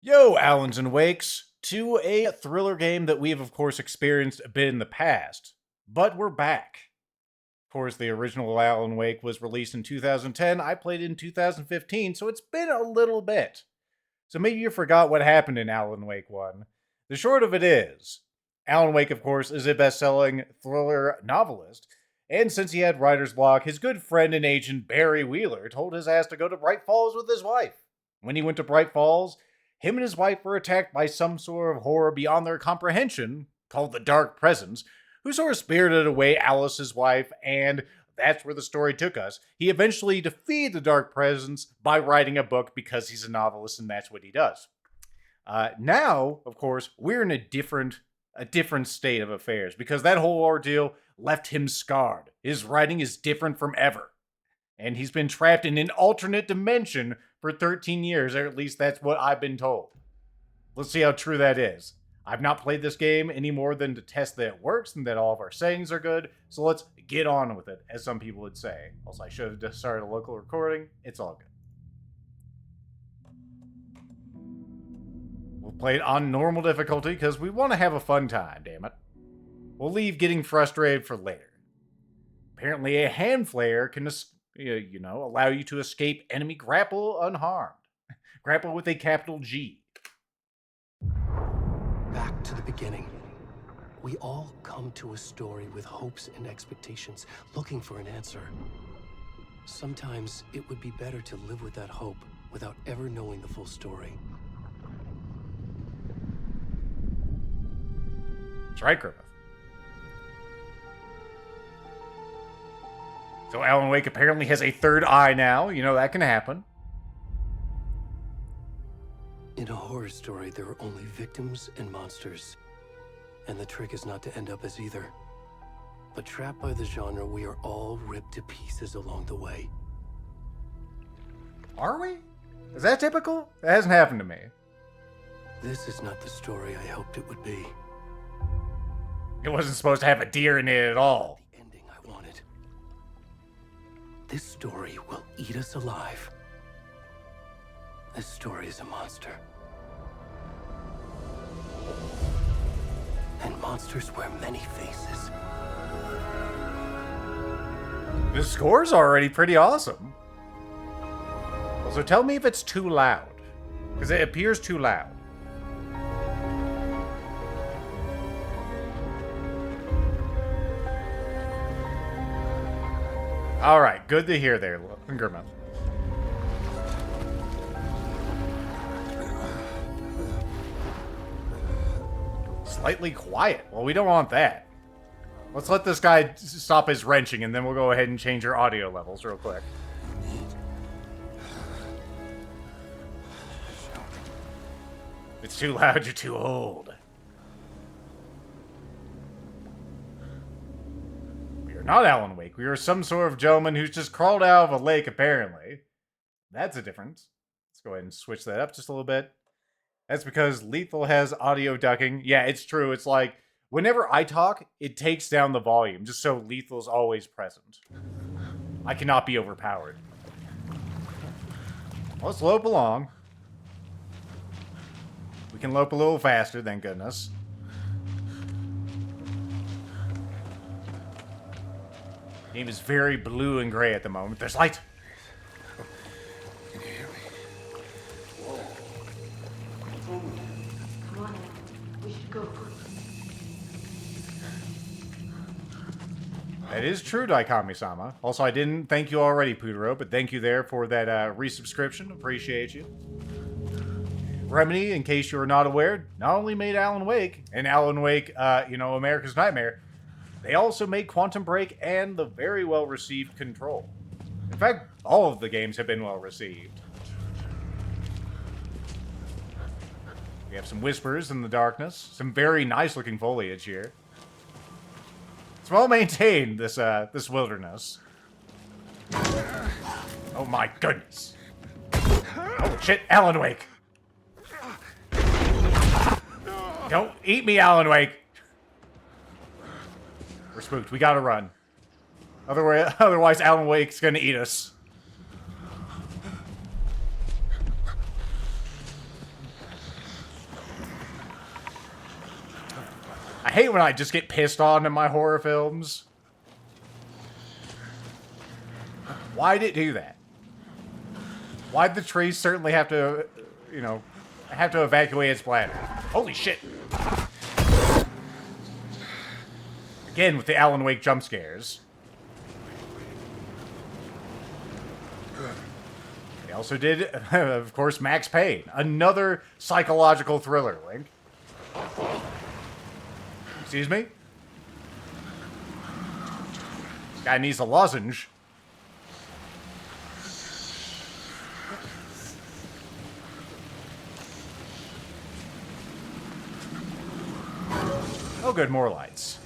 Yo, Allens and Wakes, to a thriller game that we've of course experienced a bit in the past, but we're back. Of course, the original Alan Wake was released in 2010, I played it in 2015, so it's been a little bit. So maybe you forgot what happened in Alan Wake 1. The short of it is, Alan Wake, of course, is a best-selling thriller novelist, and since he had writer's block, his good friend and agent Barry Wheeler told his ass to go to Bright Falls with his wife. When he went to Bright Falls, him and his wife were attacked by some sort of horror beyond their comprehension, called the Dark Presence, who sort of spirited away Alice's wife, and that's where the story took us. He eventually defeated the Dark Presence by writing a book because he's a novelist and that's what he does. Now, of course, we're in a different state of affairs because that whole ordeal left him scarred. His writing is different from ever. And he's been trapped in an alternate dimension for 13 years, or at least that's what I've been told. Let's see how true that is. I've not played this game any more than to test that it works and that all of our settings are good, so let's get on with it, as some people would say. Also, I should have just started a local recording. It's all good. We'll play it on normal difficulty because we want to have a fun time, damn it. We'll leave getting frustrated for later. Apparently, a hand flare can allow you to escape enemy grapple unharmed. Grapple with a capital G. Back to the beginning. We all come to a story with hopes and expectations, looking for an answer. Sometimes it would be better to live with that hope without ever knowing the full story. That's right, Griffith. So Alan Wake apparently has a third eye now. You know, that can happen. In a horror story, there are only victims and monsters. And the trick is not to end up as either. But trapped by the genre, we are all ripped to pieces along the way. Are we? Is that typical? That hasn't happened to me. This is not the story I hoped it would be. It wasn't supposed to have a deer in it at all. The ending I wanted. This story will eat us alive. This story is a monster. And monsters wear many faces. The score's already pretty awesome. Also, tell me if it's too loud. Because it appears too loud. Alright, good to hear there, Lingerman. Slightly quiet. Well, we don't want that. Let's let this guy stop his wrenching, and then we'll go ahead and change our audio levels real quick. If it's too loud, you're too old. We are not Alan Wake. We are some sort of gentleman who's just crawled out of a lake, apparently. That's a difference. Let's go ahead and switch that up just a little bit. That's because Lethal has audio ducking. Yeah, it's true. It's like, whenever I talk, it takes down the volume, just so Lethal's always present. I cannot be overpowered. Let's lope along. We can lope a little faster, thank goodness. Game is very blue and gray at the moment. There's light! Can you hear me? Come on, we should go quick. That is true, Daikami-sama. Also, I didn't thank you already, Putaro, but thank you there for that resubscription. Appreciate you. Remedy, in case you are not aware, not only made Alan Wake, and Alan Wake, America's Nightmare, they also made Quantum Break and the very well-received Control. In fact, all of the games have been well-received. We have some whispers in the darkness, some very nice-looking foliage here. It's well-maintained, this wilderness. Oh my goodness. Oh shit, Alan Wake! Don't eat me, Alan Wake! We're spooked. We gotta run. Otherwise, Alan Wake's gonna eat us. hate when I just get pissed on in my horror films. Why'd it do that? Why'd the tree certainly have to, you know, have to evacuate its bladder? Holy shit. Again, with the Alan Wake jump scares. They also did, of course, Max Payne. Another psychological thriller, Link. Excuse me? Guy needs a lozenge. Oh good, more lights.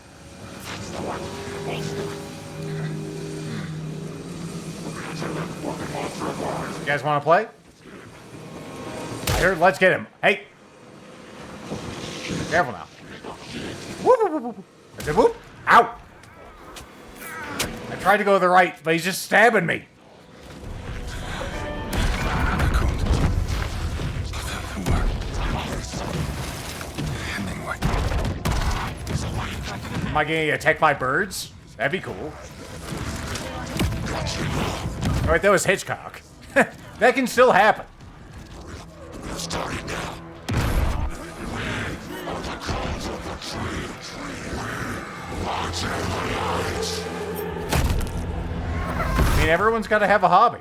You guys want to play? I heard let's get him. Hey! Careful now. Whoop, whoop, whoop, whoop. I said whoop. Ow! I tried to go to the right, but he's just stabbing me. Am I getting attacked by birds? That'd be cool. Alright, that was Hitchcock. That can still happen. I mean, everyone's got to have a hobby.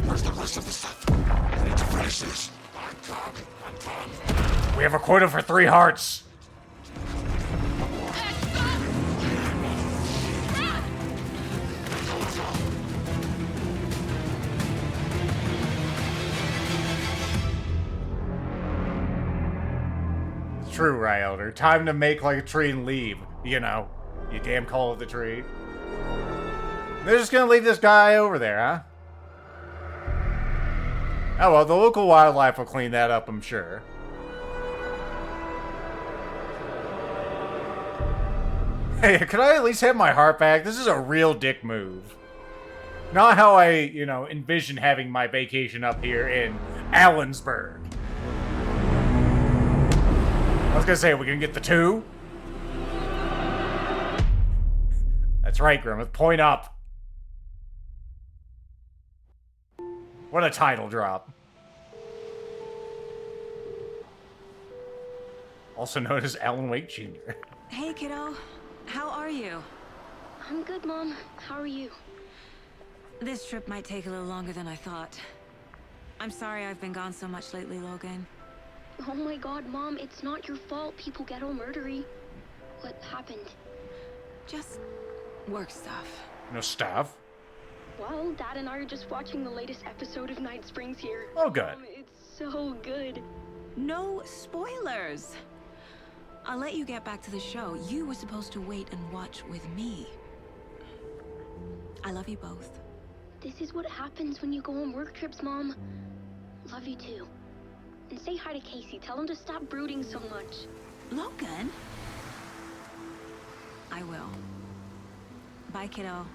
Where's the rest of the stuff? I need to finish this. We have a quota for 3 hearts. True, Ryelder. Time to make like a tree and leave. You know, you damn call of the tree. They're just gonna leave this guy over there, huh? Oh well, the local wildlife will clean that up, I'm sure. Hey, could I at least have my heart back? This is a real dick move. Not how I, you know, envision having my vacation up here in Allensburg. I was gonna say, we can get the 2. That's right, Grimmeth. Point up. What a title drop. Also known as Alan Wake Jr. Hey, kiddo. How are you? I'm good, Mom. How are you? This trip might take a little longer than I thought. I'm sorry I've been gone so much lately, Logan. Oh my god, Mom, it's not your fault people get all murdery. What happened? Just work stuff. No stuff. Well, Dad and I are just watching the latest episode of Night Springs here. Oh, good. It's so good. No spoilers. I'll let you get back to the show. You were supposed to wait and watch with me. I love you both. This is what happens when you go on work trips, Mom. Love you too. And say hi to Casey. Tell him to stop brooding so much. Logan? I will. Bye, kiddo.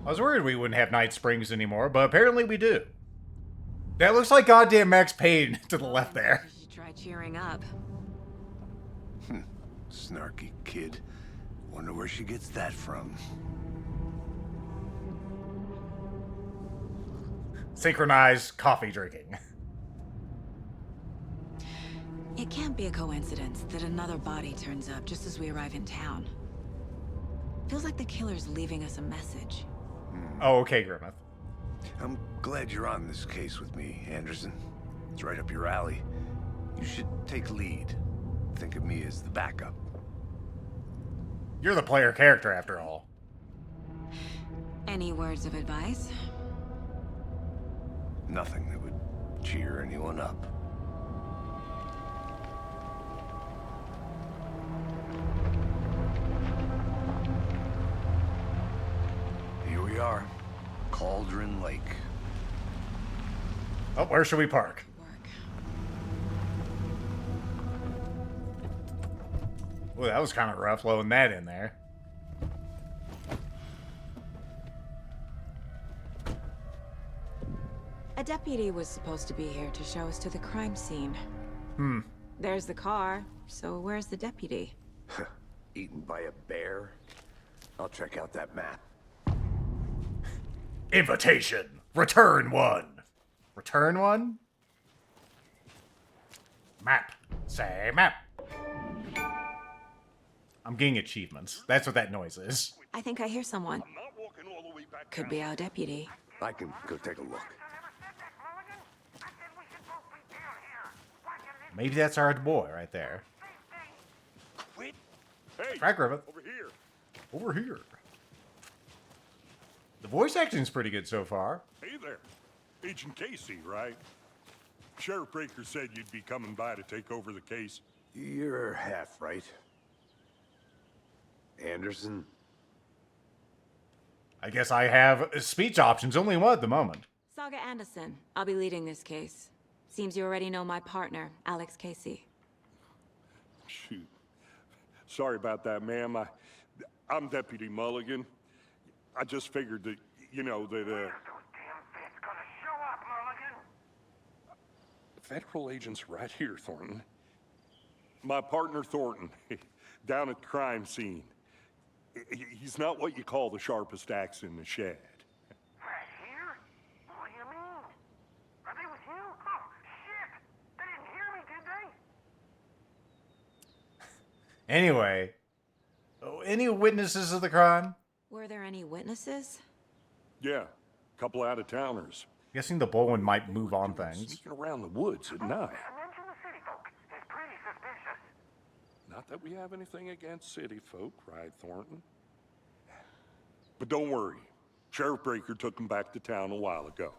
I was worried we wouldn't have Night Springs anymore, but apparently we do. That looks like goddamn Max Payne to the left there. You should try cheering up. Snarky kid. Wonder where she gets that from. Synchronized coffee drinking. It can't be a coincidence that another body turns up just as we arrive in town. Feels like the killer's leaving us a message. Oh, okay, Grimmeth. I'm glad you're on this case with me, Anderson. It's right up your alley. You should take lead. Think of me as the backup. You're the player character, after all. Any words of advice? Nothing that would cheer anyone up. Here we are. Cauldron Lake. Oh, where should we park? Work. Well, that was kind of rough loading that in there. A deputy was supposed to be here to show us to the crime scene. There's the car, so where's the deputy? Eaten by a bear? I'll check out that map. Invitation. Return one. Return one? Map. Say map. I'm getting achievements. That's what that noise is. I think I hear someone. Could be our deputy. I can go take a look. Maybe that's our boy right there. Quit. Hey, Track Griffith. over here. Over here. The voice acting's pretty good so far. Hey there. Agent Casey, right? Sheriff Breaker said you'd be coming by to take over the case. You're half right. Anderson? I guess I have speech options, only one at the moment. Saga Anderson. I'll be leading this case. Seems you already know my partner, Alex Casey. Shoot. Sorry about that, ma'am. I'm Deputy Mulligan. I just figured that, Federal agents right here, Thornton. My partner, Thornton, down at the crime scene. He's not what you call the sharpest axe in the shed. Right here? What do you mean? Are they with you? Oh, shit! They didn't hear me, did they? Anyway, any witnesses of the crime? Were there any witnesses? Yeah, a couple out-of-towners. Guessing the Bowen might move on things. Sneaking around the woods at night. Mention the city folk. It's pretty suspicious. Not that we have anything against city folk, right, Thornton? But don't worry. Sheriff Breaker took them back to town a while ago.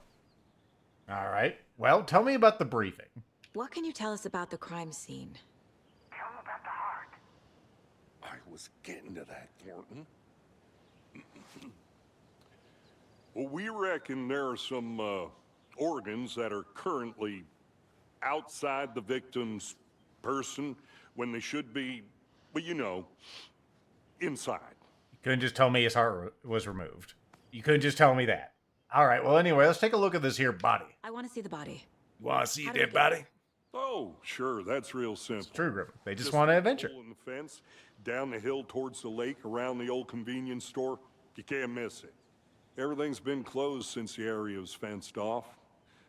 All right. Well, tell me about the briefing. What can you tell us about the crime scene? Tell them about the heart. I was getting to that, Thornton. Well, we reckon there are some organs that are currently outside the victim's person when they should be, well, inside. You couldn't just tell me his heart was removed. You couldn't just tell me that. All right. Well, anyway, let's take a look at this here body. I want to see the body. You want to see How a do we dead get body? Oh, sure, that's real simple. True, Griffin. They just want to adventure. A hole in the fence, down the hill towards the lake, around the old convenience store. You can't miss it. Everything's been closed since the area was fenced off.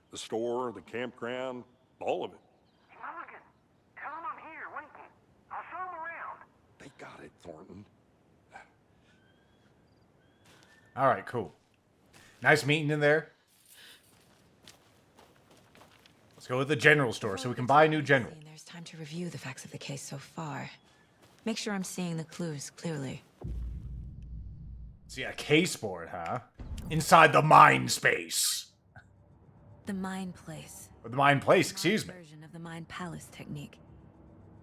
The store, the campground, all of it. Mulligan, tell them I'm here, waiting. I'll show them around. They got it, Thornton. All right, cool. Nice meeting in there. Let's go with the general store so we can buy a new general. There's time to review the facts of the case so far. Make sure I'm seeing the clues clearly. See, a case board, huh? Inside the mind space. The Mind Place. Or the mind place, excuse me. Version of the Mind Palace technique.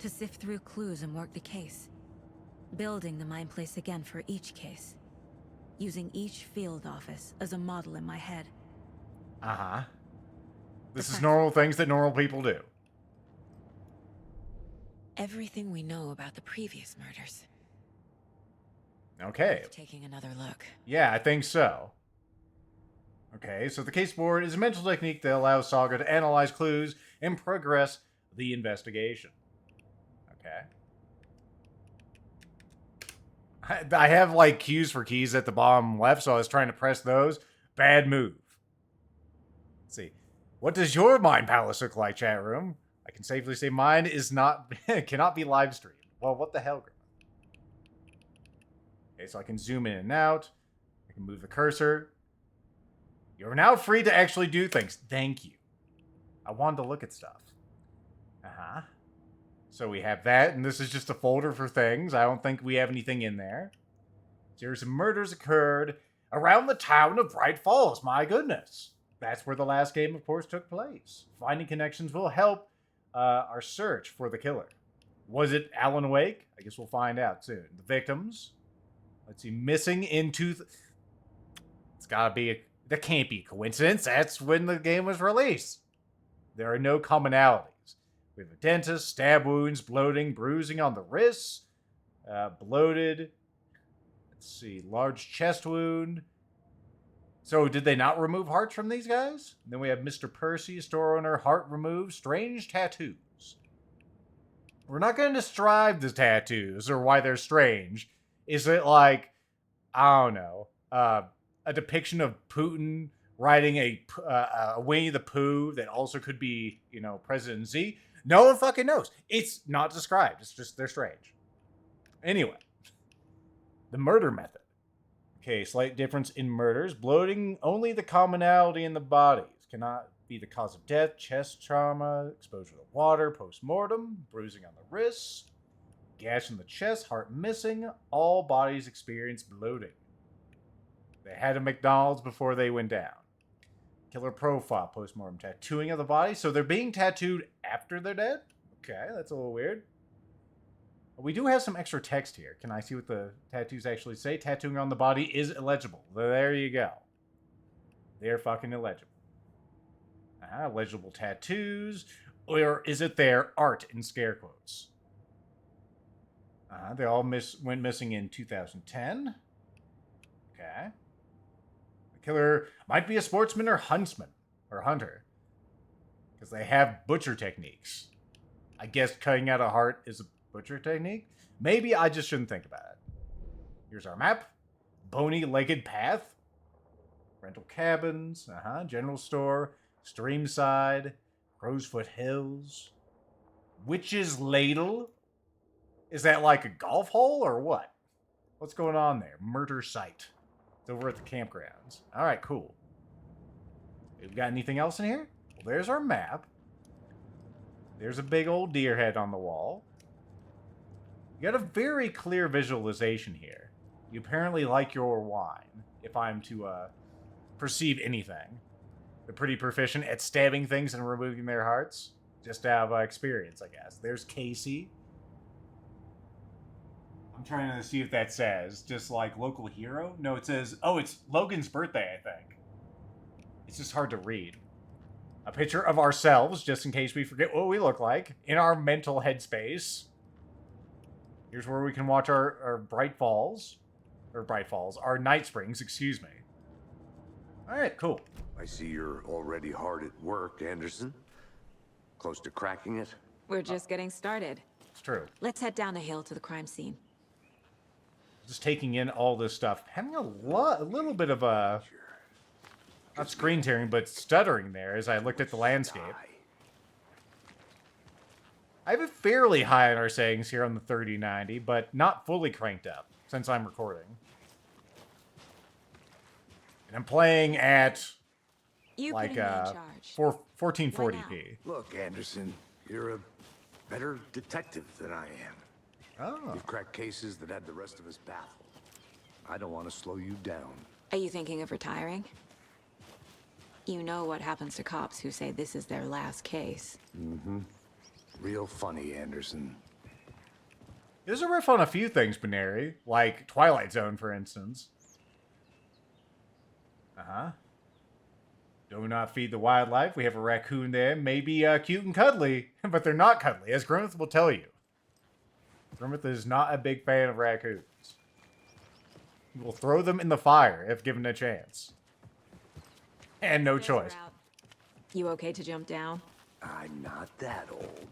To sift through clues and work the case. Building the Mind Place again for each case. Using each field office as a model in my head. Uh-huh. This is normal things that normal people do. Everything we know about the previous murders. Okay. Taking another look. Yeah, I think so. Okay, so the case board is a mental technique that allows Saga to analyze clues and progress the investigation. Okay. I have, like, cues for keys at the bottom left, so I was trying to press those. Bad move. Let's see. What does your mind palace look like, chat room? I can safely say mine is not, cannot be live streamed. Well, what the hell, Griffin? Okay, so I can zoom in and out. I can move the cursor. You're now free to actually do things. Thank you. I wanted to look at stuff. Uh-huh. So we have that, and this is just a folder for things. I don't think we have anything in there. Serious murders occurred around the town of Bright Falls. My goodness. That's where the last game, of course, took place. Finding connections will help our search for the killer. Was it Alan Wake? I guess we'll find out soon. The victims. Let's see. Missing in It's gotta be that can't be a coincidence. That's when the game was released. There are no commonalities. We have a dentist, stab wounds, bloating, bruising on the wrists, bloated. Let's see, large chest wound. So did they not remove hearts from these guys? Then we have Mr. Percy, store owner, heart removed, strange tattoos. We're not going to describe the tattoos or why they're strange. Is it like, I don't know, a depiction of Putin riding a Winnie the Pooh that also could be, you know, President Z? No one fucking knows. It's not described. It's just they're strange. Anyway, the murder method. Okay, slight difference in murders. Bloating, only the commonality in the bodies. Cannot be the cause of death. Chest trauma, exposure to water, post-mortem, bruising on the wrists, gash in the chest, heart missing. All bodies experience bloating. They had a McDonald's before they went down. Killer profile, post-mortem tattooing of the body. So they're being tattooed after they're dead? Okay, that's a little weird. We do have some extra text here. Can I see what the tattoos actually say? Tattooing on the body is illegible. There you go. They're fucking illegible. Legible tattoos. Or is it their art in scare quotes? They all went missing in 2010. Okay. The killer might be a sportsman or huntsman. Or hunter. Because they have butcher techniques. I guess cutting out a heart is a butcher technique? Maybe I just shouldn't think about it. Here's our map. Bony-legged path. Rental cabins. General store. Streamside. Rosefoot Hills. Witch's Ladle. Is that like a golf hole or what? What's going on there? Murder site. It's over at the campgrounds. Alright, cool. We got anything else in here? Well, there's our map. There's a big old deer head on the wall. You got a very clear visualization here. You apparently like your wine, if I'm to perceive anything. They're pretty proficient at stabbing things and removing their hearts. Just out of experience, I guess. There's Casey. I'm trying to see if that says, just like local hero? No, it says, oh, it's Logan's birthday, I think. It's just hard to read. A picture of ourselves, just in case we forget what we look like, in our mental headspace. Here's where we can watch our our Night Springs, excuse me. Alright, cool. I see you're already hard at work, Anderson. Close to cracking it? We're just getting started. It's true. Let's head down the hill to the crime scene. Just taking in all this stuff. Having a little bit of a... not screen tearing, but stuttering there as I looked at the landscape. I have it fairly high on our settings here on the 3090, but not fully cranked up since I'm recording. And I'm playing at like 1440p. Look, Anderson, you're a better detective than I am. Oh. You've cracked cases that had the rest of us baffled. I don't want to slow you down. Are you thinking of retiring? You know what happens to cops who say this is their last case. Mm-hmm. Real funny, Anderson. There's a riff on a few things, Binary. Like Twilight Zone, for instance. Do not feed the wildlife. We have a raccoon there. Maybe cute and cuddly, but they're not cuddly, as Grimmeth will tell you. Grimmeth is not a big fan of raccoons. He will throw them in the fire if given a chance. And no choice. You okay to jump down? I'm not that old.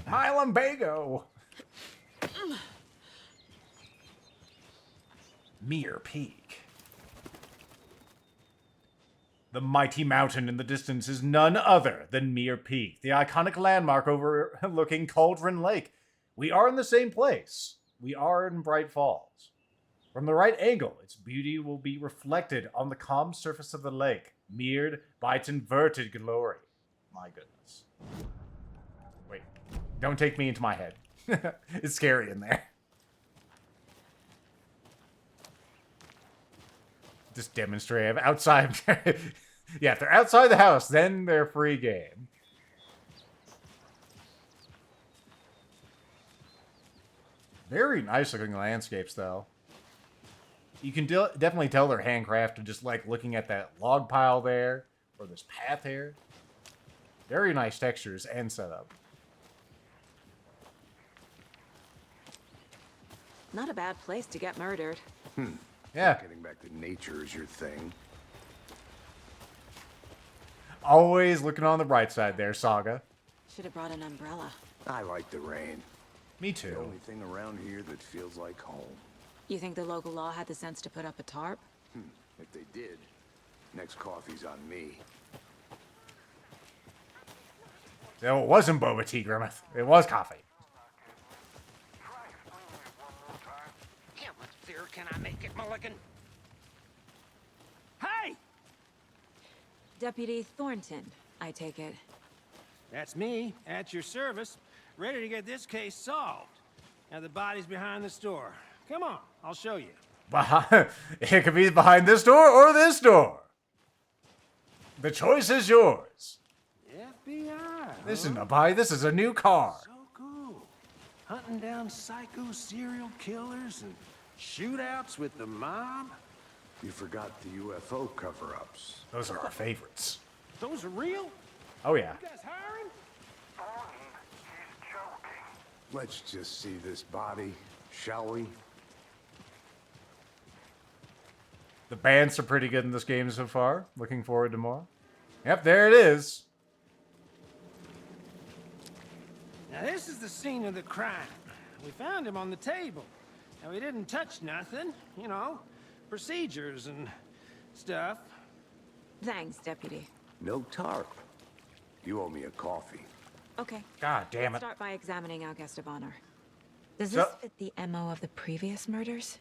My lumbago! Mere Peak. The mighty mountain in the distance is none other than Mere Peak, the iconic landmark overlooking Cauldron Lake. We are in the same place. We are in Bright Falls. From the right angle, its beauty will be reflected on the calm surface of the lake, mirrored by its inverted glory. My goodness. Wait, don't take me into my head. It's scary in there. Just demonstrate outside. Yeah, if they're outside the house, then they're free game. Very nice looking landscapes, though. You can definitely tell they're handcrafted just like looking at that log pile there, or this path here. Very nice textures and setup. Not a bad place to get murdered. Yeah. Getting back to nature is your thing. Always looking on the bright side there, Saga. Should have brought an umbrella. I like the rain. Me The too. only thing around here that feels like home. You think the local law had the sense to put up a tarp? If they did, next coffee's on me. No, it wasn't boba tea, Grimmeth. It was coffee. How much clearer can I make it, Mulligan? Hey! Deputy Thornton, I take it. That's me, at your service, ready to get this case solved. Now the body's behind the store. Come on, I'll show you. It could be behind this door or this door. The choice is yours. FBI. This isn't a buy, this is a new car. So cool. Hunting down psycho serial killers and shootouts with the mob. You forgot the UFO cover-ups. Those are our favorites. Those are real? Oh, yeah. You guys hiring? He's joking. Let's just see this body, shall we? The bands are pretty good in this game so far. Looking forward to more. Yep, there it is. Now this is the scene of the crime. We found him on the table. Now we didn't touch nothing, you know, procedures and stuff. Thanks, Deputy. No tarp. You owe me a coffee. Okay. God damn it. Start by examining our guest of honor. Does So- this fit the MO of the previous murders?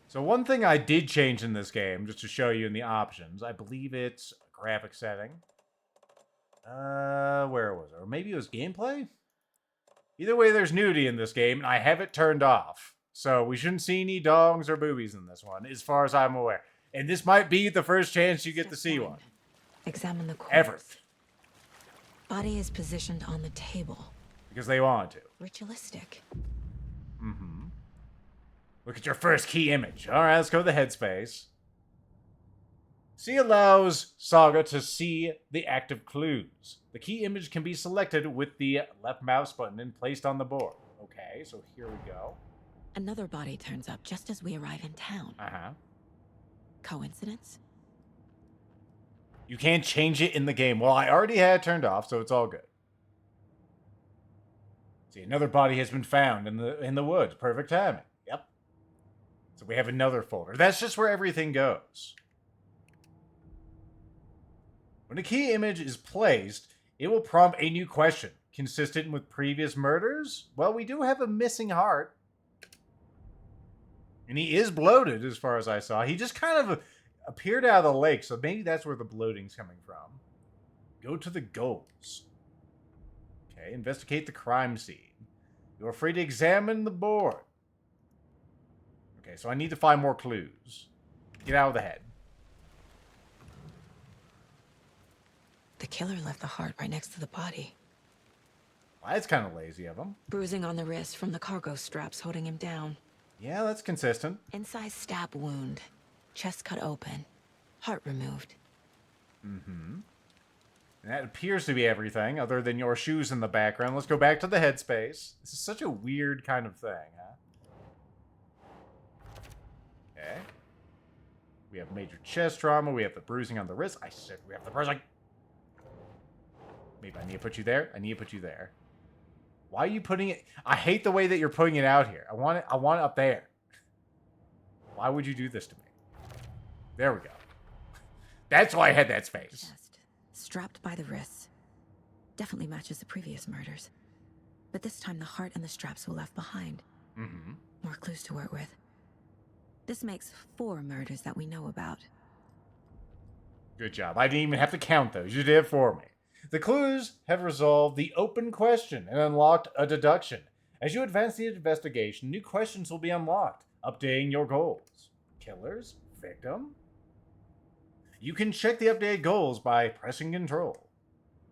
So one thing I did change in this game, just to show you in the options, I believe it's graphic setting. Where was it? Or maybe it was gameplay? Either way, there's nudity in this game, and I have it turned off. So we shouldn't see any dongs or boobies in this one, as far as I'm aware. And this might be the first chance you get to see one. Examine the corpse. Ever. Body is positioned on the table. Because they want to. Ritualistic. Look at your first key image. Alright, let's go to the headspace. C allows Saga to see the active clues. The key image can be selected with the left mouse button and placed on the board. Okay, so here we go. Another body turns up just as we arrive in town. Coincidence? You can't change it in the game. Well, I already had it turned off, so it's all good. See, another body has been found in the woods. Perfect timing. Yep. So we have another folder. That's just where everything goes. When a key image is placed, it will prompt a new question. Consistent with previous murders? Well, we do have a missing heart. And he is bloated, as far as I saw. He just kind of appeared out of the lake, so maybe that's where the bloating's coming from. Go to the goals. Okay, investigate the crime scene. You're free to examine the board. Okay, so I need to find more clues. Get out of the head. The killer left the heart right next to the body. Well, that's kind of lazy of him. Bruising on the wrist from the cargo straps holding him down. Yeah, that's consistent. Inside stab wound. Chest cut open. Heart removed. And that appears to be everything, other than your shoes in the background. Let's go back to the headspace. This is such a weird kind of thing, huh? Okay. We have major chest trauma. We have the bruising on the wrist. I said we have the bruising. Maybe I need to put you there. I need to put you there. Why are you putting it? I hate the way that you're putting it out here. I want it up there. Why would you do this to me? There we go. That's why I had that space. Chest. Strapped by the wrists. Definitely matches the previous murders. But this time the heart and the straps were left behind. More clues to work with. This makes 4 murders that we know about. Good job. I didn't even have to count those. You did it for me. The clues have resolved the open question and unlocked a deduction. As you advance the investigation, new questions will be unlocked, updating your goals. Killers? Victim? You can check the updated goals by pressing Control.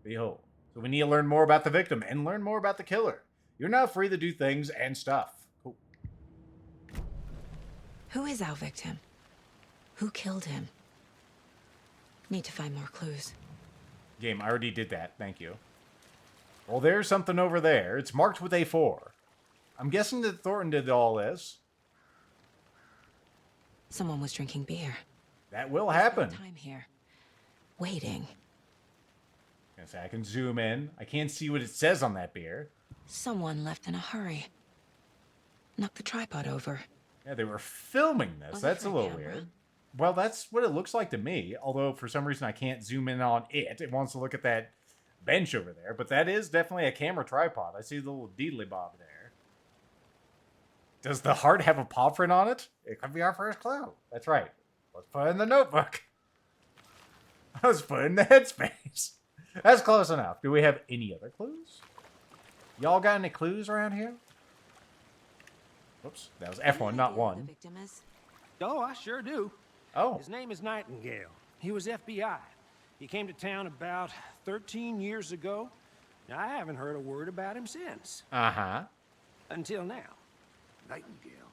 Behold. So we need to learn more about the victim and learn more about the killer. You're now free to do things and stuff. Cool. Who is our victim? Who killed him? Need to find more clues. Game, I already did that. Thank you. Well, there's something over there. It's marked with A4. I'm guessing that Thornton did all this. Someone was drinking beer. That will They spent happen. time here, waiting. I can zoom in. I can't see what it says on that beer. Someone left in a hurry. Knocked the tripod over. Yeah, they were filming this. Was it That's for a a little camera? weird. Well, that's what it looks like to me. Although, for some reason, I can't zoom in on it. It wants to look at that bench over there. But that is definitely a camera tripod. I see the little deedly bob there. Does the heart have a paw print on it? It could be our first clue. That's right. Let's put it in the notebook. Let's put it in the headspace. That's close enough. Do we have any other clues? Y'all got any clues around here? Whoops, that was F1, not Any idea who the 1. victim is? Oh, I sure do. Oh, His name is Nightingale. He was FBI. He came to town about 13 years ago. Now, I haven't heard a word about him since. uh-huh. Until now. Nightingale.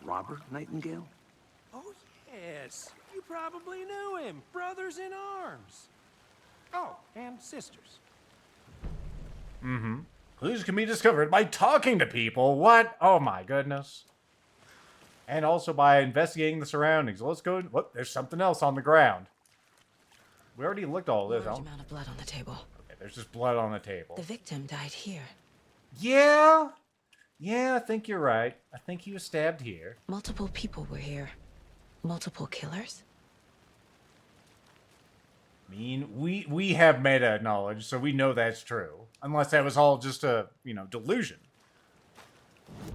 Robert Nightingale? Oh, yes. You probably knew him. Brothers in arms. Oh, and sisters. Mm-hmm. Clues can be discovered by talking to people. What? Oh my goodness. And also by investigating the surroundings. Let's go. Whoop, there's something else on the ground. We already looked at all this. Large Huh? amount of blood on the table. Okay, there's just blood on the table. The victim died here. Yeah. Yeah, I think you're right. I think he was stabbed here. Multiple people were here. Multiple killers? I mean, we have meta knowledge, so we know that's true. Unless that was all just a, delusion.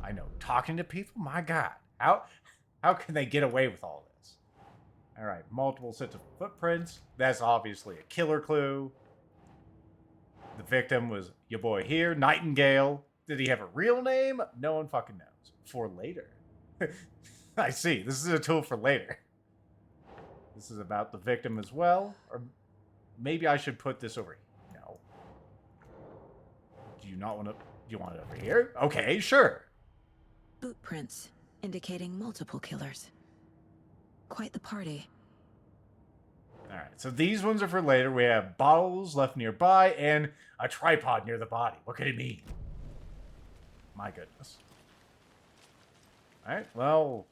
I know. Talking to people? My God. How can they get away with all this? Alright, multiple sets of footprints. That's obviously a killer clue. The victim was your boy here, Nightingale. Did he have a real name? No one fucking knows. For later. I see. This is a tool for later. This is about the victim as well. Or maybe I should put this over here. No. Do you not want to... Do you want it over here? Okay, sure. Boot prints, indicating multiple killers. Quite the party. Alright, so these ones are for later. We have bottles left nearby and a tripod near the body. What could it mean? My goodness. Alright, well...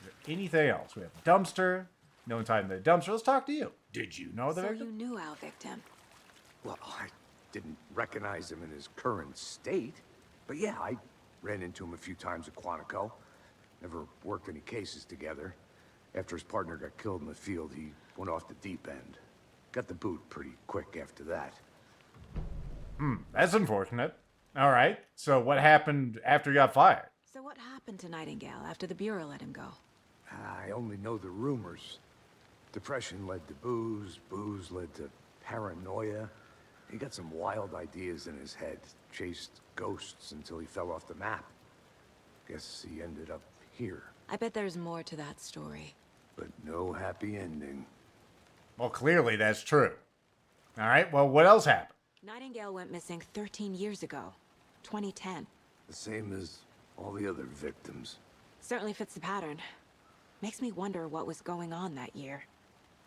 Is there anything else? We have a dumpster. No one's hiding in the dumpster. Let's talk to you. Did you know the So victim? you knew our victim. Well, I didn't recognize him in his current state. But yeah, I ran into him a few times at Quantico. Never worked any cases together. After his partner got killed in the field, he went off the deep end. Got the boot pretty quick after that. That's unfortunate. Alright, so what happened after he got fired? So what happened to Nightingale after the Bureau let him go? I only know the rumors. Depression led to booze, booze led to paranoia. He got some wild ideas in his head, chased ghosts until he fell off the map. Guess he ended up here, I bet there's more to that story. but no happy ending. Well, clearly that's true. Alright, well, what else happened? Nightingale went missing 13 years ago. 2010. The same as all the other victims. Certainly fits the pattern. Makes me wonder what was going on that year.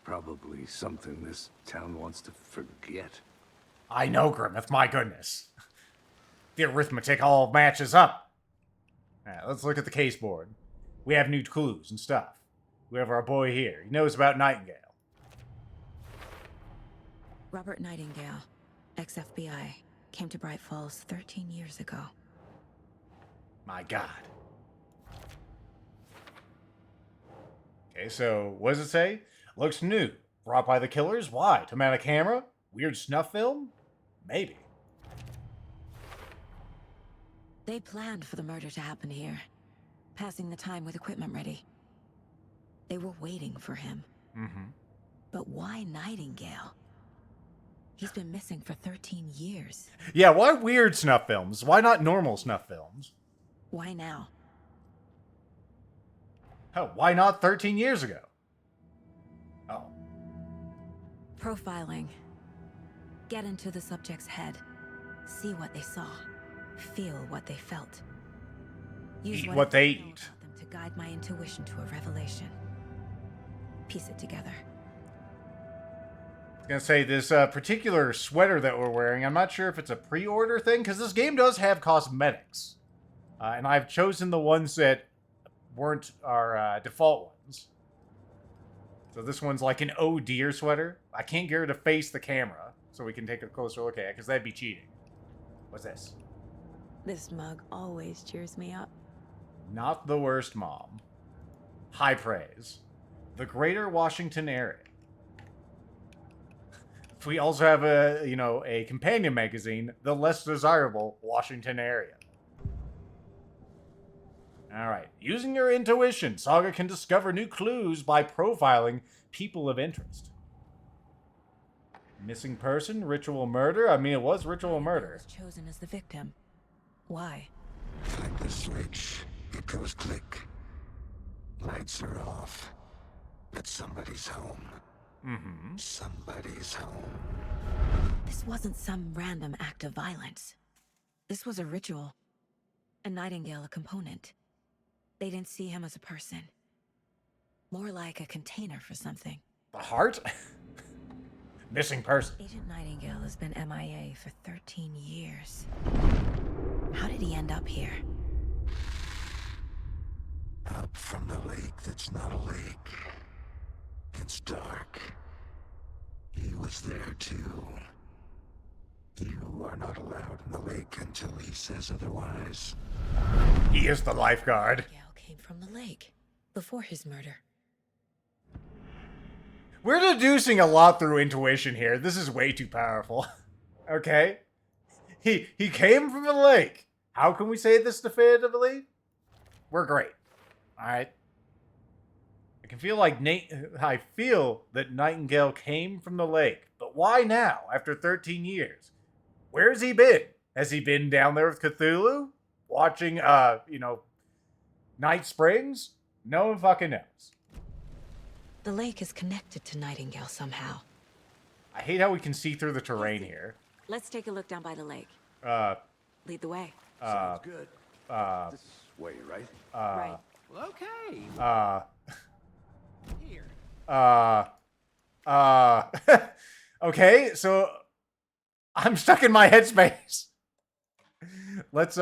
Probably something this town wants to forget. I know, Grimmeth, my goodness. The arithmetic all matches up. Alright, let's look at the case board. We have new clues and stuff. We have our boy here. He knows about Nightingale. Robert Nightingale, ex-FBI, came to Bright Falls 13 years ago. My God. Okay, so what does it say? Looks new. Brought by the killers? Why? To mount a camera? Weird snuff film? Maybe. They planned for the murder to happen here, passing the time with equipment ready. They were waiting for him. Mm-hmm. But why Nightingale? He's been missing for 13 years. Yeah, why weird snuff films? Why not normal snuff films? Why now? Hell, why not 13 years ago? Oh. Profiling. Get into the subject's head. See what they saw. Feel what they felt. Use Eat what they I know eat. about them to guide my intuition to a revelation. Piece it together. I was gonna say, this particular sweater that we're wearing, I'm not sure if it's a pre-order thing, because this game does have cosmetics. And I've chosen the ones that weren't our default ones. So this one's like an oh dear sweater. I can't get her to face the camera so we can take a closer look at it, because that'd be cheating. What's this? This mug always cheers me up. Not the worst mom. High praise. The Greater Washington Area. We also have a companion magazine, The Less Desirable Washington Area. Alright. Using your intuition, Saga can discover new clues by profiling people of interest. Missing person, ritual murder. I mean, it was ritual murder. Was chosen as the victim. Why? Find the switch. It goes click. Lights are off. But somebody's home. Mm-hmm. Somebody's home. This wasn't some random act of violence. This was a ritual. A Nightingale a component. They didn't see him as a person. More like a container for something. The heart? Missing person. Agent Nightingale has been MIA for 13 years. How did he end up here? Up from the lake that's not a lake. It's dark. He was there too. You are not allowed in the lake until he says otherwise. He is the lifeguard. Nightingale came from the lake before his murder. We're deducing a lot through intuition here. This is way too powerful. Okay? He came from the lake. How can we say this definitively? We're great. Alright? I feel that Nightingale came from the lake. But why now, after 13 years? Where's he been? Has he been down there with Cthulhu? Watching, Night Springs? No one fucking knows. The lake is connected to Nightingale somehow. I hate how we can see through the terrain here. Let's take a look down by the lake. Lead the way. Sounds good. This way, right? Right. Well, okay. Here. Okay, so I'm stuck in my headspace. That's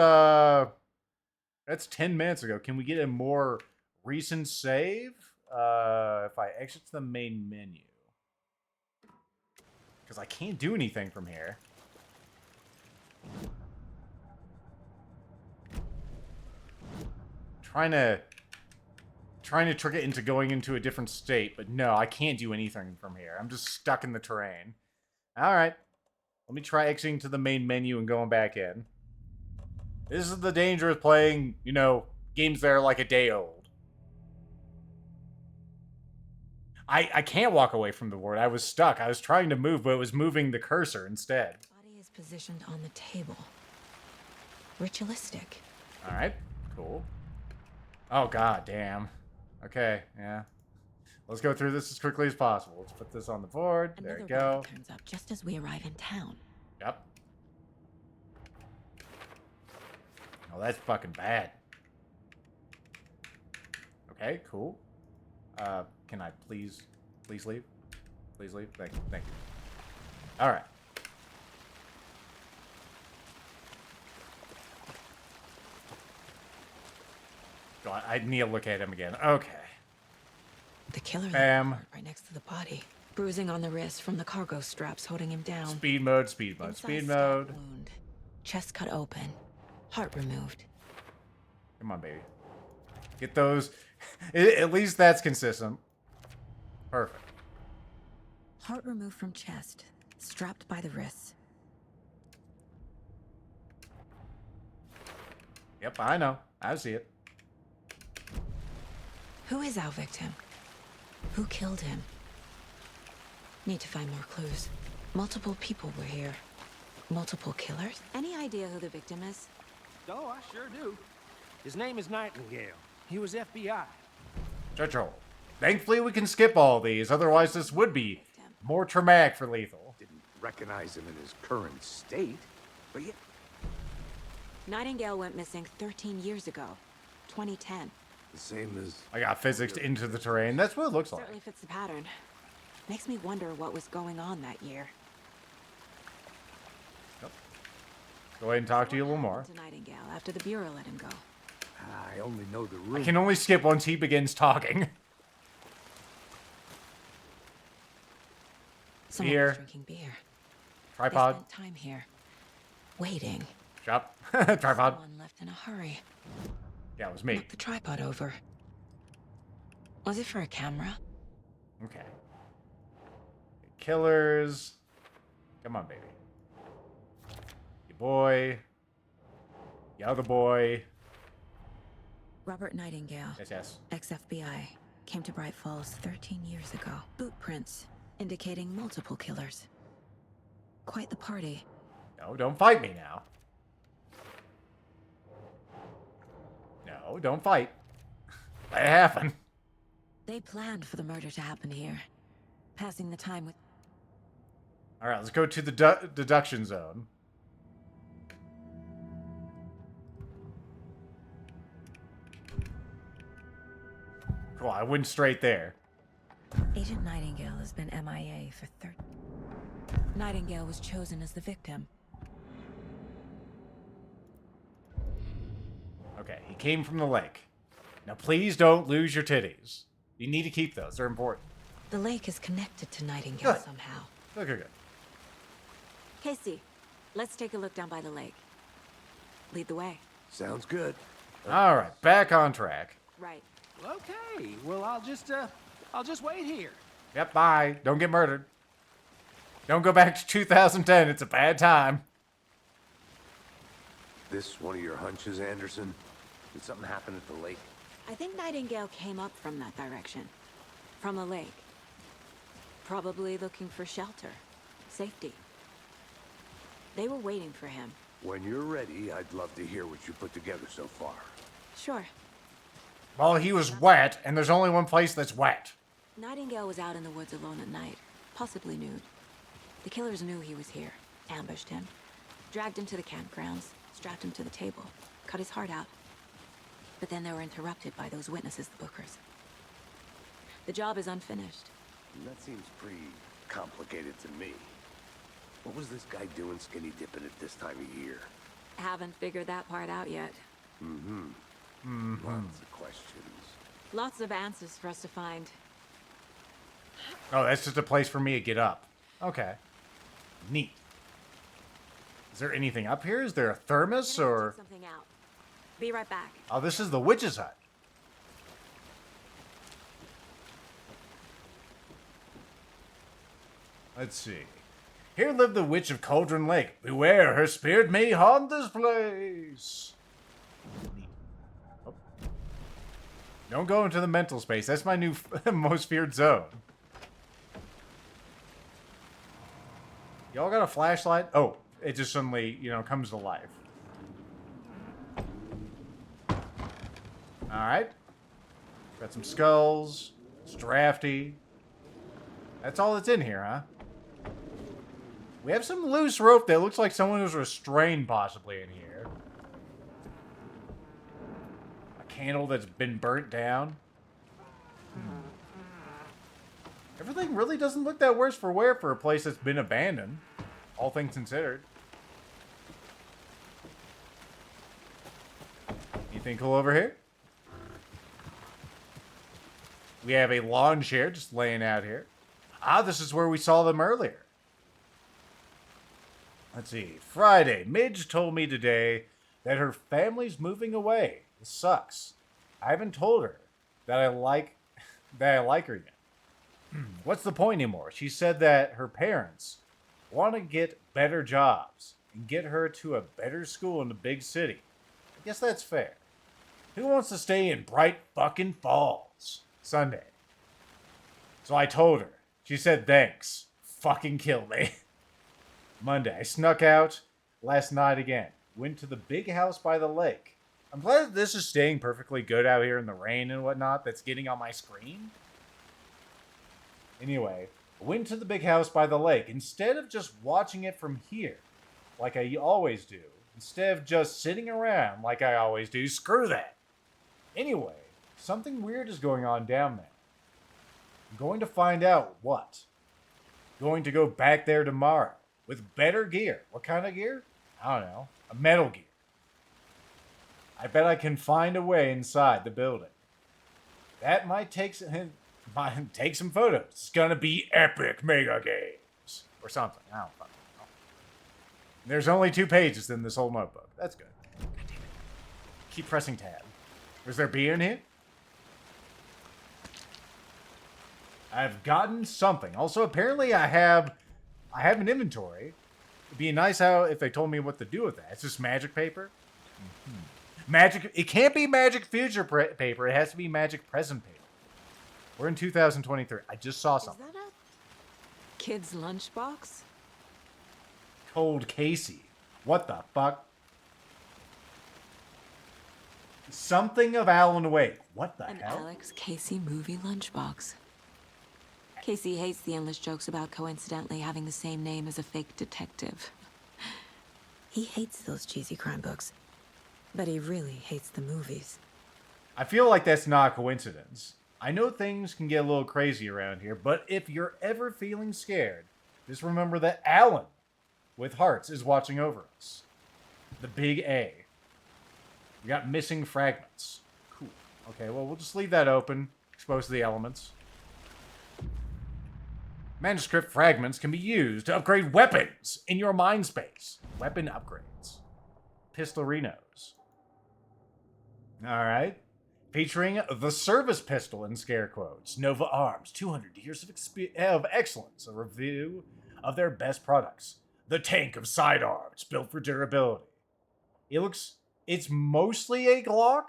10 minutes ago. Can we get a more recent save? If I exit the main menu. Because I can't do anything from here. Trying to trick it into going into a different state, but no, I can't do anything from here. I'm just stuck in the terrain. Alright. Let me try exiting to the main menu and going back in. This is the danger of playing, games that are like a day old. I can't walk away from the board. I was stuck. I was trying to move, but it was moving the cursor instead. Body is positioned on the table. Ritualistic. Alright, cool. Oh, god damn. Okay, yeah. Let's go through this as quickly as possible. Let's put this on the board. There we go. Another turns up just as we arrive in town. Yep. Oh, that's fucking bad. Okay, cool. Can I please leave? Please leave? Thank you. Alright. God, I need to look at him again. Okay. The killer Bam. right next to the body. Bruising on the wrist from the cargo straps holding him down. Speed mode, speed mode, Inside speed stab mode. Wound. Chest cut open. Heart removed. Come on, baby. Get those. At least that's consistent. Perfect. Heart removed from chest. Strapped by the wrists. Yep, I know. I see it. Who is our victim? Who killed him? Need to find more clues. Multiple people were here. Multiple killers? Any idea who the victim is? Oh, I sure do. His name is Nightingale. He was FBI. Churchill. Thankfully, we can skip all these. Otherwise, this would be more traumatic for Lethal. Didn't recognize him in his current state, but yeah. Nightingale went missing 13 years ago. 2010. The same as... I got physics into the terrain. That's what it looks like. Certainly fits the pattern. Makes me wonder what was going on that year. Yep. Go ahead and talk to you a little more. To Nightingale after the Bureau let him go. I only know the room. I can only skip once he begins talking. Someone Beer. was drinking beer. Tripod. They spent time here, waiting. Shop. Tripod. Someone left in a hurry. Yeah, it was me. Knocked the tripod over. Was it for a camera? Okay. Killers. Come on, baby. Your boy. Your other boy. Robert Nightingale, Yes, yes. ex-FBI, came to Bright Falls 13 years ago. Boot prints indicating multiple killers. Quite the party. No, don't fight me now. No, don't fight. Let it happen. They planned for the murder to happen here, passing the time with... All right, let's go to the deduction zone. Cool, I went straight there. Agent Nightingale has been MIA for 30... Nightingale was chosen as the victim. Okay, he came from the lake. Now please don't lose your titties. You need to keep those, they're important. The lake is connected to Nightingale Good. somehow. Good. Casey, let's take a look down by the lake. Lead the way. Sounds good. All right, back on track. Right. Okay, well, I'll just wait here. Yep, bye. Don't get murdered. Don't go back to 2010. It's a bad time. This one of your hunches, Anderson? Did something happen at the lake? I think Nightingale came up from that direction. From the lake. Probably looking for shelter. Safety. They were waiting for him. When you're ready, I'd love to hear what you put together so far. Sure. Well, he was wet, and there's only one place that's wet. Nightingale was out in the woods alone at night, possibly nude. The killers knew he was here, ambushed him, dragged him to the campgrounds, strapped him to the table, cut his heart out. But then they were interrupted by those witnesses, the Bookers. The job is unfinished. That seems pretty complicated to me. What was this guy doing skinny dipping at this time of year? Haven't figured that part out yet. Lots of questions. Lots of answers for us to find. Oh, that's just a place for me to get up. Okay. Neat. Is there anything up here? Is there a thermos I'm gonna or... check something out. Be right back. Oh, this is the witch's hut. Let's see. Here lived the witch of Cauldron Lake. Beware, her spirit may haunt this place. Neat. Oh. Don't go into the mental space. That's my new most feared zone. Y'all got a flashlight? Oh, it just suddenly, comes to life. Alright. Got some skulls. It's drafty. That's all that's in here, huh? We have some loose rope that looks like someone was restrained possibly in here. A candle that's been burnt down. Everything really doesn't look that worse for wear for a place that's been abandoned. All things considered. Anything cool over here? We have a lawn chair just laying out here. Ah, this is where we saw them earlier. Let's see. Friday. Midge told me today that her family's moving away. This sucks. I haven't told her that I like her yet. What's the point anymore? She said that her parents want to get better jobs and get her to a better school in the big city. I guess that's fair. Who wants to stay in Bright fucking Falls? Sunday. So I told her. She said thanks. Fucking killed me. Monday. I snuck out last night again. Went to the big house by the lake. I'm glad that this is staying perfectly good out here in the rain and whatnot that's getting on my screen. Anyway, I went to the big house by the lake. Instead of just watching it from here, like I always do, instead of just sitting around like I always do, screw that. Anyway, something weird is going on down there. I'm going to find out what. Going to go back there tomorrow with better gear. What kind of gear? I don't know. A metal gear. I bet I can find a way inside the building. That might take some photos. It's gonna be epic mega games. Or something. I don't fucking know. There's only 2 pages in this whole notebook. That's good. God damn it. Keep pressing tab. Is there B in here? I've gotten something. Also, apparently I have an inventory. It'd be nice if they told me what to do with that. It's just magic paper. Magic. It can't be magic future paper. It has to be magic present paper. We're in 2023. I just saw something. Is that a kid's lunchbox? Cold Casey. What the fuck? Something of Alan Wake. What the An hell? Alex Casey movie lunchbox. Casey hates the endless jokes about coincidentally having the same name as a fake detective. He hates those cheesy crime books, but he really hates the movies. I feel like that's not a coincidence. I know things can get a little crazy around here, but if you're ever feeling scared, just remember that Alan with hearts is watching over us. The big A. We got missing fragments. Cool. Okay, well, we'll just leave that open, exposed to the elements. Manuscript fragments can be used to upgrade weapons in your mind space. Weapon upgrades. Pistolinos. Alright. Featuring the service pistol in scare quotes. Nova Arms, 200 years of excellence. A review of their best products. The tank of sidearms, built for durability. It's mostly a Glock.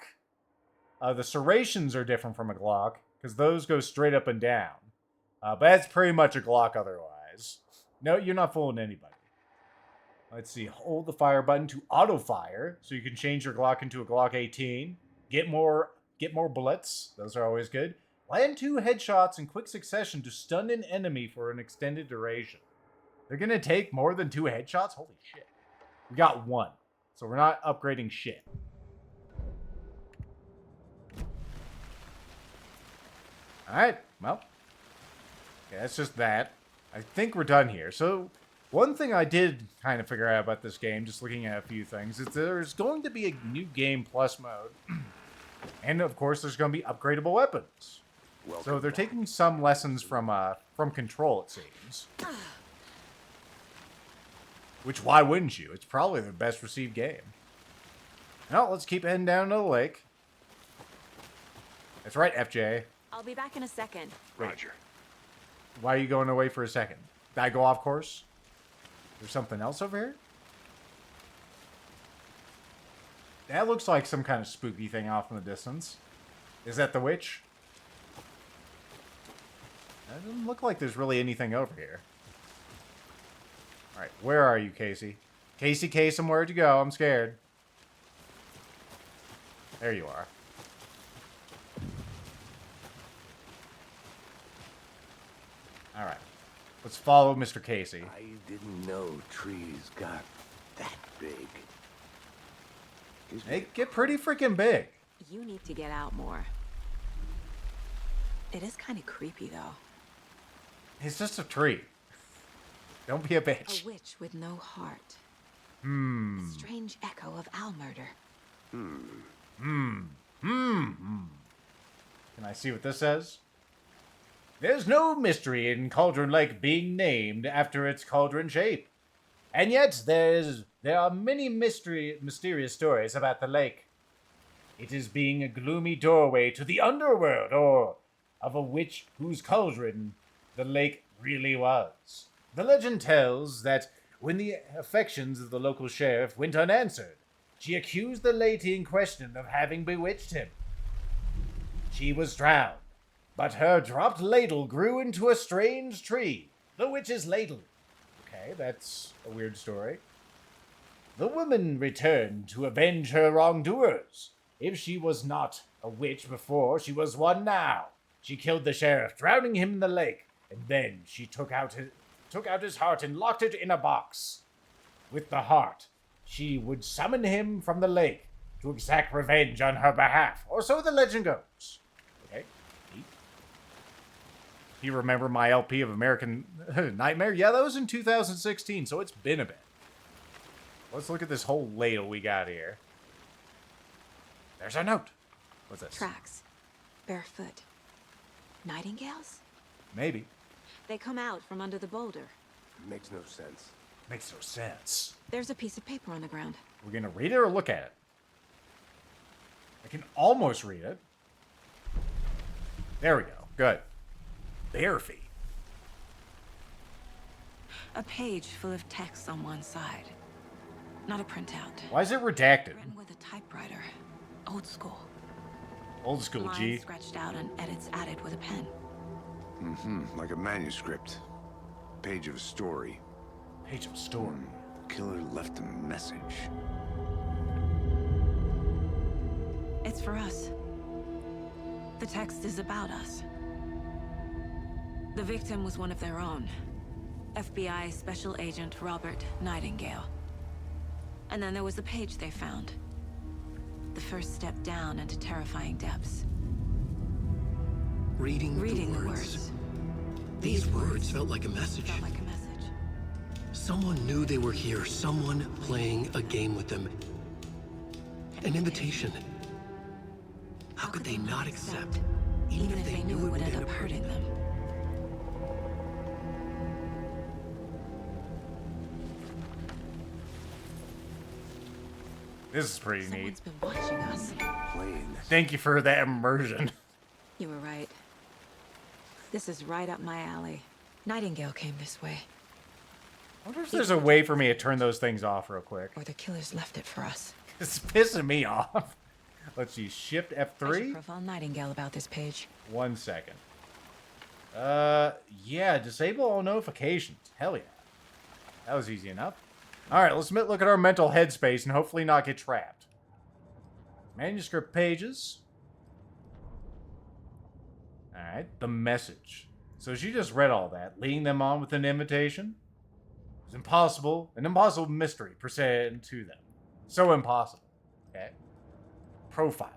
The serrations are different from a Glock, because those go straight up and down. But that's pretty much a Glock otherwise. No, you're not fooling anybody. Let's see. Hold the fire button to auto fire, so you can change your Glock into a Glock 18. Get more bullets. Those are always good. Land 2 headshots in quick succession to stun an enemy for an extended duration. They're going to take more than 2 headshots? Holy shit. We got 1. So we're not upgrading shit. Alright, well. Okay, that's just that. I think we're done here. So, one thing I did kind of figure out about this game, just looking at a few things, is there's going to be a new game plus mode. And, of course, there's going to be upgradable weapons. So they're taking some lessons from Control, it seems. Which, why wouldn't you? It's probably the best received game. Now, let's keep heading down to the lake. That's right, FJ. I'll be back in a second. Roger. Why are you going away for a second? Did I go off course? There's something else over here? That looks like some kind of spooky thing off in the distance. Is that the witch? That doesn't look like there's really anything over here. Alright, where are you, Casey? Casey Kasem, where'd you go? I'm scared. There you are. Alright. Let's follow Mr. Casey. I didn't know trees got that big. They get pretty freaking big. You need to get out more. It is kind of creepy, though. It's just a tree. Don't be a bitch. A witch with no heart. A strange echo of owl murder. Can I see what this says? There's no mystery in Cauldron Lake being named after its cauldron shape. And yet, there are many mysterious stories about the lake. It is being a gloomy doorway to the underworld, or of a witch whose cauldron the lake really was. The legend tells that when the affections of the local sheriff went unanswered, she accused the lady in question of having bewitched him. She was drowned, but her dropped ladle grew into a strange tree, the witch's ladle. Okay, that's a weird story. The woman returned to avenge her wrongdoers. If she was not a witch before, she was one now. She killed the sheriff, drowning him in the lake, and then she took out his heart and locked it in a box. With the heart, she would summon him from the lake to exact revenge on her behalf, or so the legend goes. Okay. You remember my LP of American Nightmare? Yeah, that was in 2016, so it's been a bit. Let's look at this whole ladle we got here. There's our note. What's this? Tracks. Barefoot. Nightingales? Maybe. They come out from under the boulder. Makes no sense. Makes no sense. There's a piece of paper on the ground. We're gonna read it or look at it? I can almost read it. There we go. Good. Bare feet. A page full of text on one side. Not a printout. Why is it redacted? Written with a typewriter. Old school. Old school, Lines G. scratched out and edits added with a pen. Like a manuscript. Page of a story. Page of a story. Killer left a message. It's for us. The text is about us. The victim was one of their own. FBI Special Agent Robert Nightingale. And then there was the page they found. The first step down into terrifying depths. Reading the words. These words felt like a message. Felt like a message. Someone knew they were here. Someone playing a game with them. An invitation. How could they not accept? Even if they knew it would end up hurting them. This is pretty neat. Someone's been watching us. Playing. Thank you for that immersion. You were right. This is right up my alley. Nightingale came this way. I wonder if there's a way for me to turn those things off real quick. Or the killers left it for us. It's pissing me off. Let's see. Shift I should F3. profile Nightingale about this page. 1 second. Yeah, disable all notifications. Hell yeah. That was easy enough. Alright, let's look at our mental headspace and hopefully not get trapped. Manuscript pages. Alright, the message. So she just read all that, leading them on with an invitation. It's impossible, an impossible mystery presented to them. So impossible. Okay. Profiling.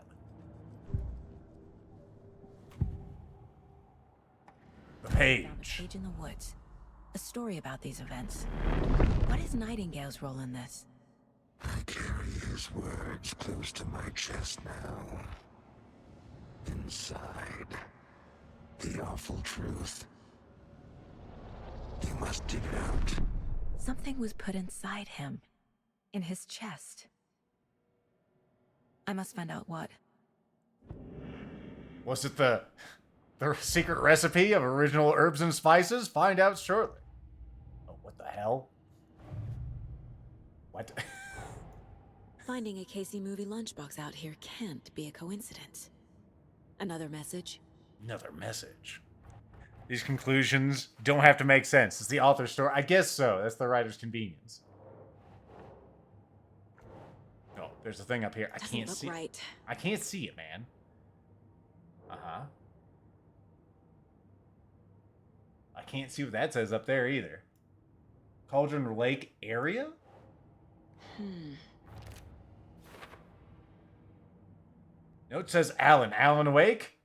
The Found a page. page in the woods. A story about these events. What is Nightingale's role in this? I carry his words close to my chest now. Inside, the awful truth. You must dig it out. Something was put inside him. In his chest. I must find out what. Was it the secret recipe of original herbs and spices? Find out shortly. Oh, what the hell? What? Finding a Casey movie lunchbox out here can't be a coincidence. Another message? Another message. These conclusions don't have to make sense. It's the author's story. I guess so. That's the writer's convenience. Oh, there's a thing up here. I Doesn't can't look see. right. I can't see it, man. Uh-huh. I can't see what that says up there either. Cauldron Lake area? Note says Alan. Alan Wake?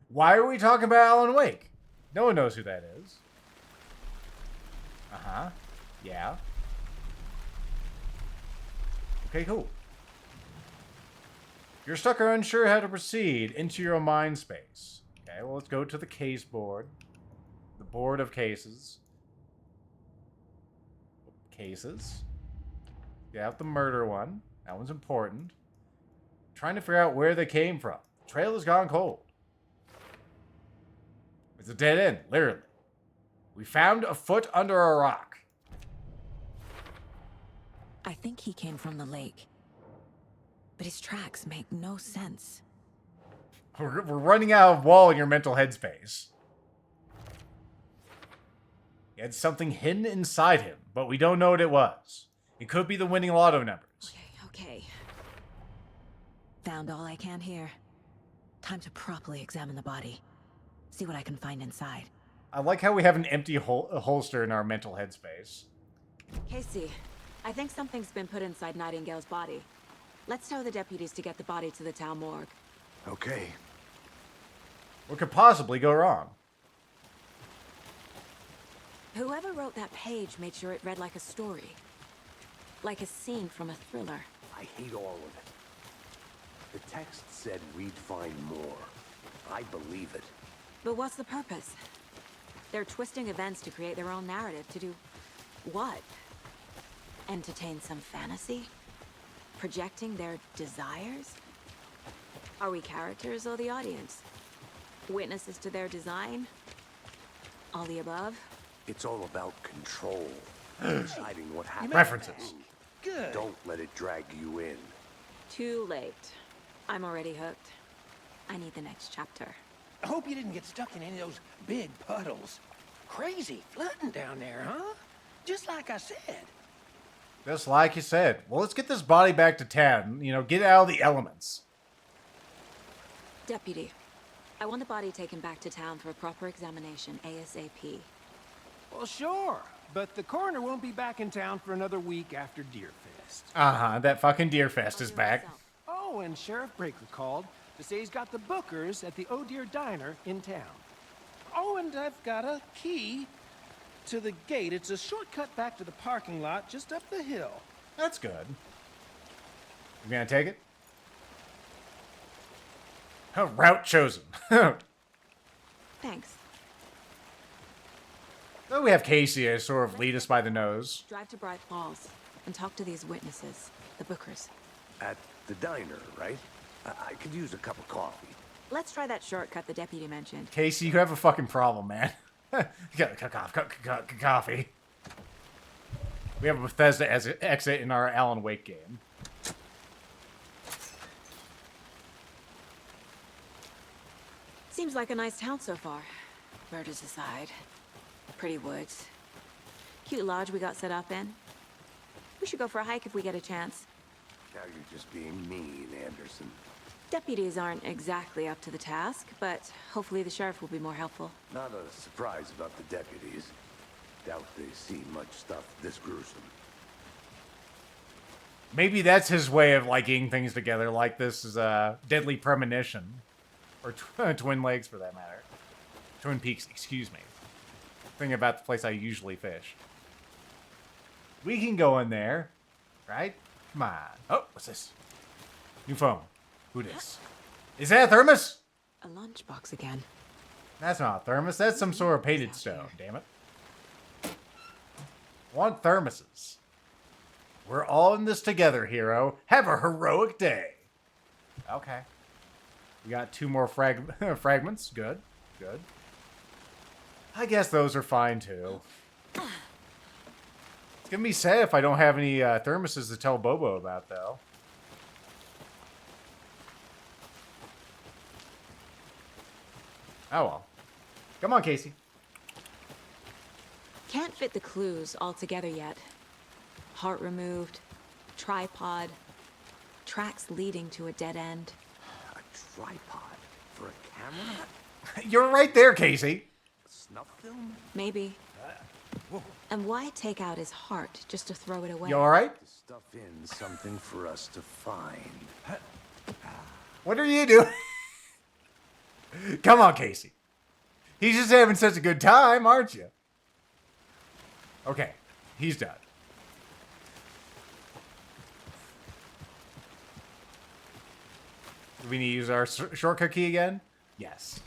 Why are we talking about Alan Wake? No one knows who that is. Uh-huh. Yeah. Okay, cool. You're stuck or unsure how to proceed into your mind space. Okay, well, let's go to the case board. The board of cases. Cases. You have the murder one. That one's important. Trying to figure out where they came from. The trail has gone cold. It's a dead end, literally. We found a foot under a rock. I think he came from the lake. But his tracks make no sense. We're running out of wall in your mental headspace. He had something hidden inside him, but we don't know what it was. It could be the winning lotto numbers. Okay. Found all I can here. Time to properly examine the body. See what I can find inside. I like how we have an empty holster in our mental headspace. Casey, I think something's been put inside Nightingale's body. Let's tell the deputies to get the body to the town morgue. Okay. What could possibly go wrong? Whoever wrote that page made sure it read like a story. Like a scene from a thriller. I hate all of it. The text said we'd find more. I believe it. But what's the purpose? They're twisting events to create their own narrative. To do what? Entertain some fantasy? Projecting their desires? Are we characters or the audience? Witnesses to their design? All the above? It's all about control. Deciding what happens. References. Good. Don't let it drag you in. Too late. I'm already hooked. I need the next chapter. I hope you didn't get stuck in any of those big puddles. Crazy flooding down there, huh? Just like I said. Just like you said. Well, let's get this body back to town. You know, get out of the elements. Deputy, I want the body taken back to town for a proper examination, ASAP. Well, sure. But the coroner won't be back in town for another week after Deerfest. Uh-huh, that fucking Deerfest I'll is do it back. myself. Oh, and Sheriff Breaker called to say he's got the bookers at the Oh Dear Diner in town. Oh, and I've got a key to the gate. It's a shortcut back to the parking lot just up the hill. That's good. You gonna take it? Oh, route chosen. Thanks. So we have Casey to sort of lead us by the nose. Drive to Bright Falls and talk to these witnesses, the bookers. At the diner, right? I could use a cup of coffee. Let's try that shortcut the deputy mentioned. Casey, you have a fucking problem, man. You got coffee. We have a Bethesda as exit in our Alan Wake game. Seems like a nice town so far. Murders aside. Pretty woods. Cute lodge we got set up in. We should go for a hike if we get a chance. Now you're just being mean, Anderson. Deputies aren't exactly up to the task, but hopefully the sheriff will be more helpful. Not a surprise about the deputies. Doubt they've seen much stuff this gruesome. Maybe that's his way of, like, getting things together, like this is a Deadly Premonition. Or Twin Legs, for that matter. Twin Peaks, excuse me. Thinking about the place I usually fish. We can go in there, right? Come on. Oh, what's this? New phone. Who dis? Is that a thermos? A lunchbox again. That's not a thermos. That's some sort of painted stone, damn it. Want thermoses. We're all in this together, hero. Have a heroic day. Okay. We got 2 more fragments. Good. Good. I guess those are fine, too. It's gonna be sad if I don't have any thermoses to tell Bobo about, though. Oh, well. Come on, Casey. Can't fit the clues all together yet. Heart removed, tripod, tracks leading to a dead end. A tripod for a camera? You're right there, Casey. Snuff film? Maybe. And why take out his heart just to throw it away? You alright? To stuff in something for us to find. What are you doing? Come on, Casey. He's just having such a good time, aren't you? Okay, he's done. Do we need to use our shortcut key again? Yes.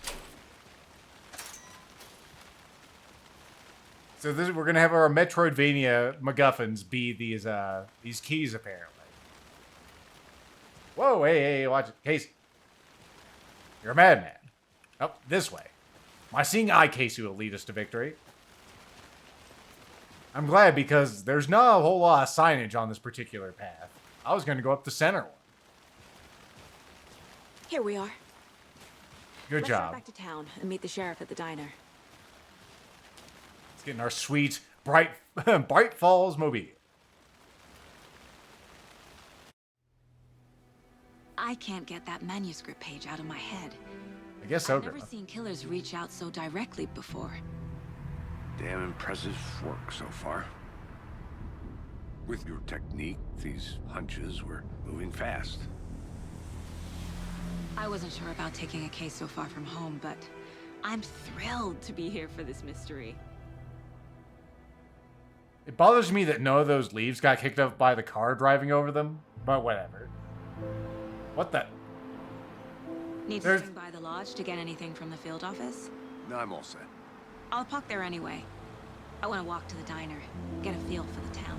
So we're gonna have our Metroidvania MacGuffins be these keys apparently. Whoa, hey, watch it, Casey. You're a madman. Oh, this way. My seeing eye, Casey, will lead us to victory. I'm glad because there's not a whole lot of signage on this particular path. I was gonna go up the center one. Here we are. Good Let's job. head back to town and meet the sheriff at the diner. Let's get in our sweet, bright Falls mobile. I can't get that manuscript page out of my head. I guess so, I've never girl. seen killers reach out so directly before. Damn impressive work so far. With your technique, these hunches were moving fast. I wasn't sure about taking a case so far from home, but I'm thrilled to be here for this mystery. It bothers me that none of those leaves got kicked up by the car driving over them, but whatever. What the? Need to swing by the lodge to get anything from the field office? No, I'm all set. I'll park there anyway. I want to walk to the diner, get a feel for the town.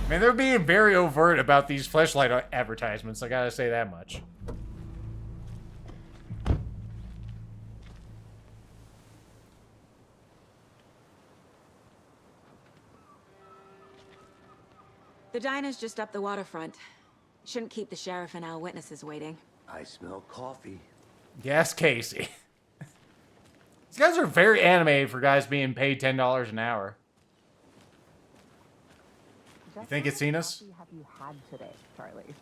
Man, they're being very overt about these fleshlight advertisements, I gotta say that much. The diner's just up the waterfront. Shouldn't keep the sheriff and our witnesses waiting. I smell coffee. Yes, Casey. These guys are very animated for guys being paid $10 an hour. You think it's seen us? Have you had today, Charlie?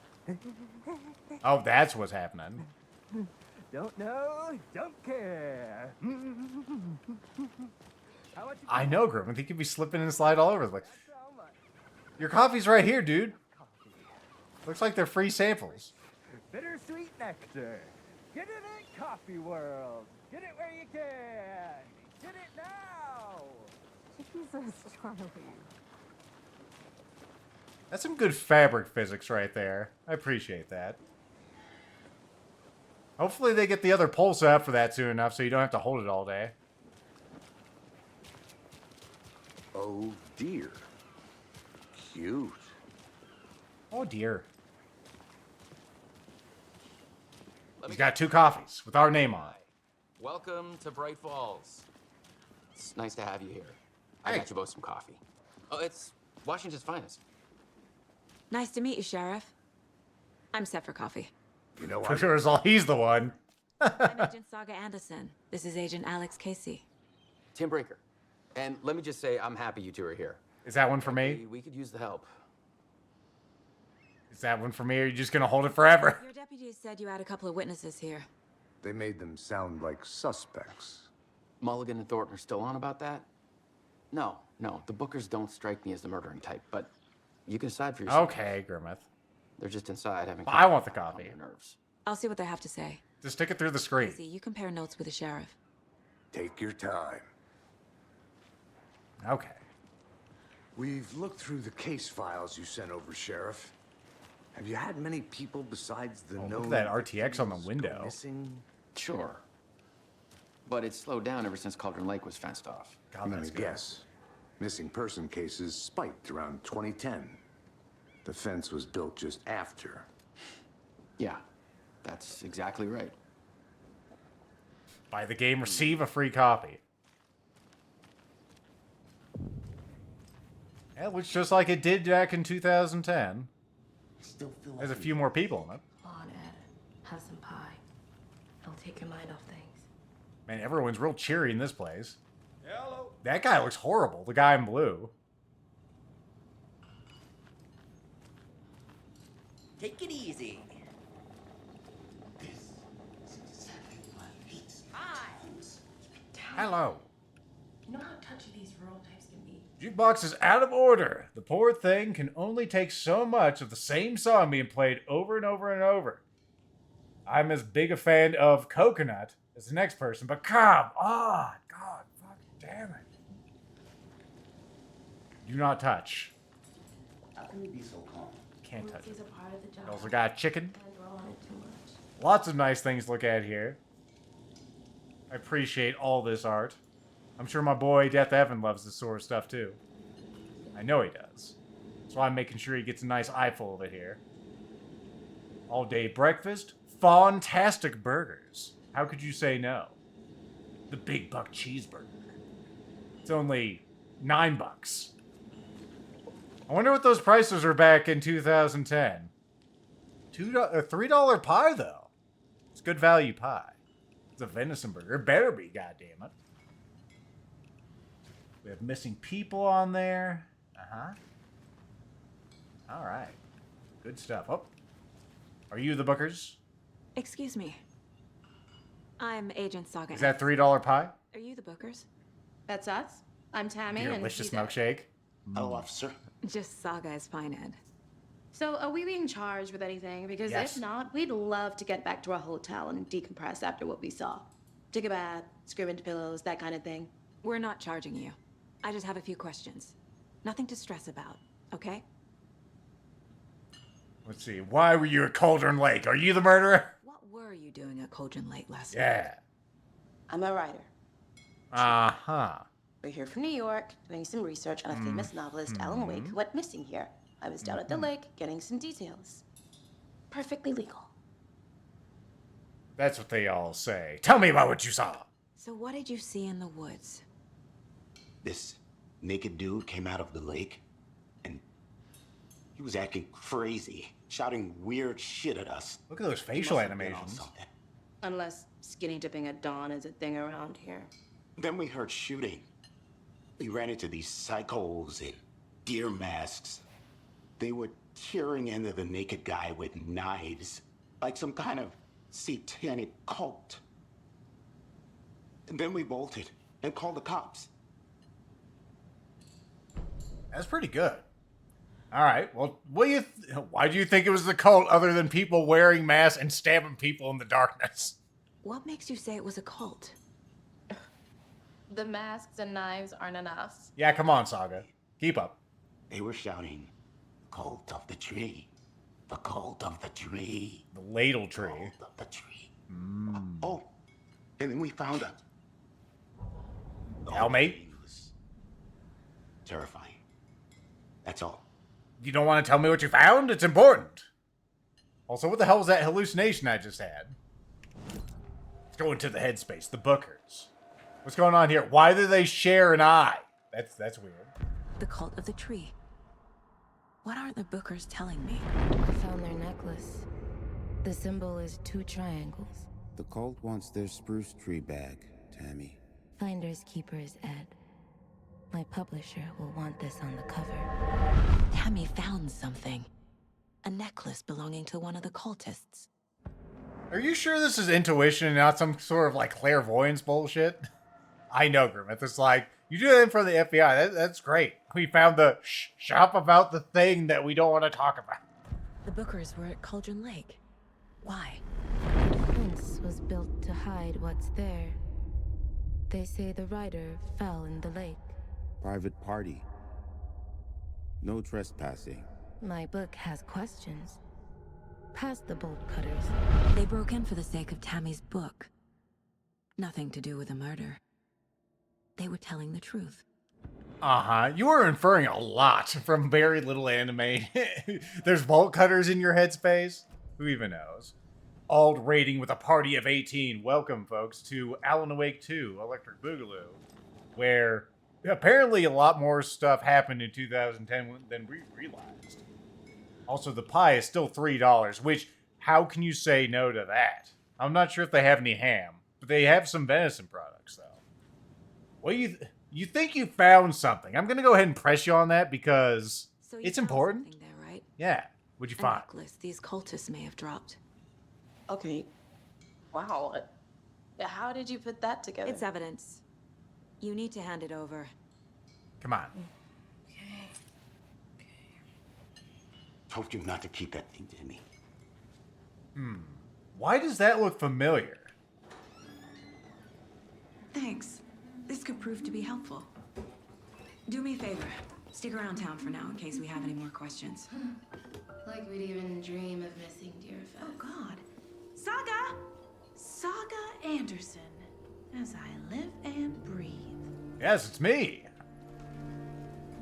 Oh, that's what's happening. Don't know, don't care. I know, Grim. He could be slipping and slide all over the place. Your coffee's right here, dude. Looks like they're free samples. Bittersweet nectar. Get it at Coffee World. Get it where you can. Get it now. Jesus, Charlie. That's some good fabric physics right there. I appreciate that. Hopefully they get the other pulse out for that soon enough so you don't have to hold it all day. Oh dear. Cute. Oh dear. He's got 2 coffees with our name on it. Welcome to Bright Falls. It's nice to have you here. I Hey. got you both some coffee. Oh, it's Washington's finest. Nice to meet you, Sheriff. I'm set for coffee. You know, For sure as all he's the one. I'm Agent Saga Anderson. This is Agent Alex Casey. Tim Brinker. And let me just say, I'm happy you two are here. Is that one for me? We could use the help. Is that one for me, or are you just gonna hold it forever? Your deputies said you had a couple of witnesses here. they made them sound like suspects. Mulligan and Thornton are still on about that? No, the Bookers don't strike me as the murdering type, but you can decide for yourself. Okay, Grimmeth. They're just inside having I want the on coffee. their nerves. I'll see what they have to say. Just stick it through the screen. Casey, you compare notes with the sheriff. Take your time. Okay. We've looked through the case files you sent over, Sheriff. Have you had many people besides the known Look at that RTX on the victims window. go missing? Sure. But it's slowed down ever since Cauldron Lake was fenced off. God, I'm gonna that's good. guess. Missing person cases spiked around 2010. The fence was built just after. Yeah, that's exactly right. Buy the game, receive a free copy. Yeah, it looks just like it did back in 2010. Still feel There's a few more people in it. Come on, Ed. Have some pie. It'll take your mind off things. Man, everyone's real cheery in this place. Hello. That guy looks horrible, the guy in blue. Take it easy. Hello. You know how touchy these rural types can be? Jukebox is out of order. The poor thing can only take so much of the same song being played over and over and over. I'm as big a fan of Coconut as the next person, but come on. God, fucking damn it. Do not touch. How can you be so calm? Can't touch it. Is a part of the job. Also got chicken. Can't dwell on it too much. Lots of nice things to look at here. I appreciate all this art. I'm sure my boy Death Evan loves this sort of stuff too. I know he does. That's why I'm making sure he gets a nice eyeful of it here. All day breakfast, fantastic burgers. How could you say no? The Big Buck Cheeseburger. It's only $9. I wonder what those prices are back in 2010. A $3 pie though. It's good value pie. It's a venison burger. It better be, goddammit. We have missing people on there. Uh-huh. Alright. Good stuff. Oh. Are you the Bookers? Excuse me. I'm Agent Saga. Is that $3 pie? Are you the Bookers? That's us. I'm Tammy. and Delicious she's Ed. milkshake. Hello, officer. Just Saga is fine, Ed. So, are we being charged with anything? Because Yes. if not, we'd love to get back to our hotel and decompress after what we saw. Take a bath, scream into pillows, that kind of thing. We're not charging you. I just have a few questions. Nothing to stress about, okay? Let's see. Why were you at Cauldron Lake? Are you the murderer? What were you doing at Cauldron Lake last night? Yeah. I'm a writer. Uh-huh. We're here from New York, doing some research on a famous novelist, Alan Wake, who went missing here. I was down at the lake, getting some details. Perfectly legal. That's what they all say. Tell me about what you saw. So what did you see in the woods? This naked dude came out of the lake, and he was acting crazy, shouting weird shit at us. Look at those facial animations. Unless skinny dipping at dawn is a thing around here. Then we heard shooting. We ran into these psychos in deer masks. They were tearing into the naked guy with knives, like some kind of satanic cult. And then we bolted and called the cops. That's pretty good. All right. Well, why do you think it was the cult other than people wearing masks and stabbing people in the darkness? What makes you say it was a cult? The masks and knives aren't enough. Yeah, come on, Saga. Keep up. They were shouting, "Cult of the tree. The cult of the tree. The ladle tree. Cult of the tree." Oh, and then we found a... Hellmate? Terrifying. That's all. You don't want to tell me what you found? It's important. Also, what the hell was that hallucination I just had? Let's go into the headspace. The Bookers. What's going on here? Why do they share an eye? That's weird. The cult of the tree. What are the Bookers telling me? I found their necklace. The symbol is 2 triangles. The cult wants their spruce tree back, Tammy. Finders keepers, Ed. My publisher will want this on the cover. Tammy found something. A necklace belonging to one of the cultists. Are you sure this is intuition and not some sort of like clairvoyance bullshit? I know, Grimmett. It's like, you do that in front of the FBI. That's great. We found the shop about the thing that we don't want to talk about. The Bookers were at Cauldron Lake. Why? The defense was built to hide what's there. They say the writer fell in the lake. Private party. No trespassing. My book has questions. Past the bolt cutters. They broke in for the sake of Tammy's book. Nothing to do with the murder. They were telling the truth. Uh-huh. You are inferring a lot from very little anime. There's bolt cutters in your headspace? Who even knows? Ald rating with a party of 18. Welcome, folks, to Alan Wake 2, Electric Boogaloo, where apparently a lot more stuff happened in 2010 than we realized. Also, the pie is still $3, which, how can you say no to that? I'm not sure if they have any ham, but they have some venison products, though. What do you think you found something? I'm going to go ahead and press you on that because it's important. There, right? Yeah. What'd you find? A necklace these cultists may have dropped. Okay. Wow. How did you put that together? It's evidence. You need to hand it over. Come on. Told you not to keep that thing to me. Why does that look familiar? Thanks. This could prove to be helpful. Do me a favor. Stick around town for now in case we have any more questions. Like we'd even dream of missing dear Fez. Oh, God. Saga Anderson. As I live and breathe. Yes, it's me.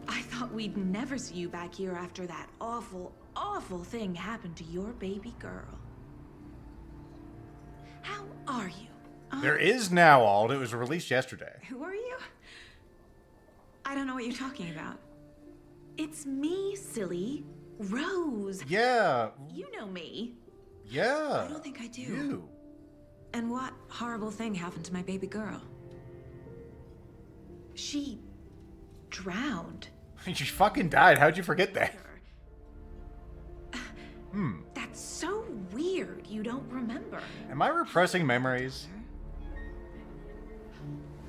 I thought we'd never see you back here after that awful, awful thing happened to your baby girl. How are you? There is now, Ald. It was released yesterday. Who are you? I don't know what you're talking about. It's me, silly. Rose. Yeah. You know me. Yeah. I don't think I do. You. And what horrible thing happened to my baby girl? She drowned. She fucking died. How'd you forget that? That's so weird. You don't remember. Am I repressing memories?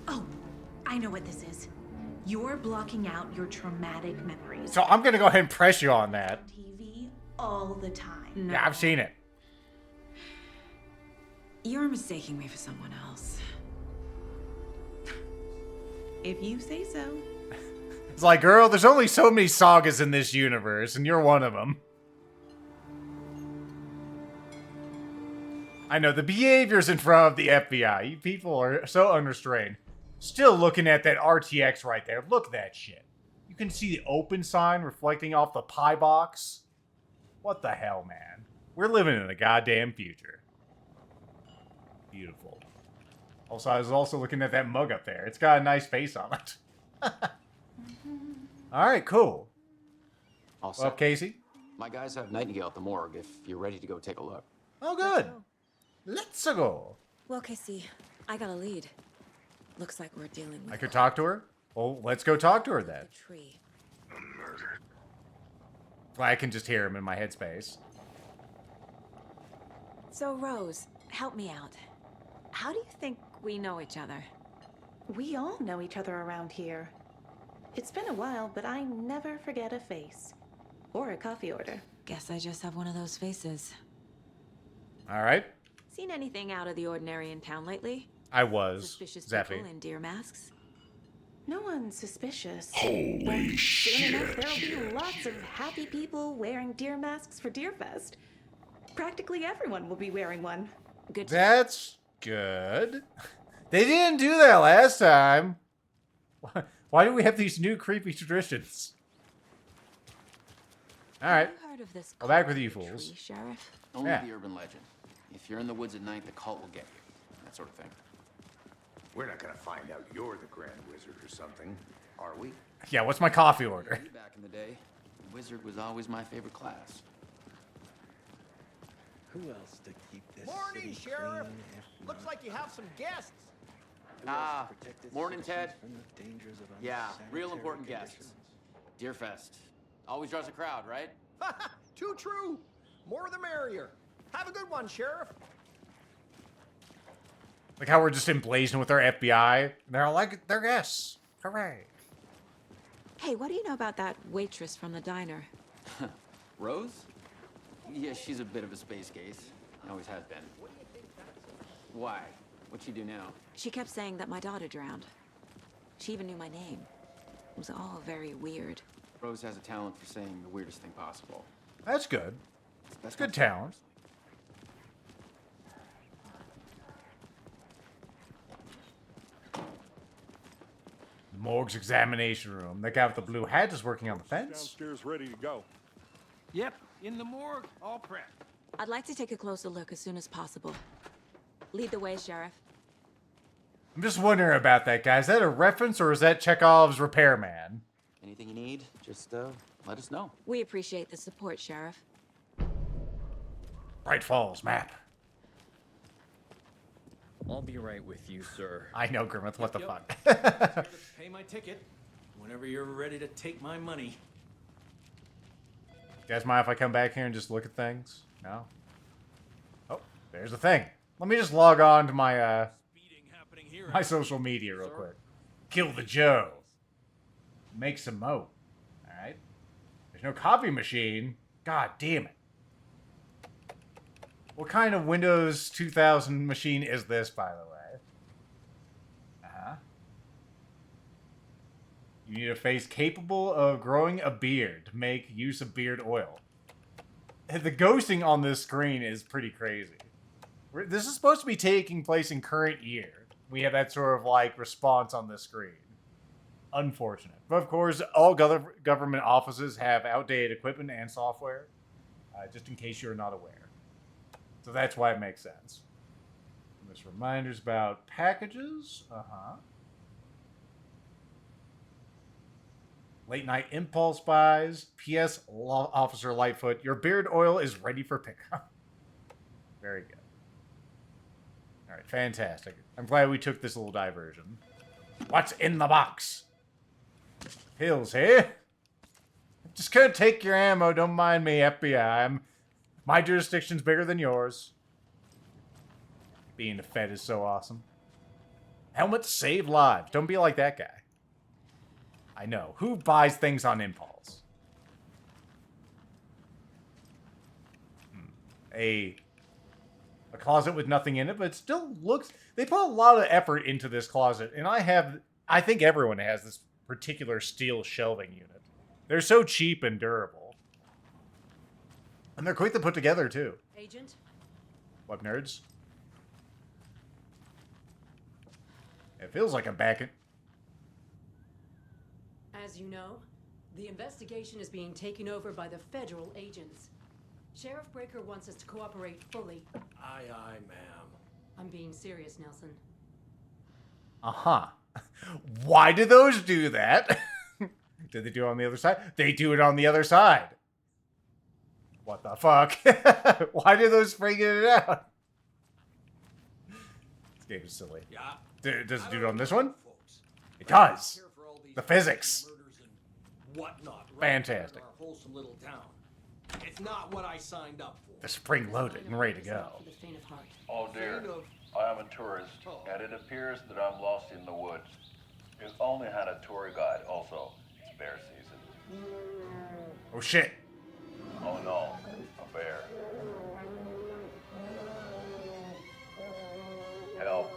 Oh, I know what this is. You're blocking out your traumatic memories. So I'm gonna go ahead and press you on that. TV all the time. No. Yeah, I've seen it. You're mistaking me for someone else. If you say so. It's like, girl, there's only so many sagas in this universe, and you're one of them. I know, the behaviors in front of the FBI. You people are so unrestrained. Still looking at that RTX right there. Look at that shit. You can see the open sign reflecting off the pie box. What the hell, man? We're living in the goddamn future. Beautiful. Also, I was also looking at that mug up there. It's got a nice face on it. Alright, cool. All Well, set. Casey? My guys have Nightingale at the morgue if you're ready to go take a look. Oh, good. Let's go. Well, Casey, I got a lead. Looks like we're dealing with I could talk to her? Well, let's go talk to her then. tree. I can just hear him in my headspace. So, Rose, help me out. How do you think we know each other? We all know each other around here. It's been a while, but I never forget a face. Or a coffee order. Guess I just have one of those faces. Alright. Seen anything out of the ordinary in town lately? I was. Suspicious Zeffy. people in deer masks? No one's suspicious. Holy But soon shit. enough, there'll be lots of happy people wearing deer masks for Deerfest. Practically everyone will be wearing one. Good. That's good. They didn't do that last time. Why do we have these new creepy traditions? Alright. Heard of this Go back with you tree, fools. Sheriff? Only Yeah. the urban legend. If you're in the woods at night, the cult will get you. That sort of thing. We're not gonna find out you're the Grand Wizard or something, are we? Yeah, what's my coffee order? Back in the day, the wizard was always my favorite class. Who else to keep this Morning, city Sheriff. clean if Looks like you have some guests. Ah, protect its morning, Ted. citizens from the dangers of Yeah, real unsanitary important guests. conditions? Deerfest. Always draws a crowd, right? Too true. More the merrier. Have a good one, Sheriff. Like how we're just emblazoned with our FBI. And they're all like, they're guests. Hooray. Hey, what do you know about that waitress from the diner? Rose? Yeah, she's a bit of a space case. Always has been. Why? What'd she do now? She kept saying that my daughter drowned. She even knew my name. It was all very weird. Rose has a talent for saying the weirdest thing possible. That's good. That's good talent. The morgue's examination room. The guy with the blue hat is working on the fence. Downstairs ready to go. Yep, in the morgue, all prepped. I'd like to take a closer look as soon as possible. Lead the way, Sheriff. I'm just wondering about that guy. Is that a reference or is that Chekhov's repairman? Anything you need, just let us know. We appreciate the support, Sheriff. Bright Falls map. I'll be right with you, sir. I know, Grimmeth. What the Yep. fuck? Pay my ticket whenever you're ready to take my money. You guys mind if I come back here and just look at things? No? Oh, there's the thing. Let me just log on to my, my social media real quick. Kill the Joe. Make some mo. Alright. There's no copy machine. God damn it. What kind of Windows 2000 machine is this, by the way? Uh-huh. You need a face capable of growing a beard to make use of beard oil. The ghosting on this screen is pretty crazy. This is supposed to be taking place in current year. We have that sort of, like, response on this screen. Unfortunate. But, of course, all government offices have outdated equipment and software. Just in case you're not aware. So that's why it makes sense. And this reminders about packages. Uh-huh. Late night impulse buys. P.S. Officer Lightfoot, your beard oil is ready for pickup. Very good. Alright, fantastic. I'm glad we took this little diversion. What's in the box? Pills here. I'm just gonna take your ammo, don't mind me, FBI. My jurisdiction's bigger than yours. Being a Fed is so awesome. Helmets save lives. Don't be like that guy. I know. Who buys things on impulse? A closet with nothing in it, but it still looks... They put a lot of effort into this closet, and I think everyone has this particular steel shelving unit. They're so cheap and durable. And they're quick to put together, too. Agent? What, nerds? It feels like I'm back in... As you know, the investigation is being taken over by the federal agents. Sheriff Breaker wants us to cooperate fully. Aye, aye, ma'am. I'm being serious, Nelson. Uh-huh. Why do those do that? Did they do it on the other side? They do it on the other side. What the fuck? Why do those figure it out? This game is silly. Yeah. Does it do it on this one? It does. The physics. Whatnot. Fantastic. Our wholesome little town. It's not what I signed up for. The spring loaded and ready to go. Oh dear. I am a tourist, and it appears that I'm lost in the woods. We've only had a tour guide also. It's bear season. Oh shit. Oh no, a bear. Help.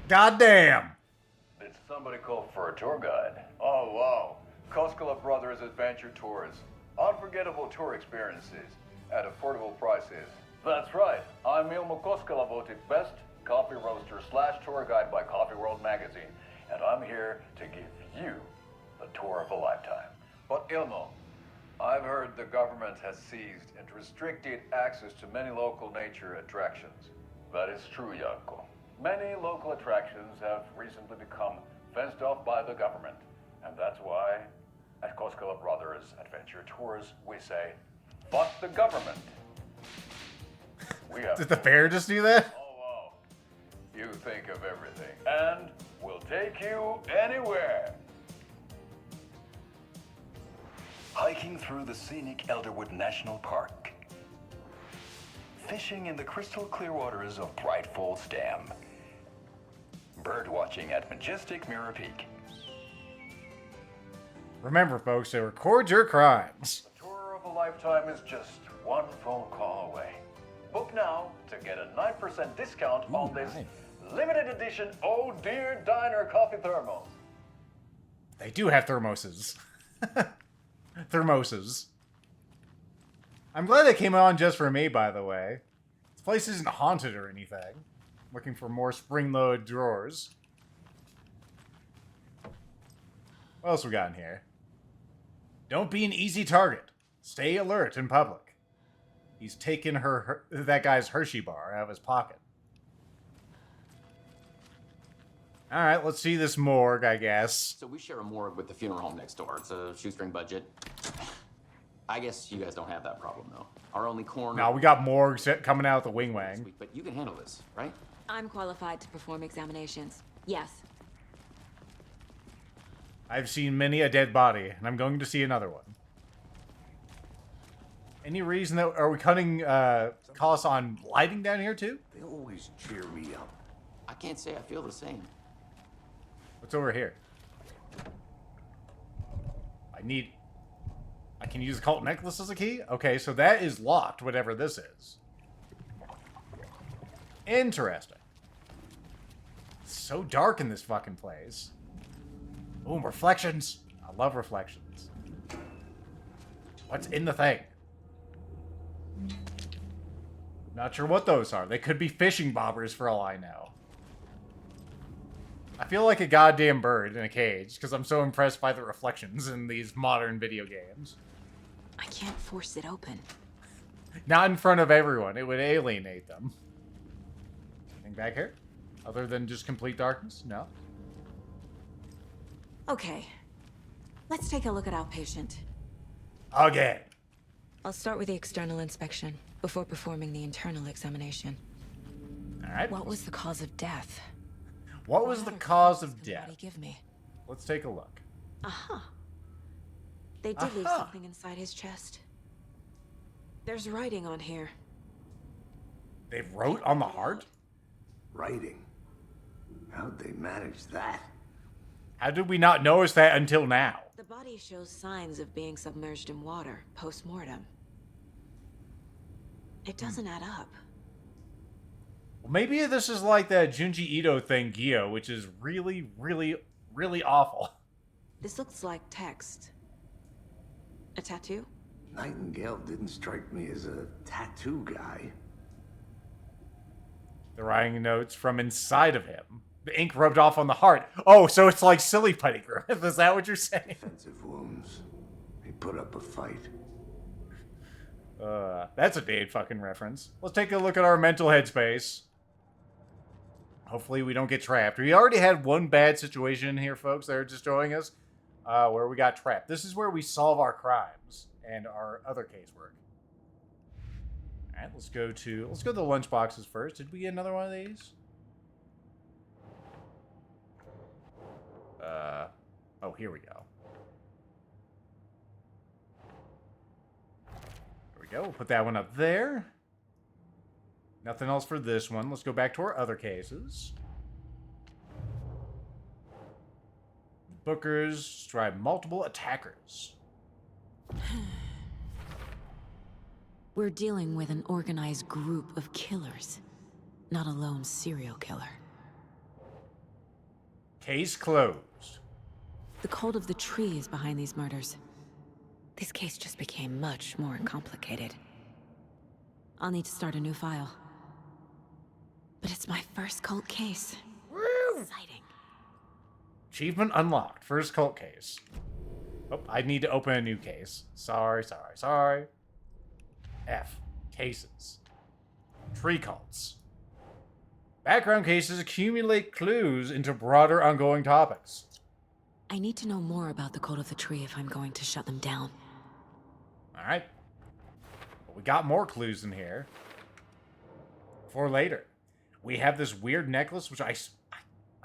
Goddamn. Did somebody call for a tour guide? Oh wow. Koskela Brothers Adventure Tours. Unforgettable tour experiences at affordable prices. That's right. I'm Ilmo Koskela, voted best coffee roaster / tour guide by Coffee World magazine, and I'm here to give you the tour of a lifetime. But Ilmo, I've heard the government has seized and restricted access to many local nature attractions. That is true, Janko. Many local attractions have recently become fenced off by the government, and that's why at Koskela Brothers Adventure Tours, we say, fuck the government. We have... Did the bear just do that? Oh, wow. You think of everything, and we'll take you anywhere. Hiking through the scenic Elderwood National Park. Fishing in the crystal clear waters of Bright Falls Dam. Bird watching at majestic Mirror Peak. Remember, folks, to record your crimes. The tour of a lifetime is just one phone call away. Book now to get a 9% discount on this limited edition Oh Dear Diner coffee thermos. They do have thermoses. Thermoses. I'm glad they came on just for me, by the way. This place isn't haunted or anything. Looking for more spring-loaded drawers. What else we got in here? Don't be an easy target. Stay alert in public. He's taken that guy's Hershey bar out of his pocket. Alright, let's see this morgue, I guess. So we share a morgue with the funeral home next door. It's a shoestring budget. I guess you guys don't have that problem, though. Our only corner... No, we got morgues coming out with the wing-wang. But you can handle this, right? I'm qualified to perform examinations. Yes. I've seen many a dead body, and I'm going to see another one. Any reason that... Are we cutting costs on lighting down here, too? They always cheer me up. I can't say I feel the same. What's over here? I can use a cult necklace as a key? Okay, so that is locked, whatever this is. Interesting. It's so dark in this fucking place. Ooh, reflections. I love reflections. What's in the thing? Not sure what those are. They could be fishing bobbers for all I know. I feel like a goddamn bird in a cage because I'm so impressed by the reflections in these modern video games. I can't force it open. Not in front of everyone. It would alienate them. Anything back here? Other than just complete darkness? No. Okay. Let's take a look at outpatient. Again. I'll start with the external inspection before performing the internal examination. All right. What was the cause of death? What was the cause of death? Give me. Let's take a look. Aha. They did leave something inside his chest. There's writing on here. They wrote on the heart? Writing? How'd they manage that? How did we not notice that until now? The body shows signs of being submerged in water post-mortem. It doesn't add up. Well, maybe this is like that Junji Ito thing, Gyo, which is really, really, really awful. This looks like text. A tattoo? Nightingale didn't strike me as a tattoo guy. The writing notes from inside of him. The ink rubbed off on the heart. Oh, so it's like silly putty, Griffith. Is that what you're saying? Defensive wounds. He put up a fight. That's a Dade fucking reference. Let's take a look at our mental headspace. Hopefully we don't get trapped. We already had one bad situation in here, folks, that are just showing us where we got trapped. This is where we solve our crimes and our other casework. All right, let's go to the lunch boxes first. Did we get another one of these? Oh, here we go. There we go. We'll put that one up there. Nothing else for this one. Let's go back to our other cases. Bookers describe multiple attackers. We're dealing with an organized group of killers, not a lone serial killer. Case closed. The cult of the tree is behind these murders. This case just became much more complicated. I'll need to start a new file. But it's my first cult case. Woo! Exciting. Achievement unlocked. First cult case. Oh, I need to open a new case. Sorry. F. Cases. Tree cults. Background cases accumulate clues into broader ongoing topics. I need to know more about the cult of the tree if I'm going to shut them down. Alright. Well, we got more clues in here. For later. We have this weird necklace, which I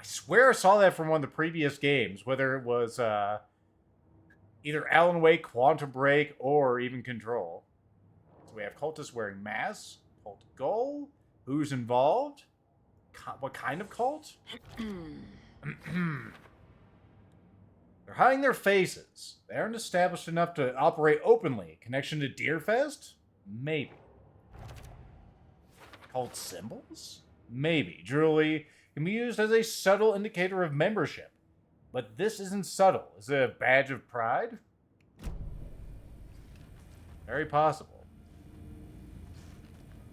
swear I saw that from one of the previous games. Whether it was either Alan Wake, Quantum Break, or even Control. So we have cultists wearing masks. Cult goal. Who's involved? What kind of cult? They're hiding their faces. They aren't established enough to operate openly. Connection to Deerfest? Maybe. Cult symbols? Maybe. Jewelry can be used as a subtle indicator of membership. But this isn't subtle. Is it a badge of pride? Very possible.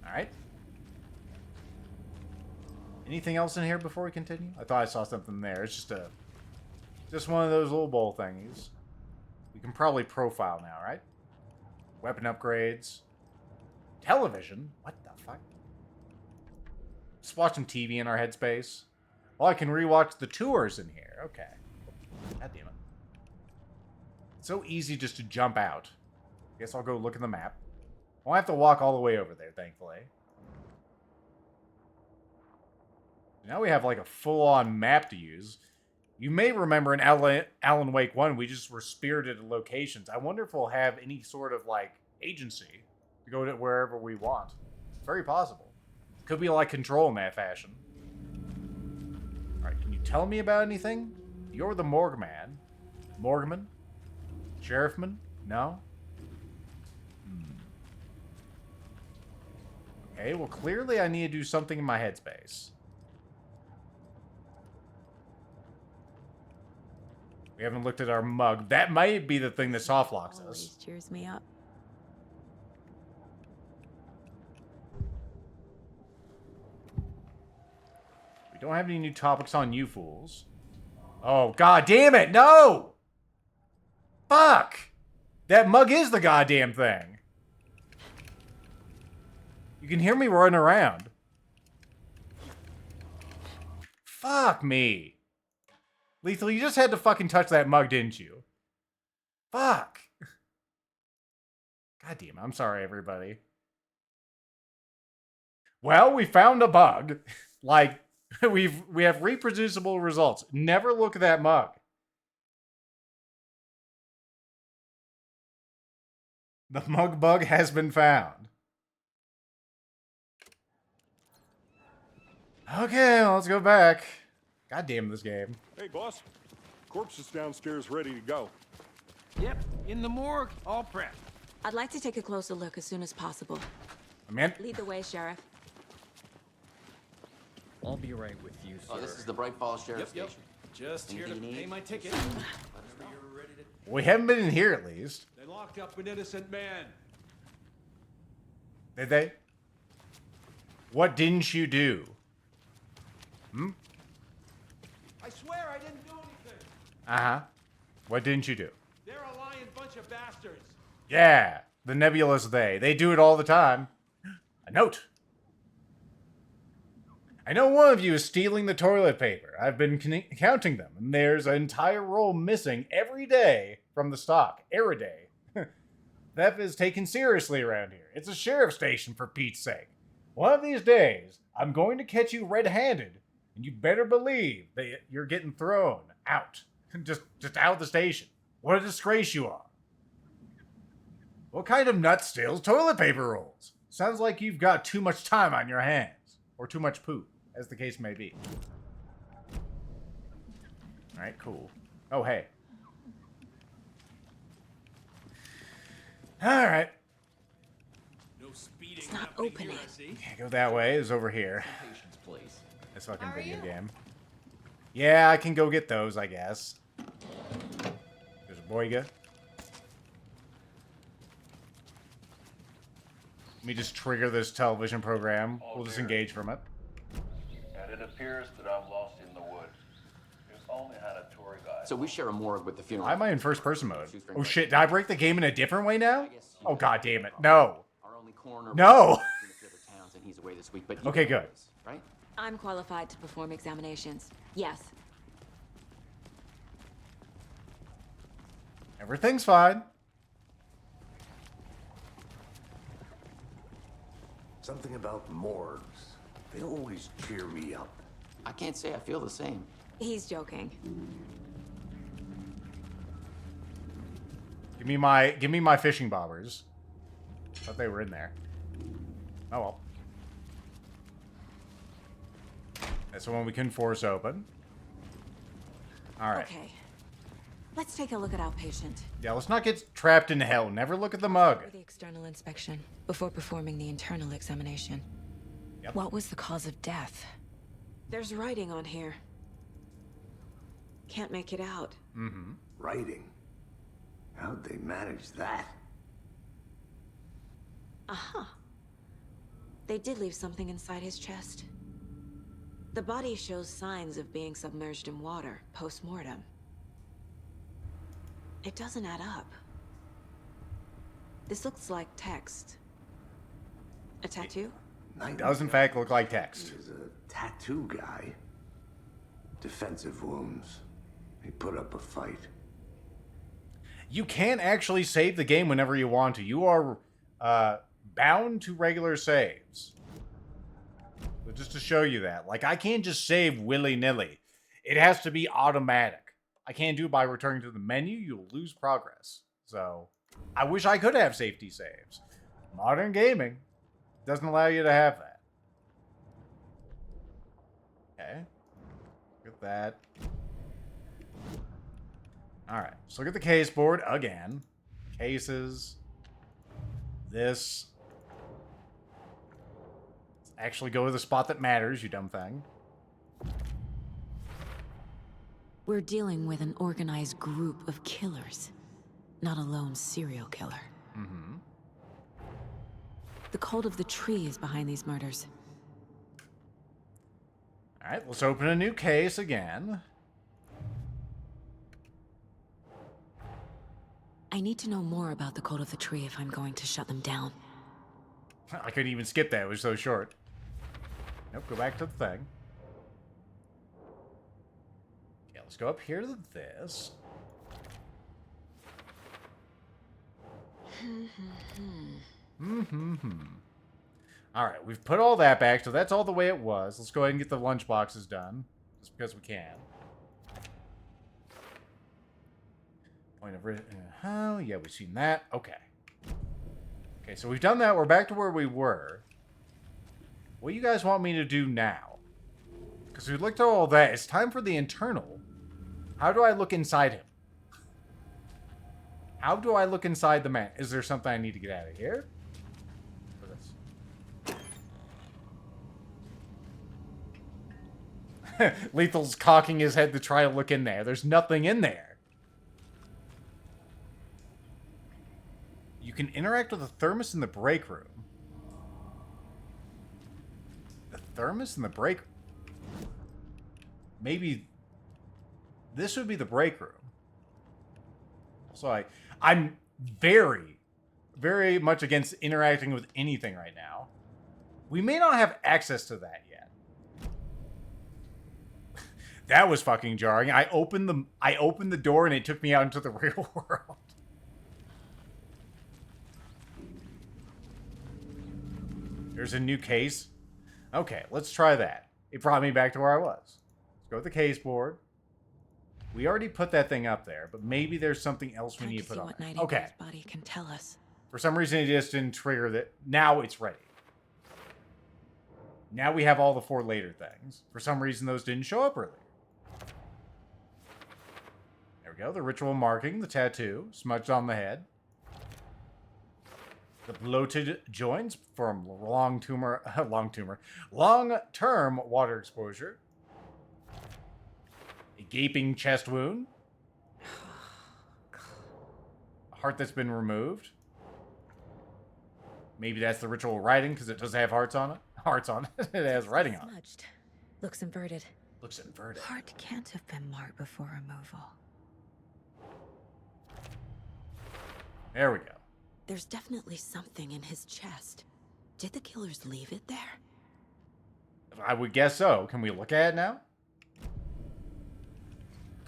Alright. Anything else in here before we continue? I thought I saw something there. It's just one of those little bowl thingies. We can probably profile now, right? Weapon upgrades. Television? What the fuck? Just watch some TV in our headspace. Well, I can rewatch the tours in here. Okay. God damn it. It's so easy just to jump out. Guess I'll go look at the map. I won't have to walk all the way over there, thankfully. Now we have like a full-on map to use. You may remember in Alan Wake 1, we just were spirited to locations. I wonder if we'll have any sort of like agency to go to wherever we want. It's very possible. Could be like Control in that fashion. Alright, can you tell me about anything? You're the morgue man. Morgman? Sheriffman? No? Okay, well clearly I need to do something in my headspace. We haven't looked at our mug. That might be the thing that soft locks us. Always cheers me up. We don't have any new topics on you fools. Oh, god damn it, no! Fuck! That mug is the goddamn thing. You can hear me running around. Fuck me. Lethal, you just had to fucking touch that mug, didn't you? Fuck. God damn it, I'm sorry, everybody. Well, we found a bug. Like, we have reproducible results. Never look at that mug. The mug bug has been found. Okay, well, let's go back. God damn this game. Hey, boss. Corpse is downstairs ready to go. Yep, in the morgue, all prepped. I'd like to take a closer look as soon as possible. Man. Lead the way, Sheriff. I'll be right with you, sir. Oh, this is the Bright Falls Sheriff Yep. Station. Just here to Anything you pay need? my ticket. You're ready to... We haven't been in here, at least. They locked up an innocent man. Did they? What didn't you do? Hmm? I swear I didn't do anything. Uh-huh. What didn't you do? They're a lying bunch of bastards. Yeah, the nebulous they. They do it all the time. A note. I know one of you is stealing the toilet paper. I've been counting them, and there's an entire roll missing every day from the stock. Every day. Theft is taken seriously around here. It's a sheriff's station, for Pete's sake. One of these days, I'm going to catch you red-handed, and you better believe that you're getting thrown out. just out of the station. What a disgrace you are. What kind of nut steals toilet paper rolls? Sounds like you've got too much time on your hands. Or too much poop, as the case may be. Alright, cool. Oh, hey. Alright. No speeding. It's not opening. Can't go that way. It's over here. Patience, please. This fucking video game. Yeah, I can go get those, I guess. There's a Boyga. Let me just trigger this television program. We'll disengage from it. And it appears that I'm lost in the woods. We've only had a tour guide. So we share a morgue with the funeral. Why am I in first person mode? Oh shit, did I break the game in a different way now? Oh god damn it. No. No! And he's away this week, but Okay, good. Right? I'm qualified to perform examinations. Yes. Everything's fine. Something about morgues. They always cheer me up. I can't say I feel the same. He's joking. Give me my fishing bobbers. Thought they were in there. Oh well. That's the one we couldn't force open. Alright. Okay. Let's take a look at outpatient. Yeah, let's not get trapped in hell. Never look at the mug. For the external inspection, before performing the internal examination. Yep. What was the cause of death? There's writing on here. Can't make it out. Mm-hmm. Writing? How'd they manage that? Aha. They did leave something inside his chest. The body shows signs of being submerged in water post-mortem. It doesn't add up. This looks like text. A tattoo? It does in fact look like text. He was a tattoo guy. Defensive wounds. He put up a fight. You can actually save the game whenever you want to. You are bound to regular saves. But just to show you that. Like, I can't just save willy-nilly. It has to be automatic. I can't do it by returning to the menu. You'll lose progress. So, I wish I could have safety saves. Modern gaming doesn't allow you to have that. Okay. Look at that. Alright, let's look at the case board again. Cases. This. Let's actually go to the spot that matters, you dumb thing. We're dealing with an organized group of killers, not a lone serial killer. Mm-hmm. The cult of the tree is behind these murders. Alright, let's open a new case again. I need to know more about the cult of the tree if I'm going to shut them down. I couldn't even skip that, it was so short. Nope, go back to the thing. Okay, let's go up here to this. Alright, we've put all that back, so that's all the way it was. Let's go ahead and get the lunch boxes done. Just because we can. Point of... Oh, yeah, we've seen that. Okay. Okay, so we've done that. We're back to where we were. What do you guys want me to do now? Because we looked at all that. It's time for the internal. How do I look inside him? How do I look inside the man? Is there something I need to get out of here? Lethal's cocking his head to try to look in there. There's nothing in there. You can interact with the thermos in the break room. The thermos in the break... maybe this would be the break room. So I'm very, very much against interacting with anything right now. We may not have access to that yet. That was fucking jarring. I opened the door and it took me out into the real world. There's a new case. Okay, let's try that. It brought me back to where I was. Let's go with the case board. We already put that thing up there, but maybe there's something else we need to put on there. Okay. Body can tell us. For some reason, it just didn't trigger that. Now it's ready. Now we have all the 4 later things. For some reason, those didn't show up earlier. There we go. The ritual marking, the tattoo, smudged on the head. The bloated joints from long-term water exposure. A gaping chest wound. A heart that's been removed. Maybe that's the ritual writing because it does have hearts on it. Hearts on it. It has writing on it. Smudged. Looks inverted. Looks inverted. Heart can't have been marked before removal. There we go. There's definitely something in his chest. Did the killers leave it there? I would guess so. Can we look at it now?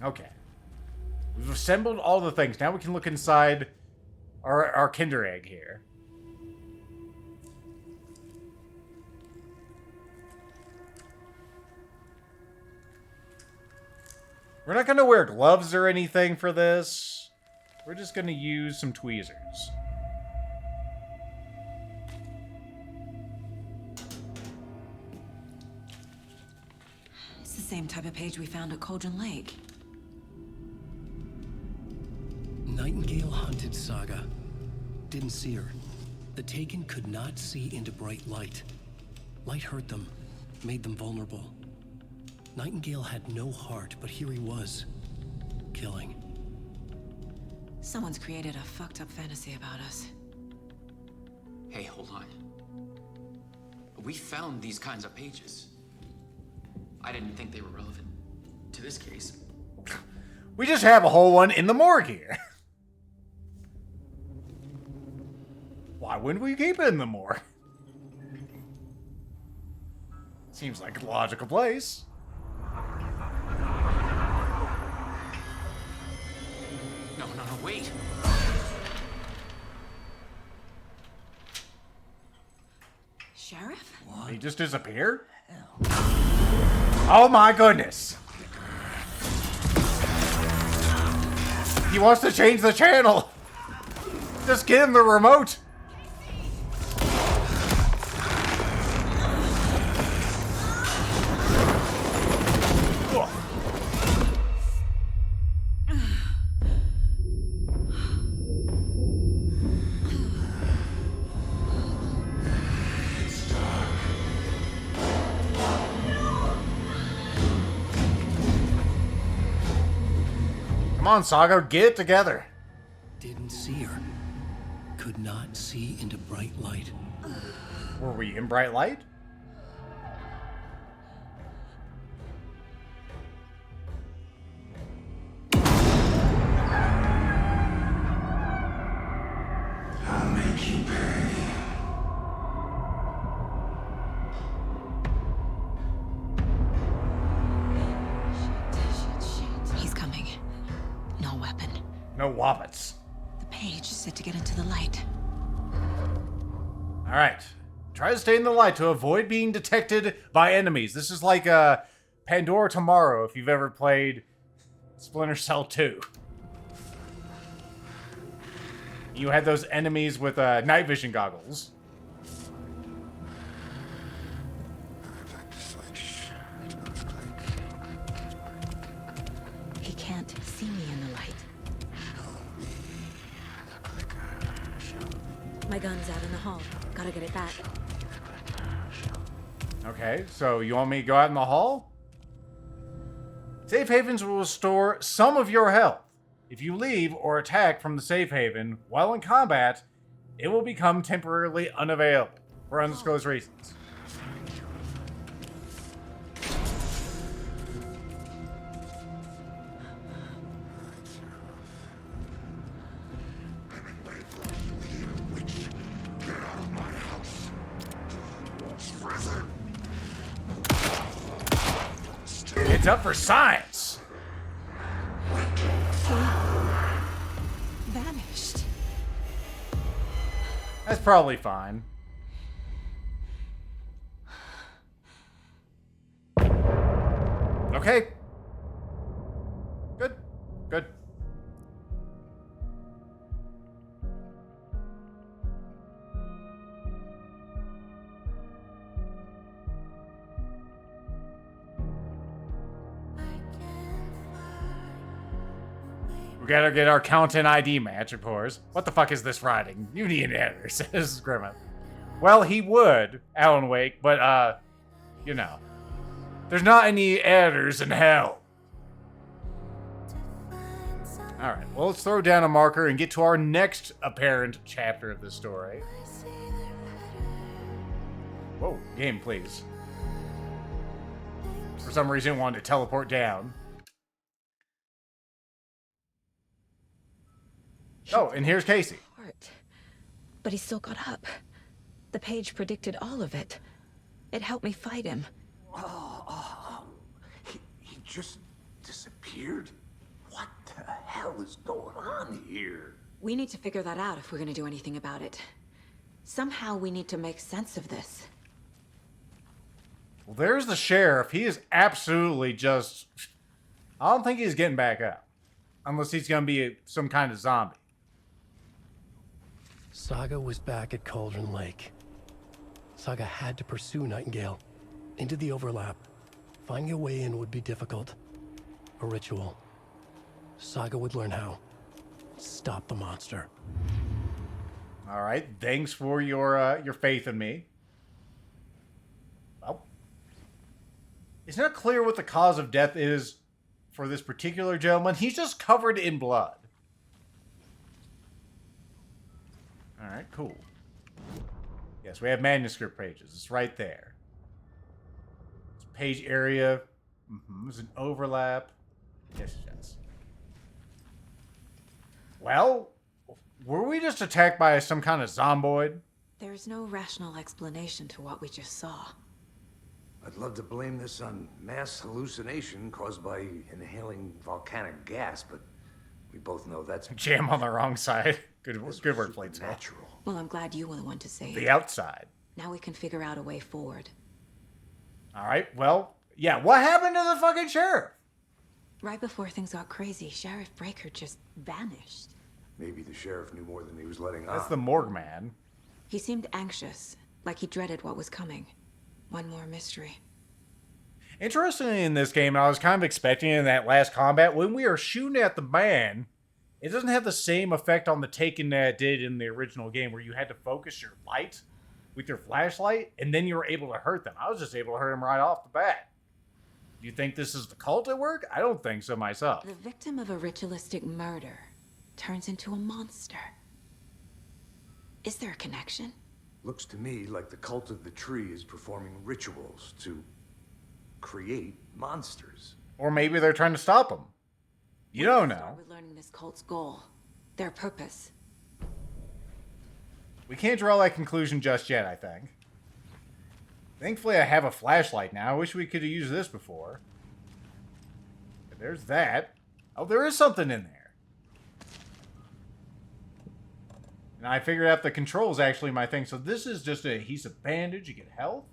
Okay. We've assembled all the things. Now we can look inside our Kinder Egg here. We're not going to wear gloves or anything for this. We're just going to use some tweezers. It's the same type of page we found at Cauldron Lake. Nightingale hunted Saga. Didn't see her. The Taken could not see into bright light. Light hurt them, made them vulnerable. Nightingale had no heart, but here he was, killing. Someone's created a fucked up fantasy about us. Hey, hold on. We found these kinds of pages. I didn't think they were relevant to this case. We just have a whole one in the morgue here. Why wouldn't we keep it in the morgue? Seems like a logical place. No, wait. Sheriff? What? He just disappeared? Oh my goodness. He wants to change the channel. Just give him the remote. Come on, Saga, get it together. Didn't see her. Could not see into bright light. Were we in bright light? I'll make you pay. He's coming. No weapon. No wobbits. The page said to get into the light. Alright. Try to stay in the light to avoid being detected by enemies. This is like Pandora Tomorrow, if you've ever played Splinter Cell 2. You had those enemies with night vision goggles. He can't see me in the light. My gun's out in the hall. Gotta get it back. Okay, so you want me to go out in the hall? Safe havens will restore some of your health. If you leave or attack from the safe haven while in combat, it will become temporarily unavailable for undisclosed reasons. It's up for science. Vanished. That's probably fine. Okay. Good. Good. We gotta get our Count-in ID match, of course. What the fuck is this writing? You need an editor, says Grimmett. Well, he would, Alan Wake, but, you know. There's not any editors in hell. Alright, well, let's throw down a marker and get to our next apparent chapter of the story. Whoa, game, please. For some reason, it wanted to teleport down. Oh, and here's Casey. But he still got up. The page predicted all of it. It helped me fight him. He just disappeared? What the hell is going on here? We need to figure that out if we're gonna do anything about it. Somehow we need to make sense of this. Well, there's the sheriff. He is absolutely just... I don't think he's getting back up. Unless he's gonna be some kind of zombie. Saga was back at Cauldron Lake. Saga had to pursue Nightingale into the overlap. Finding a way in would be difficult. A ritual. Saga would learn how. Stop the monster. All right, thanks for your faith in me. Well, it's not clear what the cause of death is for this particular gentleman. He's just covered in blood. All right, cool. Yes, we have manuscript pages. It's right there. It's page area. There's an overlap. Yes, yes. Well, were we just attacked by some kind of zomboid? There's no rational explanation to what we just saw. I'd love to blame this on mass hallucination caused by inhaling volcanic gas, but we both know that's... Jam on the wrong side. Good wordplay, natural. Well, I'm glad you were the one to say it. The outside. Now we can figure out a way forward. All right, well, yeah, what happened to the fucking sheriff? Right before things got crazy, Sheriff Breaker just vanished. Maybe the sheriff knew more than he was letting on. That's the morgue man. He seemed anxious, like he dreaded what was coming. One more mystery. Interestingly, in this game, I was kind of expecting in that last combat, when we are shooting at the man, it doesn't have the same effect on the Taken that it did in the original game, where you had to focus your light with your flashlight, and then you were able to hurt them. I was just able to hurt them right off the bat. Do you think this is the cult at work? I don't think so myself. The victim of a ritualistic murder turns into a monster. Is there a connection? Looks to me like the cult of the tree is performing rituals to create monsters. Or maybe they're trying to stop them. You don't know. We're learning this cult's goal, their purpose. We can't draw that conclusion just yet, I think. Thankfully, I have a flashlight now. I wish we could have used this before. But there's that. Oh, there is something in there. And I figured out the controls actually my thing. So this is just an adhesive bandage. You get health.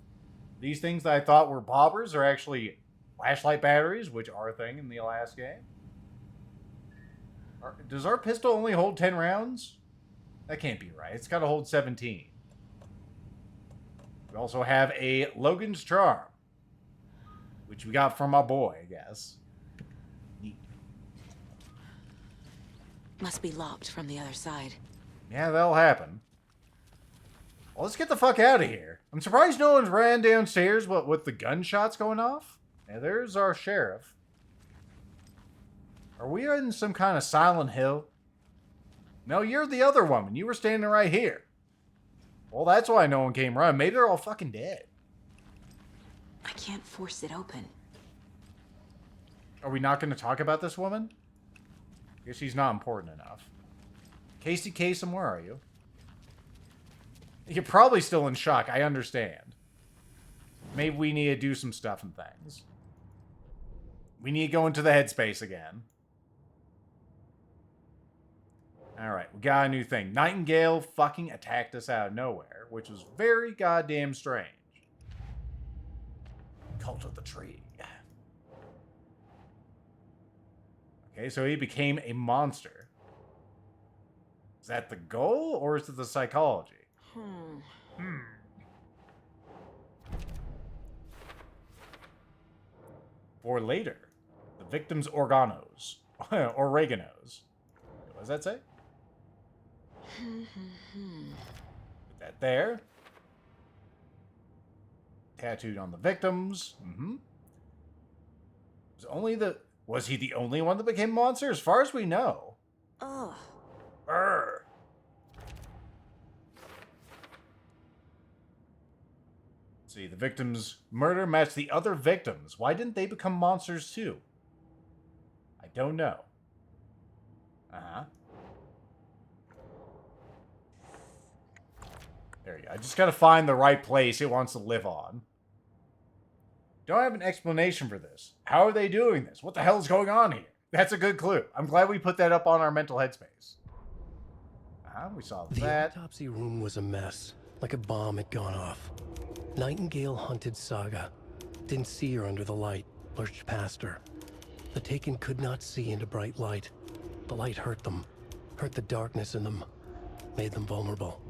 These things that I thought were bobbers are actually flashlight batteries, which are a thing in the last game. Does our pistol only hold 10 rounds? That can't be right. It's got to hold 17. We also have a Logan's Charm, which we got from my boy, I guess. Neat. Must be locked from the other side. Yeah, that'll happen. Well, let's get the fuck out of here. I'm surprised no one's ran downstairs with the gunshots going off. Yeah, there's our sheriff. Are we in some kind of Silent Hill? No, you're the other woman. You were standing right here. Well, that's why no one came running. Maybe they're all fucking dead. I can't force it open. Are we not going to talk about this woman? I guess she's not important enough. Casey Kasem, where are you? You're probably still in shock. I understand. Maybe we need to do some stuff and things. We need to go into the headspace again. Alright, we got a new thing. Nightingale fucking attacked us out of nowhere, which was very goddamn strange. Cult of the Tree. Okay, so he became a monster. Is that the goal, or is it the psychology? For later, the victim's organos. Oreganos. What does that say? Put that there. Tattooed on the victims. Was he the only one that became a monster? As far as we know. Ugh. Urgh. See, the victim's murder matched the other victims. Why didn't they become monsters too? I don't know. There you go. I just gotta find the right place it wants to live on. Don't have an explanation for this. How are they doing this? What the hell is going on here? That's a good clue. I'm glad we put that up on our mental headspace. We saw that. The autopsy room was a mess, like a bomb had gone off. Nightingale hunted Saga. Didn't see her under the light, lurched past her. The Taken could not see into bright light. The light hurt them, hurt the darkness in them, made them vulnerable.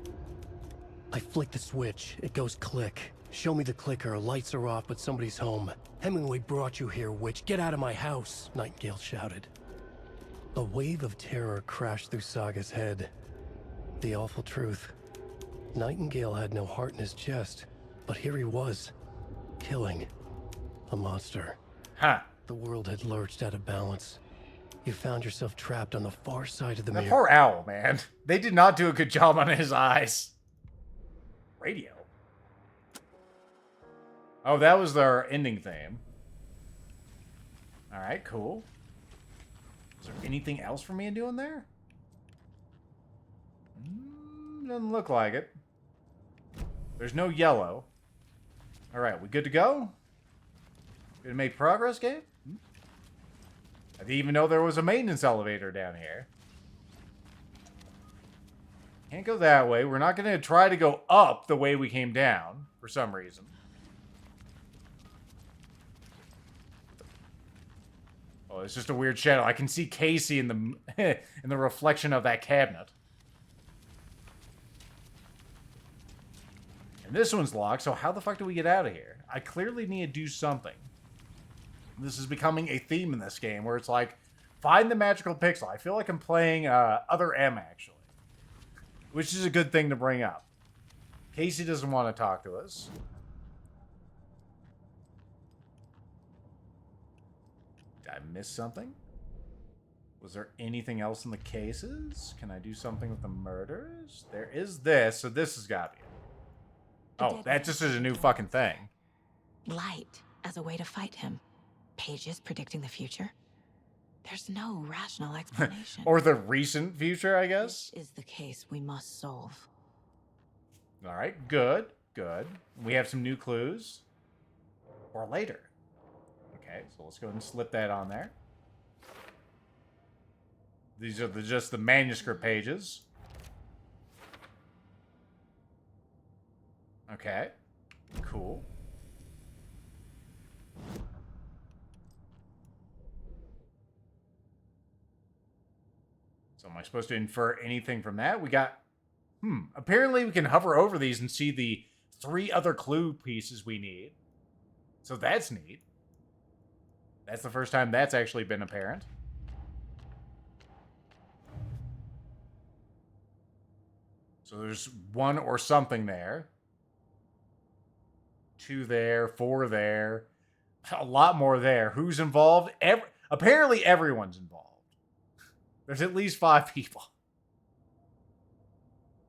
I flick the switch, it goes click. Show me the clicker, lights are off, but somebody's home. Hemingway brought you here, witch. Get out of my house, Nightingale shouted. A wave of terror crashed through Saga's head. The awful truth. Nightingale had no heart in his chest, but here he was, killing a monster. The world had lurched out of balance. You found yourself trapped on the far side of the mirror. That poor owl, man. They did not do a good job on his eyes. Radio. Oh, that was their ending theme. Alright, cool. Is there anything else for me to do in there? Doesn't look like it. There's no yellow. Alright, we good to go? Good to make progress, game? I didn't even know there was a maintenance elevator down here. Can't go that way. We're not going to try to go up the way we came down, for some reason. Oh, it's just a weird shadow. I can see Casey in the in the reflection of that cabinet. And this one's locked, so how the fuck do we get out of here? I clearly need to do something. This is becoming a theme in this game, where it's like, find the magical pixel. I feel like I'm playing Other M, actually. Which is a good thing to bring up. Casey doesn't want to talk to us. Did I miss something? Was there anything else in the cases? Can I do something with the murders? There is this, so this has got to be it. Oh, that just is a new fucking thing. Light as a way to fight him. Pages predicting the future. There's no rational explanation. Or the recent future, I guess? This is the case we must solve. Alright, good, good. We have some new clues. Or later. Okay, so let's go ahead and slip that on there. These are just the manuscript pages. Okay, cool. So am I supposed to infer anything from that? We got... Apparently we can hover over these and see the 3 other clue pieces we need. So that's neat. That's the first time that's actually been apparent. So there's 1 or something there. 2 there, 4 there. A lot more there. Who's involved? Apparently everyone's involved. There's at least 5 people.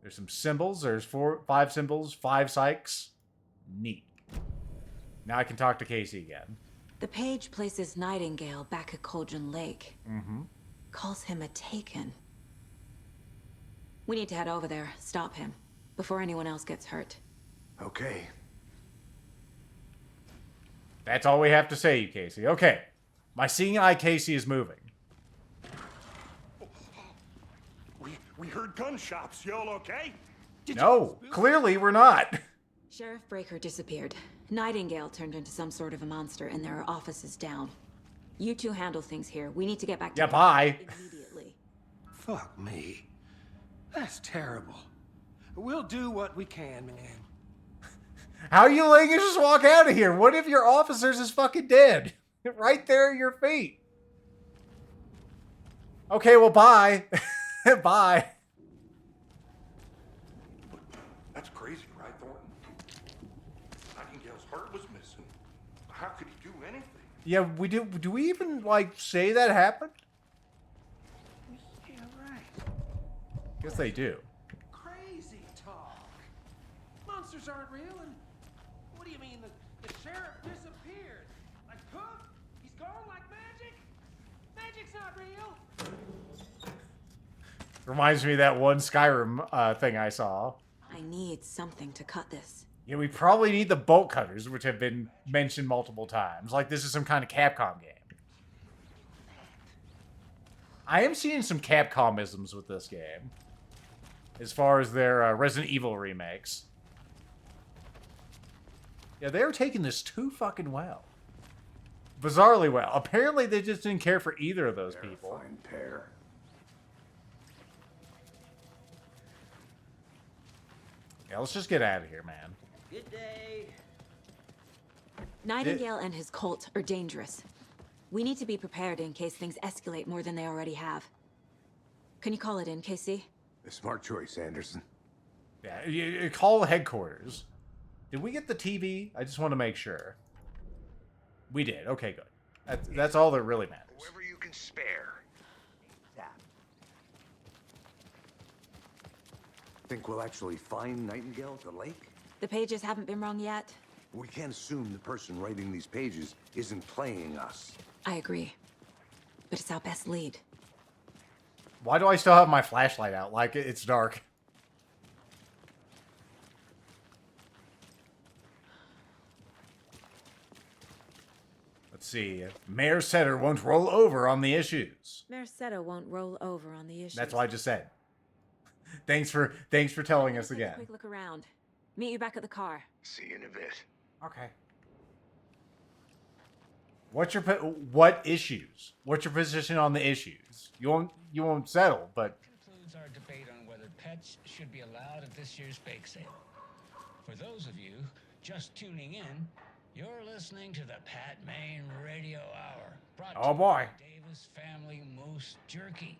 There's some symbols. There's 5 symbols, 5 psychs. Neat. Now I can talk to Casey again. The page places Nightingale back at Cauldron Lake. Calls him a Taken. We need to head over there, stop him, before anyone else gets hurt. Okay. That's all we have to say, Casey. Okay. My seeing eye Casey is moving. We heard gunshots. Y'all okay? No, clearly we're not. Sheriff Breaker disappeared. Nightingale turned into some sort of a monster, and there are offices down. You two handle things here. We need to get back to bye. Immediately. Fuck me. That's terrible. We'll do what we can, man. How are you letting us just walk out of here? What if your officers is fucking dead? Right there at your feet. Okay, well, bye. Bye. That's crazy, right, Thornton? Nightingale's heart was missing. How could he do anything? Yeah, we do. Do we even, like, say that happened? Yeah, right. Guess they do. Crazy talk. Monsters aren't real, and what do you mean the sheriff disappeared? Like Cook? He's gone like magic? Magic's not real. Reminds me of that one Skyrim thing I saw. I need something to cut this. Yeah, we probably need the bolt cutters, which have been mentioned multiple times. Like this is some kind of Capcom game. I am seeing some Capcom-isms with this game. As far as their Resident Evil remakes. Yeah, they're taking this too fucking well. Bizarrely well. Apparently they just didn't care for either of those people. Fine pair. Yeah, let's just get out of here, man. Good day. Nightingale and his cult are dangerous. We need to be prepared in case things escalate more than they already have. Can you call it in, Casey? A smart choice, Anderson. Yeah, you call headquarters. Did we get the TV? I just want to make sure. We did. Okay, good. That's all that really matters. Whoever you can spare. Think we'll actually find Nightingale at the lake? The pages haven't been wrong yet. We can't assume the person writing these pages isn't playing us. I agree. But it's our best lead. Why do I still have my flashlight out? Like, it's dark. Let's see. Mayor Setter won't roll over on the issues. Mayor Setter won't roll over on the issues. That's what I just said. Thanks for telling us again. Quick look around. Meet you back at the car. See you in a bit. Okay. What issues? What's your position on the issues? You won't settle, but Concludes our debate on whether pets should be allowed at this year's bake sale. For those of you just tuning in, you're listening to the Pat Main Radio Hour. Brought to you by Davis Family Moose Jerky.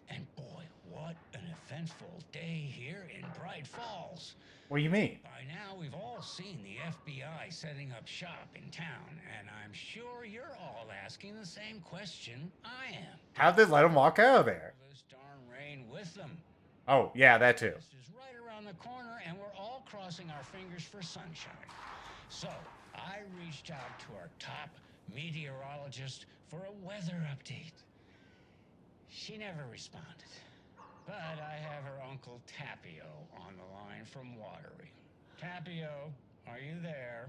And boy, what an eventful day here in Bright Falls. what do you mean? By now, we've all seen the FBI setting up shop in town, and I'm sure you're all asking the same question I am. How'd they let him walk out of there? This darn rain with them. Oh, yeah, that too. This is right around the corner, and we're all crossing our fingers for sunshine. So, I reached out to our top meteorologist for a weather update. She never responded. But I have her Uncle Tapio on the line from Watery. Tapio, are you there?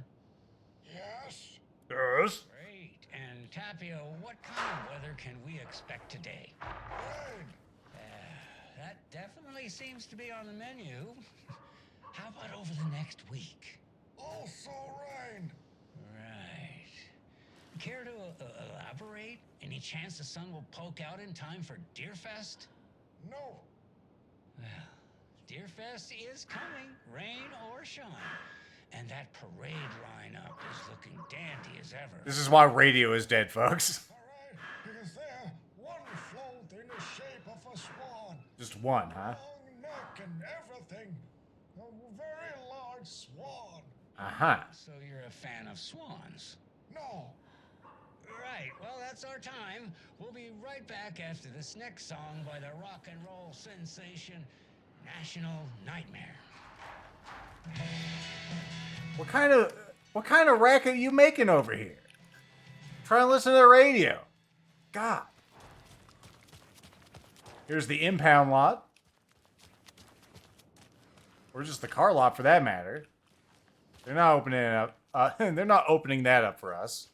Yes? Yes? Great. And Tapio, what kind of weather can we expect today? Rain. That definitely seems to be on the menu. How about over the next week? Also rain. Right. Care to elaborate? Any chance the sun will poke out in time for Deerfest? No. Well, Deerfest is coming, rain or shine. And that parade lineup is looking dandy as ever. This is why radio is dead, folks. Alright, because there, one float in the shape of a swan. Just one, huh? Long neck and everything. A very large swan. Uh-huh. So you're a fan of swans? No. Right, well, that's our time. We'll be right back after this next song by the rock and roll sensation, National Nightmare. What kind of racket are you making over here? Try and listen to the radio. God. Here's the impound lot. Or just the car lot for that matter. They're not opening it up. They're not opening that up for us.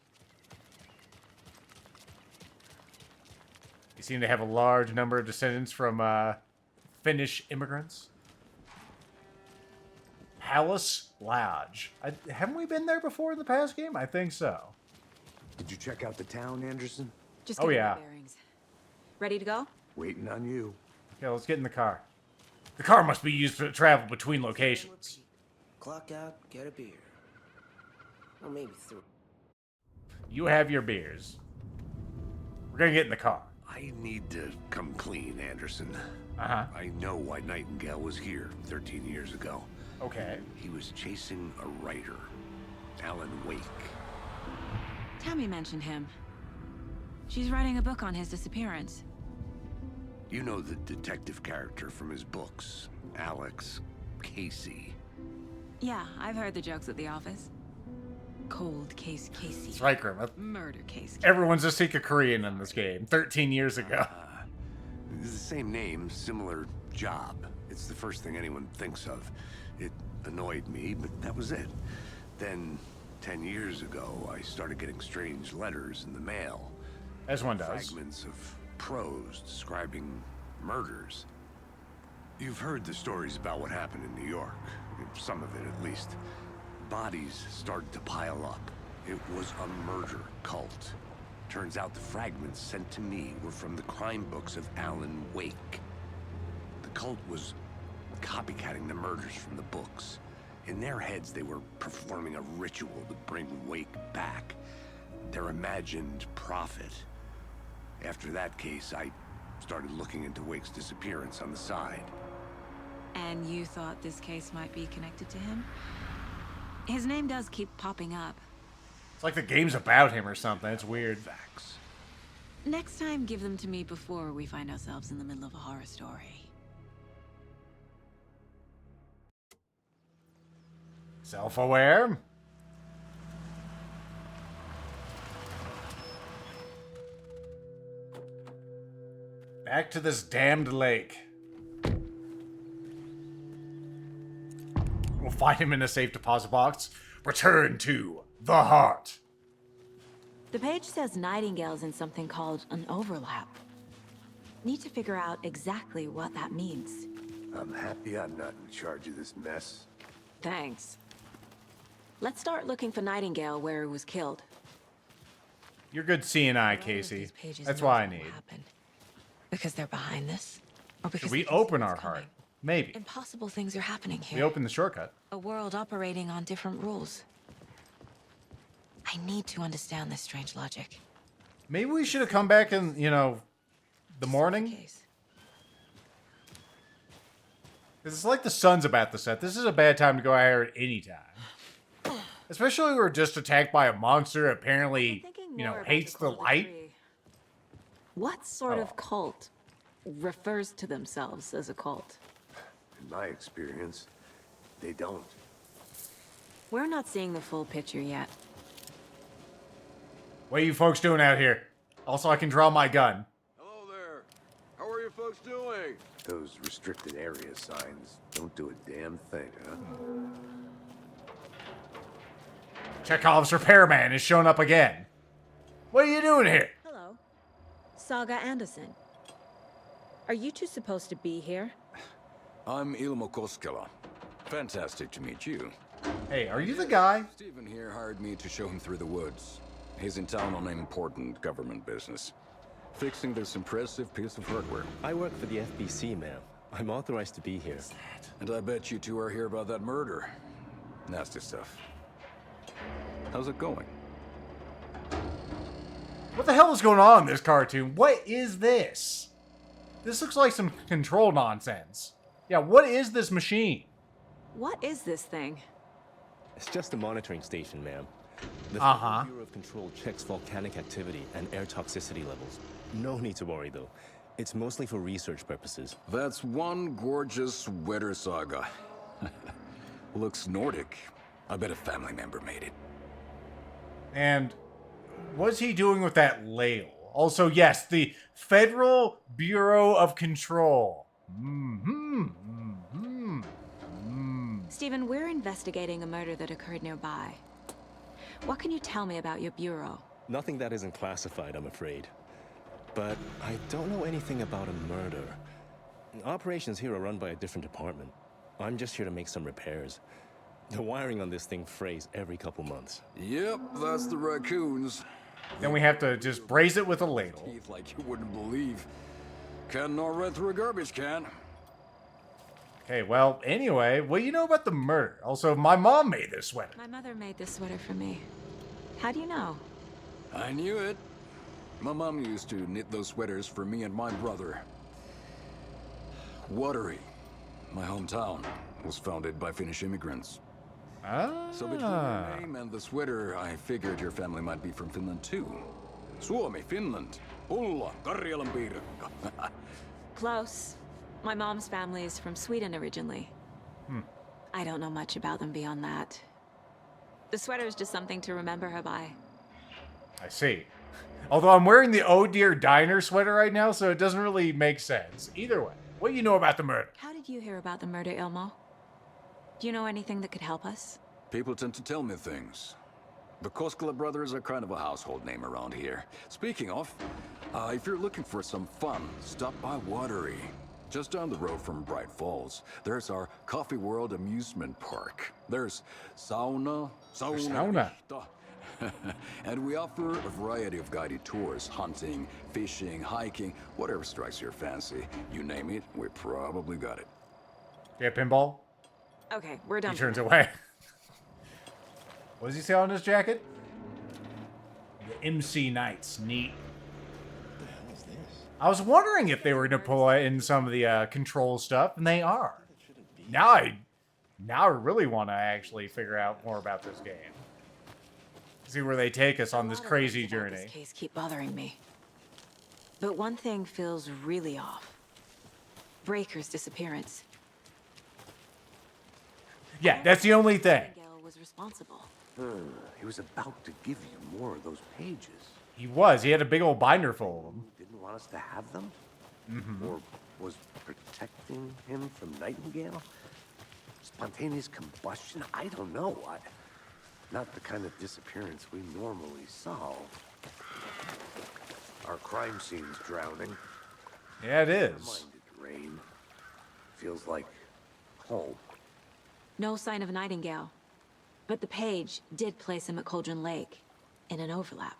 You seem to have a large number of descendants from Finnish immigrants. Palace Lodge. Haven't we been there before in the past game? I think so. Did you check out the town, Anderson? Just Oh, getting yeah. my bearings. Ready to go? Waiting on you. Yeah, let's get in the car. The car must be used to travel between locations. Clock out, get a beer. Or maybe 3. You have your beers. We're gonna get in the car. I need to come clean, Anderson. Uh-huh. I know why Nightingale was here 13 years ago. Okay. He was chasing a writer, Alan Wake. Tammy mentioned him. She's writing a book on his disappearance. You know the detective character from his books, Alex Casey. Yeah, I've heard the jokes at the office. Cold case Casey. That's right, Grim. Murder case. Everyone's a Sika Korean in this game. 13 years ago. It's the same name, similar job. It's the first thing anyone thinks of. It annoyed me, but that was it. Then, 10 years ago, I started getting strange letters in the mail. As one does. Fragments of prose describing murders. You've heard the stories about what happened in New York. Some of it, at least. Bodies started to pile up. It was a murder cult. Turns out the fragments sent to me were from the crime books of Alan Wake. The cult was copycatting the murders from the books. In their heads, they were performing a ritual to bring Wake back. Their imagined prophet. After that case, I started looking into Wake's disappearance on the side. And you thought this case might be connected to him? His name does keep popping up. It's like the game's about him or something. It's weird. Facts. Next time, give them to me before we find ourselves in the middle of a horror story. Self-aware. Back to this damned lake. We'll find him in a safe deposit box. Return to the heart. The page says Nightingale's in something called an overlap. Need to figure out exactly what that means. I'm happy I'm not in charge of this mess. Thanks. Let's start looking for Nightingale where he was killed. You're good CNI, Casey. That's why I need. Because they're behind this? Or because Should we they can see open what's our coming? heart? Maybe. Impossible things are happening here. We open the shortcut. A world operating on different rules. I need to understand this strange logic. Maybe we should have come back in, you know, the morning. Because it's like the sun's about to set. This is a bad time to go out here at any time. Especially when we're just attacked by a monster apparently, you know, hates the light. What sort of cult refers to themselves as a cult? In my experience, they don't. We're not seeing the full picture yet. What are you folks doing out here? Also, I can draw my gun. Hello there. How are you folks doing? Those restricted area signs don't do a damn thing, huh? Chekhov's repairman is showing up again. What are you doing here? Hello. Saga Anderson. Are you two supposed to be here? I'm Ilmo Koskela. Fantastic to meet you. Hey, are you the guy? Stephen here hired me to show him through the woods. He's in town on important government business. Fixing this impressive piece of hardware. I work for the FBC, ma'am. I'm authorized to be here. And I bet you two are here about that murder. Nasty stuff. How's it going? What the hell is going on in this cartoon? What is this? This looks like some control nonsense. Yeah, what is this machine? What is this thing? It's just a monitoring station, ma'am. The Uh-huh. Bureau of Control checks volcanic activity and air toxicity levels. No need to worry, though. It's mostly for research purposes. That's one gorgeous weather saga. Looks Nordic. I bet a family member made it. And what's he doing with that ladle? Also, yes, the Federal Bureau of Control. Stephen, we're investigating a murder that occurred nearby. What can you tell me about your bureau? Nothing that isn't classified, I'm afraid. but I don't know anything about a murder. Operations here are run by a different department. I'm just here to make some repairs. The wiring on this thing frays every couple months. Yep, that's the raccoons. Then we have to just braise it with a ladle. Teeth like you wouldn't believe. Can't gnaw right through a garbage can. Okay, well, anyway, what do you know about the murder? Also, my mom made this sweater. My mother made this sweater for me. How do you know? I knew it. My mom used to knit those sweaters for me and my brother. Watery, my hometown, was founded by Finnish immigrants. So between your name and the sweater, I figured your family might be from Finland too. Suomi, Finland. Ulla, Karjalan piirakka. Close. My mom's family is from Sweden originally. I don't know much about them beyond that. The sweater is just something to remember her by. I see. Although I'm wearing the Oh Dear Diner sweater right now, so it doesn't really make sense. Either way, what do you know about the murder? How did you hear about the murder, Ilmo? Do you know anything that could help us? People tend to tell me things. The Koskela brothers are kind of a household name around here. Speaking of, if you're looking for some fun, stop by Watery. Just down the road from Bright Falls, there's our Coffee World amusement park. There's sauna. And we offer a variety of guided tours, hunting, fishing, hiking, whatever strikes your fancy. You name it, we probably got it. Yeah, pinball? Okay, we're done. He turns away. What does he say on his jacket? The MC Knights. Neat. What the hell is this? I was wondering if they were going to pull in some of the control stuff, and they are. Now I really want to actually figure out more about this game. See where they take us on this crazy journey. This case keep bothering me. But one thing feels really off. Breaker's disappearance. Yeah, that's the only thing. Nightingale was responsible. He was about to give you more of those pages. He was. He had a big old binder full of them. Didn't want us to have them? Mm-hmm. Or was protecting him from Nightingale? Spontaneous combustion? I don't know. Not the kind of disappearance we normally solve. Our crime scene's drowning. Yeah, it is. Never mind it, rain. Feels like home. No sign of Nightingale. But the page did place him at Cauldron Lake, in an overlap.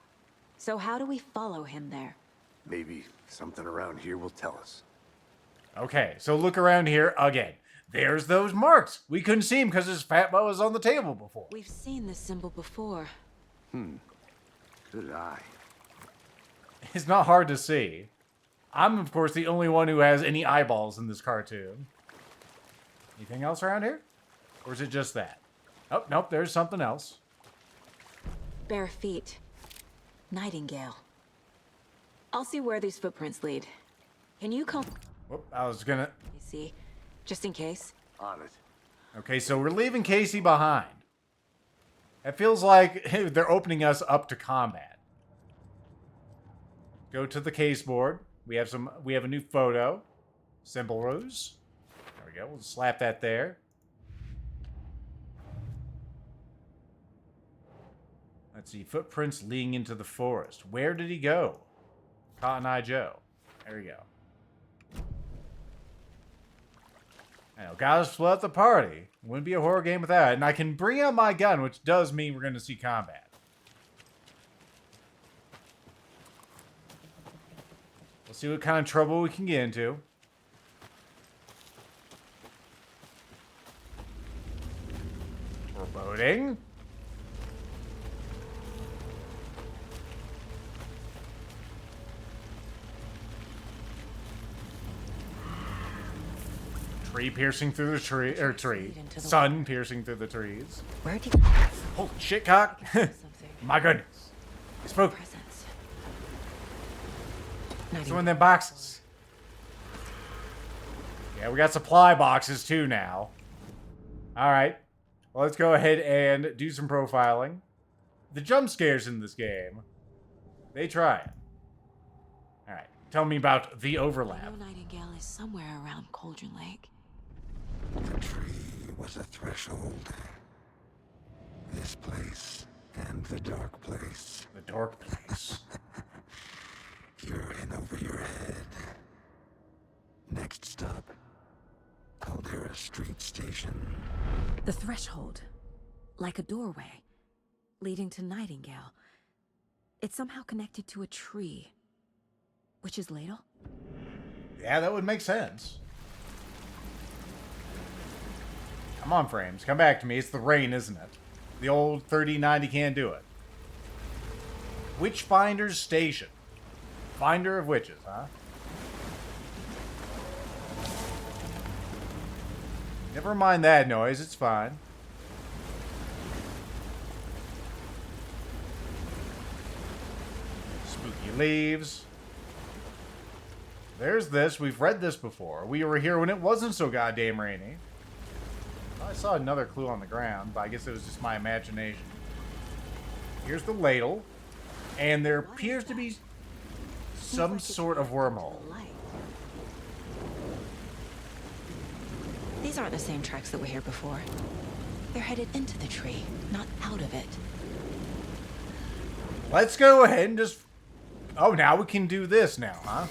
So how do we follow him there? Maybe something around here will tell us. Okay, so look around here again. There's those marks. We couldn't see him because his fat bow was on the table before. We've seen this symbol before. Good eye. It's not hard to see. I'm, of course, the only one who has any eyeballs in this cartoon. Anything else around here? Or is it just that? Oh, nope, there's something else. Bare feet. Nightingale. I'll see where these footprints lead. Can you come? Whoop, I was gonna... You see? Just in case. On it. Okay, so we're leaving Casey behind. It feels like they're opening us up to combat. Go to the case board. We have a new photo. Symbol rose. There we go. We'll slap that there. Let's see. Footprints leading into the forest. Where did he go? Cotton Eye Joe. There we go. Now, gotta split up the party. Wouldn't be a horror game without it. And I can bring out my gun, which does mean we're going to see combat. We'll see what kind of trouble we can get into. Foreboding. Tree piercing through the tree, sun piercing through the trees. Where did you... Holy shit, cock! My goodness. It's spook. It's one of them boxes. Yeah, we got supply boxes too now. Alright. Well, let's go ahead and do some profiling. The jump scares in this game, they try it. Alright. Tell me about the overlap. I know Nightingale is somewhere around Cauldron Lake. The tree was a threshold. This place and the dark place. The dark place. You're in a over your head. Next stop, Caldera Street Station. The threshold, like a doorway, leading to Nightingale. It's somehow connected to a tree. Witch's ladle? Yeah, that would make sense. Come on, Frames. Come back to me. It's the rain, isn't it? The old 3090 can't do it. Witchfinder's Station. Finder of witches, huh? Never mind that noise. It's fine. Spooky leaves. There's this. We've read this before. We were here when it wasn't so goddamn rainy. I saw another clue on the ground, but I guess it was just my imagination. Here's the ladle. And there appears to be some sort of wormhole. These aren't the same tracks that were here before. They're headed into the tree, not out of it. Let's go ahead and just... Oh, now we can do this now, huh?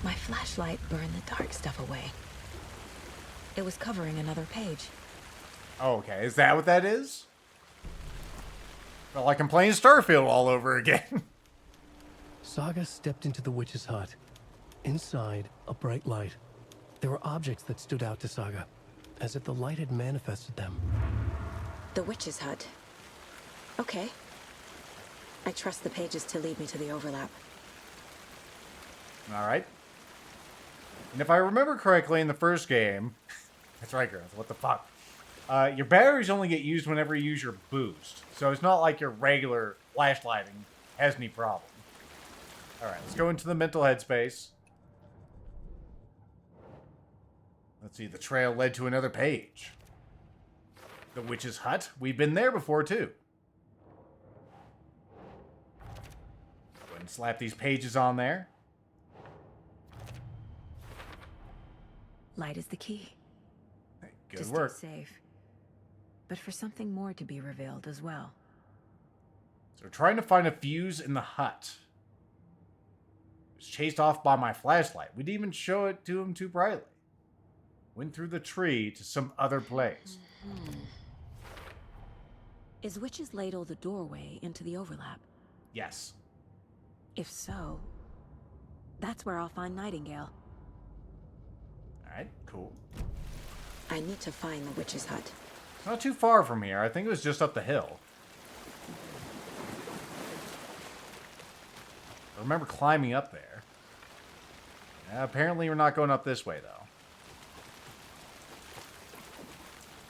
My flashlight burned the dark stuff away. It was covering another page. Okay, is that what that is? Felt like I'm playing Starfield all over again. Saga stepped into the witch's hut. Inside, a bright light. There were objects that stood out to Saga, as if the light had manifested them. The witch's hut. Okay. I trust the pages to lead me to the overlap. Alright. And if I remember correctly in the first game... That's right, girls. What the fuck? Your batteries only get used whenever you use your boost. So it's not like your regular flashlighting has any problem. Alright, let's go into the mental headspace. Let's see, the trail led to another page. The witch's hut. We've been there before, too. Go ahead and slap these pages on there. Light is the key. Good work. To stay safe. But for something more to be revealed as well. So we're trying to find a fuse in the hut. Was chased off by my flashlight. We didn't even show it to him too brightly. Went through the tree to some other place. Is Witch's Ladle the doorway into the overlap? Yes. If so, that's where I'll find Nightingale. Alright, cool. I need to find the witch's hut. It's not too far from here. I think it was just up the hill. I remember climbing up there. Yeah, apparently we're not going up this way, though.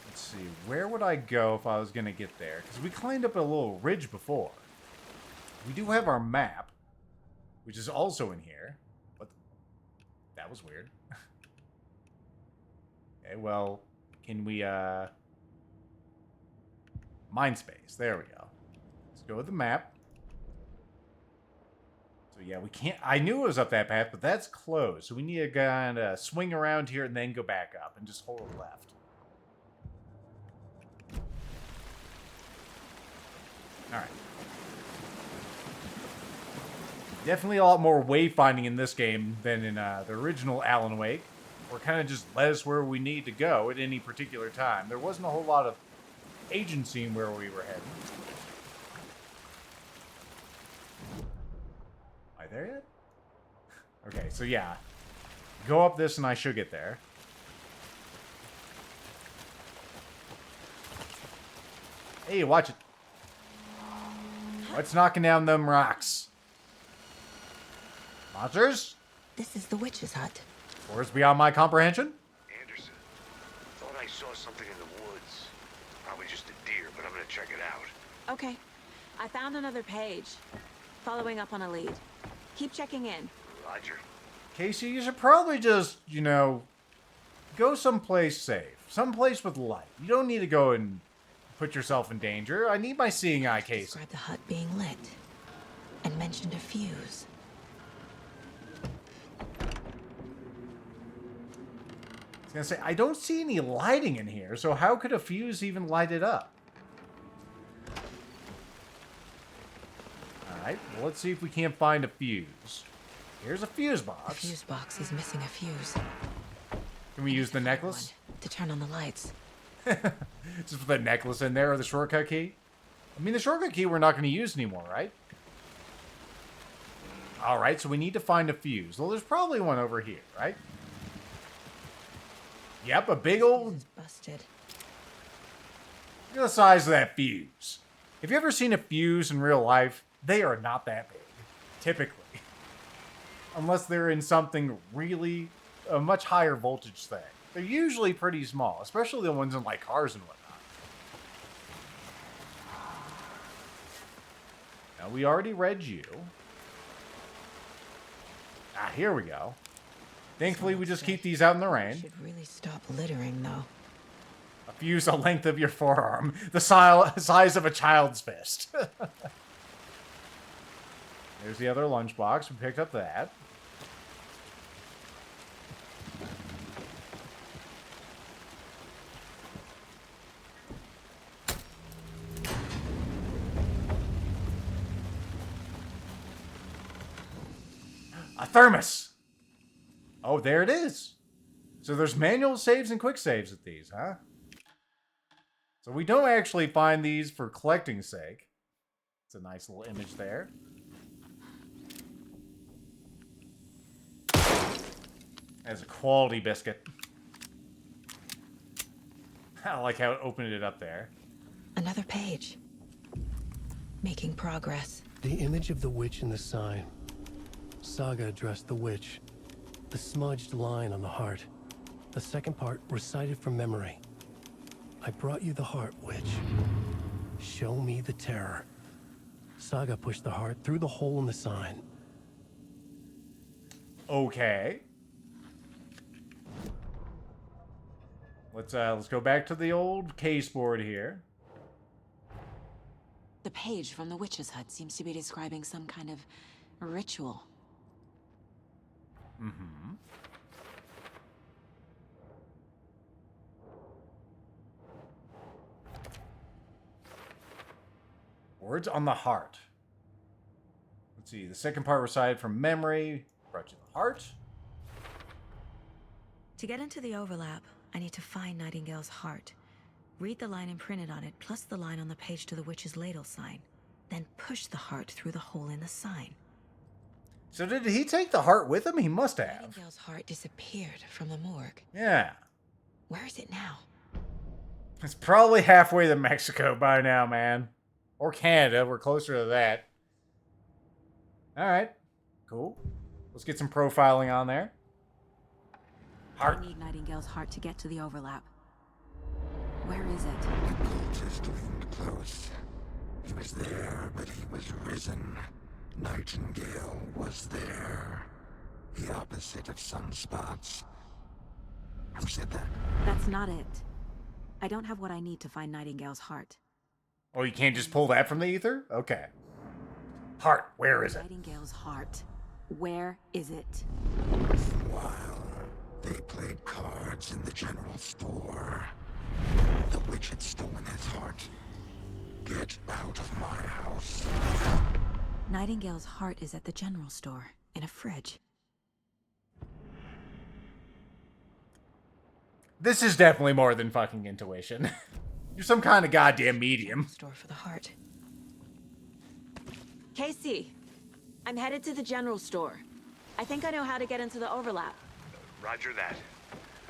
Let's see. Where would I go if I was going to get there? Because we climbed up a little ridge before. We do have our map, which is also in here. But that was weird. Okay, well, can we, mind space. There we go. Let's go with the map. So yeah, we can't, I knew it was up that path, but that's closed. So we need to kind of swing around here and then go back up and just hold left. Alright. Definitely a lot more wayfinding in this game than in the original Alan Wake. Or kind of just led us where we need to go at any particular time. There wasn't a whole lot of agency in where we were heading. Am I there yet? Okay, so yeah. Go up this and I should get there. Hey, watch it. What's knocking down them rocks? Monsters? This is the witch's hut. Forest beyond my comprehension? Anderson, thought I saw something in the woods. Probably just a deer, but I'm gonna check it out. Okay. I found another page. Following up on a lead. Keep checking in. Roger. Casey, you should probably just, you know, go someplace safe. Someplace with light. You don't need to go and put yourself in danger. I need my seeing eye, Casey. Described the hut being lit. And mentioned a fuse. I was gonna say, I don't see any lighting in here, so how could a fuse even light it up? Alright, well, let's see if we can't find a fuse. Here's a fuse box. The fuse box is missing a fuse. Can we use the necklace? To turn on the lights. Just put the necklace in there or the shortcut key? I mean, the shortcut key we're not going to use anymore, right? Alright, so we need to find a fuse. Well, there's probably one over here, right? Yep, a big old... Busted. Look at the size of that fuse. Have you ever seen a fuse in real life? They are not that big, typically. Unless they're in something really, a much higher voltage thing. They're usually pretty small, especially the ones in like cars and whatnot. Now, we already read you. Ah, here we go. Thankfully, we just keep these out in the rain. Should really stop littering, though. A fuse the length of your forearm. The size of a child's fist. There's the other lunchbox. We picked up that. A thermos! Oh, there it is. So there's manual saves and quick saves at these, huh? So we don't actually find these for collecting's sake. It's a nice little image there. As a quality biscuit. I like how it opened it up there. Another page. Making progress. The image of the witch in the sign. Saga addressed the witch. The smudged line on the heart. The second part recited from memory. I brought you the heart, witch. Show me the terror. Saga pushed the heart through the hole in the sign. Okay. Let's go back to the old case board here. The page from the witch's hut seems to be describing some kind of ritual. Mm-hmm. Words on the heart. Let's see. The second part recited from memory. Brought you the heart. To get into the overlap, I need to find Nightingale's heart. Read the line imprinted on it, plus the line on the page to the witch's ladle sign. Then push the heart through the hole in the sign. So did he take the heart with him? He must have. Nightingale's heart disappeared from the morgue. Yeah. Where is it now? It's probably halfway to Mexico by now, man. Or Canada. We're closer to that. Alright. Cool. Let's get some profiling on there. Heart. I need Nightingale's heart to get to the overlap. Where is it? The cultist leaned close. He was there, but he was risen. Nightingale was there. The opposite of sunspots. Who said that? That's not it. I don't have what I need to find Nightingale's heart. Oh, you can't just pull that from the ether? Okay. Heart, where is it? Nightingale's heart. Where is it? While they played cards in the general store, the witch had stolen his heart. Get out of my house. Nightingale's heart is at the general store, in a fridge. This is definitely more than fucking intuition. You're some kind of goddamn medium. Store for the heart. Casey, I'm headed to the general store. I think I know how to get into the overlap. Roger that.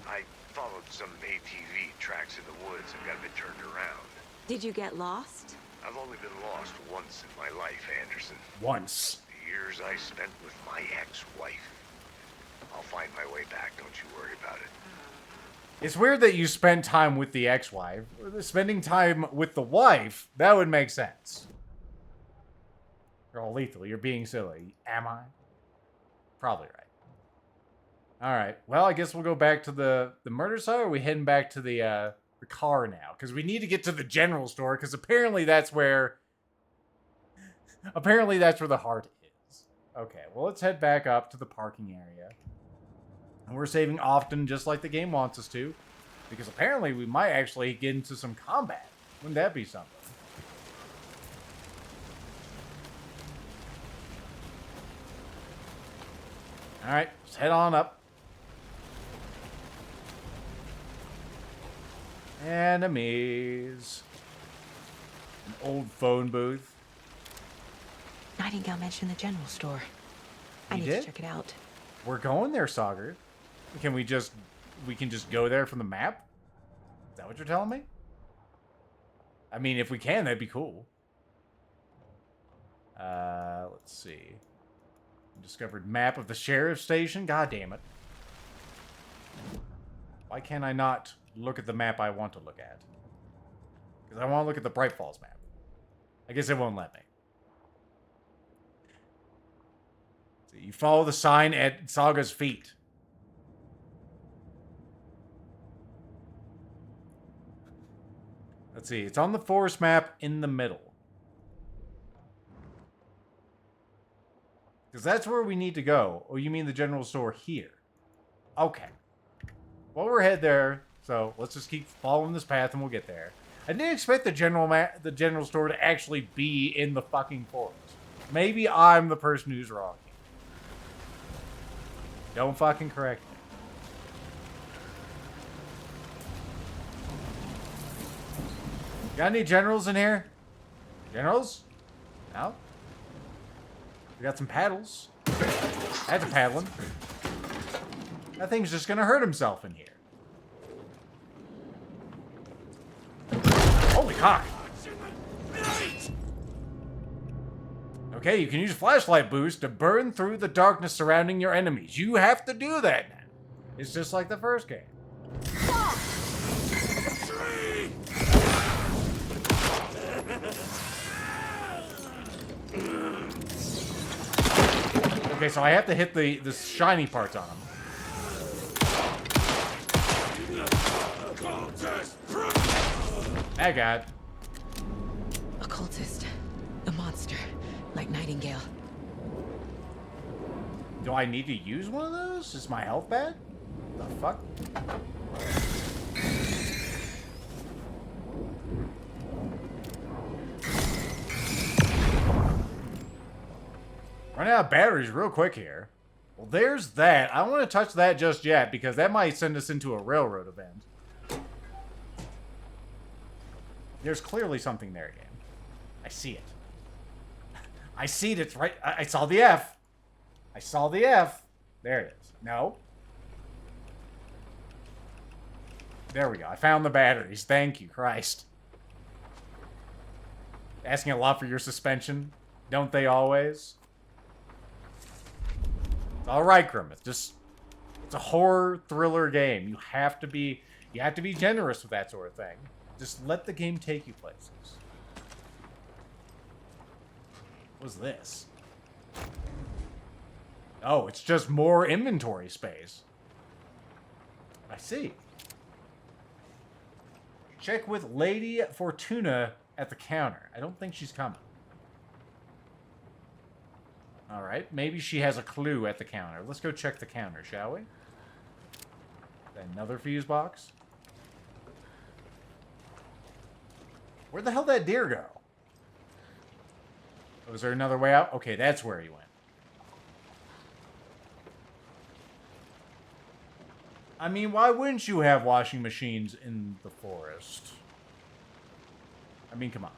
I followed some ATV tracks in the woods and got a bit turned around. Did you get lost? I've only been lost once in my life, Anderson. Once. The years I spent with my ex-wife. I'll find my way back, don't you worry about it. It's weird that you spend time with the ex-wife. Spending time with the wife, that would make sense. You're all lethal. You're being silly. Am I? Probably right. Alright. Well, I guess we'll go back to the murder site, or are we heading back to the car now? Because we need to get to the general store, because apparently that's where... Apparently that's where the heart is. Okay, well, let's head back up to the parking area. And we're saving often, just like the game wants us to. Because apparently we might actually get into some combat. Wouldn't that be something? Alright, let's head on up. Enemies. An old phone booth. Nightingale mentioned the general store. I He need did? to check it out. We're going there, Saga. We can just go there from the map? Is that what you're telling me? I mean, if we can, that'd be cool. Let's see. Discovered map of the sheriff's station. God damn it. Why can't I not look at the map I want to look at? Because I want to look at the Bright Falls map. I guess it won't let me. So you follow the sign at Saga's feet. Let's see. It's on the forest map in the middle. Because that's where we need to go. Oh, you mean the general store here? Okay. Well, we're head there, so let's just keep following this path and we'll get there. I didn't expect the general store to actually be in the fucking forest. Maybe I'm the person who's wrong here. Don't fucking correct me. Got any generals in here? Generals? No? We got some paddles. That's a paddling. That thing's just gonna hurt himself in here. Holy cock! Okay, you can use flashlight boost to burn through the darkness surrounding your enemies. You have to do that now. It's just like the first game. Okay, so I have to hit the shiny parts on him. That guy. Occultist. A monster. Like Nightingale. Do I need to use one of those? Is my health bad? The fuck? Running out of batteries real quick here. Well, there's that. I don't want to touch that just yet because that might send us into a railroad event. There's clearly something there again. I see it. I see it. It's right. I saw the F. I saw the F. There it is. No. There we go. I found the batteries. Thank you, Christ. Asking a lot for your suspension. Don't they always? All right, Grimmeth. It's a horror thriller game. You have to be generous with that sort of thing. Just let the game take you places. What's this? Oh, it's just more inventory space. I see. Check with Lady Fortuna at the counter. I don't think she's coming. Alright, maybe she has a clue at the counter. Let's go check the counter, shall we? Another fuse box? Where'd the hell did that deer go? Oh, is there another way out? Okay, that's where he went. I mean, why wouldn't you have washing machines in the forest? I mean, come on.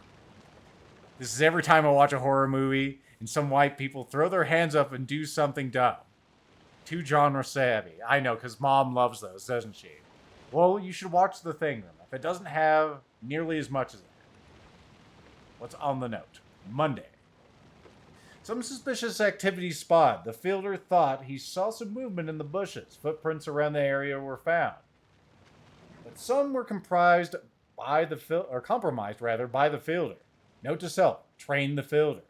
This is every time I watch a horror movie and some white people throw their hands up and do something dumb. Too genre savvy. I know, because Mom loves those, doesn't she? Well, you should watch The Thing, then. If it doesn't have nearly as much as that. What's on the note? Monday. Some suspicious activity spotted. The fielder thought he saw some movement in the bushes. Footprints around the area were found. But some were compromised by the fielder. Note to self, train the fielder.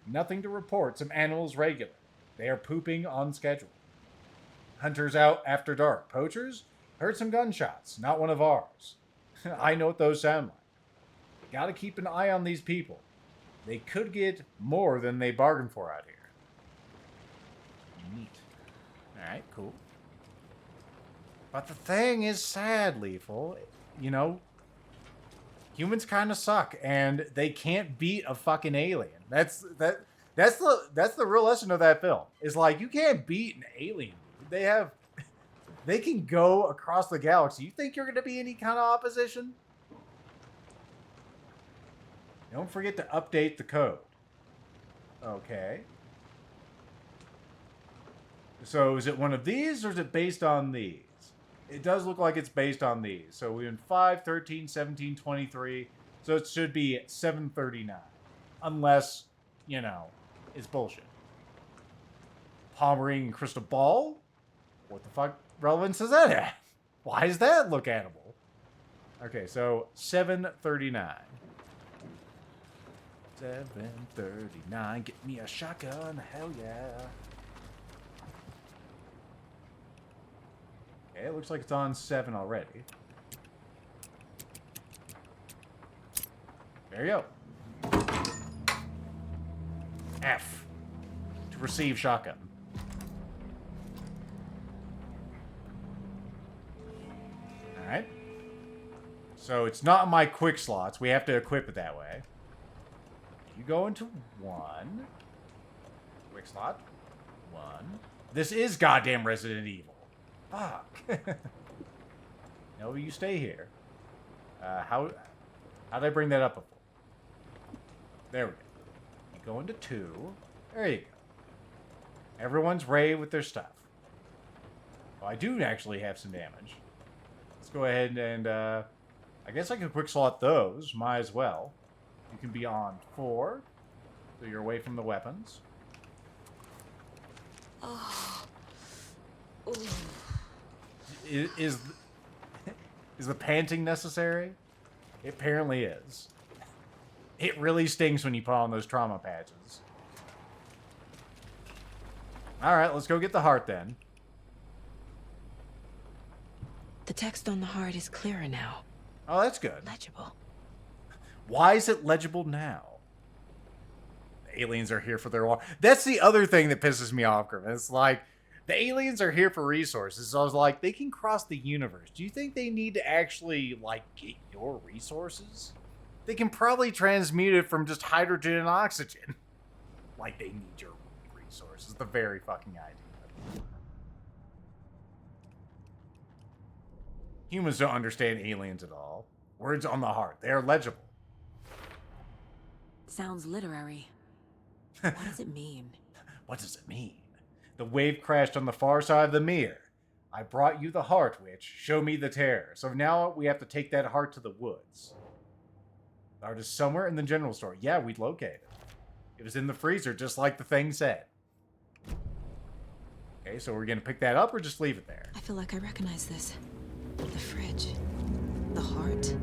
Nothing to report, some animals regular. They are pooping on schedule. Hunters out after dark. Poachers? Heard some gunshots. Not one of ours. I know what those sound like. Gotta keep an eye on these people. They could get more than they bargained for out here. Neat. Alright, cool. But the thing is sad, Lethal. You know, humans kind of suck, and they can't beat a fucking alien. That's the real lesson of that film. Is like you can't beat an alien. They can go across the galaxy. You think you're gonna be any kind of opposition? Don't forget to update the code. Okay. So is it one of these or is it based on these? It does look like it's based on these. So we're in 5, 13, 17, 23. So it should be 739. Unless, you know, it's bullshit. Palm ring and crystal ball? What the fuck relevance does that have? Why does that look animal? Okay, so 739. 739. Get me a shotgun. Hell yeah. Okay, it looks like it's on 7 already. There you go. F. To receive shotgun. Alright. So it's not in my quick slots. We have to equip it that way. You go into 1. Quick slot. 1. This is goddamn Resident Evil. Fuck. No, you stay here. How'd I bring that up before? There we go. You go into 2. There you go. Everyone's ready with their stuff. Well, I do actually have some damage. Let's go ahead and, I guess I can quick slot those. Might as well. You can be on 4. So you're away from the weapons. Oh. Is the panting necessary? It apparently is. It really stings when you put on those trauma patches. Alright, let's go get the heart then. The text on the heart is clearer now. Oh, that's good. Legible. Why is it legible now? The aliens are here for their war. That's the other thing that pisses me off, Griffin. It's like, the aliens are here for resources. So I was like, they can cross the universe. Do you think they need to actually, like, get your resources? They can probably transmute it from just hydrogen and oxygen. Like, they need your resources. The very fucking idea. Humans don't understand aliens at all. Words on the heart. They are legible. Sounds literary. What does it mean? What does it mean? The wave crashed on the far side of the mirror. I brought you the heart, witch. Show me the terror. So now we have to take that heart to the woods. The heart is somewhere in the general store. Yeah, we'd locate it. It was in the freezer, just like the thing said. Okay, so we're going to pick that up or just leave it there? I feel like I recognize this. The fridge. The heart.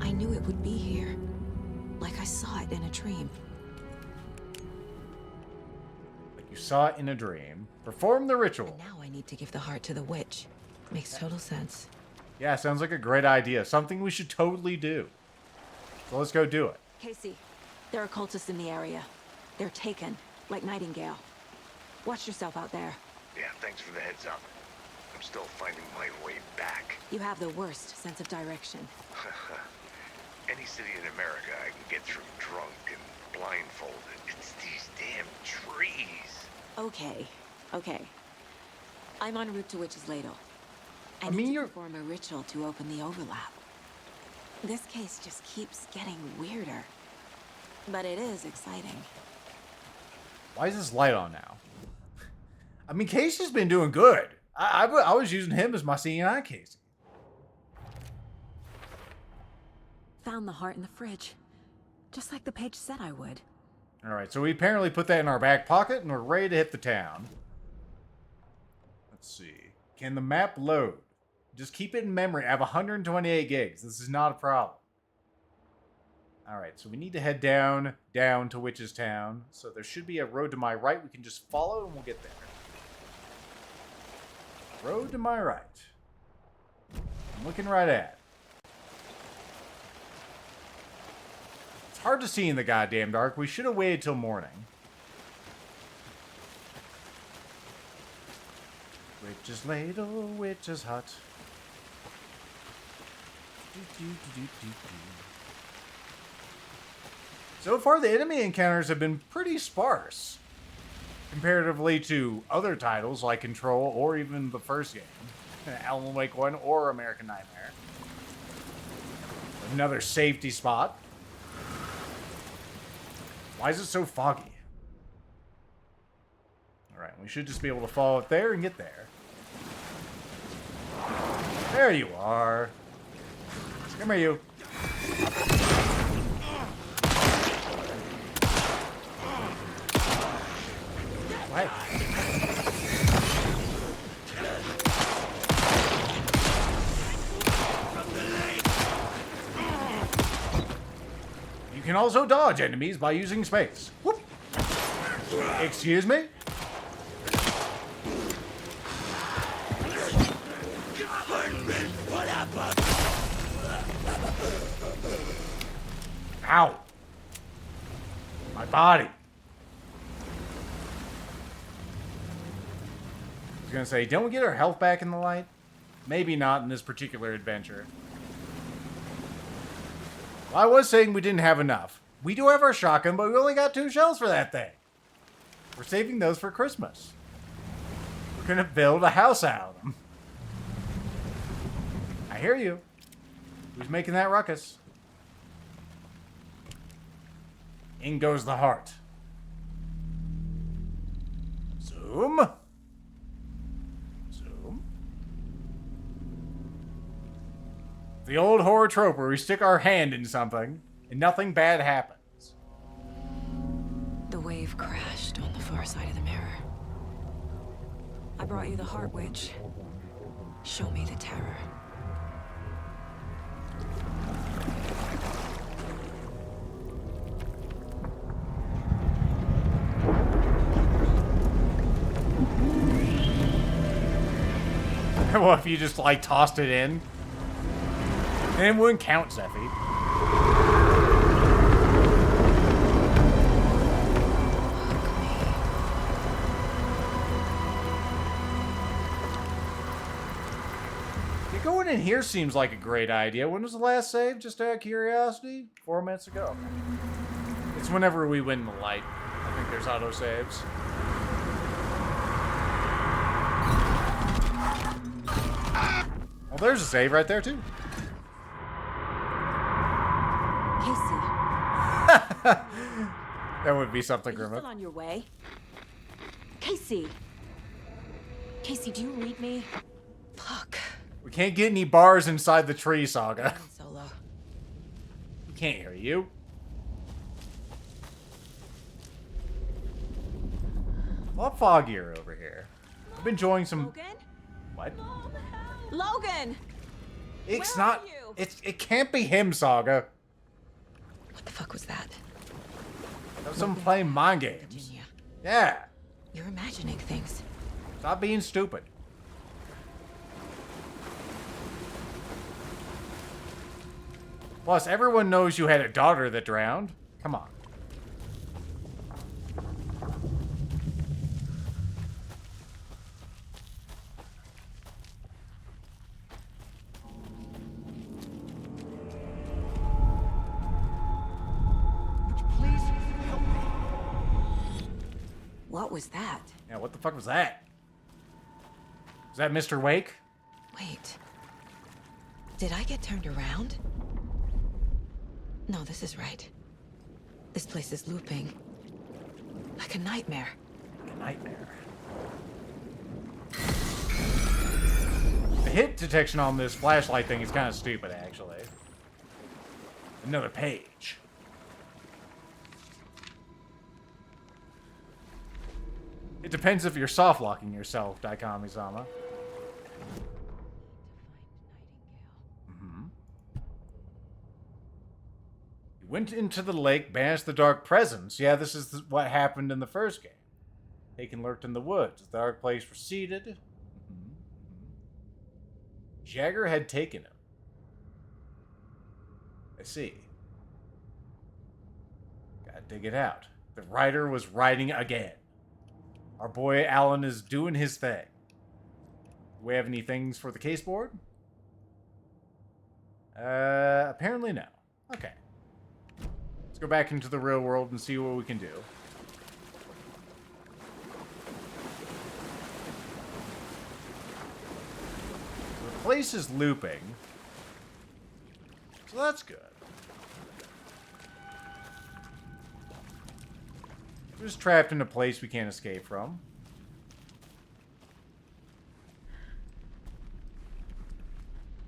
I knew it would be here. Like I saw it in a dream. Like you saw it in a dream. Perform the ritual. And now I need to give the heart to the witch. Makes total sense. Yeah, sounds like a great idea. Something we should totally do. So let's go do it. Casey, there are cultists in the area. They're taken, like Nightingale. Watch yourself out there. Yeah, thanks for the heads up. I'm still finding my way back. You have the worst sense of direction. Any city in America I can get through drunk and blindfolded. It's these damn trees. Okay, okay. I'm en route to Witch's Ladle. I mean, need to perform a ritual to open the overlap. This case just keeps getting weirder. But it is exciting. Why is this light on now? I mean, Casey's been doing good. I was using him as my CNI Casey. Found the heart in the fridge. Just like the page said I would. Alright, so we apparently put that in our back pocket and we're ready to hit the town. Let's see. Can the map load? Just keep it in memory. I have 128 gigs. This is not a problem. Alright, so we need to head down to Witch's Town. So there should be a road to my right we can just follow and we'll get there. Road to my right. I'm looking right at. It's hard to see in the goddamn dark. We should have waited till morning. Witch's ladle, witch's hut. So far, the enemy encounters have been pretty sparse, comparatively to other titles like Control or even the first game, Alan Wake 1 or American Nightmare. Another safety spot. Why is it so foggy? Alright, we should just be able to fall up there and get there. There you are. Come here, you. What? You can also dodge enemies by using space. Whoop. Excuse me? Ow. My body. I was gonna say, don't we get our health back in the light? Maybe not in this particular adventure. Well, I was saying we didn't have enough. We do have our shotgun, but we only got 2 shells for that thing. We're saving those for Christmas. We're gonna build a house out of them. I hear you. Who's making that ruckus? In goes the heart. Zoom. Zoom. The old horror trope where we stick our hand in something and nothing bad happens. The wave crashed on the far side of the mirror. I brought you the Heart Witch. Show me the terror. Well, if you just, like, tossed it in. And it wouldn't count, Zeffy. Yeah, going in here seems like a great idea. When was the last save? Just out of curiosity? 4 minutes ago. It's whenever we win the light. I think there's auto saves. Well, there's a save right there, too. Casey. That would be something, Are you Grimma. still on your way? Casey. Casey, do you read me? Fuck. We can't get any bars inside the tree, Saga. Solo. We can't hear you. A lot foggier over here. I've been enjoying some... Logan? What? Logan! It's Where not... are you? It can't be him, Saga. What the fuck was that? That was someone playing mind games. Virginia. Yeah. You're imagining things. Stop being stupid. Plus, everyone knows you had a daughter that drowned. Come on. What was that? Yeah, what the fuck was that? Was that Mr. Wake? Wait. Did I get turned around? No, this is right. This place is looping. Like a nightmare. A nightmare. The hit detection on this flashlight thing is kind of stupid, actually. Another page. It depends if you're soft-locking yourself, Daikami-sama. You went into the lake, banished the dark presence. Yeah, this is what happened in the first game. Taken lurked in the woods. The dark place receded. Jagger had taken him. I see. Gotta dig it out. The writer was writing again. Our boy Alan is doing his thing. Do we have any things for the case board? Apparently no. Okay. go back into the real world and see what we can do. The place is looping. So that's good. We're just trapped in a place we can't escape from.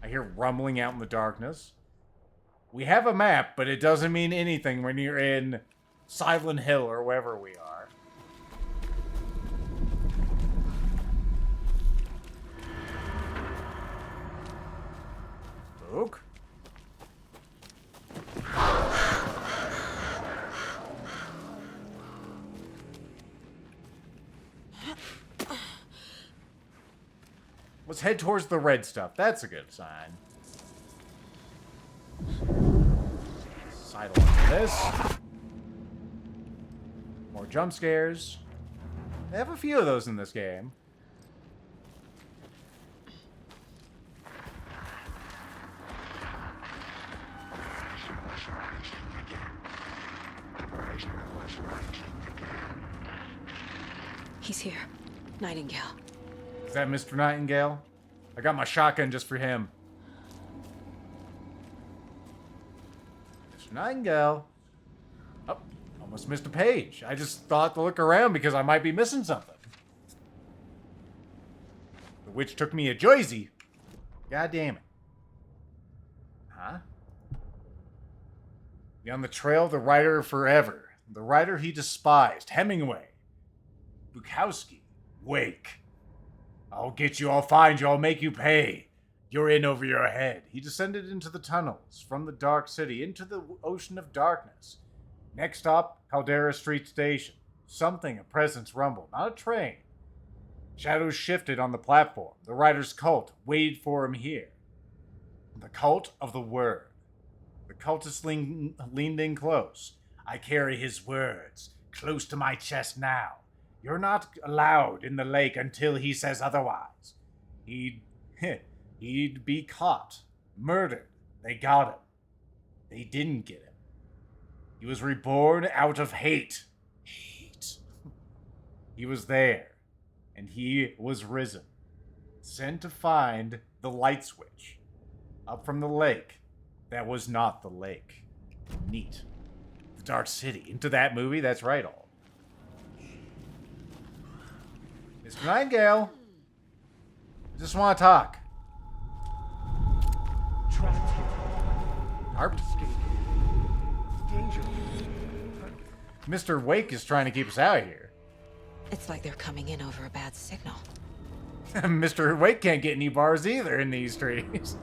I hear rumbling out in the darkness. We have a map, but it doesn't mean anything when you're in Silent Hill or wherever we are. Spook? Let's head towards the red stuff. That's a good sign. Sidle into this. More jump scares. They have a few of those in this game. He's here. Nightingale. Is that Mr. Nightingale? I got my shotgun just for him. Mr. Nightingale. Oh, almost missed a page. I just thought to look around because I might be missing something. The witch took me a Jersey. God damn it. Huh? On the trail, the writer forever. The writer he despised. Hemingway. Bukowski. Wake. I'll get you, I'll find you, I'll make you pay. You're in over your head. He descended into the tunnels, from the dark city, into the ocean of darkness. Next stop, Caldera Street Station. Something, a presence rumbled, not a train. Shadows shifted on the platform. The writer's cult waited for him here. The cult of the word. The cultist leaned in close. I carry his words, close to my chest now. You're not allowed in the lake until he says otherwise. He'd be caught, murdered. They got him. They didn't get him. He was reborn out of hate. Hate. He was there, and he was risen, sent to find the light switch up from the lake that was not the lake. Neat. The Dark City. Into that movie? That's right, all. Mr. Nightingale. I just want to talk. Harp? Danger. Mr. Wake is trying to keep us out of here. It's like they're coming in over a bad signal. Mr. Wake can't get any bars either in these trees.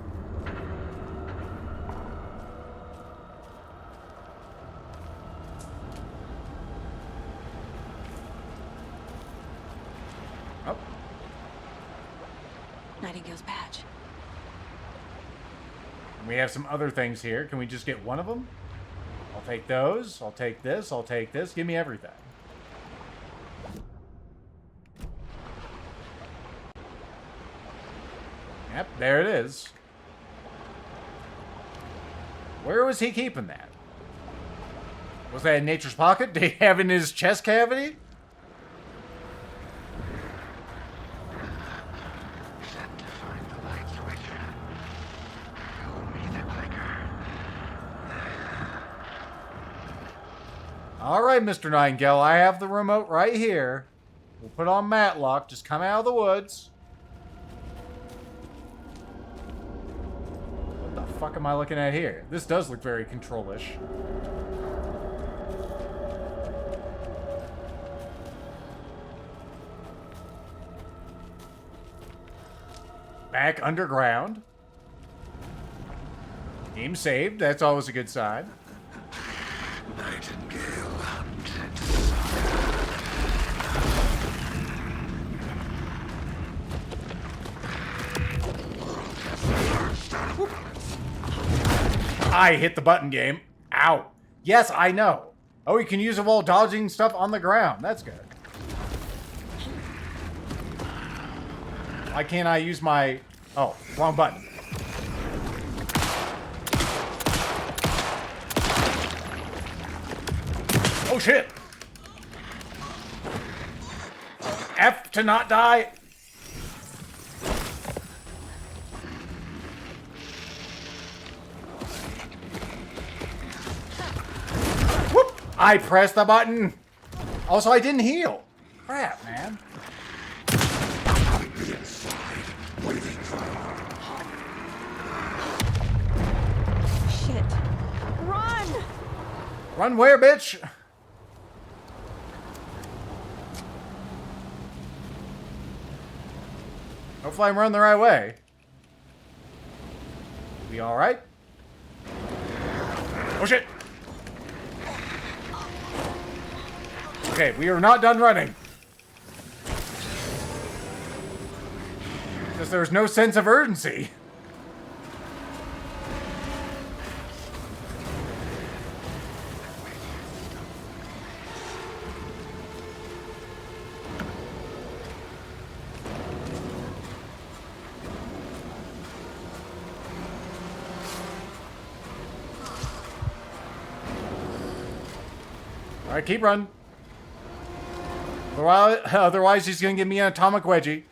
Oh. Nightingale's badge. We have some other things here. Can we just get one of them? I'll take those. I'll take this. I'll take this. Give me everything. Yep, there it is. Where was he keeping that? Was that in Nature's pocket? Did he have it in his chest cavity? All right, Mr. Nightingale, I have the remote right here. We'll put on Matlock. Just come out of the woods. What the fuck am I looking at here? This does look very control-ish. Back underground. Game saved. That's always a good sign. Nightingale hunted I hit the button, game. Ow. Yes, I know. Oh, you can use it while dodging stuff on the ground. That's good. Why can't I use my... Oh, wrong button. Oh shit! F to not die. Whoop! I pressed the button. Also, I didn't heal. Crap, man. Shit. Run! Run where, bitch? Hopefully I'm running the right way. We alright? Oh shit! Okay, we are not done running. Because there's no sense of urgency. Alright, keep running. Otherwise, he's gonna give me an atomic wedgie.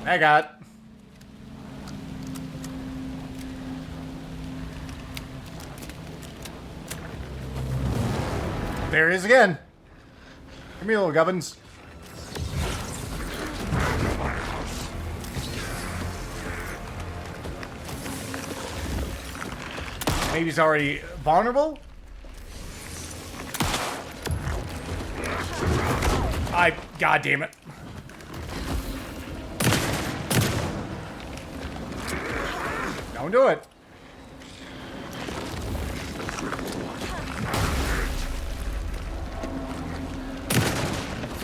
I got. There he is again. Come here, little gubbins. Maybe he's already vulnerable? God damn it. Don't do it.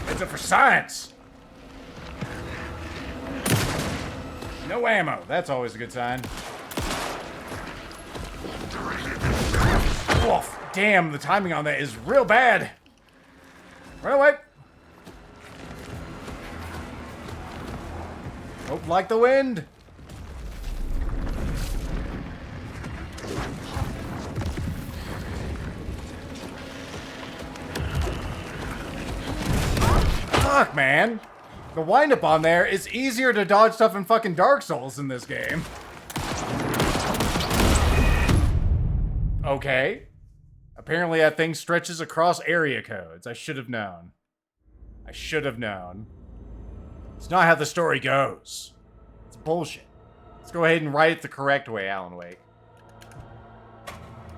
It's up for science. No ammo. That's always a good sign. Oof, damn, the timing on that is real bad. Run away. Hope like the wind. Fuck, man. The wind-up on there is easier to dodge stuff in fucking Dark Souls in this game. Okay. Apparently that thing stretches across area codes. I should have known. I should have known. It's not how the story goes. It's bullshit. Let's go ahead and write it the correct way, Alan Wake.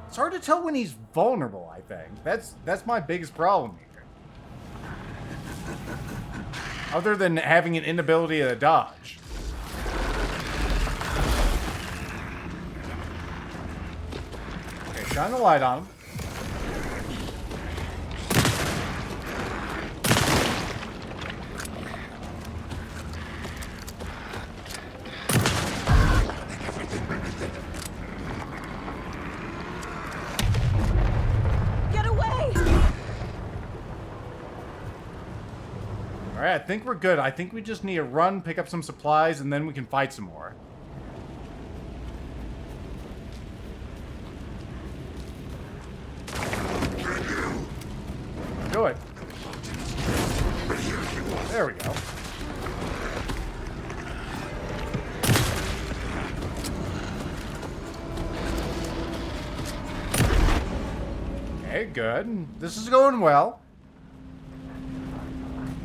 It's hard to tell when he's vulnerable, I think. That's my biggest problem here. Other than having an inability to dodge. Okay, shine the light on him. Get away! Alright, I think we're good. I think we just need to run, pick up some supplies, and then we can fight some more. Do it. There we go. Okay, good. This is going well.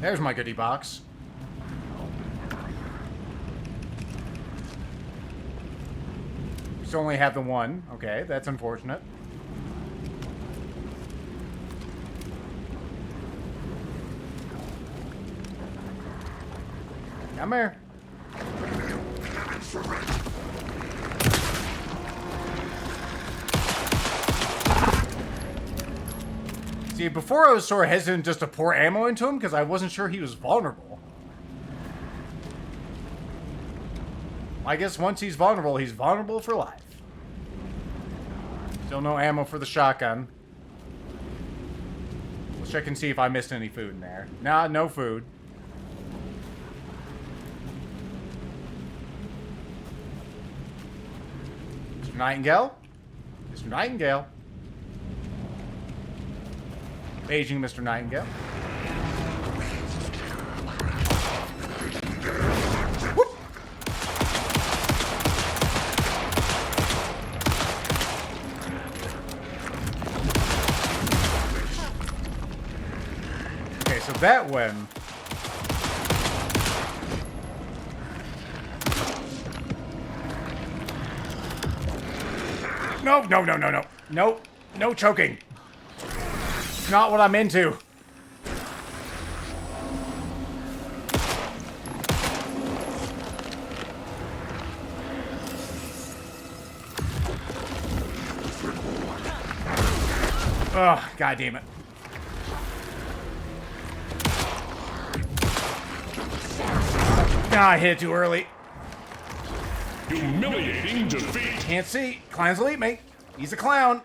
There's my goodie box. Just only have the one. Okay, that's unfortunate. Come here. See, before I was sort of hesitant just to pour ammo into him because I wasn't sure he was vulnerable. I guess once he's vulnerable for life. Still no ammo for the shotgun. Let's check and see if I missed any food in there. Nah, no food. Mr. Nightingale? Mr. Nightingale? Aging Mr. Nightingale. Whoop. Okay, so that one. No, no, no, no, no. No, no choking. It's not what I'm into. Oh, god damn it. Ah, I hit it too early. Humiliating defeat. Can't see. Clowns will eat me. He's a clown.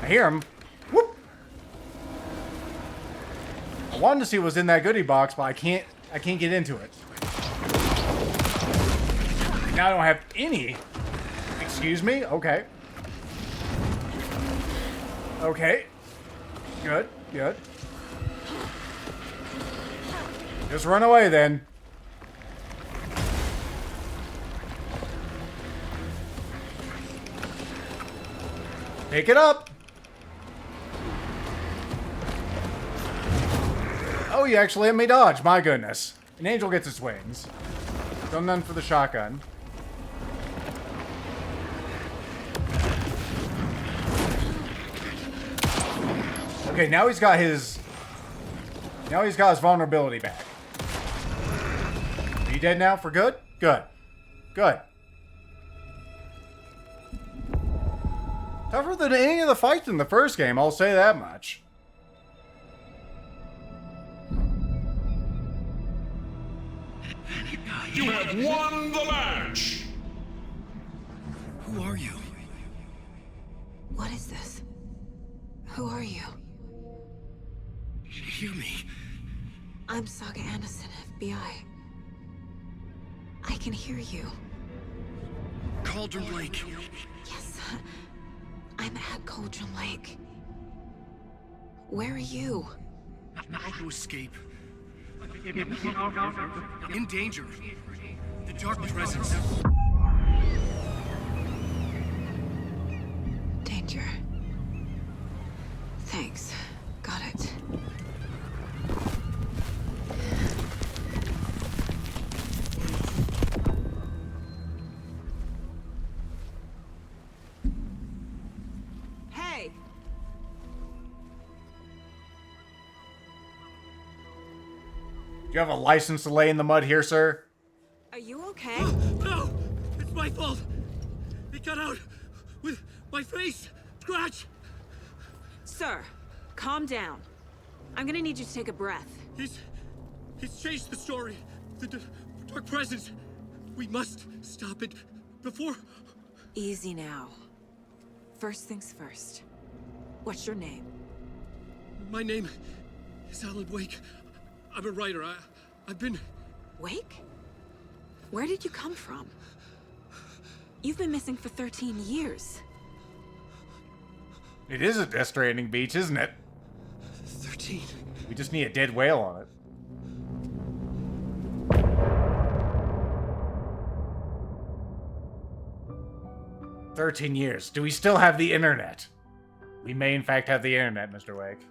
I hear him. Whoop. I wanted to see what was in that goodie box, but I can't get into it. Now I don't have any. Excuse me? Okay. Okay. Good, good. Just run away then. Pick it up. Oh, you actually let me dodge. My goodness. An angel gets its wings. Done none for the shotgun. Okay, now he's got his vulnerability back. Are you dead now for good? Good. Good. Tougher than any of the fights in the first game, I'll say that much. You have won the match! Who are you? What is this? Who are you? Hear me. I'm Saga Anderson, FBI. I can hear you. Cauldron Lake. Yes, I'm at Cauldron Lake. Where are you? How to escape. In danger. The dark presence. Danger. Thanks. Got it. Hey! Do you have a license to lay in the mud here, sir? Are you okay? No! It's my fault! It got out with my face! Scratch! Sir, calm down. I'm gonna need you to take a breath. He's changed the story. The dark presence. We must stop it before... Easy now. First things first. What's your name? My name is Alan Wake. I'm a writer. I've been... Wake? Where did you come from? You've been missing for 13 years. It is a Death Stranding beach, isn't it? 13. We just need a dead whale on it. "13 years. Do we still have the internet?" We may in fact have the internet, Mr. Wake.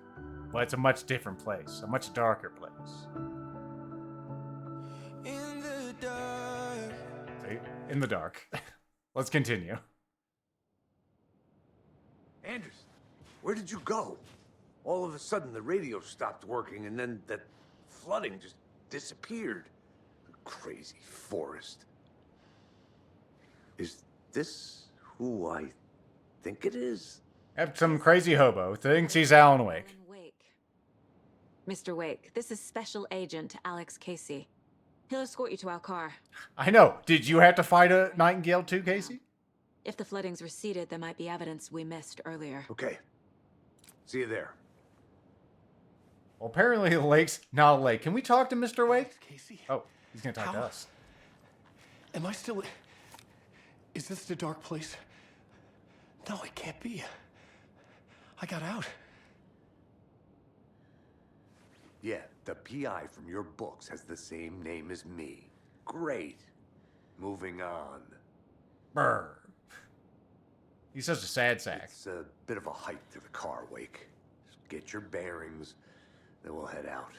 But it's a much different place. A much darker place. In the dark. See? In the dark. Let's continue. Anderson, where did you go? All of a sudden, the radio stopped working, and then that flooding just disappeared. Crazy forest. Is this who I think it is? Have some crazy hobo thinks he's Alan Wake. Mr. Wake, this is Special Agent Alex Casey. He'll escort you to our car. I know. Did you have to fight a Nightingale too, Casey? If the flooding's receded, there might be evidence we missed earlier. Okay. See you there. Well, apparently the lake's not a lake. Can we talk to Mr. Wake? Casey. Oh, he's gonna talk to us. Am I still... Is this the dark place? No, it can't be. I got out. Yeah, the PI from your books has the same name as me. Great. Moving on. Brr. He's such a sad sack. It's a bit of a hike to the car, Wake. Just get your bearings, then we'll head out.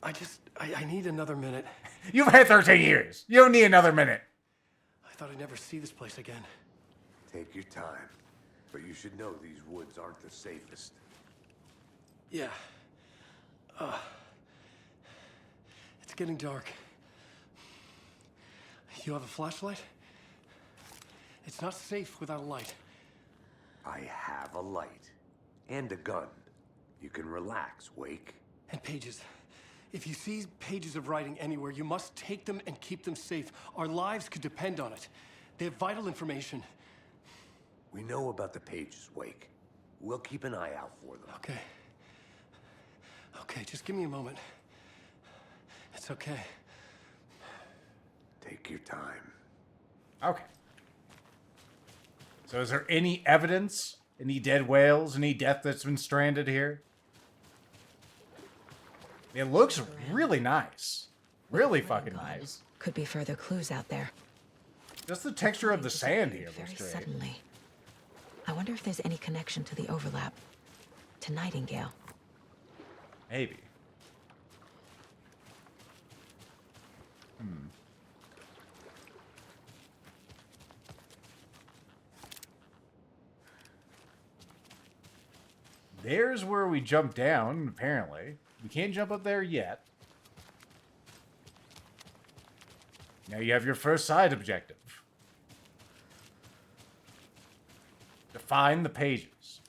I need another minute. You've had 13 years. You don't need another minute. I thought I'd never see this place again. Take your time. But you should know these woods aren't the safest. Yeah. It's getting dark. You have a flashlight? It's not safe without a light. I have a light. And a gun. You can relax, Wake. And pages. If you see pages of writing anywhere, you must take them and keep them safe. Our lives could depend on it. They have vital information. We know about the pages, Wake. We'll keep an eye out for them. Okay. Okay, just give me a moment. It's okay. Take your time. Okay. So is there any evidence? Any dead whales? Any death that's been stranded here? It looks really nice. Really fucking nice. Could be further clues out there. Just the texture of the sand here Very looks great. suddenly. I wonder if there's any connection to the overlap. To Nightingale. Maybe. There's where we jump down, apparently. We can't jump up there yet. Now you have your first side objective. To find the pages.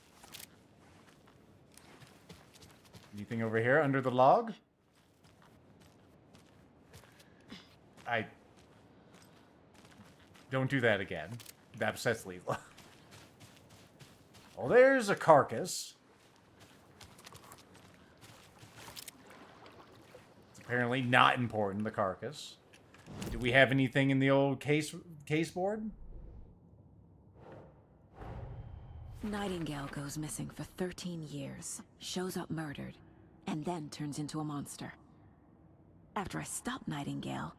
Anything over here under the log? Don't do that again. That upsets Leela. Well, there's a carcass. It's apparently not important, the carcass. Do we have anything in the old case board? Nightingale goes missing for 13 years, shows up murdered, and then turns into a monster. After I stop Nightingale,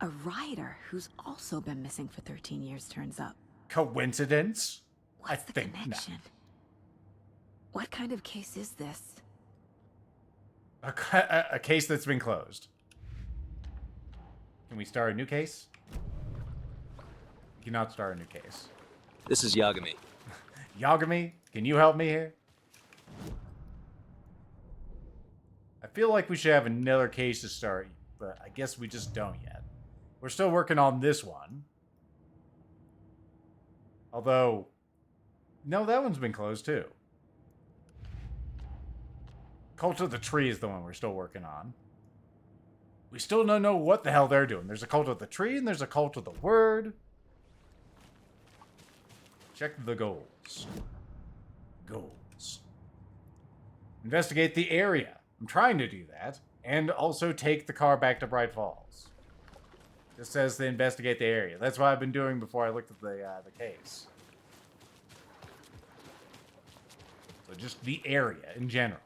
a rider who's also been missing for 13 years turns up. Coincidence? What's the connection? What kind of case is this? A case that's been closed. Can we start a new case? We cannot start a new case. This is Yagami. Yagami, can you help me here? I feel like we should have another case to start, but I guess we just don't yet. We're still working on this one. Although, no, that one's been closed too. Cult of the Tree is the one we're still working on. We still don't know what the hell they're doing. There's a Cult of the Tree and there's a Cult of the Word. Check the goals. Goals. Investigate the area. I'm trying to do that. And also take the car back to Bright Falls. It says to investigate the area. That's what I've been doing before I looked at the case. So just the area in general.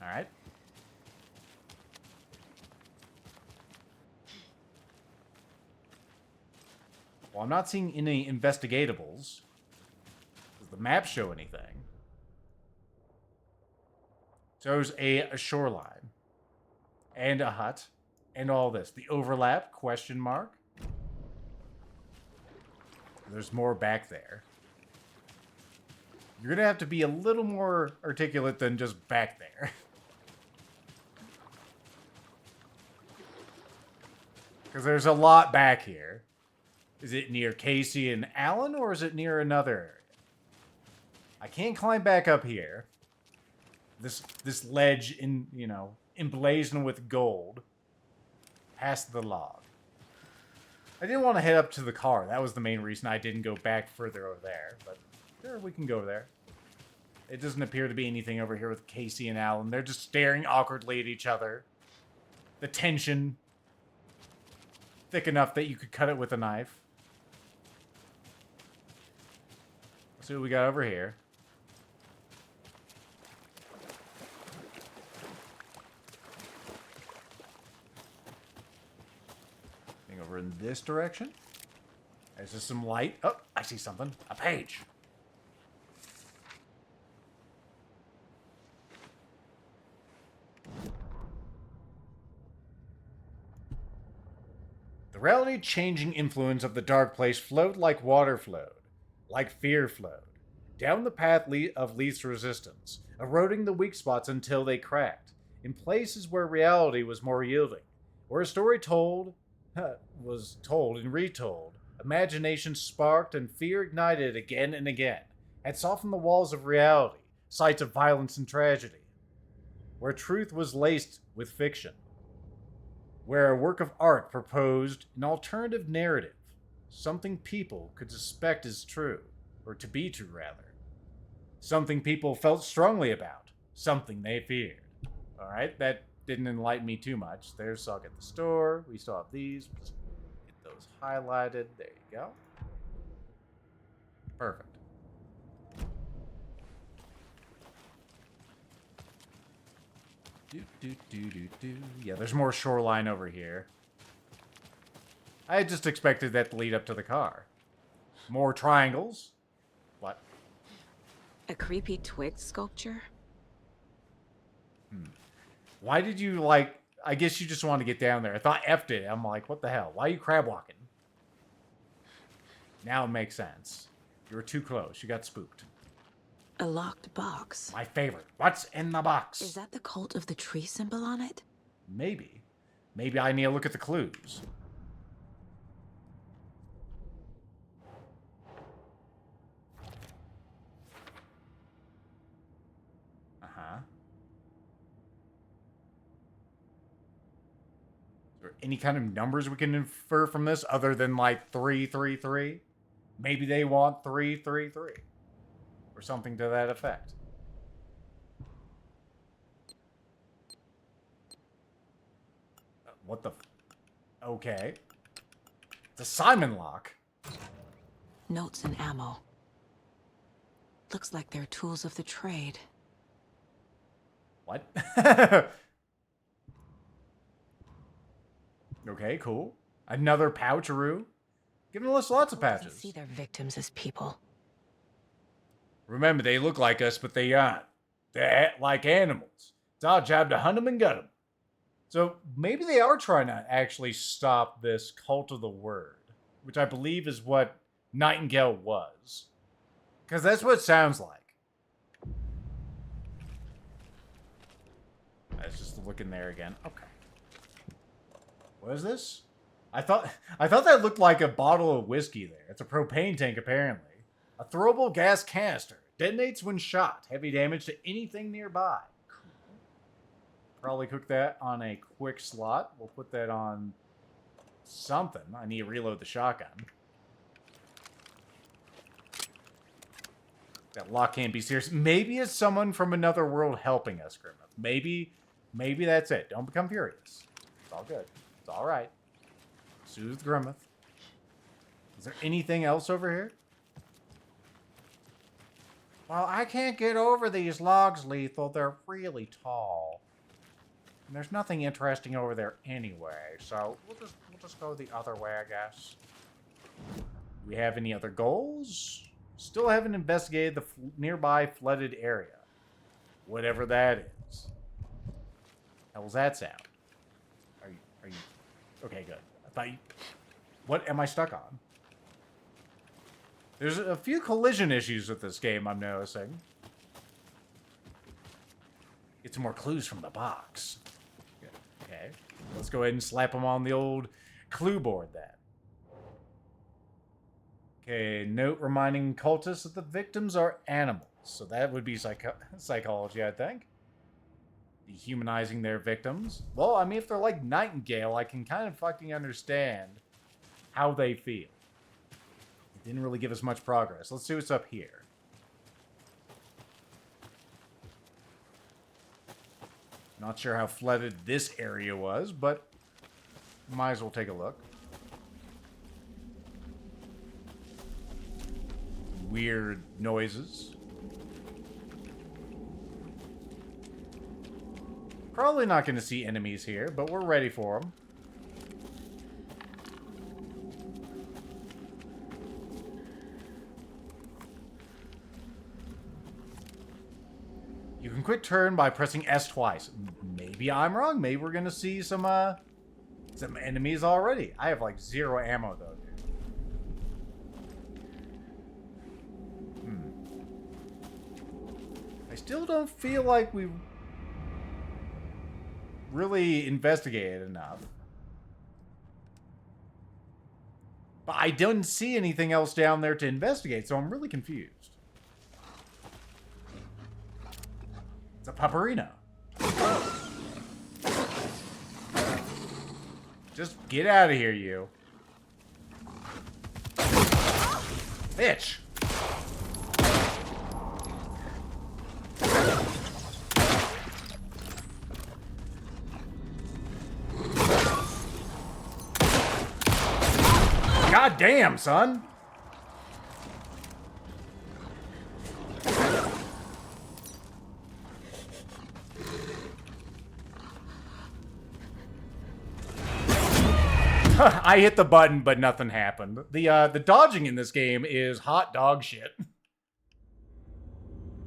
Alright. Well, I'm not seeing any investigatables. Does the map show anything? Shows a shoreline. And a hut. And all this. The overlap, question mark. There's more back there. You're going to have to be a little more articulate than just back there. Because there's a lot back here. Is it near Casey and Alan, or is it near another area? I can't climb back up here. This ledge emblazoned with gold past the log. I didn't want to head up to the car. That was the main reason I didn't go back further over there. But sure, we can go over there. It doesn't appear to be anything over here with Casey and Alan. They're just staring awkwardly at each other. The tension thick enough that you could cut it with a knife. Let's see what we got over here. Thing over in this direction. There's just some light. Oh, I see something. A page. The reality-changing influence of the dark place flowed like water flowed, like fear flowed, down the path of least resistance, eroding the weak spots until they cracked, in places where reality was more yielding, where a story was told and retold, imagination sparked and fear ignited again and again, had softened the walls of reality, sites of violence and tragedy, where truth was laced with fiction, where a work of art proposed an alternative narrative, something people could suspect is true, or to be true rather, something people felt strongly about, something they feared. Alright, that didn't enlighten me too much. There's Saga at the store. We still have these. Let's get those highlighted. There you go. Perfect. Yeah, there's more shoreline over here. I just expected that to lead up to the car. More triangles. What? A creepy twig sculpture? Why did you, like... I guess you just wanted to get down there. I thought F did. I'm like, what the hell? Why are you crab walking? Now it makes sense. You were too close. You got spooked. A locked box. My favorite. What's in the box? Is that the cult of the tree symbol on it? Maybe. Maybe I need to look at the clues. Uh-huh. Is there any kind of numbers we can infer from this other than like 333? Maybe they want 333. Or something to that effect. What the... Okay. It's a Simon lock. Notes and ammo. Looks like they're tools of the trade. What? Okay, cool. Another poucharoo. Giving us lots of pouches. See their victims as people. Remember, they look like us, but they aren't. They're like animals. It's our job to hunt them and gut them. So maybe they are trying to actually stop this cult of the word, which I believe is what Nightingale was. Because that's what it sounds like. Let's just look in there again. Okay. What is this? I thought that looked like a bottle of whiskey there. It's a propane tank, apparently. A throwable gas canister. Detonates when shot. Heavy damage to anything nearby. Cool. Probably cook that on a quick slot. We'll put that on something. I need to reload the shotgun. That lock can't be serious. Maybe it's someone from another world helping us, Grimmeth. Maybe that's it. Don't become furious. It's all good. It's all right. Soothe Grimmeth. Is there anything else over here? Well, I can't get over these logs, Lethal. They're really tall. And there's nothing interesting over there anyway, so we'll just go the other way, I guess. Do we have any other goals? Still haven't investigated the nearby flooded area. Whatever that is. How does that sound? Are you... Okay, good. I thought you... What am I stuck on? There's a few collision issues with this game, I'm noticing. Get some more clues from the box. Okay, let's go ahead and slap them on the old clue board then. Okay, note reminding cultists that the victims are animals. So that would be psychology, I think. dehumanizing their victims. Well, I mean, if they're like Nightingale, I can kind of fucking understand how they feel. It didn't really give us much progress. Let's see what's up here. Not sure how flooded this area was, but might as well take a look. Weird noises. Probably not going to see enemies here, but we're ready for them. You can quick turn by pressing S twice. Maybe I'm wrong. Maybe we're going to see some enemies already. I have like 0 ammo though, dude. I still don't feel like we really investigated enough. But I don't see anything else down there to investigate, so I'm really confused. It's a Paparino. Just get out of here, you. Bitch. God damn, son. I hit the button, but nothing happened. The dodging in this game is hot dog shit.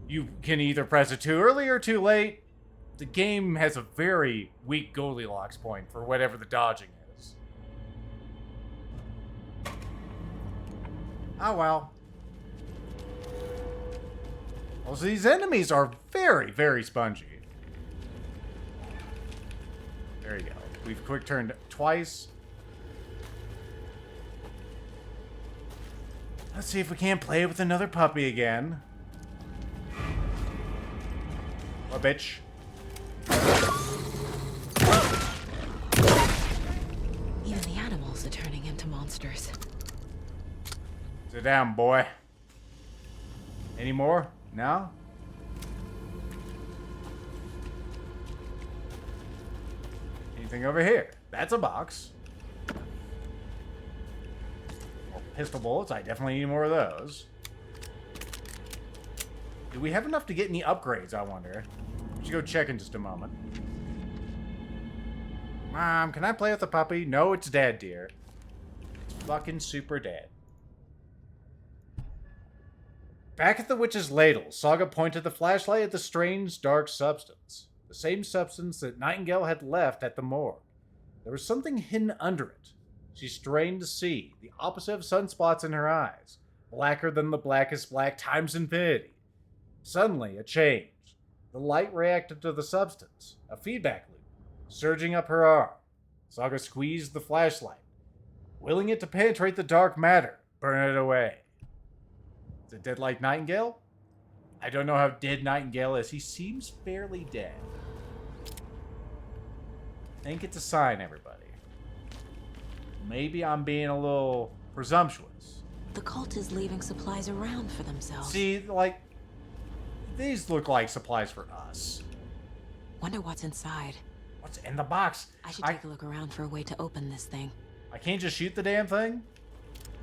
You can either press it too early or too late. The game has a very weak Goldilocks point for whatever the dodging is. Oh well. Also, these enemies are very, very spongy. There you go. We've quick turned twice. Let's see if we can't play with another puppy again. Oh, bitch. Even the animals are turning into monsters. Sit down, boy. Any more? No? Anything over here? That's a box. Pistol bullets. I definitely need more of those. Do we have enough to get any upgrades, I wonder? We should go check in just a moment. Mom, can I play with the puppy? No, it's dead, dear. It's fucking super dead. Back at the witch's ladle, Saga pointed the flashlight at the strange, dark substance. The same substance that Nightingale had left at the morgue. There was something hidden under it. She strained to see, the opposite of sunspots in her eyes, blacker than the blackest black times infinity. Suddenly, a change. The light reacted to the substance, a feedback loop, surging up her arm. Saga squeezed the flashlight, willing it to penetrate the dark matter, burn it away. Is it dead like Nightingale? I don't know how dead Nightingale is. He seems fairly dead. I think it's a sign, everybody. Maybe I'm being a little presumptuous. The cult is leaving supplies around for themselves. See, like, these look like supplies for us. Wonder what's inside. What's in the box? I should take a look around for a way to open this thing. I can't just shoot the damn thing?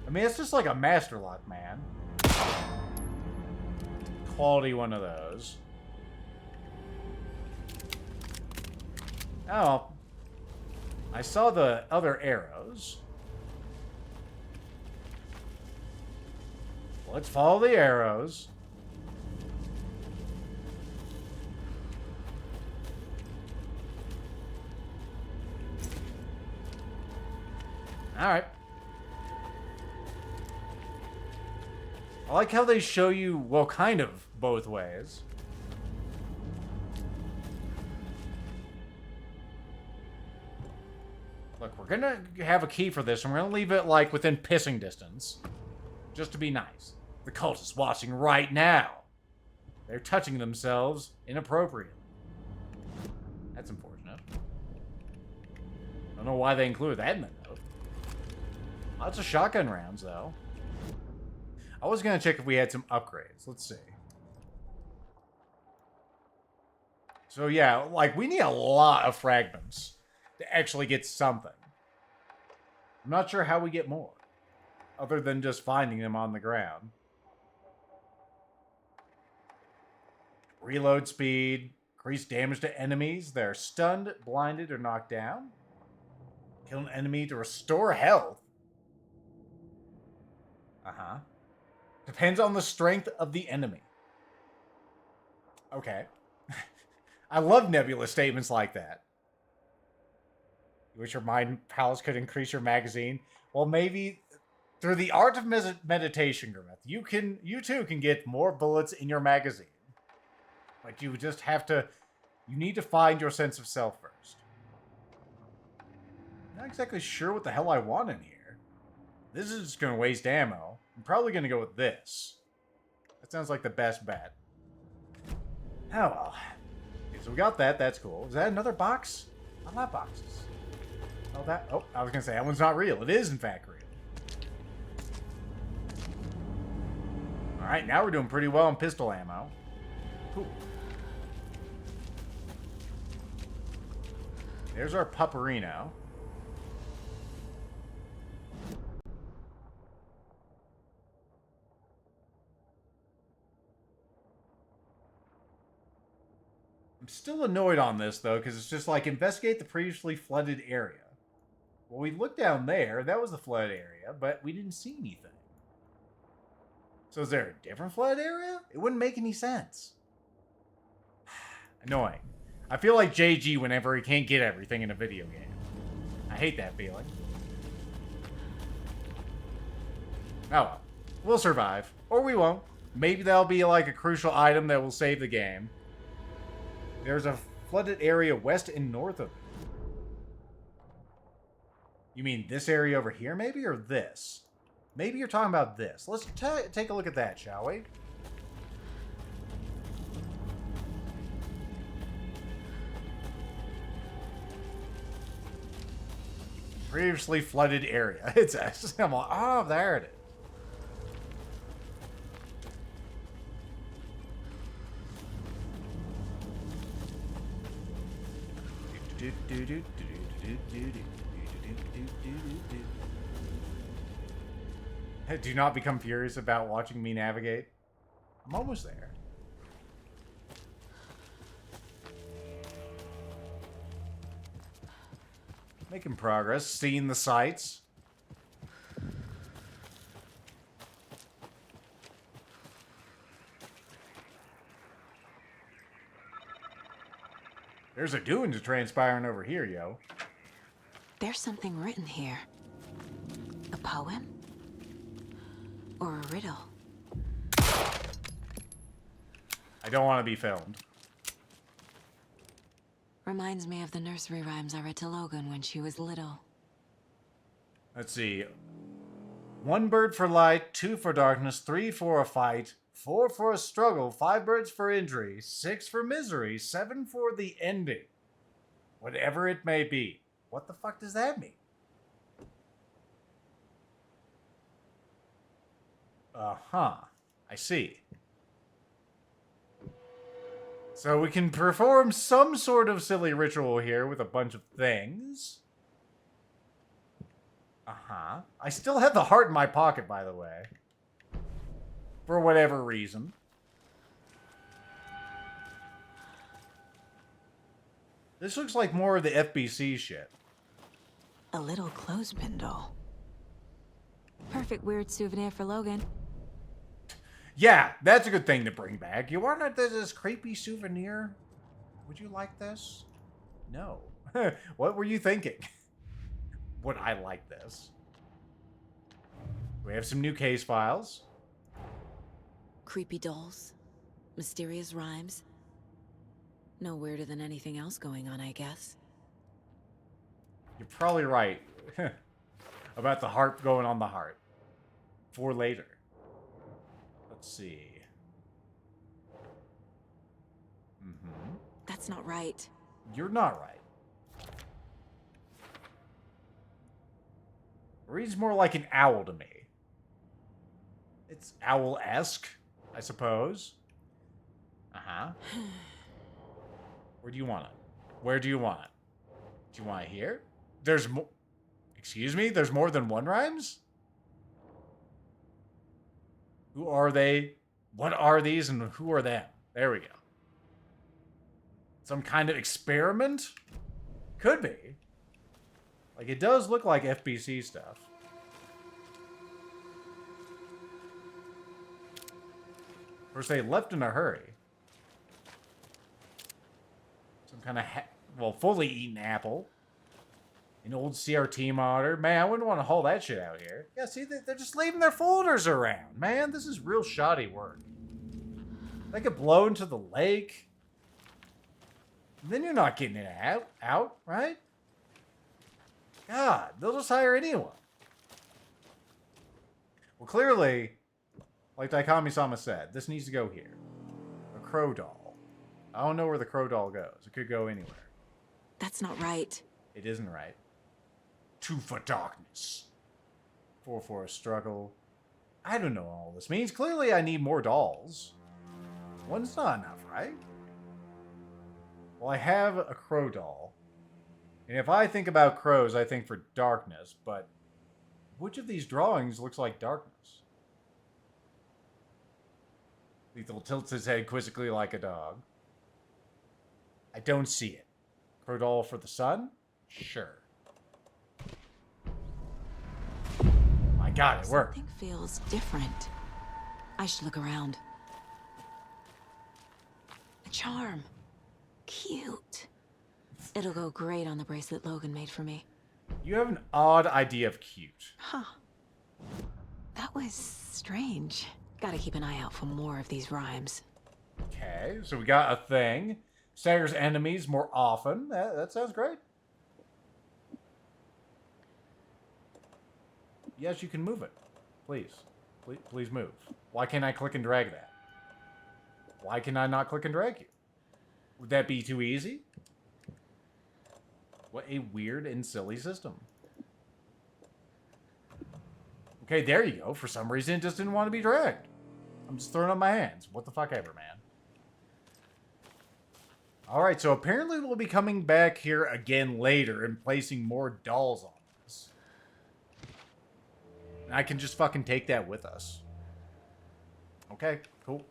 I mean, it's just like a master lock, man. Quality one of those. Oh. I saw the other arrows. Let's follow the arrows. Alright. I like how they show you, well, kind of both ways. Look, we're gonna have a key for this, and we're gonna leave it, like, within pissing distance. Just to be nice. The cult is watching right now. They're touching themselves inappropriately. That's unfortunate. I don't know why they included that in the note. Lots of shotgun rounds, though. I was going to check if we had some upgrades. Let's see. So, yeah, like, we need a lot of fragments to actually get something. I'm not sure how we get more, other than just finding them on the ground. Reload speed, increase damage to enemies that are stunned, blinded, or knocked down. Kill an enemy to restore health. Uh-huh. Depends on the strength of the enemy. Okay. I love nebulous statements like that. You wish your mind palace could increase your magazine? Well, maybe through the art of meditation, Grimmeth, you too can get more bullets in your magazine. But you just have to, you need to find your sense of self first. Not exactly sure what the hell I want in here. This is just going to waste ammo. I'm probably going to go with this. That sounds like the best bet. Oh well. Okay, so we got that. That's cool. Is that another box? I love boxes. Oh, that. Oh, I was going to say that one's not real. It is, in fact, real. Alright, now we're doing pretty well on pistol ammo. Cool. There's our Pupperino. I'm still annoyed on this, though, because it's just like, investigate the previously flooded area. Well, we looked down there. That was the flooded area, but we didn't see anything. So is there a different flooded area? It wouldn't make any sense. Annoying. I feel like JG whenever he can't get everything in a video game. I hate that feeling. Oh well. We'll survive. Or we won't. Maybe that'll be like a crucial item that will save the game. There's a flooded area west and north of it. You mean this area over here, maybe? Or this? Maybe you're talking about this. Let's take a look at that, shall we? Previously flooded area. It's a symbol. Oh, there it is. Do not become furious about watching me navigate. I'm almost there. Making progress, seeing the sights. There's a doings transpiring over here, yo. There's something written here. A poem? Or a riddle? I don't want to be filmed. Reminds me of the nursery rhymes I read to Logan when she was little. Let's see. 1 bird for light, 2 for darkness, 3 for a fight, 4 for a struggle, 5 birds for injury, 6 for misery, 7 for the ending. Whatever it may be. What the fuck does that mean? Uh-huh. I see. So we can perform some sort of silly ritual here with a bunch of things. Uh-huh. I still have the heart in my pocket, by the way. For whatever reason. This looks like more of the FBC shit. A little clothespin doll. Perfect weird souvenir for Logan. Yeah, that's a good thing to bring back. You want this creepy souvenir? Would you like this? No. What were you thinking? Would I like this? We have some new case files. Creepy dolls. Mysterious rhymes. No weirder than anything else going on, I guess. You're probably right. About the heart going on the heart. For later. Let's see. That's not right. You're not right. Reads more like an owl to me. It's owl-esque, I suppose. Uh-huh. Where do you want it? Where do you want it? Do you want it here? There's more... Excuse me? There's more than one rhymes? Who are they? What are these and who are them? There we go. Some kind of experiment? Could be. Like, it does look like FBC stuff. Of course, they left in a hurry. Some kind of, fully eaten apple. An old CRT monitor. Man, I wouldn't want to haul that shit out here. Yeah, see, they're just leaving their folders around. Man, this is real shoddy work. They could blow into the lake. Then you're not getting it out, right? God, they'll just hire anyone. Well, clearly, like Daikami-sama said, this needs to go here. A crow doll. I don't know where the crow doll goes. It could go anywhere. That's not right. It isn't right. 2 for darkness. 4 for a struggle. I don't know what all this means. Clearly, I need more dolls. One's not enough, right? Well, I have a crow doll. And if I think about crows, I think for darkness. But which of these drawings looks like darkness? Lethal tilts his head quizzically like a dog. I don't see it. Crow doll for the sun? Sure. My God, it worked. Something feels different. I should look around. A charm. Cute. It'll go great on the bracelet Logan made for me. You have an odd idea of cute. Huh. That was strange. Gotta keep an eye out for more of these rhymes. Okay, so we got a thing. Staggers enemies more often. That sounds great. Yes, you can move it. Please. Please move. Why can't I click and drag that? Why can I not click and drag you? Would that be too easy? What a weird and silly system. Okay, there you go. For some reason, it just didn't want to be dragged. I'm just throwing up my hands. What the fuck ever, man. Alright, so apparently we'll be coming back here again later and placing more dolls on this. And I can just fucking take that with us. Okay, cool.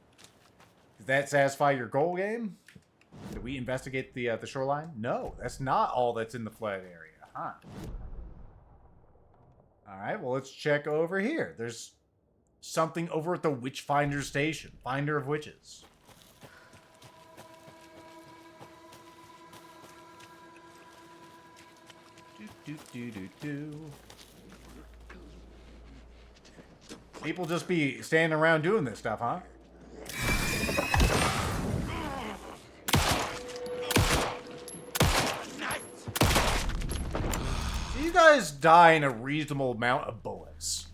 Does that satisfy your goal, game? Did we investigate the shoreline? No, that's not all that's in the flood area, huh? Alright, well, let's check over here. There's something over at the Witchfinder Station. Finder of Witches. People just be standing around doing this stuff, huh? You guys die in a reasonable amount of bullets.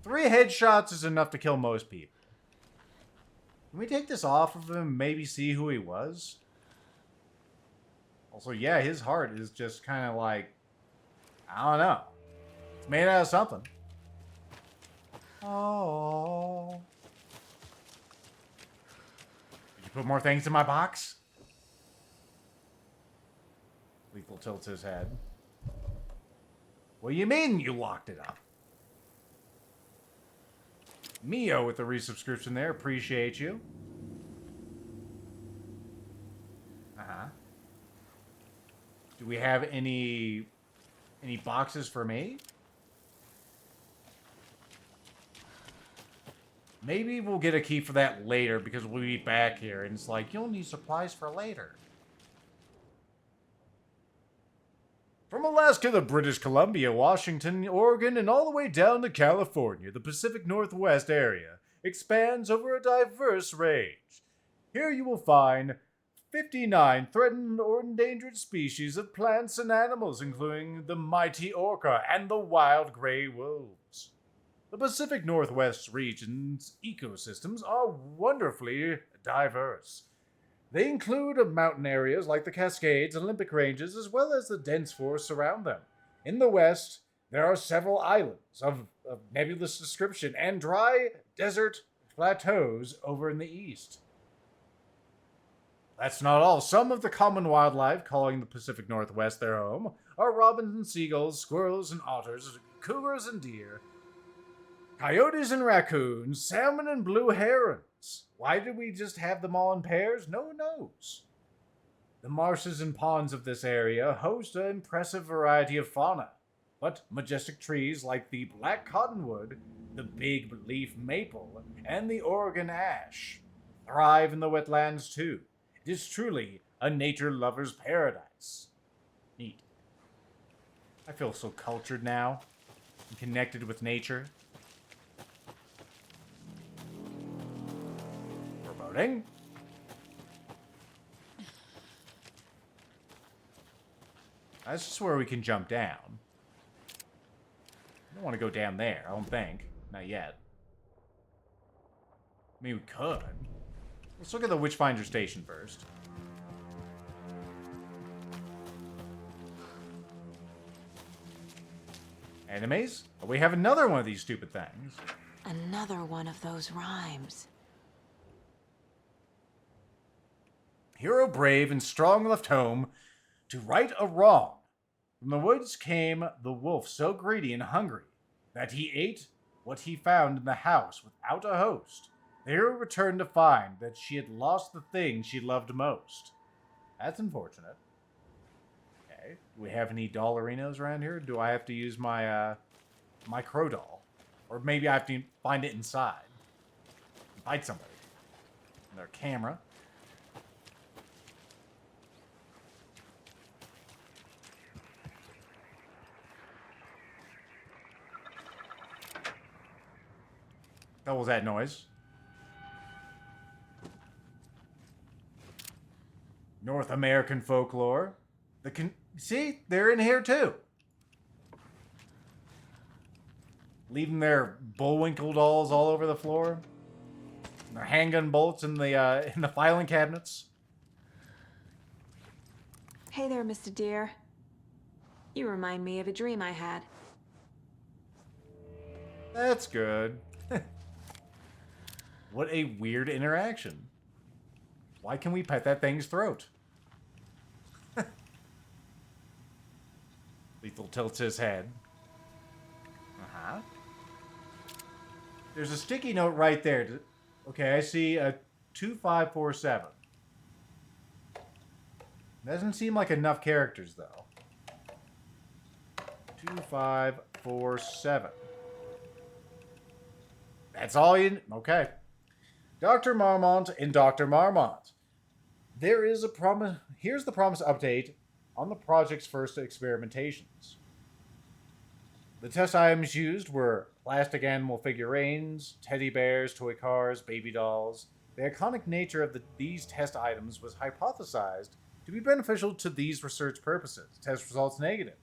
3 headshots is enough to kill most people. Can we take this off of him and maybe see who he was? Also, yeah, his heart is just kind of like, I don't know. It's made out of something. Oh. Did you put more things in my box? Lethal tilts his head. What do you mean you locked it up? Mio with the resubscription there. Appreciate you. Uh-huh. Do we have any boxes for me? Maybe we'll get a key for that later because we'll be back here and it's like, you'll need supplies for later. From Alaska to British Columbia, Washington, Oregon, and all the way down to California, the Pacific Northwest area expands over a diverse range. Here you will find 59 threatened or endangered species of plants and animals, including the mighty orca and the wild gray wolves. The Pacific Northwest region's ecosystems are wonderfully diverse. They include mountain areas like the Cascades and Olympic Ranges, as well as the dense forests around them. In the west, there are several islands of nebulous description and dry desert plateaus over in the east. That's not all. Some of the common wildlife, calling the Pacific Northwest their home, are robins and seagulls, squirrels and otters, cougars and deer, coyotes and raccoons, salmon and blue herons. Why did we just have them all in pairs? No one knows. The marshes and ponds of this area host an impressive variety of fauna, but majestic trees like the black cottonwood, the big leaf maple, and the Oregon ash thrive in the wetlands too. It is truly a nature lover's paradise. Neat. I feel so cultured now and connected with nature. Foreboding. That's just where we can jump down. I don't want to go down there, I don't think. Not yet. I mean, we could. Let's look at the Witchfinder Station first. Enemies? Oh, we have another one of these stupid things. Another one of those rhymes. Hero brave and strong left home to right a wrong. From the woods came the wolf so greedy and hungry that he ate what he found in the house without a host. The hero returned to find that she had lost the thing she loved most. That's unfortunate. Okay, do we have any dollarinos around here? Do I have to use my my crow doll? Or maybe I have to find it inside. Fight somebody. Their camera. What was that noise? North American folklore. See, they're in here too. Leaving their Bullwinkle dolls all over the floor. And their handgun bullets in the filing cabinets. Hey there, Mr. Deer. You remind me of a dream I had. That's good. What a weird interaction. Why can we pet that thing's throat? Lethal tilts his head. Uh-huh. There's a sticky note right there. Okay, I see a 2547. Doesn't seem like enough characters, though. 2547. That's all you... Okay. Dr. Marmont and Dr. Marmont. There is a promise... Here's the promise update on the project's first experimentations. The test items used were plastic animal figurines, teddy bears, toy cars, baby dolls. The iconic nature of these test items was hypothesized to be beneficial to these research purposes. Test results negative.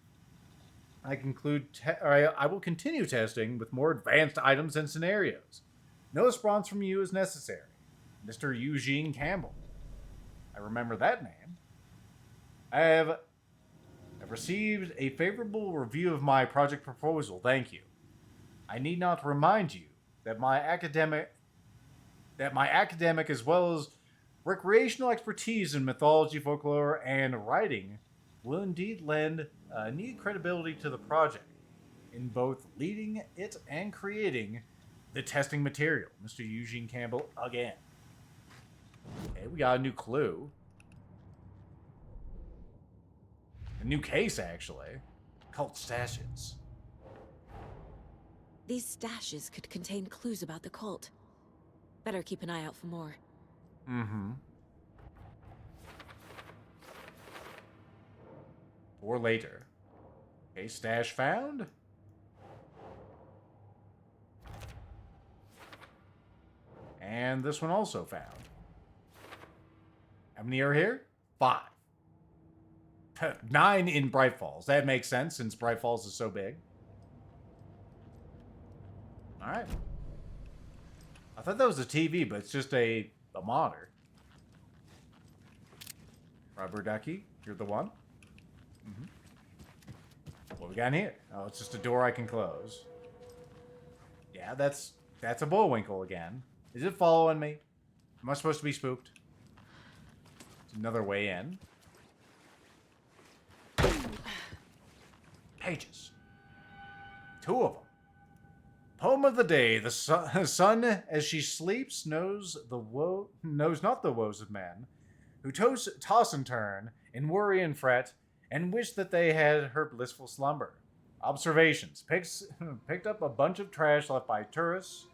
I will continue testing with more advanced items and scenarios. No response from you is necessary. Mr. Eugene Campbell. I remember that name. I've received a favorable review of my project proposal. Thank you. I need not remind you that my academic as well as recreational expertise in mythology, folklore, and writing will indeed lend needed credibility to the project in both leading it and creating the testing material. Mr. Eugene Campbell again. Okay, we got a new clue. A new case, actually. Cult stashes. These stashes could contain clues about the cult. Better keep an eye out for more. Mm-hmm. Or later. Okay, stash found. And this one also found. How many are here? 5. 9 in Bright Falls. That makes sense since Bright Falls is so big. Alright. I thought that was a TV, but it's just a monitor. Rubber ducky, you're the one. What we got in here? Oh, it's just a door I can close. Yeah, that's a Bullwinkle again. Is it following me? Am I supposed to be spooked? It's another way in. Pages. 2 of them. Poem of the day. The sun, as she sleeps, knows not the woes of men, who toss and turn, and worry and fret, and wish that they had her blissful slumber. Observations. Picked up a bunch of trash left by tourists,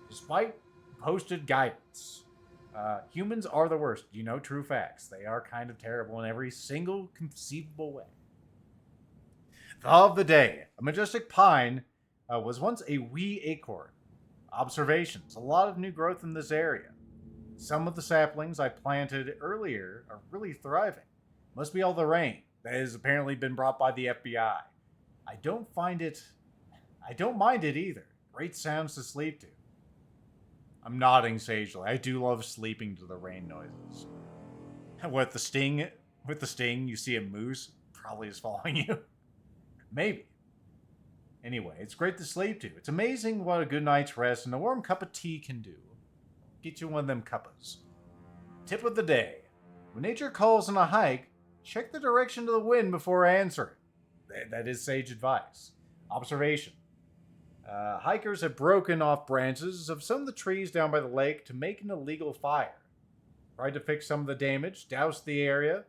despite posted guidance. Humans are the worst. You know true facts. They are kind of terrible in every single conceivable way. Thought of the day. A majestic pine was once a wee acorn. Observations. A lot of new growth in this area. Some of the saplings I planted earlier are really thriving. Must be all the rain that has apparently been brought by the FBI. I don't mind it either. Great sounds to sleep to. I'm nodding sagely. I do love sleeping to the rain noises. With the sting, you see a moose probably is following you. Maybe. Anyway, it's great to sleep to. It's amazing what a good night's rest and a warm cup of tea can do. Get you one of them cuppas. Tip of the day. When nature calls on a hike, check the direction of the wind before answering. That is sage advice. Observation. Hikers have broken off branches of some of the trees down by the lake to make an illegal fire. Tried to fix some of the damage, doused the area,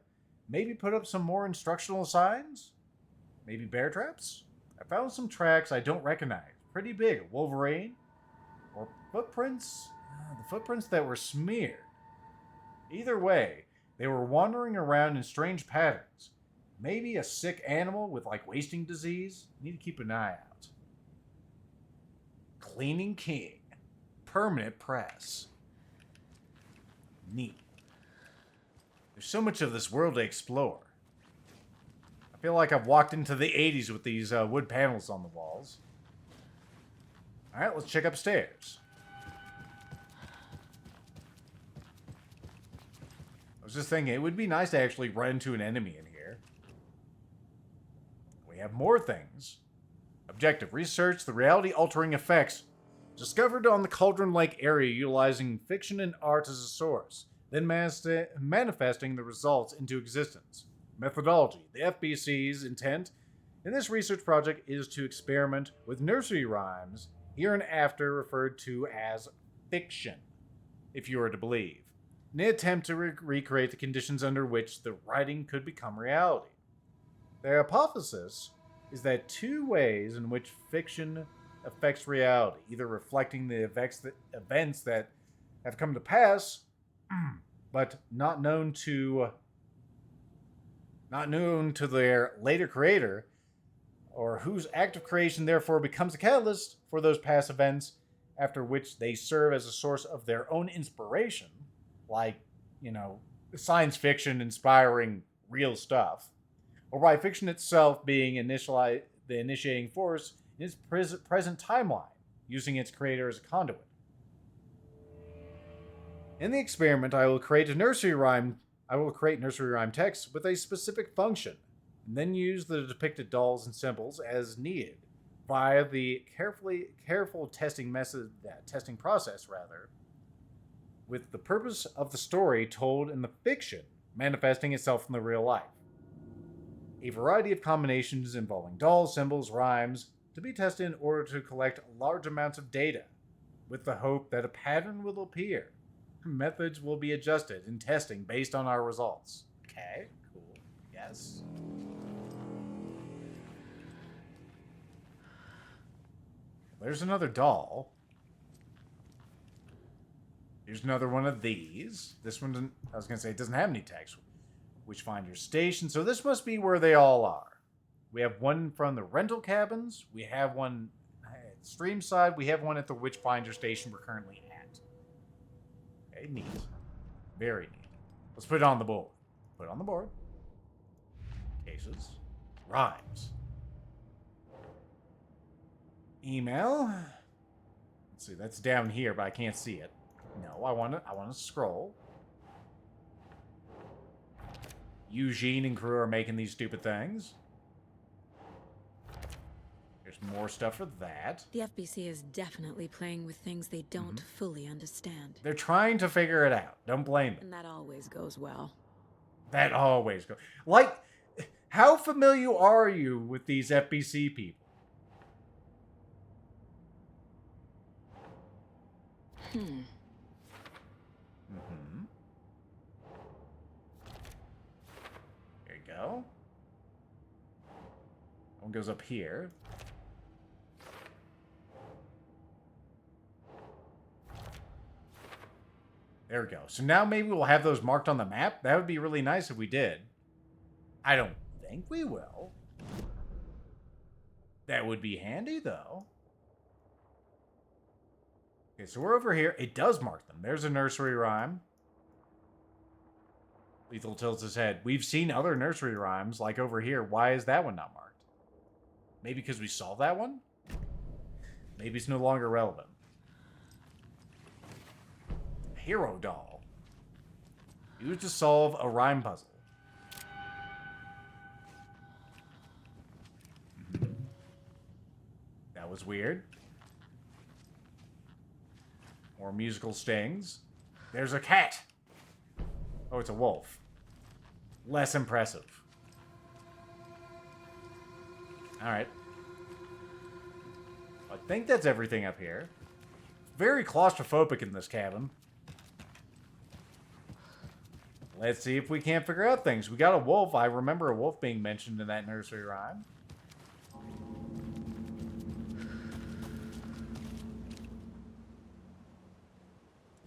maybe put up some more instructional signs? Maybe bear traps? I found some tracks I don't recognize. Pretty big. Wolverine? Or footprints? The footprints that were smeared. Either way, they were wandering around in strange patterns. Maybe a sick animal with like wasting disease? Need to keep an eye out. Cleaning King. Permanent press. Neat. There's so much of this world to explore. I feel like I've walked into the 80s with these wood panels on the walls. Alright, let's check upstairs. I was just thinking, it would be nice to actually run into an enemy in here. We have more things. Objective. Research the reality-altering effects discovered on the Cauldron Lake area utilizing fiction and art as a source, then manifesting the results into existence. Methodology. The FBC's intent in this research project is to experiment with nursery rhymes, hereinafter referred to as fiction, if you are to believe, in an attempt to recreate the conditions under which the writing could become reality. The hypothesis is that 2 ways in which fiction affects reality, either reflecting the events that have come to pass, but not known to their later creator, or whose act of creation therefore becomes a catalyst for those past events, after which they serve as a source of their own inspiration, like, science fiction inspiring real stuff, or by fiction itself being the initiating force in its present timeline, using its creator as a conduit. In the experiment, I will create nursery rhyme text with a specific function, and then use the depicted dolls and symbols as needed via the careful testing process, with the purpose of the story told in the fiction manifesting itself in the real life. A variety of combinations involving dolls, symbols, rhymes to be tested in order to collect large amounts of data, with the hope that a pattern will appear. Methods will be adjusted in testing based on our results. Okay, cool. Yes. There's another doll. Here's another one of these. This one doesn't, I was going to say, it doesn't have any text. Witchfinder Station. So this must be where they all are. We have one from the rental cabins. We have one at stream side. We have one at the Witchfinder Station we're currently at. Okay, neat. Very neat. Let's put it on the board. Put it on the board. Cases. Rhymes. Email. Let's see, that's down here, but I can't see it. No, I want to scroll. Eugene and crew are making these stupid things. There's more stuff for that. The FBC is definitely playing with things they don't fully understand. They're trying to figure it out. Don't blame them. And that always goes well. That always goes. Like, how familiar are you with these FBC people? There you go. One goes up here. There we go. So now maybe we'll have those marked on the map. That would be really nice if we did. I don't think we will. That would be handy, though. Okay, so we're over here. It does mark them. There's a nursery rhyme. Lethal tilts his head. We've seen other nursery rhymes, like over here. Why is that one not marked? Maybe because we solved that one? Maybe it's no longer relevant. Hero doll. Used to solve a rhyme puzzle. That was weird. More musical stings. There's a cat. Oh, it's a wolf. Less impressive. Alright. I think that's everything up here. Very claustrophobic in this cabin. Let's see if we can't figure out things. We got a wolf. I remember a wolf being mentioned in that nursery rhyme.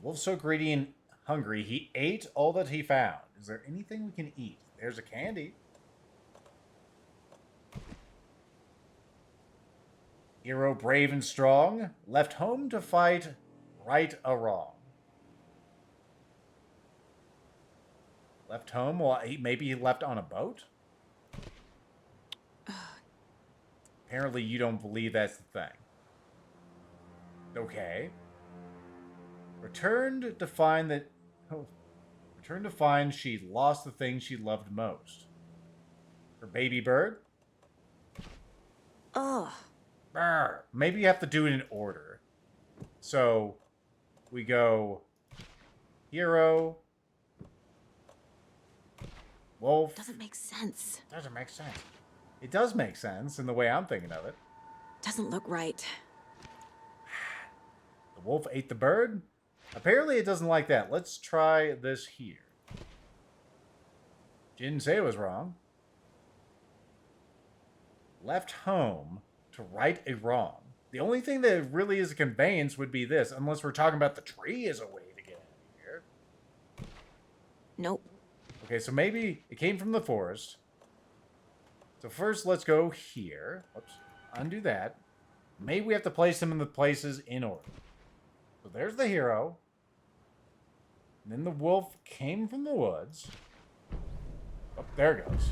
Wolf's so greedy and hungry, he ate all that he found. Is there anything we can eat? There's a candy. Hero brave and strong, left home to fight right a wrong. Left home? Well, maybe he left on a boat? Apparently you don't believe that's the thing. Okay. Returned to find that... Oh, returned to find she lost the thing she loved most. Her baby bird? Ugh. Brr. Maybe you have to do it in order. So, we go... Hero... Wolf. Doesn't make sense. Doesn't make sense. It does make sense in the way I'm thinking of it. Doesn't look right. The wolf ate the bird? Apparently it doesn't like that. Let's try this here. Didn't say it was wrong. Left home to right a wrong. The only thing that really is a conveyance would be this, unless we're talking about the tree as a way to get out of here. Nope. Okay, so maybe it came from the forest. So first, let's go here. Whoops. Undo that. Maybe we have to place them in the places in order. So there's the hero. And then the wolf came from the woods. Oh, there it goes.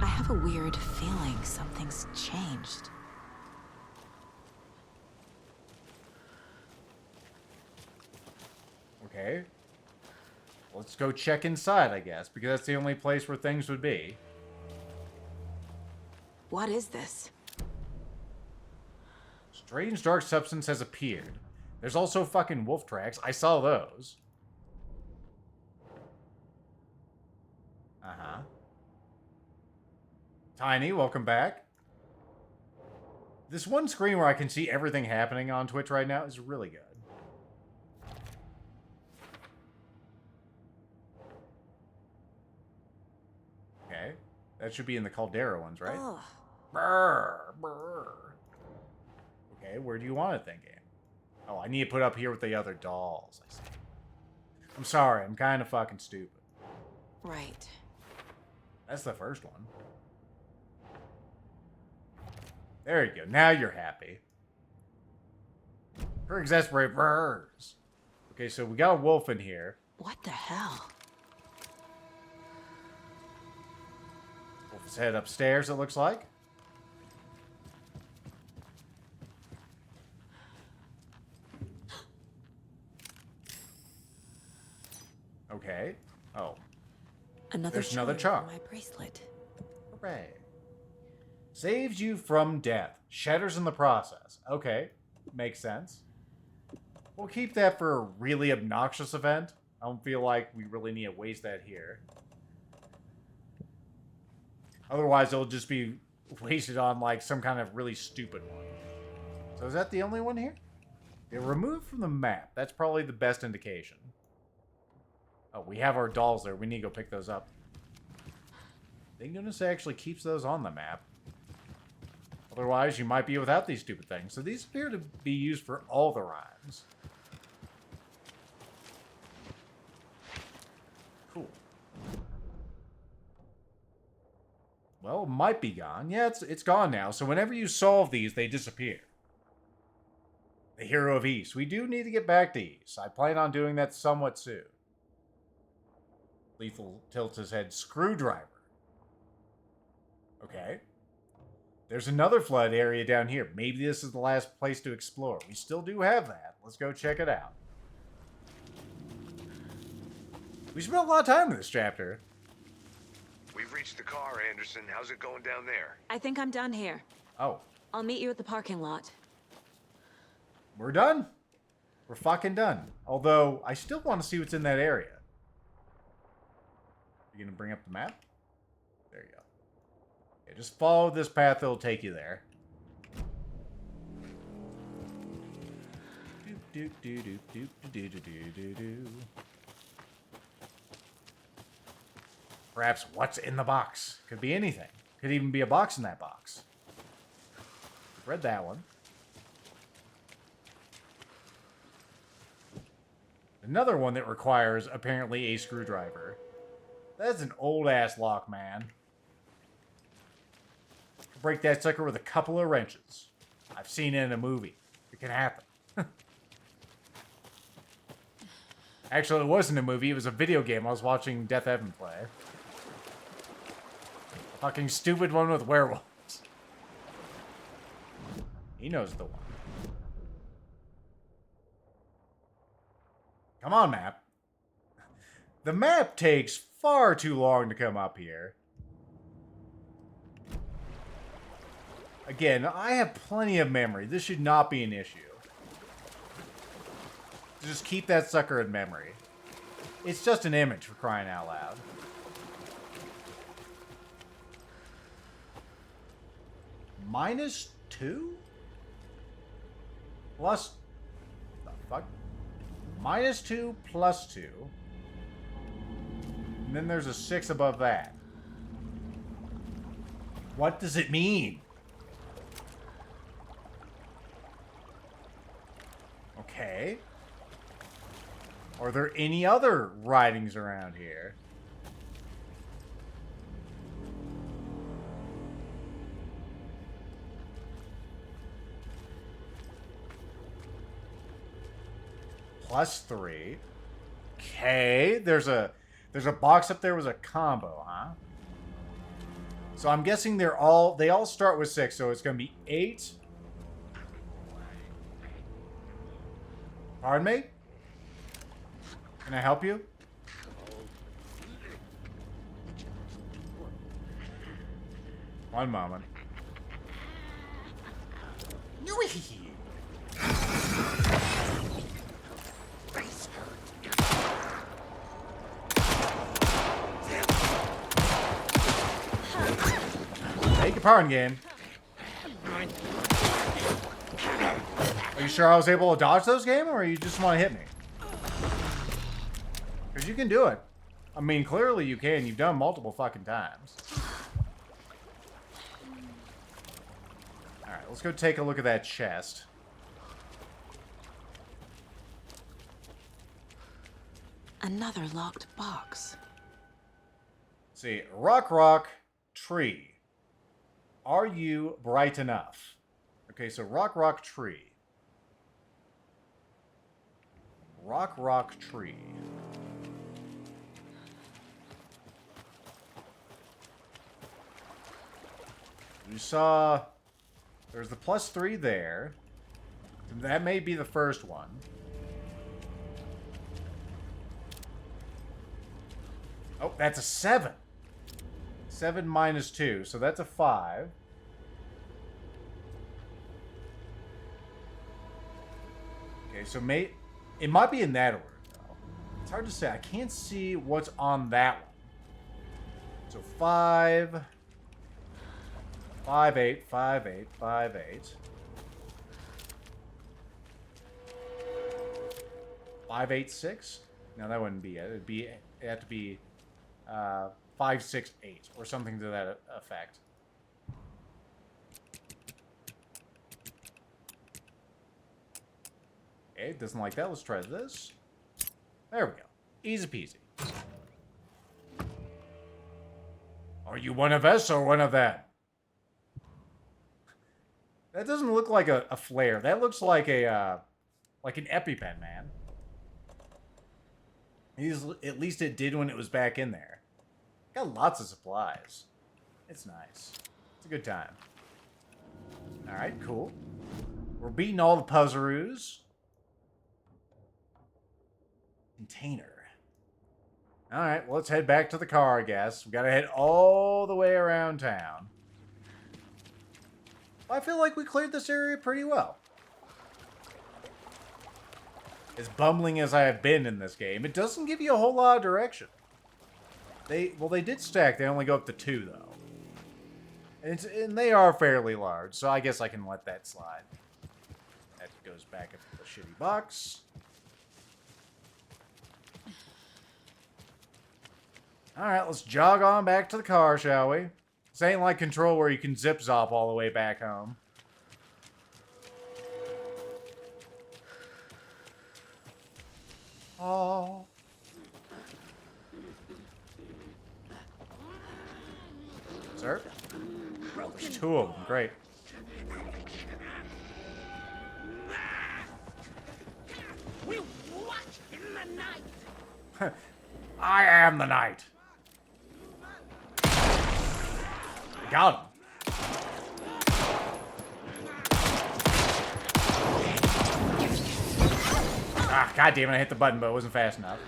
I have a weird feeling something's changed. Okay. Let's go check inside, I guess, because that's the only place where things would be. What is this? Strange dark substance has appeared. There's also fucking wolf tracks. I saw those. Uh-huh. Tiny, welcome back. This one screen where I can see everything happening on Twitch right now is really good. Okay. That should be in the Caldera ones, right? Ugh. Brr, brr. Okay, where do you want it then, game? Oh, I need to put up here with the other dolls. I see. I'm sorry, I'm kind of fucking stupid. Right. That's the first one. There you go. Now you're happy. Her exasperate burrs. Okay, so we got a wolf in here. What the hell? Wolf's head upstairs, it looks like. Okay. Oh. There's another charm charm. for my bracelet. Hooray. Saves you from death. Shatters in the process. Okay. Makes sense. We'll keep that for a really obnoxious event. I don't feel like we really need to waste that here. Otherwise, it'll just be wasted on, like, some kind of really stupid one. So is that the only one here? Yeah, removed from the map. That's probably the best indication. Oh, we have our dolls there. We need to go pick those up. Thank goodness it actually keeps those on the map. Otherwise, you might be without these stupid things. So these appear to be used for all the rhymes. Cool. Well, it might be gone. Yeah, it's gone now. So whenever you solve these, they disappear. The Hero of East. We do need to get back to East. I plan on doing that somewhat soon. Lethal tilts his head. Screwdriver. Okay. There's another flood area down here. Maybe this is the last place to explore. We still do have that. Let's go check it out. We spent a lot of time in this chapter. We've reached the car, Anderson. How's it going down there? I think I'm done here. Oh. I'll meet you at the parking lot. We're done. We're fucking done. Although, I still want to see what's in that area. You gonna bring up the map? There you go. Yeah, just follow this path, it'll take you there. Perhaps what's in the box? Could be anything. Could even be a box in that box. Read that one. Another one that requires, apparently, a screwdriver. That's an old-ass lock, man. Break that sucker with a couple of wrenches. I've seen it in a movie. It can happen. Actually, it wasn't a movie. It was a video game I was watching Death Evan play. Fucking stupid one with werewolves. He knows the one. Come on, map. The map takes far too long to come up here. Again, I have plenty of memory. This should not be an issue. Just keep that sucker in memory. It's just an image, for crying out loud. -2? Plus... the fuck? -2 plus 2. And then there's a 6 above that. What does it mean? Okay. Are there any other writings around here? +3. Okay, there's a box up there with a combo, huh? So I'm guessing they all start with 6, so it's gonna be 8. Pardon me? Can I help you? One moment. Take your pardon, game. Are you sure I was able to dodge those, game, or you just want to hit me? Because you can do it. I mean, clearly you can. You've done multiple fucking times. Alright, let's go take a look at that chest. Another locked box. See, rock, tree. Are you bright enough? Okay, so rock, tree. Rock, tree. You saw... there's the +3 there. That may be the first one. Oh, that's a 7. 7 minus 2, so that's a 5. Okay, so it might be in that order, though. It's hard to say. I can't see what's on that one. So 5, 5, 8, 5, 8, 5, 8. 5, 8, 6? No, that wouldn't be it. It'd have to be 5, 6, 8, or something to that effect. Okay, it doesn't like that. Let's try this. There we go. Easy peasy. Are you one of us or one of them? That doesn't look like a flare. That looks like an EpiPen, man. At least it did when it was back in there. Got lots of supplies. It's nice. It's a good time. Alright, cool. We're beating all the puzzleroos. Container. Alright, well, let's head back to the car, I guess. We gotta head all the way around town. I feel like we cleared this area pretty well. As bumbling as I have been in this game, it doesn't give you a whole lot of direction. They did stack. They only go up to 2, though. And they are fairly large, so I guess I can let that slide. That goes back into the shitty box. Alright, let's jog on back to the car, shall we? This ain't like Control where you can zip-zop all the way back home. Oh. Sir? There's 2 of them. Great. We watch in the night. I am the knight. Got him. Ah, god damn it, I hit the button, but it wasn't fast enough.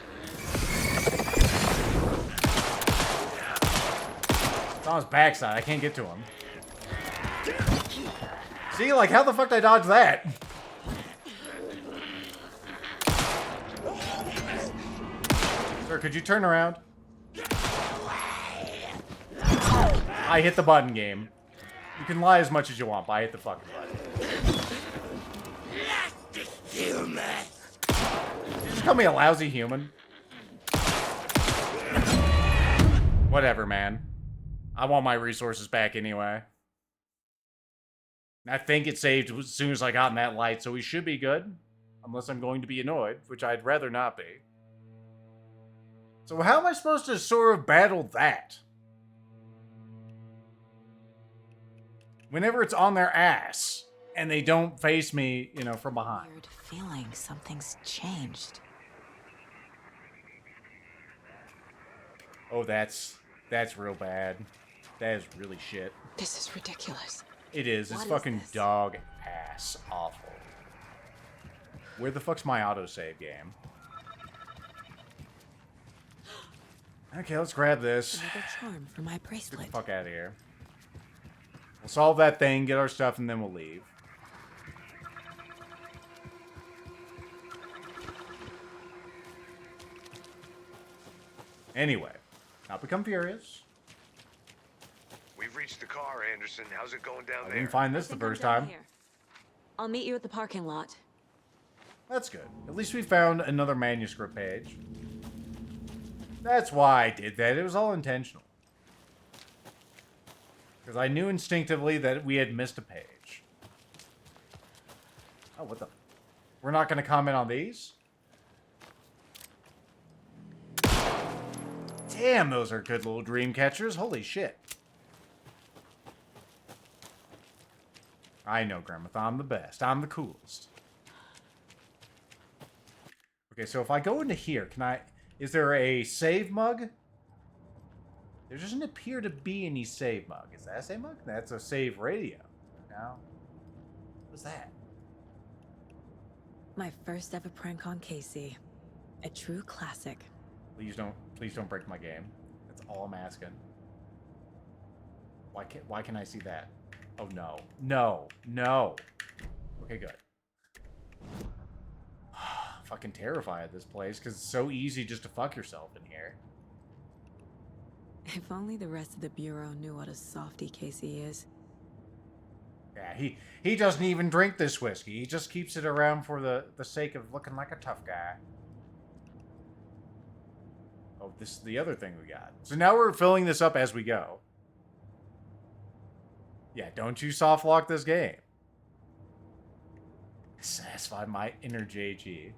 It's on his backside, I can't get to him. See, like, how the fuck did I dodge that? Sir, could you turn around? I hit the button, game. You can lie as much as you want, but I hit the fucking button. Just call me a lousy human. Whatever, man. I want my resources back anyway. I think it saved as soon as I got in that light, so we should be good. Unless I'm going to be annoyed, which I'd rather not be. So how am I supposed to sort of battle that? Whenever it's on their ass, and they don't face me, you know, from behind. Weird feeling something's changed. Oh, that's real bad. That is really shit. This is ridiculous. It is. It's fucking dog ass awful. Where the fuck's my autosave game? Okay, let's grab this. Another charm for my bracelet. Get the fuck out of here. We'll solve that thing, get our stuff, and then we'll leave. Anyway, not become furious. We've reached the car, Anderson. How's it going down I there? didn't find this the first time. I'll meet you at the parking lot. That's good. At least we found another manuscript page. That's why I did that. It was all intentional. Because I knew instinctively that we had missed a page. Oh, what the... We're not going to comment on these? Damn, those are good little dream catchers. Holy shit. I know, Grandma. I'm the best. I'm the coolest. Okay, so if I go into here, can I... Is there a save mug? There doesn't appear to be any save mug. Is that a save mug? That's a save radio. No. What's that? My first ever prank on Casey. A true classic. Please don't break my game. all I'm asking. Why can I see that? Oh, no. No. No. Okay, good. Fucking terrified of this place, because it's so easy just to fuck yourself in here. If only the rest of the Bureau knew what a softy Casey is. Yeah, he doesn't even drink this whiskey. He just keeps it around for the sake of looking like a tough guy. Oh, this is the other thing we got. So now we're filling this up as we go. Yeah, don't you soft lock this game. Satisfy my inner JG.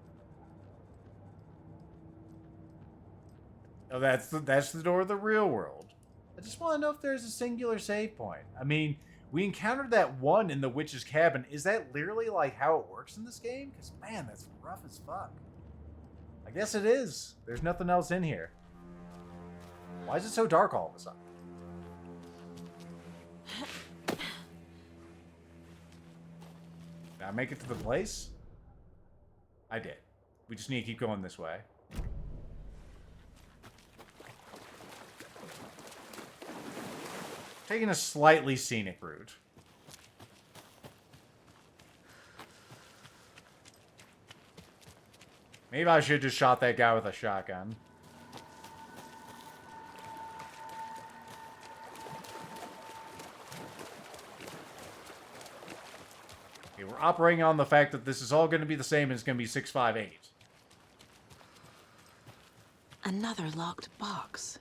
Oh, that's the door of the real world. I just want to know if there's a singular save point. I mean, we encountered that one in the witch's cabin. Is that literally like how it works in this game? Because man, that's rough as fuck. I guess it is. There's nothing else in here. Why is it so dark all of a sudden? Did I make it to the place? I did. We just need to keep going this way. Taking a slightly scenic route. Maybe I should have just shot that guy with a shotgun. Okay, we're operating on the fact that this is all going to be the same and it's going to be 658. Another locked box.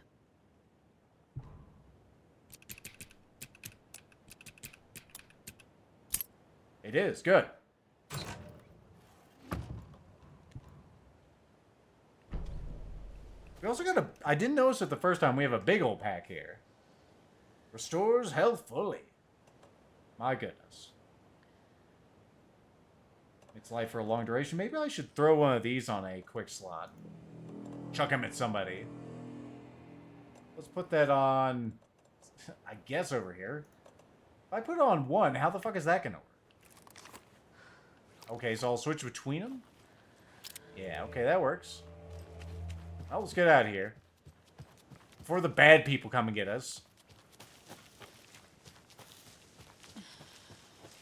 It is. Good. We also got a... I didn't notice it the first time. We have a big old pack here. Restores health fully. My goodness. It's life for a long duration. Maybe I should throw one of these on a quick slot. Chuck him at somebody. Let's put that on... I guess over here. If I put it on one, how the fuck is that going to work? Okay, so I'll switch between them? Yeah, okay, that works. Well, let's get out of here. Before the bad people come and get us.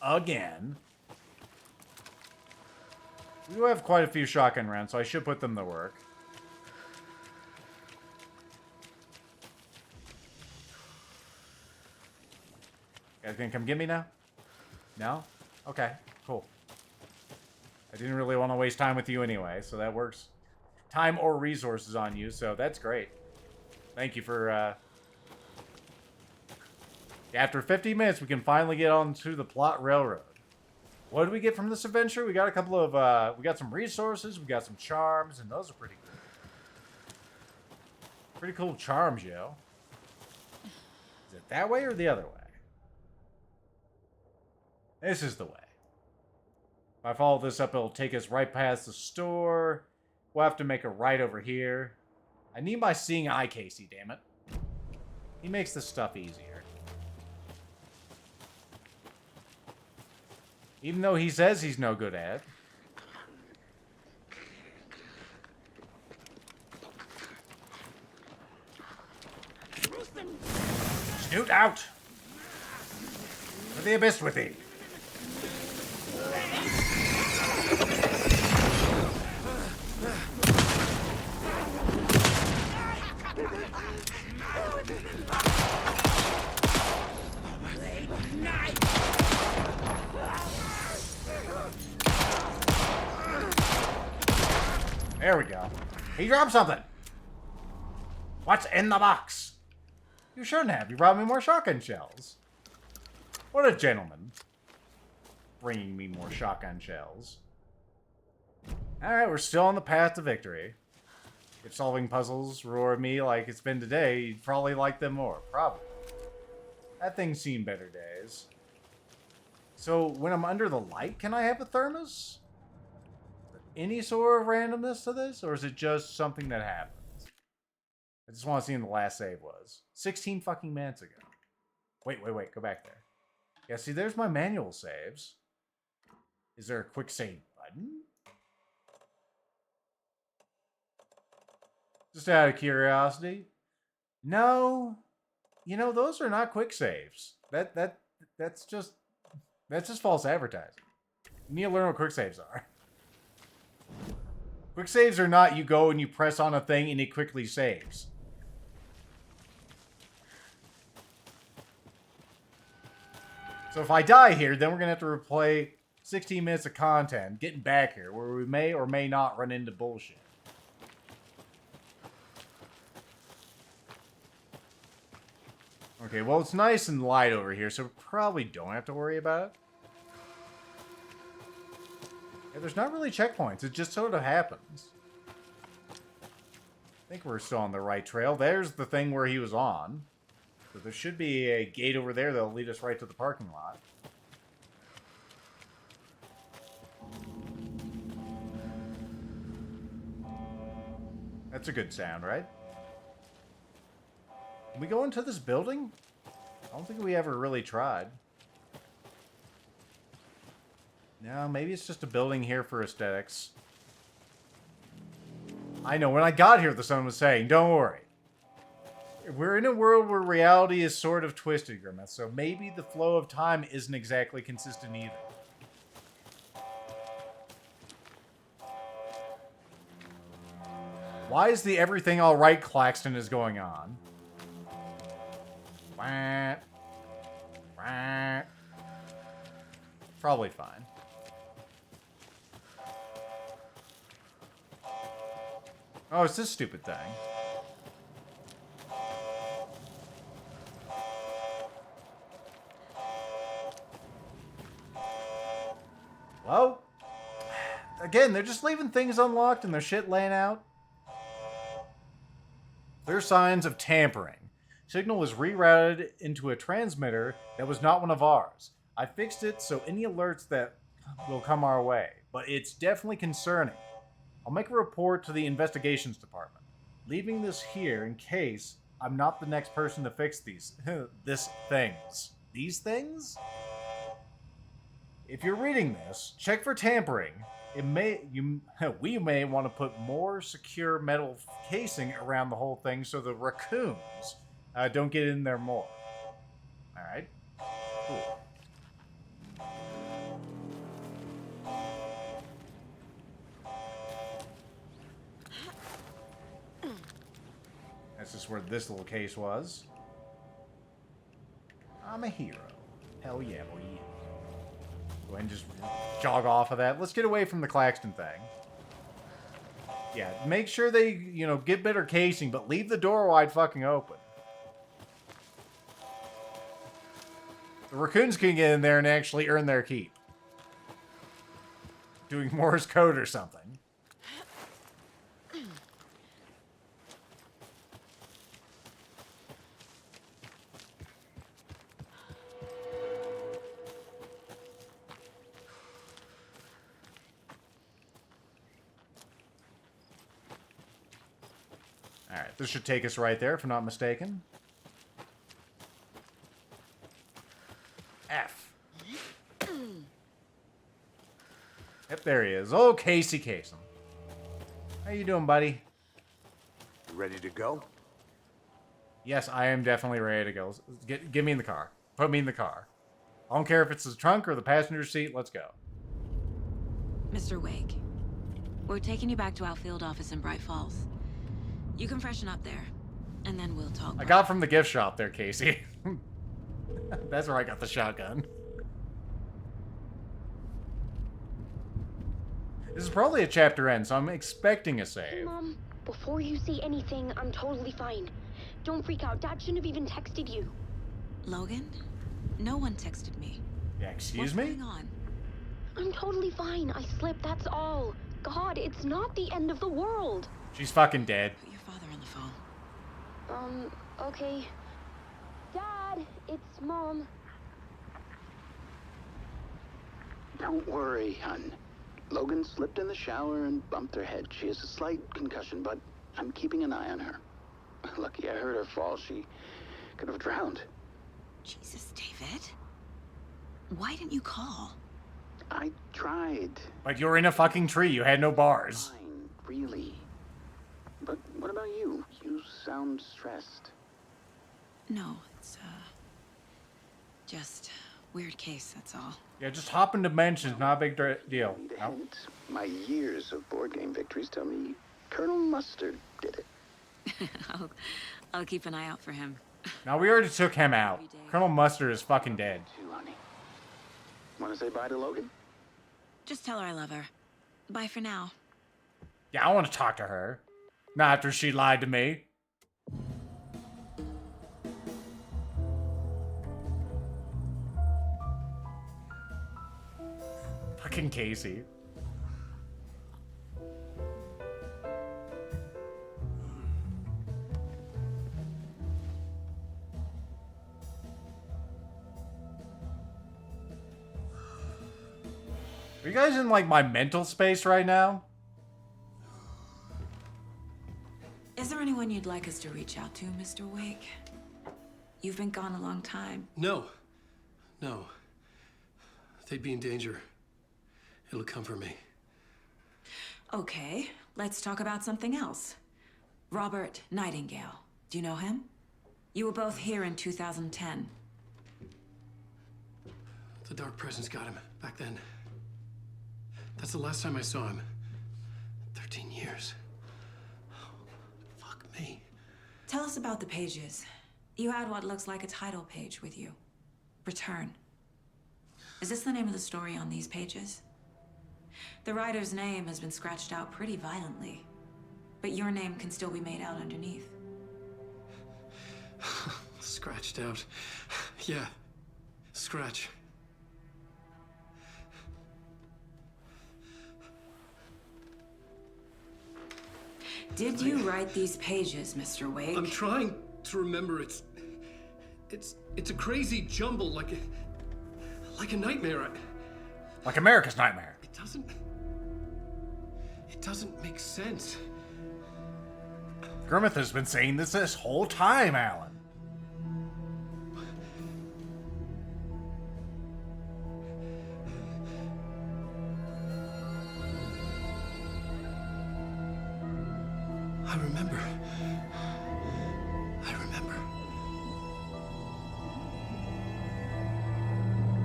Again. We do have quite a few shotgun rounds, so I should put them to work. You guys gonna come get me now? No? Okay, cool. I didn't really want to waste time with you anyway, so that works. Time or resources on you, so that's great. Thank you for, After 50 minutes, we can finally get on to the plot railroad. What did we get from this adventure? We got a couple of, we got some resources, we got some charms, and those are pretty cool. Pretty cool charms, yo. Is it that way or the other way? This is the way. If I follow this up, it'll take us right past the store. We'll have to make a right over here. I need my seeing eye, Casey, damn it. He makes this stuff easier. Even though he says he's no good at it. Snoot out! For the abyss with thee. There we go. He dropped something. What's in the box? You shouldn't have. You brought me more shotgun shells. What a gentleman. Bringing me more shotgun shells. Alright, we're still on the path to victory. If solving puzzles roar me like it's been today, you'd probably like them more. Probably. That thing's seen better days. So, when I'm under the light, can I have a thermos? Any sort of randomness to this, or is it just something that happens? I just want to see when the last save was. 16 fucking minutes ago. Wait, go back there. Yeah, see, there's my manual saves. Is there a quick save button? Just out of curiosity. No. You know, those are not quick saves. That's just false advertising. You need to learn what quick saves are. Quick saves are not you go and you press on a thing and it quickly saves. So if I die here, then we're going to have to replay 16 minutes of content getting back here where we may or may not run into bullshit. Okay, well, it's nice and light over here, so we probably don't have to worry about it. Yeah, there's not really checkpoints. It just sort of happens. I think we're still on the right trail. There's the thing where he was on. So there should be a gate over there that'll lead us right to the parking lot. That's a good sound, right? Can we go into this building? I don't think we ever really tried. No, maybe it's just a building here for aesthetics. I know, when I got here, the sun was saying, don't worry. We're in a world where reality is sort of twisted, Grimace, so maybe the flow of time isn't exactly consistent either. Why is the everything alright Claxton is going on? Wah. Wah. Probably fine. Oh, it's this stupid thing. Well, again, they're just leaving things unlocked and their shit laying out. There are signs of tampering. Signal was rerouted into a transmitter that was not one of ours. I fixed it so any alerts that will come our way, but it's definitely concerning. I'll make a report to the investigations department, leaving this here in case I'm not the next person to fix these things. These things? If you're reading this, check for tampering. We may want to put more secure metal casing around the whole thing so the raccoons don't get in there more. All right. Cool. That's just where this little case was. I'm a hero. Hell yeah, boy. Go ahead and just jog off of that. Let's get away from the Claxton thing. Yeah, make sure they, get better casing, but leave the door wide fucking open. The raccoons can get in there and actually earn their keep. Doing Morse code or something. Alright, this should take us right there, if I'm not mistaken. F. Yep, there he is. Oh, Casey Kasem. How you doing, buddy? You ready to go? Yes, I am definitely ready to go. Get me in the car. Put me in the car. I don't care if it's the trunk or the passenger seat. Let's go. Mr. Wake, we're taking you back to our field office in Bright Falls. You can freshen up there, and then we'll talk. I got from the gift shop there, Casey. That's where I got the shotgun. This is probably a chapter end, so I'm expecting a save. Mom, before you say anything, I'm totally fine. Don't freak out. Dad shouldn't have even texted you. Logan? No one texted me. Yeah, excuse What's me? going on? I'm totally fine. I slipped, that's all. God, it's not the end of the world. She's fucking dead. Put your father on the phone. Okay. Dad, it's Mom. Don't worry, hon. Logan slipped in the shower and bumped her head. She has a slight concussion, but I'm keeping an eye on her. Lucky I heard her fall. She could have drowned. Jesus, David. Why didn't you call? I tried. But you were in a fucking tree. You had no bars. Fine, really. But what about you? You sound stressed. No, it's, just weird case, that's all. Yeah, just hopping dimensions, not a big deal. Need a No. hint? My years of board game victories tell me Colonel Mustard did it. I'll keep an eye out for him. Now, we already took him out. Colonel Mustard is fucking dead. Want to say bye to Logan? Just tell her I love her. Bye for now. Yeah, I want to talk to her. Not after she lied to me. Fucking Casey. Are you guys in, like, my mental space right now? Is there anyone you'd like us to reach out to, Mr. Wake? You've been gone a long time. No. No. They'd be in danger. It'll come for me. Okay, let's talk about something else. Robert Nightingale. Do you know him? You were both here in 2010. The Dark Presence got him back then. That's the last time I saw him. 13 years. Fuck me. Tell us about the pages. You had what looks like a title page with you. Return. Is this the name of the story on these pages? The writer's name has been scratched out pretty violently, but your name can still be made out underneath. Scratched out. Yeah. Scratch. Did you write these pages, Mr. Wake? I'm trying to remember. It's a crazy jumble, like a nightmare. Like America's Nightmare. It doesn't make sense. Grimmith has been saying this whole time, Alan. I remember.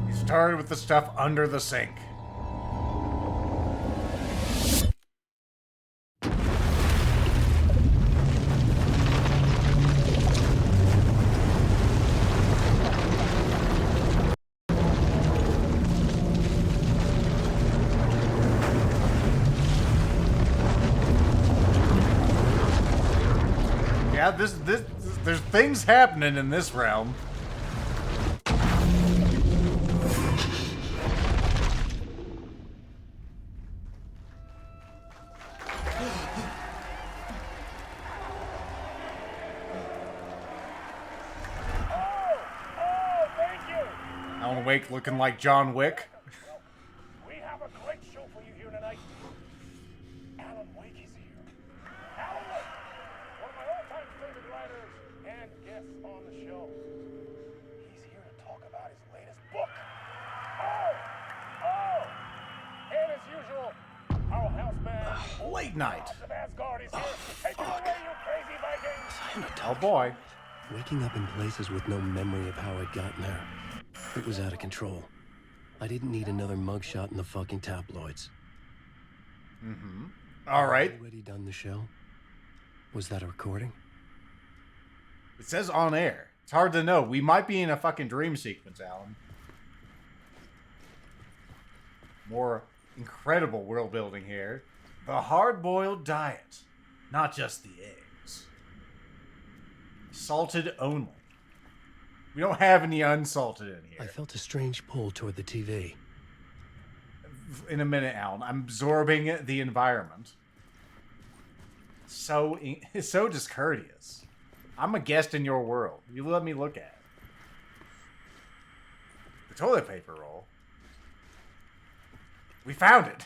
He started with the stuff under the sink. Yeah, there's things happening in this realm. Alan Wake looking like John Wick. We have a great show for you here tonight. Alan Wake is here. Alan Wake, one of my all-time favorite writers and guests on the show. He's here to talk about his latest book. And as usual, our house band, Late night. of Asgard is here. Take it away, you crazy Vikings. Oh boy. Waking up in places with no memory of how I'd gotten there. It was out of control. I didn't need another mugshot in the fucking tabloids. Mm-hmm. All right. Already done the show? Was that a recording? It says on air. It's hard to know. We might be in a fucking dream sequence, Alan. More incredible world building here. The hard-boiled diet. Not just the eggs. Salted only. We don't have any unsalted in here. I felt a strange pull toward the TV. In a minute, Alan. I'm absorbing the environment. So discourteous. I'm a guest in your world. You let me look at it. The toilet paper roll. We found it.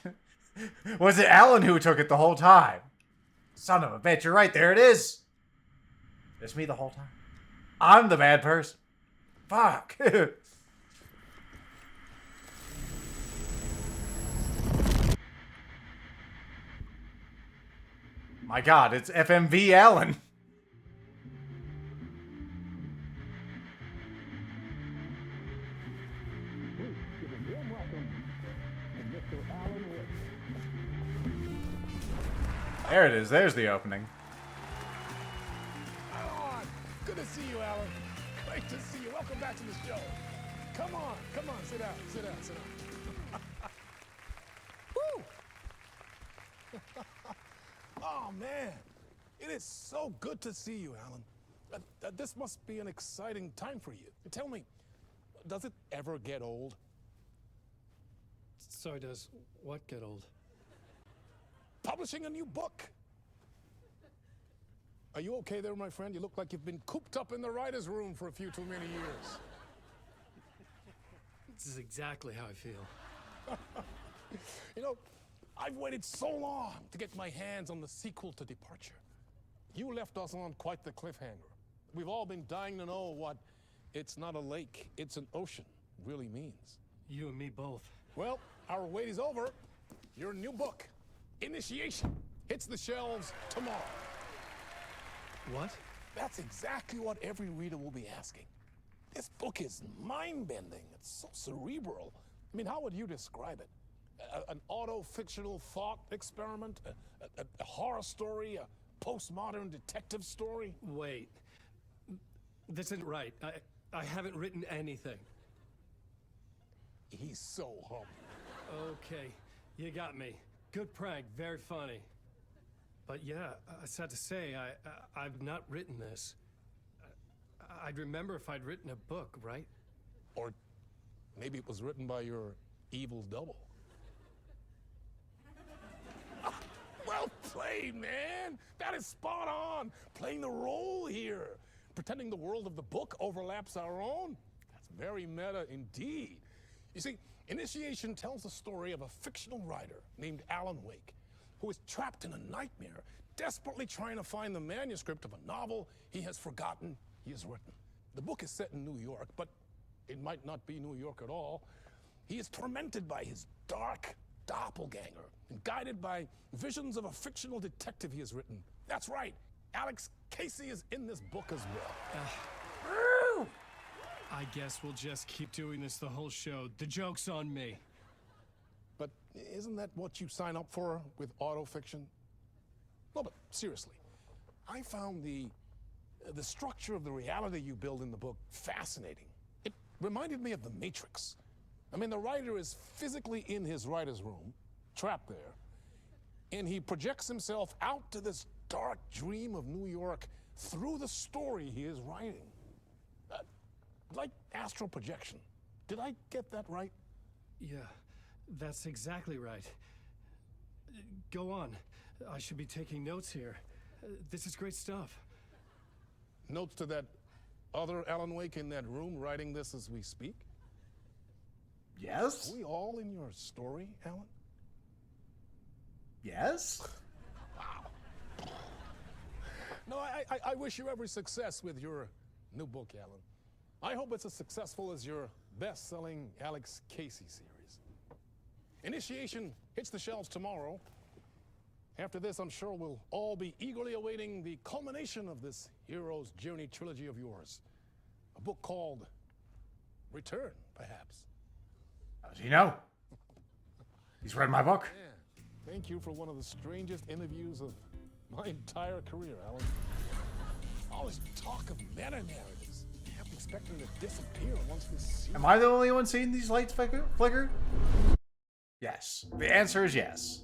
Was it Alan who took it the whole time? Son of a bitch, you're right. There it is. It's me the whole time. I'm the bad person. Fuck. My God, it's FMV Alan. There it is. There's the opening. On. Good to see you, Alan. Great to see you. Welcome back to the show. Come on, sit down, sit down, sit down. Woo! Oh, man. It is so good to see you, Alan. This must be an exciting time for you. Tell me, does it ever get old? Sorry, does what get old? Publishing a new book. Are you okay there, my friend? You look like you've been cooped up in the writer's room for a few too many years. This is exactly how I feel. You know, I've waited so long to get my hands on the sequel to Departure. You left us on quite the cliffhanger. We've all been dying to know what "it's not a lake, it's an ocean" really means. You and me both. Well, our wait is over. Your new book, Initiation, hits the shelves tomorrow. What? That's exactly what every reader will be asking. This book is mind-bending. It's so cerebral. I mean, how would you describe it? An auto-fictional thought experiment? A horror story? A postmodern detective story? Wait. This isn't right. I haven't written anything. He's so humble. Okay, you got me. Good prank, very funny. But yeah, sad to say, I've not written this. I'd remember if I'd written a book, right? Or maybe it was written by your evil double. Well played, man! That is spot on! Playing the role here. Pretending the world of the book overlaps our own. That's very meta indeed. You see, Initiation tells the story of a fictional writer named Alan Wake, who is trapped in a nightmare, desperately trying to find the manuscript of a novel he has forgotten he has written. The book is set in New York, but it might not be New York at all. He is tormented by his dark doppelganger and guided by visions of a fictional detective he has written. That's right, Alex Casey is in this book as well. I guess we'll just keep doing this the whole show. The joke's on me. But isn't that what you sign up for with autofiction? No, but seriously, I found the structure of the reality you build in the book fascinating. It reminded me of The Matrix. I mean, the writer is physically in his writer's room, trapped there, and he projects himself out to this dark dream of New York through the story he is writing. Like astral projection. Did I get that right? Yeah, that's exactly right. Go on. I should be taking notes here. This is great stuff. Notes to that other Alan Wake in that room writing this as we speak? Yes? Are we all in your story, Alan? Yes? Wow. No, I wish you every success with your new book, Alan. I hope it's as successful as your best-selling Alex Casey series. Initiation hits the shelves tomorrow. After this, I'm sure we'll all be eagerly awaiting the culmination of this hero's journey trilogy of yours. A book called Return, perhaps. How does he know? He's read my book. Yeah. Thank you for one of the strangest interviews of my entire career, Alan. All this talk of meta-narratives. I'm expecting to disappear once this series... Am I the only one seeing these lights flicker? Yes. The answer is yes.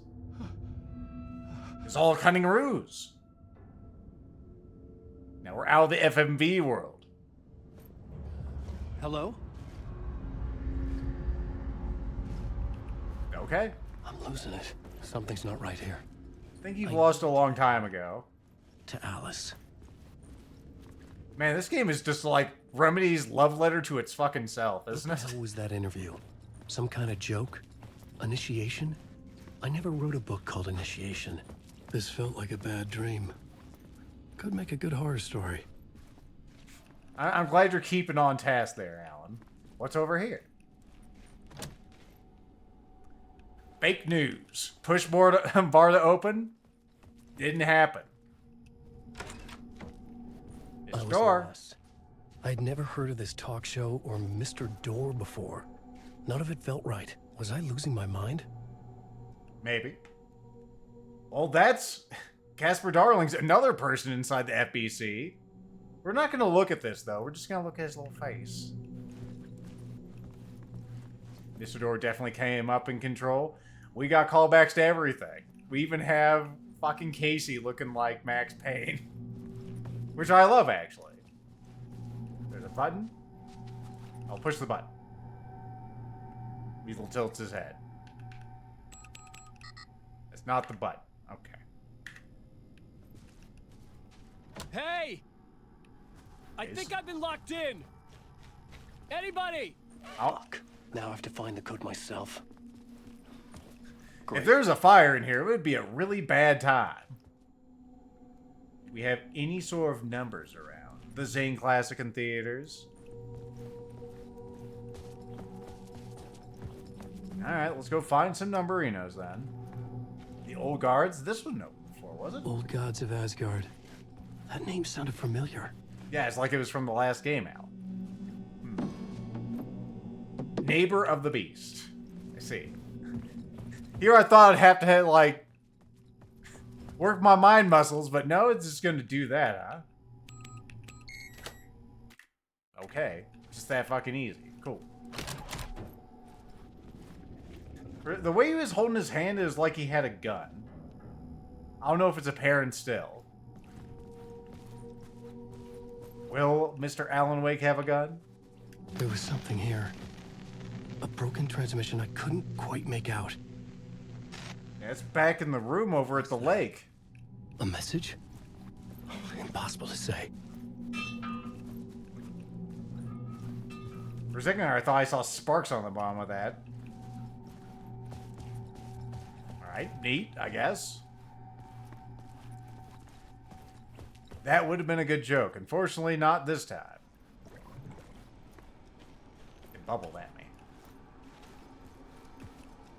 It's all a cunning ruse. Now we're out of the FMV world. Hello? Okay. I'm losing it. Something's not right here. I think you've lost a long time ago. To Alice. Man, this game is just like Remedy's love letter to its fucking self, isn't it? What was that interview? Some kind of joke? Initiation? I never wrote a book called Initiation. This felt like a bad dream. Could make a good horror story. I'm glad you're keeping on task there, Alan. What's over here? Fake news. Push bar to open. Didn't happen. It's door. I'd never heard of this talk show or Mr. Door before. None of it felt right. Was I losing my mind? Maybe. Well, that's Casper Darling's another person inside the FBC. We're not going to look at this, though. We're just going to look at his little face. Mr. Door definitely came up in control. We got callbacks to everything. We even have fucking Casey looking like Max Payne. Which I love, actually. There's a button. I'll push the button. Weasel tilts his head. That's not the button. Okay. Hey! I think I've been locked in. Anybody? Fuck. Now I have to find the code myself. If there's a fire in here, it would be a really bad time. Do we have any sort of numbers around? The Zane Classic in theaters. Alright, let's go find some numberinos then. The Old Guards. This wasn't open before, was it? Old Gods of Asgard. That name sounded familiar. Yeah, it's like it was from the last game, Al. Neighbor of the Beast. I see. Here I thought I'd have to, like, work my mind muscles, but no, it's just gonna do that, huh? Okay. Just that fucking easy. Cool. The way he was holding his hand is like he had a gun. I don't know if it's apparent still. Will Mr. Alan Wake have a gun? There was something here. A broken transmission I couldn't quite make out. Yeah, it's back in the room over at the lake. A message? Impossible to say. For a second there, I thought I saw sparks on the bottom of that. Alright, neat, I guess. That would have been a good joke. Unfortunately, not this time. It bubbled at me.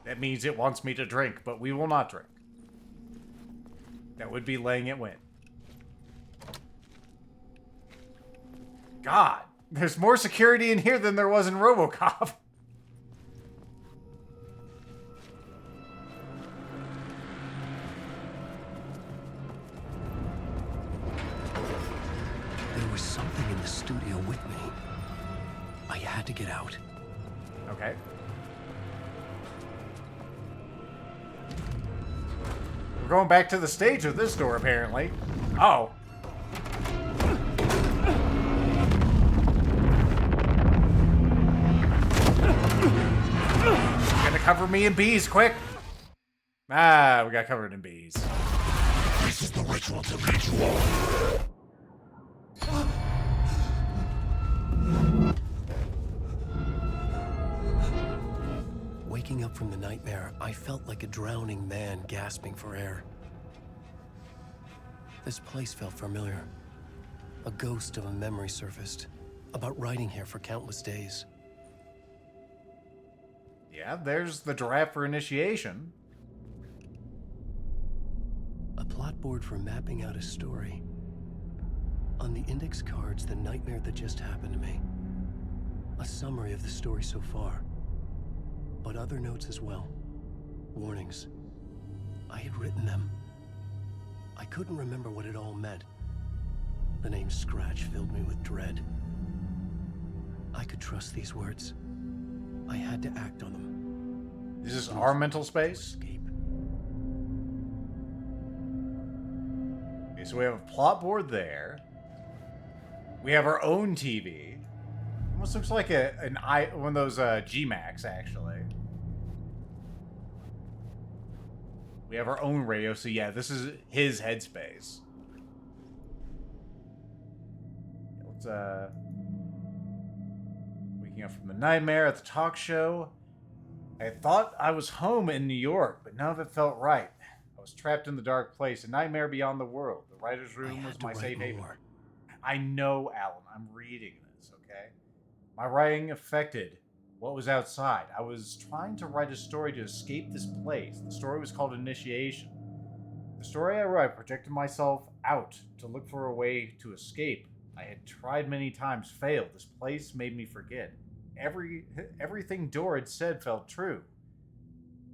That means it wants me to drink, but we will not drink. That would be letting it win. God, there's more security in here than there was in RoboCop. There was something in the studio with me. I had to get out. Okay. We're going back to the stage of this door, apparently. Oh. Gonna cover me in bees, quick. Ah, we got covered in bees. This is the ritual to lead you all. Waking up from the nightmare, I felt like a drowning man gasping for air. This place felt familiar. A ghost of a memory surfaced, about riding here for countless days. Yeah, there's the draft for initiation. A plot board for mapping out a story. On the index cards, the nightmare that just happened to me. A summary of the story so far. But other notes as well. Warnings. I had written them. I couldn't remember what it all meant. The name Scratch filled me with dread. I could trust these words. I had to act on them. Is this our mental space? Okay, so we have a plot board there. We have our own TV. Almost looks like one of those G-Max, actually. We have our own radio, so yeah, this is his headspace. Let's, waking up from the nightmare at the talk show. I thought I was home in New York, but none of it felt right. I was trapped in the dark place, a nightmare beyond the world. The writer's room was my safe haven. I know, Alan, I'm reading this, okay? My writing affected what was outside. I was trying to write a story to escape this place. The story was called Initiation. The story I wrote, I projected myself out to look for a way to escape. I had tried many times, failed. This place made me forget. Everything Dora had said felt true.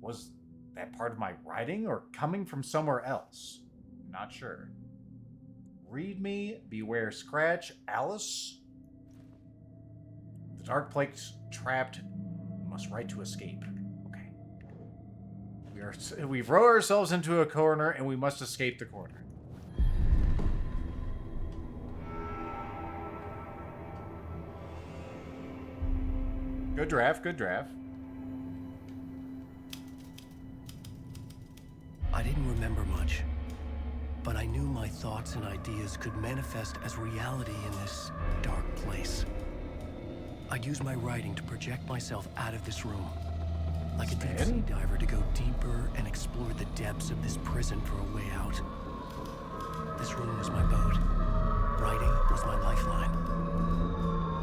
Was that part of my writing or coming from somewhere else? Not sure. Read me, beware Scratch, Alice. The dark place trapped. Must right to escape. Okay. We've rowed ourselves into a corner and we must escape the corner. Good draft, good draft. I didn't remember much, but I knew my thoughts and ideas could manifest as reality in this dark place. I'd use my writing to project myself out of this room, like a deep sea diver to go deeper and explore the depths of this prison for a way out. This room was my boat. Writing was my lifeline.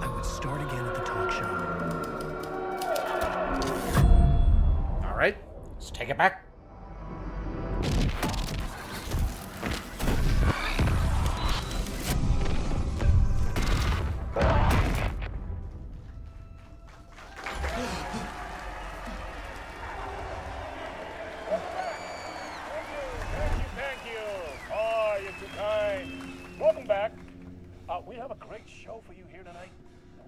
I would start again at the talk show. All right, let's take it back. We have a great show for you here tonight.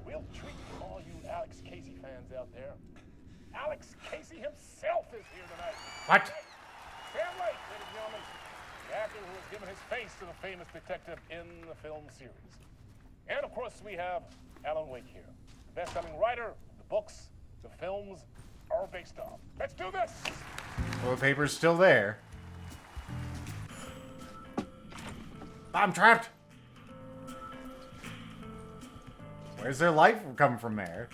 We'll treat all you Alex Casey fans out there. Alex Casey himself is here tonight. What? Sam Lake, ladies and gentlemen, the actor who has given his face to the famous detective in the film series. And of course, we have Alan Wake here, the best-selling writer. The books, the films are based on. Let's do this. Well, the paper's still there. I'm trapped. Where's their life coming from there?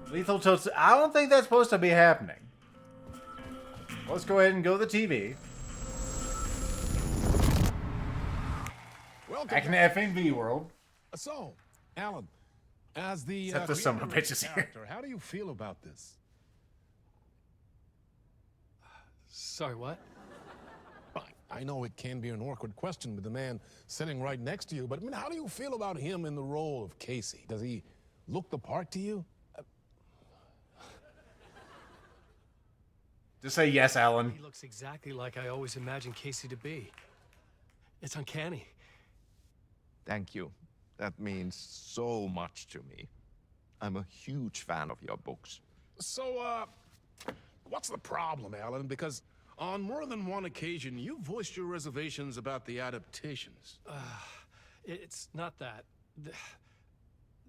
Lethal toast. I don't think that's supposed to be happening. Let's go ahead and go to the TV. Welcome back in the FNV world. So, Alan, as the Set the son of a bitches here. character, how do you feel about this? Sorry, what? I know it can be an awkward question with the man sitting right next to you, but I mean, how do you feel about him in the role of Casey? Does he look the part to you? Just say yes, Alan. He looks exactly like I always imagined Casey to be. It's uncanny. Thank you. That means so much to me. I'm a huge fan of your books. So, what's the problem, Alan? Because on more than one occasion, you voiced your reservations about the adaptations. It's not that.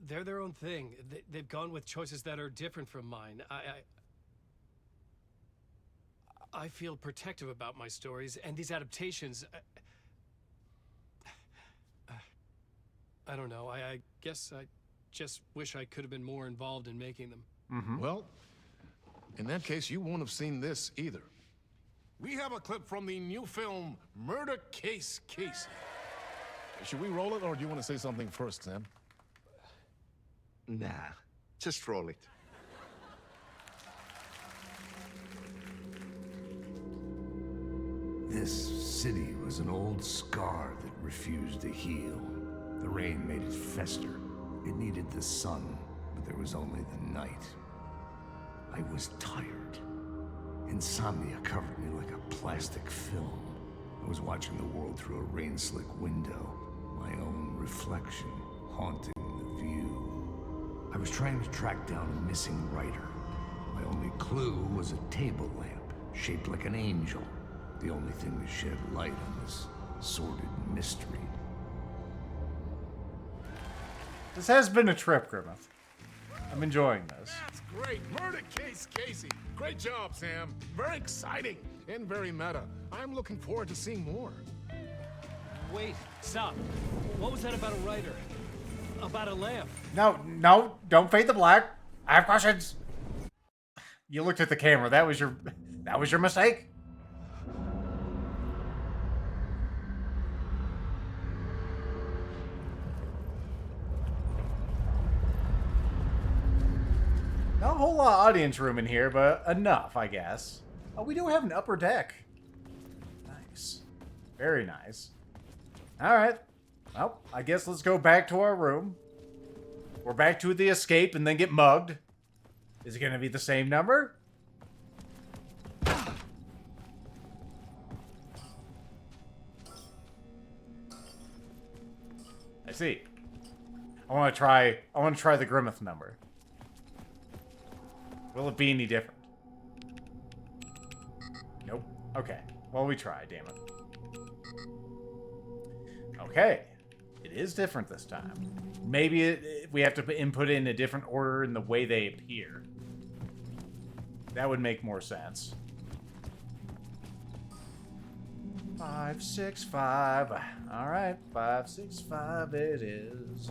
They're their own thing. They've gone with choices that are different from mine. I feel protective about my stories, and these adaptations... I don't know. I guess I just wish I could have been more involved in making them. Mm-hmm. Well, in that case, you won't have seen this either. We have a clip from the new film, Murder Case Casey. Should we roll it, or do you want to say something first, Sam? Nah, just roll it. This city was an old scar that refused to heal. The rain made it fester. It needed the sun, but there was only the night. I was tired. Insomnia covered me like a plastic film. I was watching the world through a rain-slick window, my own reflection haunting the view. I was trying to track down a missing writer. My only clue was a table lamp, shaped like an angel. The only thing to shed light on this sordid mystery. This has been a trip, Grimmeth. I'm enjoying this. That's great. Murder Case Casey. Great job, Sam. Very exciting and very meta. I'm looking forward to seeing more. Wait, stop. What was that about a writer? About a lamp? No, don't fade the black. I have questions. You looked at the camera. That was your mistake. Not a whole lot of audience room in here, but enough, I guess. Oh, we do have an upper deck. Nice. Very nice. Alright. Well, I guess let's go back to our room. We're back to the escape and then get mugged. Is it going to be the same number? I see. I want to try the Grimmeth number. Will it be any different? Nope. Okay. Well, we try, damn it. Okay. It is different this time. Maybe we have to input in a different order in the way they appear. That would make more sense. 565. All right, 565 it is.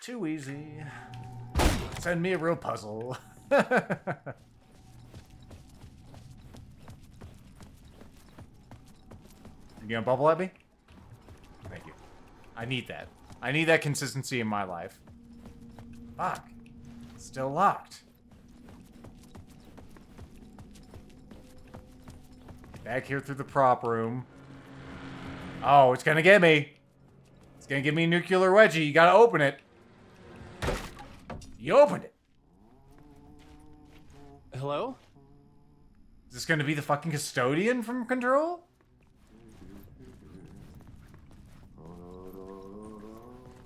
Too easy. Send me a real puzzle. You gonna bubble at me? Thank you. I need that. I need that consistency in my life. Fuck. Still locked. Back here through the prop room. Oh, it's gonna get me. It's gonna give me a nuclear wedgie. You gotta open it. You opened it. Hello? Is this gonna be the fucking custodian from Control?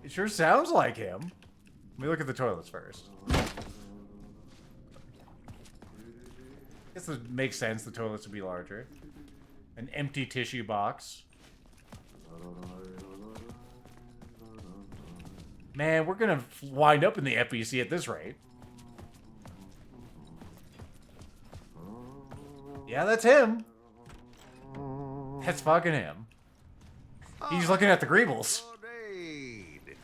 It sure sounds like him. Let me look at the toilets first. Guess it makes sense the toilets would be larger. An empty tissue box. Man, we're gonna wind up in the FBC at this rate. Yeah, that's him. That's fucking him. He's looking at the Greebles.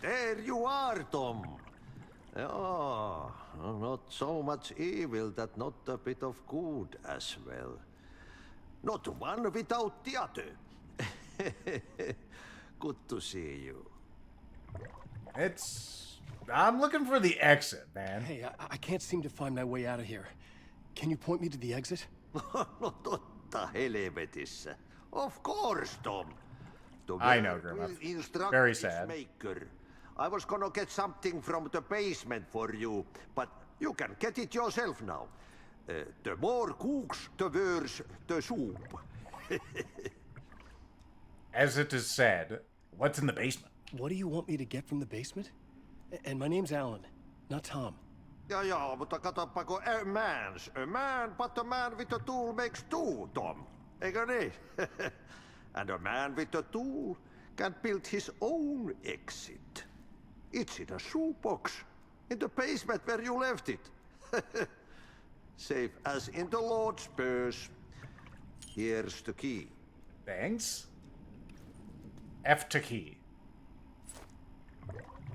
There you are, Tom. Oh, not so much evil that not a bit of good as well. Not one without the other. Good to see you. I'm looking for the exit, man. Hey, I can't seem to find my way out of here. Can you point me to the exit? No totta helvetissä. Of course, Tom. I know, Grimmeth. Very sad. Maker. I was gonna get something from the basement for you, but you can get it yourself now. The more cooks, the worse the soup. As it is said, what's in the basement? What do you want me to get from the basement? And my name's Alan, not Tom. Ja, mutta katsoppa, a man, but a man with a tool makes two, Tom. Eikö niin? And a man with a tool can build his own exit. It's in a shoebox, in the basement where you left it. Safe as in the Lord's purse. Here's the key. Thanks. F to key.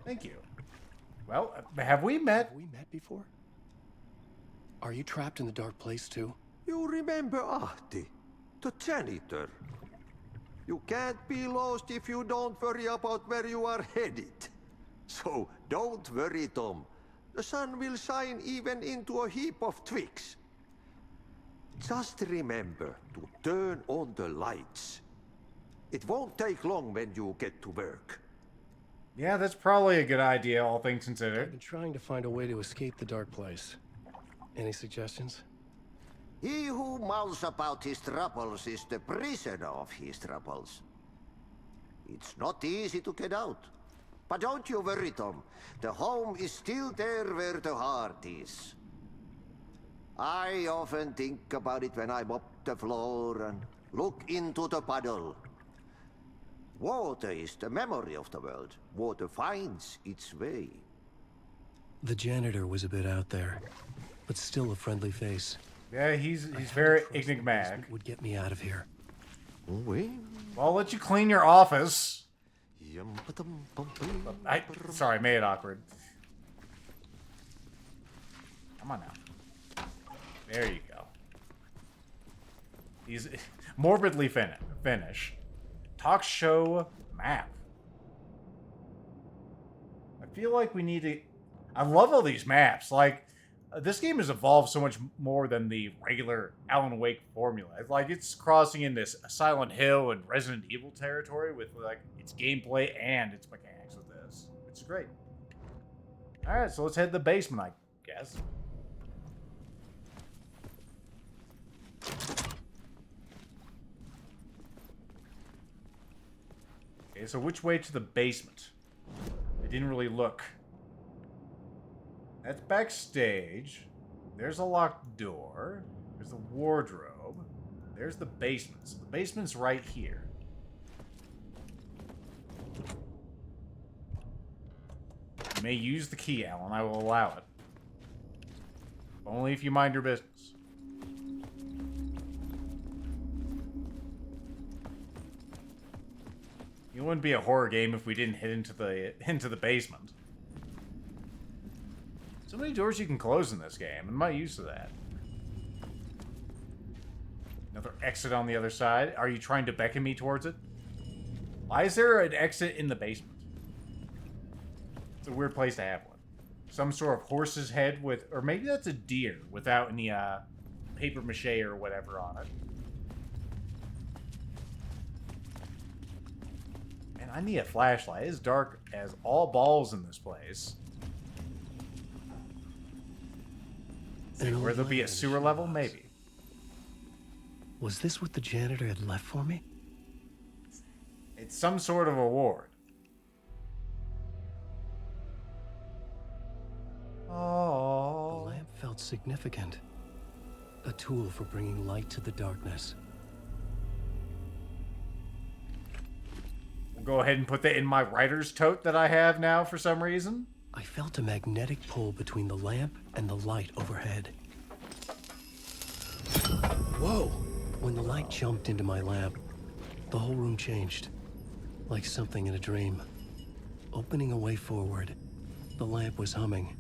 Thank you. Well, have we met? Have we met before? Are you trapped in the dark place too? You remember Ahti, the janitor. You can't be lost if you don't worry about where you are headed. So don't worry, Tom. The sun will shine even into a heap of twigs. Just remember to turn on the lights. It won't take long when you get to work. Yeah, that's probably a good idea, all things I've considered. been trying to find a way to escape the dark place. Any suggestions? He who mouths about his troubles is the prisoner of his troubles. It's not easy to get out. But don't you worry, Tom. The home is still there where the heart is. I often think about it when I mop the floor and look into the puddle. Water is the memory of the world. Water finds its way. The janitor was a bit out there, but still a friendly face. Yeah, he's very enigmatic. Would get me out of here. Well, I'll let you clean your office. Sorry, made it awkward. Come on now. There you go. He's morbidly Finnish. Talk show map. I feel like we need to... I love all these maps. Like, this game has evolved so much more than the regular Alan Wake formula. Like, it's crossing into Silent Hill and Resident Evil territory with, like, its gameplay and its mechanics with this. It's great. Alright, so let's head to the basement, I guess. Okay, so which way to the basement? I didn't really look. That's backstage. There's a locked door. There's the wardrobe. There's the basement. So the basement's right here. You may use the key, Alan. I will allow it. Only if you mind your business. It wouldn't be a horror game if we didn't hit into the basement. So many doors you can close in this game. I'm not used to that. Another exit on the other side. Are you trying to beckon me towards it? Why is there an exit in the basement? It's a weird place to have one. Some sort of horse's head with... Or maybe that's a deer without any paper mache or whatever on it. Man, I need a flashlight. It's dark as all balls in this place. Where there'll be a sewer level? Maybe. Was this what the janitor had left for me? It's some sort of award. Oh. The lamp felt significant. A tool for bringing light to the darkness. We'll go ahead and put that in my writer's tote that I have now for some reason. I felt a magnetic pull between the lamp and the light overhead. Whoa! When the light jumped into my lamp, the whole room changed. Like something in a dream. Opening a way forward, the lamp was humming.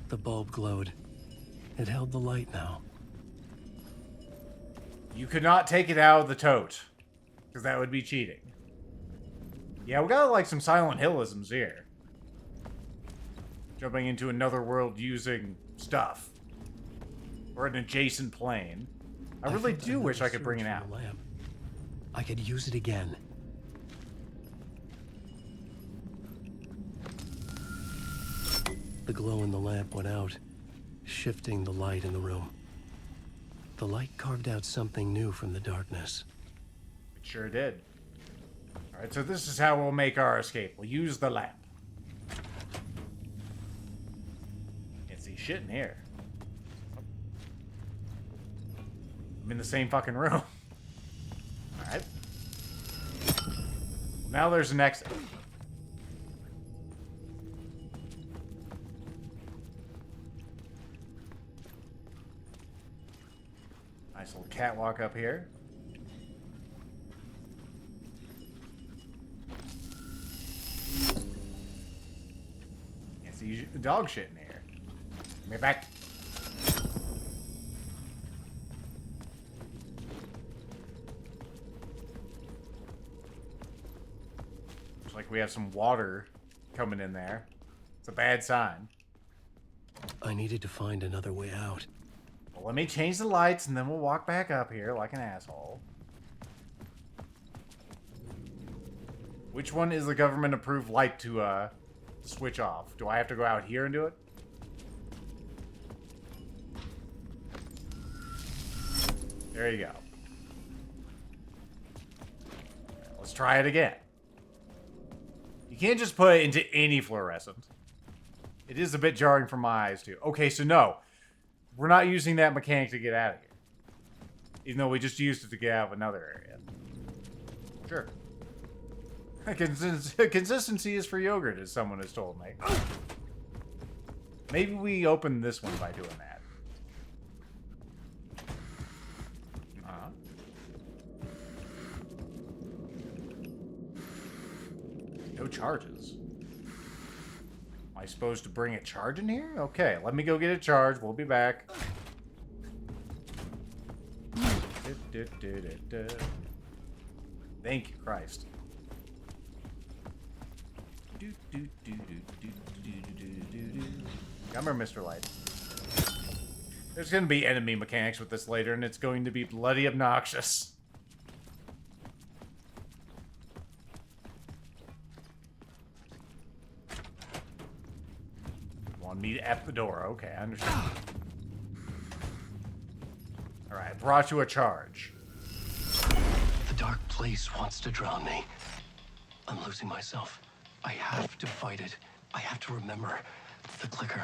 The bulb glowed. It held the light now. You could not take it out of the tote. Because that would be cheating. Yeah, we got like some Silent Hillisms here. Jumping into another world using stuff. Or an adjacent plane. I really do wish I could bring it out. I could use it again. The glow in the lamp went out, shifting the light in the room. The light carved out something new from the darkness. It sure did. Alright, so this is how we'll make our escape. We'll use the lamp. Can't see shit in here. I'm in the same fucking room. Alright. Now there's an exit. Nice little catwalk up here. Can't see dog shit in here. Give me back. Looks like we have some water coming in there. It's a bad sign. I needed to find another way out. Well, let me change the lights and then we'll walk back up here like an asshole. Which one is the government-approved light to switch off? Do I have to go out here and do it? There you go. Let's try it again. You can't just put it into any fluorescent. It is a bit jarring for my eyes, too. Okay, so no. We're not using that mechanic to get out of here. Even though we just used it to get out of another area. Sure. Consistency is for yogurt, as someone has told me. Maybe we open this one by doing that. No charges. Am I supposed to bring a charge in here? Okay, let me go get a charge. We'll be back. Thank you, Christ. Come here, Mr. Light. There's going to be enemy mechanics with this later, and it's going to be bloody obnoxious. Want me to F the door? Okay, I understand. Alright, brought you a charge. The dark place wants to drown me. I'm losing myself. I have to fight it. I have to remember the clicker,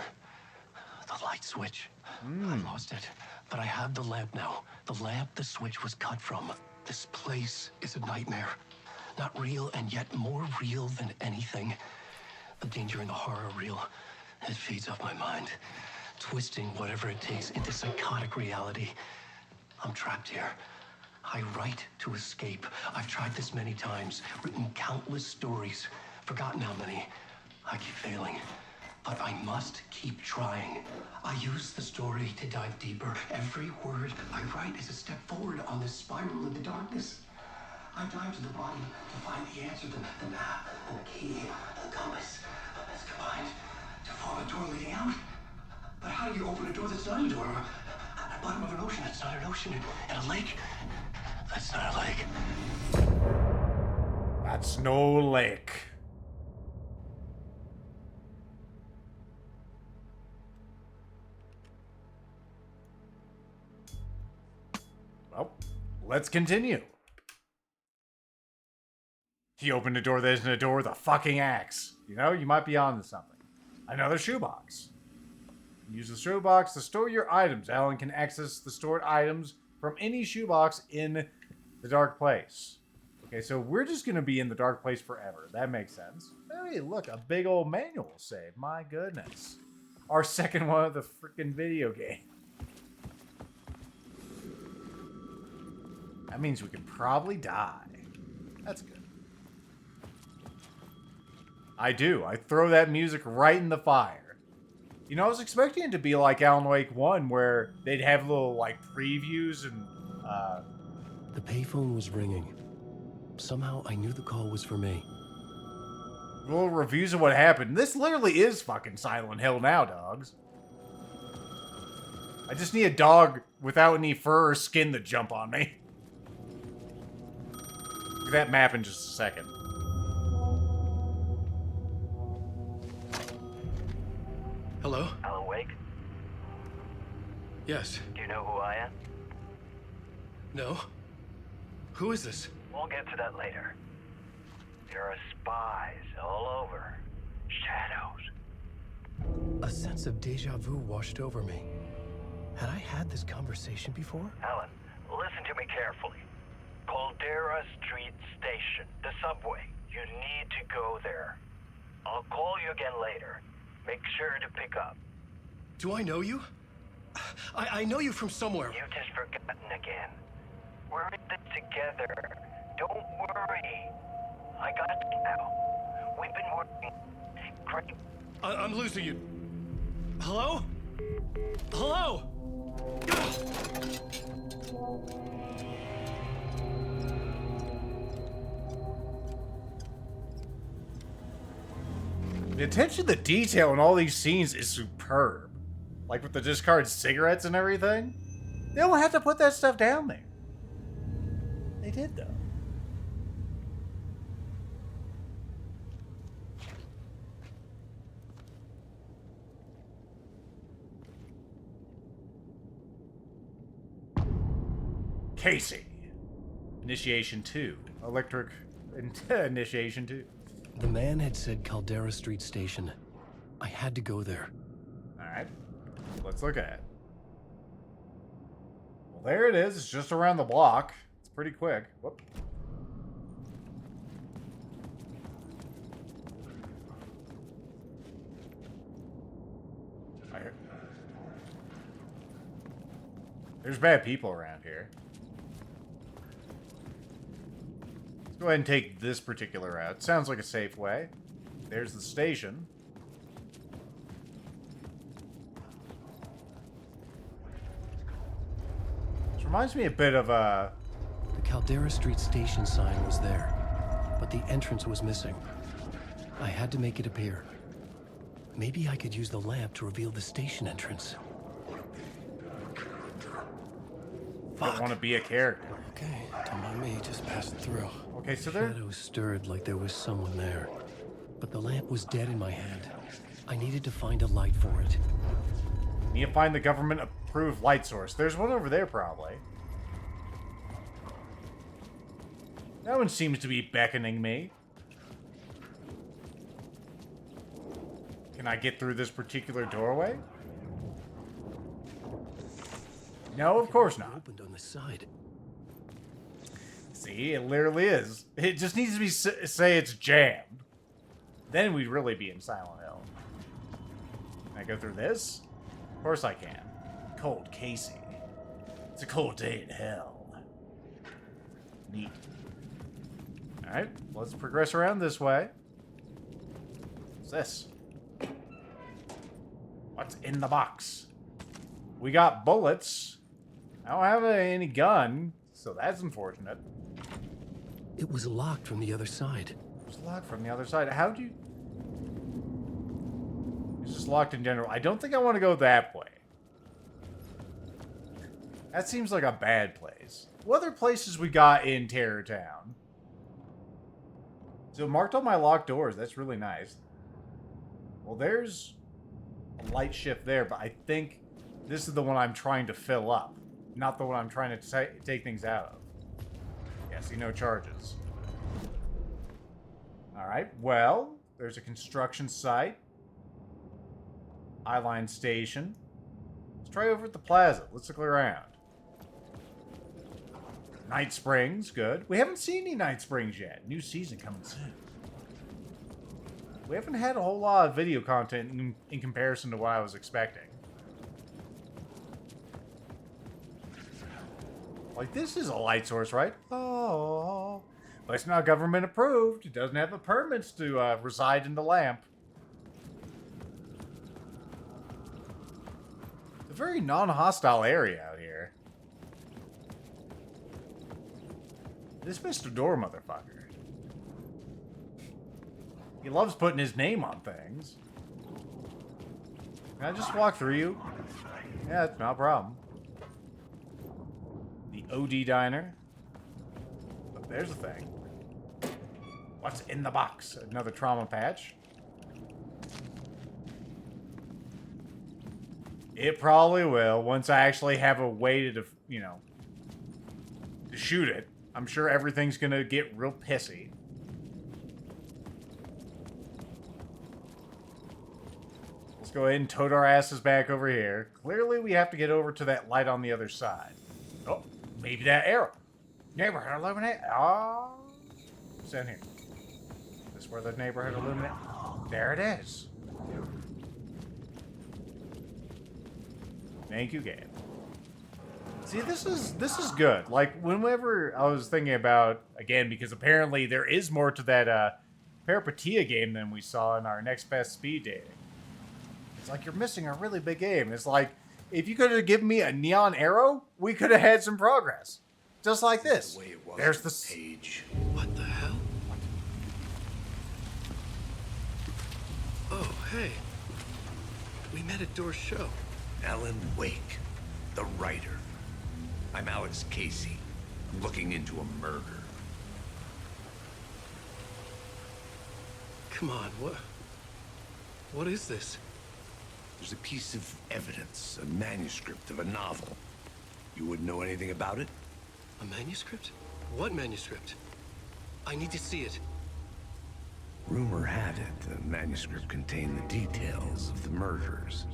the light switch. I lost it, but I have the lamp now. The lamp the switch was cut from. This place is a nightmare. Not real, and yet more real than anything. The danger and the horror real. It feeds off my mind, twisting whatever it takes into psychotic reality. I'm trapped here. I write to escape. I've tried this many times, written countless stories, forgotten how many. I keep failing, but I must keep trying. I use the story to dive deeper. Every word I write is a step forward on this spiral in the darkness. I dive to the bottom to find the answer, the map, and the key, the compass. It's combined to form a door leading out. But how do you open a door that's not a door? At the bottom of an ocean, that's not an ocean. And a lake, that's not a lake. That's no lake. Well, let's continue. He opened a door that isn't a door with a fucking axe. You know, you might be onto something. Another shoebox. Use the shoebox to store your items. Alan can access the stored items from any shoebox in the dark place. Okay, so we're just going to be in the dark place forever. That makes sense. Hey, look, a big old manual save. My goodness. Our second one of the freaking video game. That means we can probably die. That's good. I do. I throw that music right in the fire. You know, I was expecting it to be like Alan Wake 1, where they'd have little, like, previews and, The payphone was ringing. Somehow I knew the call was for me. little reviews of what happened. This literally is fucking Silent Hill now, dogs. I just need a dog without any fur or skin to jump on me. Look at that map in just a second. Hello? Alan Wake? Yes. Do you know who I am? No? Who is this? We'll get to that later. There are spies all over. Shadows. A sense of deja vu washed over me. Had I had this conversation before? Alan, listen to me carefully. Caldera Street Station, the subway. You need to go there. I'll call you again later. Make sure to pick up. Do I know you? I know you from somewhere. You've just forgotten again. We're in this together. Don't worry. I got you now. We've been working great. I'm losing you. Hello? Hello? The attention to detail in all these scenes is superb. Like with the discarded cigarettes and everything. They don't have to put that stuff down there. They did, though. Casey. Initiation 2. Electric Initiation 2. The man had said Caldera Street Station. I had to go there. Alright. Let's look at it. Well, there it is. It's just around the block. It's pretty quick. Whoop. There's bad people around here. Let's go ahead and take this particular route. Sounds like a safe way. There's the station. This reminds me a bit of The Caldera Street Station sign was there, but the entrance was missing. I had to make it appear. Maybe I could use the lamp to reveal the station entrance. Don't want to be a character. Okay, don't mind me, just passing through. Okay, so there... Shadows stirred like there was someone there. But the lamp was dead in my hand. I needed to find a light for it. Need to find the government-approved light source. There's one over there, probably. That one seems to be beckoning me. Can I get through this particular doorway? No, of course not. Opened on the side. See, it literally is. It just needs to be say it's jammed. Then we'd really be in Silent Hill. Can I go through this? Of course I can. Cold Casey. It's a cold day in hell. Neat. Alright, let's progress around this way. What's this? What's in the box? We got bullets. I don't have any gun, so that's unfortunate. It was locked from the other side. It was locked from the other side. How'd you... It's just locked in general. I don't think I want to go that way. That seems like a bad place. What other places we got in Terror Town? So marked all my locked doors. That's really nice. Well, there's a light shift there, but I think this is the one I'm trying to fill up. Not the one I'm trying to take things out of. Yeah, see, no charges. Alright, well, there's a construction site. Eyeline Station. Let's try over at the plaza. Let's look around. Night Springs, good. We haven't seen any Night Springs yet. New season coming soon. We haven't had a whole lot of video content in comparison to what I was expecting. Like, this is a light source, right? Oh. But it's not government approved. It doesn't have the permits to reside in the lamp. It's a very non-hostile area out here. This Mr. Door motherfucker. He loves putting his name on things. Can I just walk through you? Yeah, it's not a problem. The OD Diner. Oh, there's a thing. What's in the box? Another trauma patch. It probably will once I actually have a way to, you know, to shoot it. I'm sure everything's gonna get real pissy. Let's go ahead and tote our asses back over here. Clearly, we have to get over to that light on the other side. Oh, maybe that arrow. Neighborhood illuminate. Oh, what's down here? Is this where the neighborhood illuminate? There it is. Thank you, Gabe. See, this is good. Like, whenever I was thinking about, again, because apparently there is more to that Peripetia game than we saw in our Next Best Speed dating. It's like, you're missing a really big game. It's like, if you could have given me a neon arrow, we could have had some progress. Just like this. The way it was There's the page. What the hell? Oh, hey. We met at Door's show. Alan Wake, the writer. I'm Alex Casey, looking into a murder. Come on, what is this? There's a piece of evidence, a manuscript of a novel. You wouldn't know anything about it? A manuscript? What manuscript? I need to see it. Rumor had it the manuscript contained the details of the murders.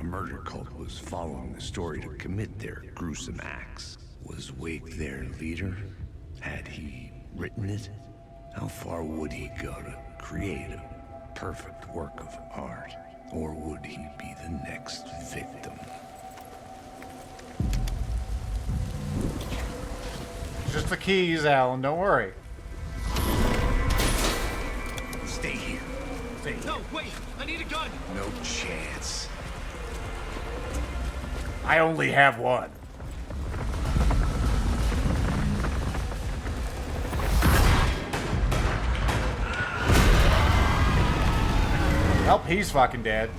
A murder cult was following the story to commit their gruesome acts. Was Wake their leader? Had he written it? How far would he go to create a perfect work of art? Or would he be the next victim? Just the keys, Alan. Don't worry. Stay here. Stay here. No, wait! I need a gun! No chance. I only have one. Well, he's fucking dead.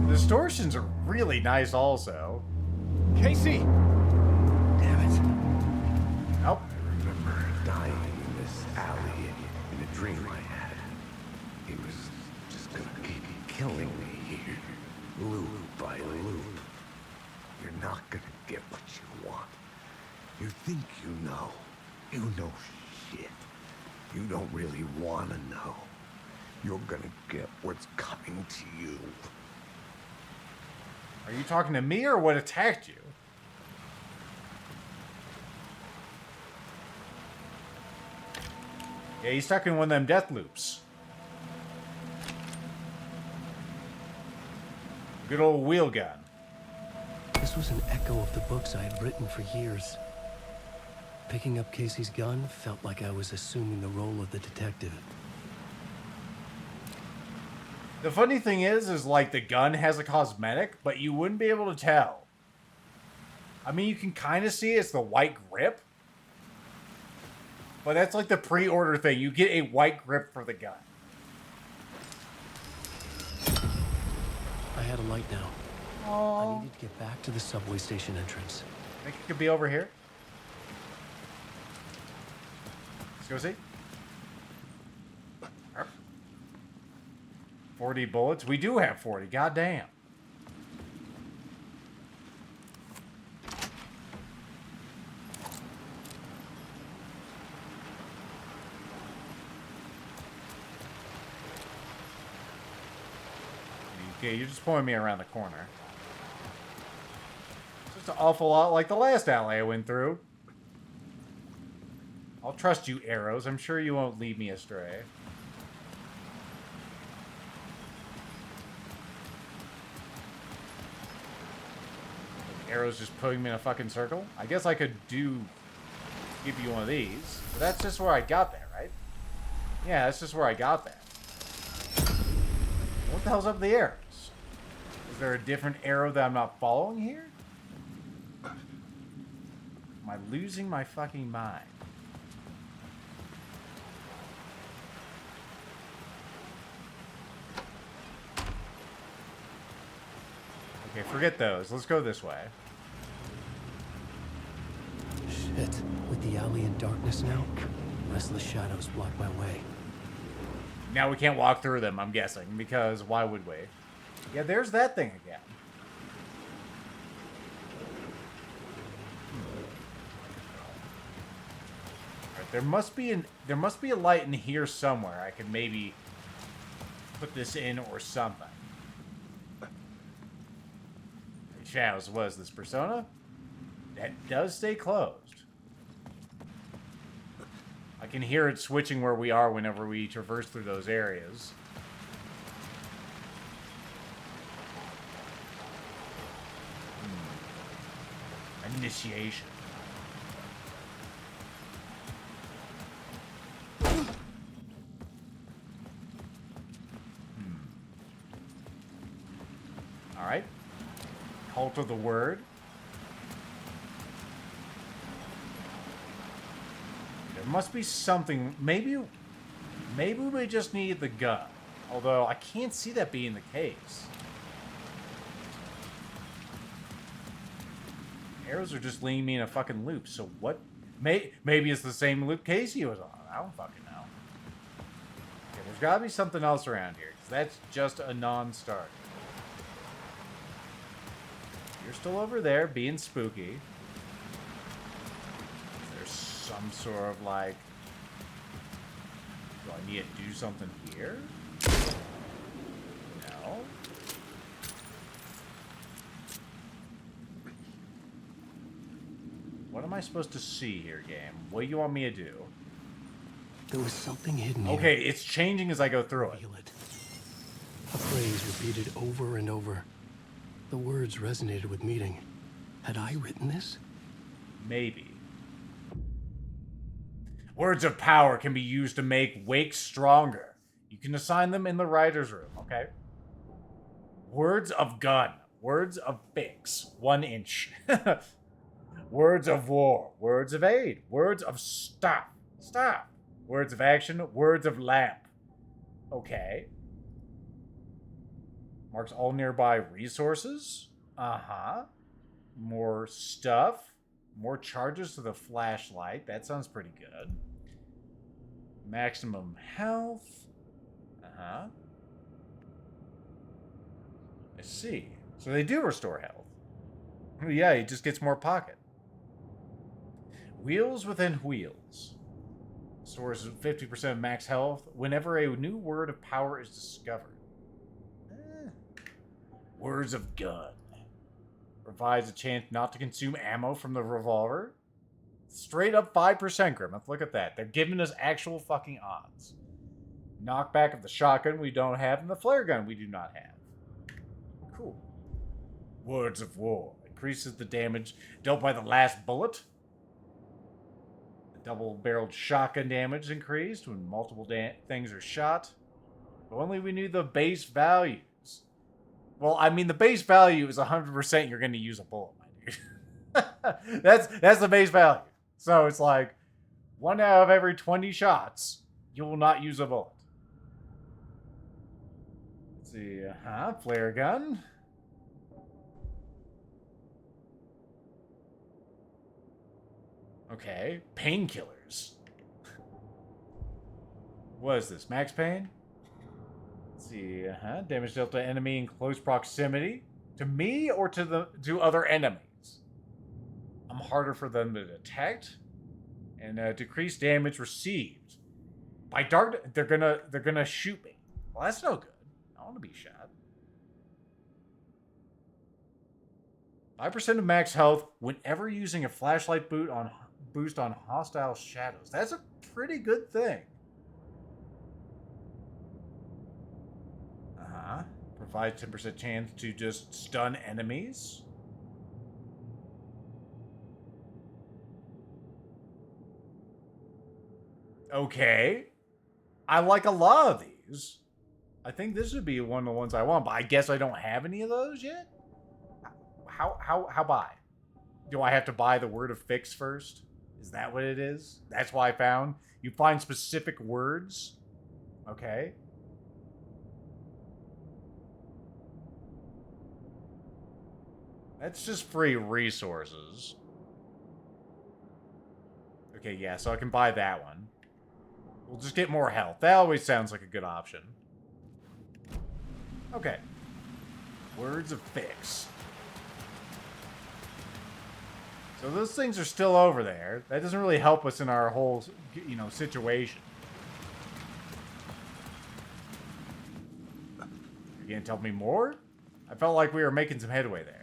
The distortions are really nice also. Casey! Damn it. Nope. I remember dying in this alley in a dream I had. He was just gonna keep killing me here, loop by loop. You're not gonna get what you want. You think you know. You know shit. You don't really want to know. You're gonna get what's coming to you. Are you talking to me or what attacked you? Yeah, he's stuck in one of them death loops. Good old wheel gun. This was an echo of the books I had written for years. Picking up Casey's gun felt like I was assuming the role of the detective. The funny thing is like the gun has a cosmetic, but you wouldn't be able to tell. I mean, you can kind of see it's the white grip. But that's like the pre-order thing. You get a white grip for the gun. I had a light now. Aww. I needed to get back to the subway station entrance. Think it could be over here? Let's go see. 40 bullets? We do have 40. Goddamn. Okay, you're just pointing me around the corner. It's just an awful lot like the last alley I went through. I'll trust you, arrows. I'm sure you won't lead me astray. Arrows just putting me in a fucking circle? I guess I could give you one of these. But that's just where I got there, right? Yeah, that's just where I got there. What the hell's up with the arrows? Is there a different arrow that I'm not following here? Am I losing my fucking mind? Okay, forget those. Let's go this way. Shit. With the alley in darkness now, restless shadows block my way. Now we can't walk through them, I'm guessing, because why would we? Yeah, there's that thing again. Alright, there must be a light in here somewhere. I could maybe put this in or something. Shadows, was this persona? That does stay closed. I can hear it switching where we are whenever we traverse through those areas. Initiation. Alright. Cult of the Word. There must be something. Maybe we just need the gun. Although I can't see that being the case. Arrows are just leading me in a fucking loop. So what? Maybe it's the same loop Casey was on. I don't fucking know. Okay, there's gotta be something else around here. Because that's just a non-starter. You're still over there being spooky. There's some sort of like... Do I need to do something here? No. What am I supposed to see here, game? What do you want me to do? There was something hidden here. Okay, it's changing as I go through it. A phrase repeated over and over. The words resonated with meaning. Had I written this? Maybe. Words of power can be used to make wakes stronger. You can assign them in the writer's room, okay? Words of gun. Words of fix. 1 inch. Words of war. Words of aid. Words of stop. Stop. Words of action. Words of lamp. Okay. Marks all nearby resources. Uh-huh. More stuff. More charges to the flashlight. That sounds pretty good. Maximum health. Uh-huh. I see. So they do restore health. Yeah, he just gets more pocket. Wheels within wheels. Stores 50% of max health whenever a new word of power is discovered. Words of gun. Provides a chance not to consume ammo from the revolver. Straight up 5%, Grimmeth. Look at that. They're giving us actual fucking odds. Knockback of the shotgun we don't have, and the flare gun we do not have. Cool. Words of war. Increases the damage dealt by the last bullet. The double-barreled shotgun damage increased when multiple things are shot. If only we knew the base values. Well, I mean, the base value is 100% you're going to use a bullet, my dude. That's the base value. So it's like, 1 out of every 20 shots, you will not use a bullet. Let's see. Flare gun. Okay. Painkillers. What is this? Max pain? Let's see. Damage dealt to enemy in close proximity. To me or to other enemies? I'm harder for them to detect. And decreased damage received. By dark, they're gonna shoot me. Well, that's no good. I want to be shot. 5% of max health whenever using a flashlight boost on hostile shadows. That's a pretty good thing. Provides 10% chance to just stun enemies. Okay. I like a lot of these. I think this would be one of the ones I want, but I guess I don't have any of those yet? How buy? Do I have to buy the word of fix first? Is that what it is? That's why I found. You find specific words. Okay. That's just free resources. Okay, yeah, so I can buy that one. We'll just get more health. That always sounds like a good option. Okay. Words of fix. So those things are still over there. That doesn't really help us in our whole, situation. You gonna tell me more? I felt like we were making some headway there.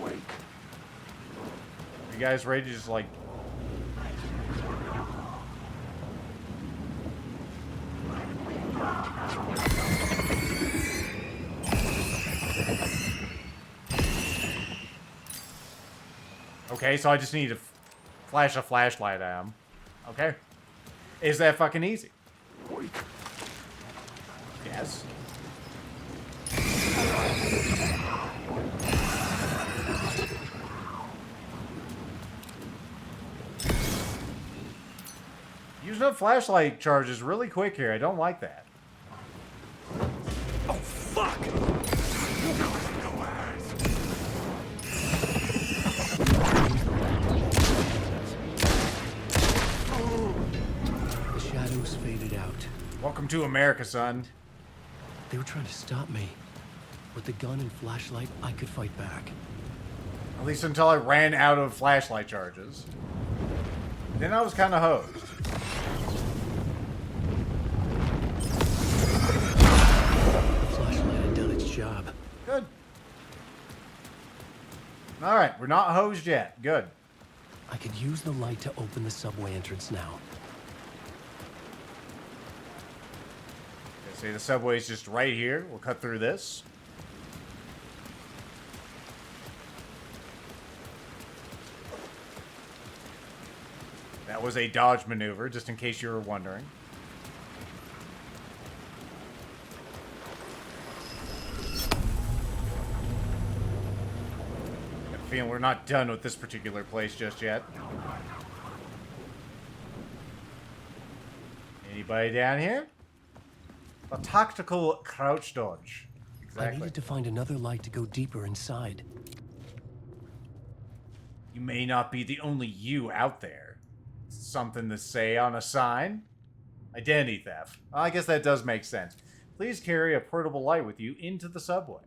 Wake. You guys ready to just like... Okay, so I just need to flash a flashlight at him. Okay. Is that fucking easy? Yes. Using up flashlight charges really quick here. I don't like that. Oh, fuck! The shadows faded out. Welcome to America, son. They were trying to stop me. With the gun and flashlight, I could fight back. At least until I ran out of flashlight charges. Then I was kind of hosed. The flashlight had done its job. Good. Alright, we're not hosed yet. Good. I could use the light to open the subway entrance now. Okay, say the subway's just right here. We'll cut through this. That was a dodge maneuver, just in case you were wondering. I have a feeling we're not done with this particular place just yet. Anybody down here? A tactical crouch dodge. I needed to find another light to go deeper inside. You may not be the only you out there. Something to say on a sign? Identity theft. Well, I guess that does make sense. Please carry a portable light with you into the subway.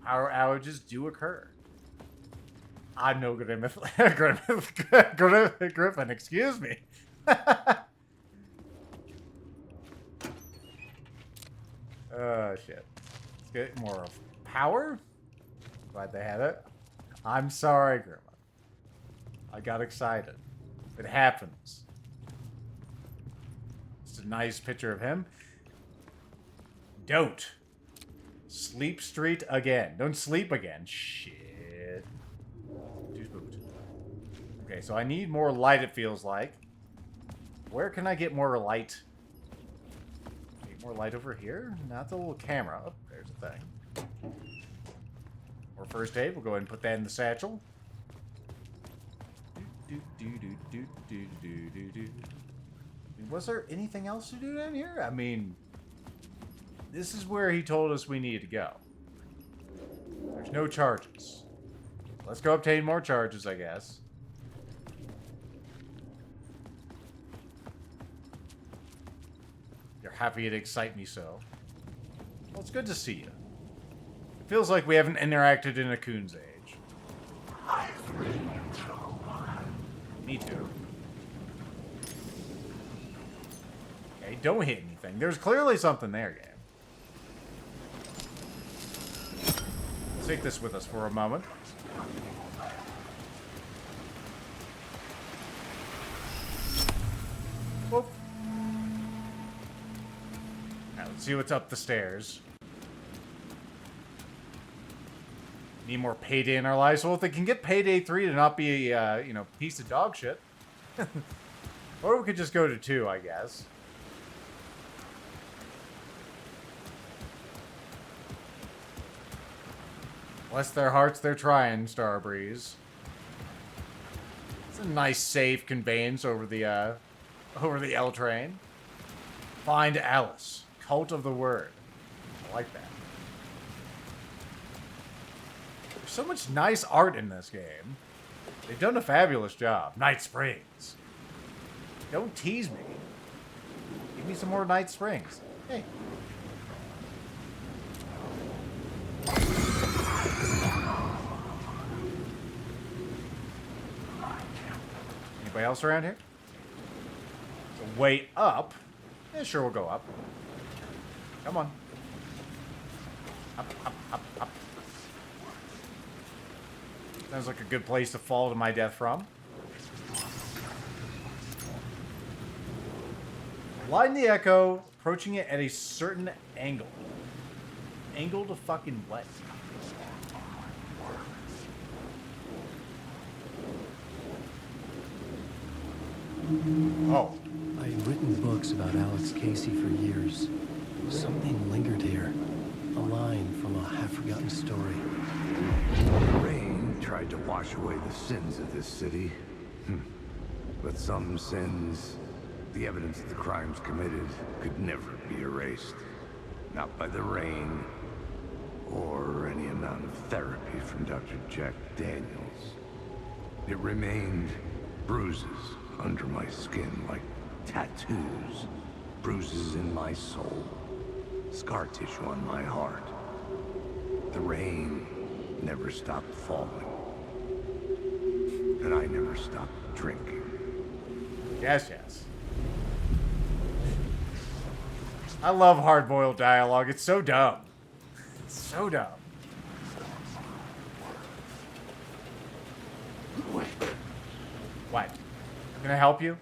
Power outages do occur. I'm no good at Griffin, excuse me. Oh, shit. Let's get more of power. Glad they had it. I'm sorry, Grandma. I got excited. It happens. It's a nice picture of him. Don't sleep street again. Don't sleep again. Shit. Too spooked. Okay, so I need more light, it feels like. Where can I get more light? Get more light over here? Not the little camera. Oh, there's a thing. More first aid. We'll go ahead and put that in the satchel. Was there anything else to do down here? I mean, this is where he told us we needed to go. There's no charges. Let's go obtain more charges, I guess. You're happy to excite me so. Well, it's good to see you. It feels like we haven't interacted in a coon's age. Me too. Okay, don't hit anything. There's clearly something there, game. Let's take this with us for a moment. Whoop. Now, let's see what's up the stairs. Need more Payday in our lives. Well, if they can get Payday 3 to not be a, you know, piece of dog shit. Or we could just go to 2, I guess. Bless their hearts, they're trying, Starbreeze. It's a nice, safe conveyance over the L train. Find Alice. Cult of the Word. I like that. There's so much nice art in this game. They've done a fabulous job. Night Springs. Don't tease me. Give me some more Night Springs. Hey. Anybody else around here? So way up. Yeah, sure, we'll go up. Come on. Up, up, up, up. Sounds like a good place to fall to my death from. Line the echo, approaching it at a certain angle. Angle to fucking what? Oh. I had written books about Alex Casey for years. Something lingered here. A line from a half-forgotten story. The rain tried to wash away the sins of this city. But some sins, the evidence of the crimes committed, could never be erased. Not by the rain, or any amount of therapy from Dr. Jack Daniels. It remained bruises under my skin, like tattoos, bruises in my soul, scar tissue on my heart. The rain never stopped falling, and I never stopped drinking. Yes, yes. I love hard-boiled dialogue. It's so dumb. It's so dumb. What? Can I help you?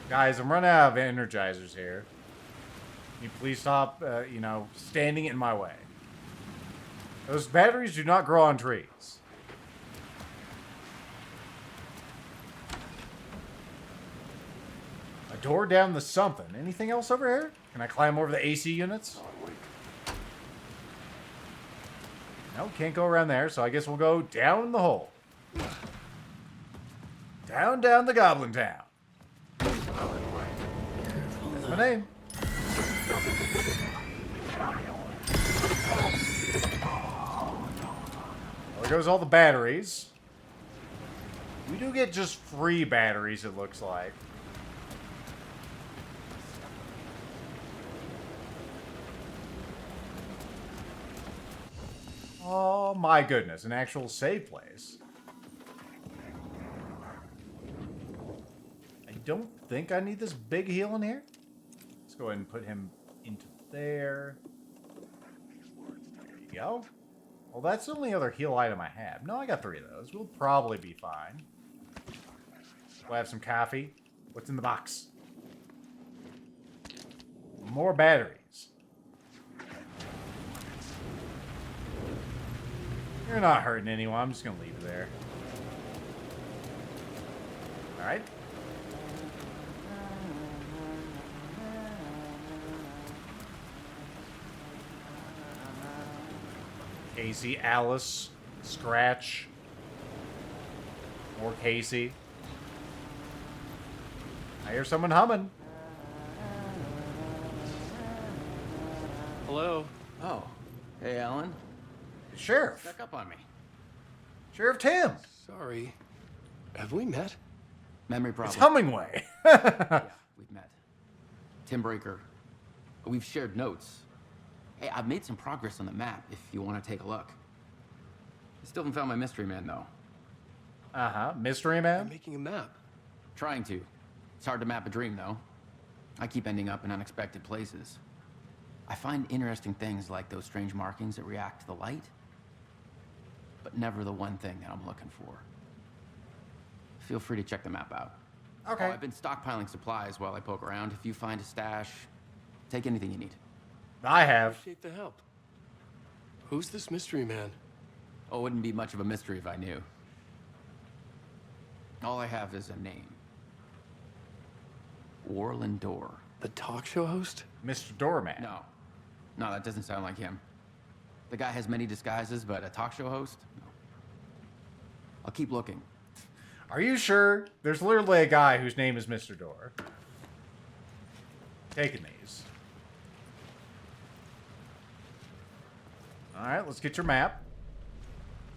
Guys, I'm running out of energizers here. Can you please stop, you know, standing in my way? Those batteries do not grow on trees. A door down the something. Anything else over here? Can I climb over the AC units? No, can't go around there, so I guess we'll go down the hole. Down the Goblin Town. That's my name. Well, there goes all the batteries. We do get just free batteries, it looks like. Oh my goodness, an actual save place. I don't think I need this big heal in here. Let's go ahead and put him into there. There you go. Well, that's the only other heal item I have. No, I got 3 of those. We'll probably be fine. We'll have some coffee. What's in the box? More batteries. You're not hurting anyone. I'm just going to leave it there. Alright. Casey, Alice, Scratch. More Casey. I hear someone humming. Hello? Oh. Hey, Alan. Sheriff. Check up on me. Sheriff Tim. Sorry. Have we met? Memory problem. It's Hummingway. Yeah, we've met. Tim Breaker. We've shared notes. Hey, I've made some progress on the map if you want to take a look. I still haven't found my mystery man, though. Uh-huh. Mystery man? You're making a map. Trying to. It's hard to map a dream, though. I keep ending up in unexpected places. I find interesting things like those strange markings that react to the light, but never the one thing that I'm looking for. Feel free to check the map out. Okay. Oh, I've been stockpiling supplies while I poke around. If you find a stash, take anything you need. I have. Appreciate the help. Who's this mystery man? Oh, it wouldn't be much of a mystery if I knew. All I have is a name. Warland Dorr. The talk show host? Mr. Doorman. No, that doesn't sound like him. The guy has many disguises, but a talk show host? No. I'll keep looking. Are you sure? There's literally a guy whose name is Mr. Door. Taking these. Alright, let's get your map.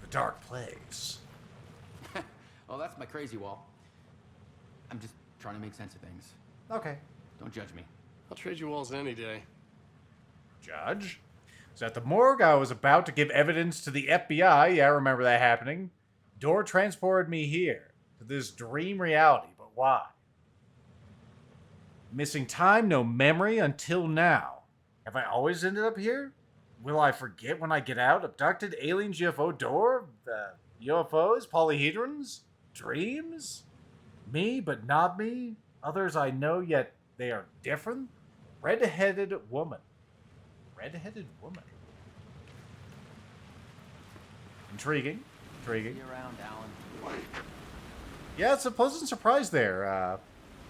The dark place. Oh, that's my crazy wall. I'm just trying to make sense of things. Okay. Don't judge me. I'll trade you walls any day. Judge? So at the morgue, I was about to give evidence to the FBI. Yeah, I remember that happening. Door transported me here, to this dream reality, but why? Missing time, no memory until now. Have I always ended up here? Will I forget when I get out? Abducted aliens, UFO door? UFOs? Polyhedrons? Dreams? Me, but not me? Others I know, yet they are different? Red-headed woman. Red-headed woman. Intriguing. Intriguing. See you around, Alan. Yeah, it's a pleasant surprise there,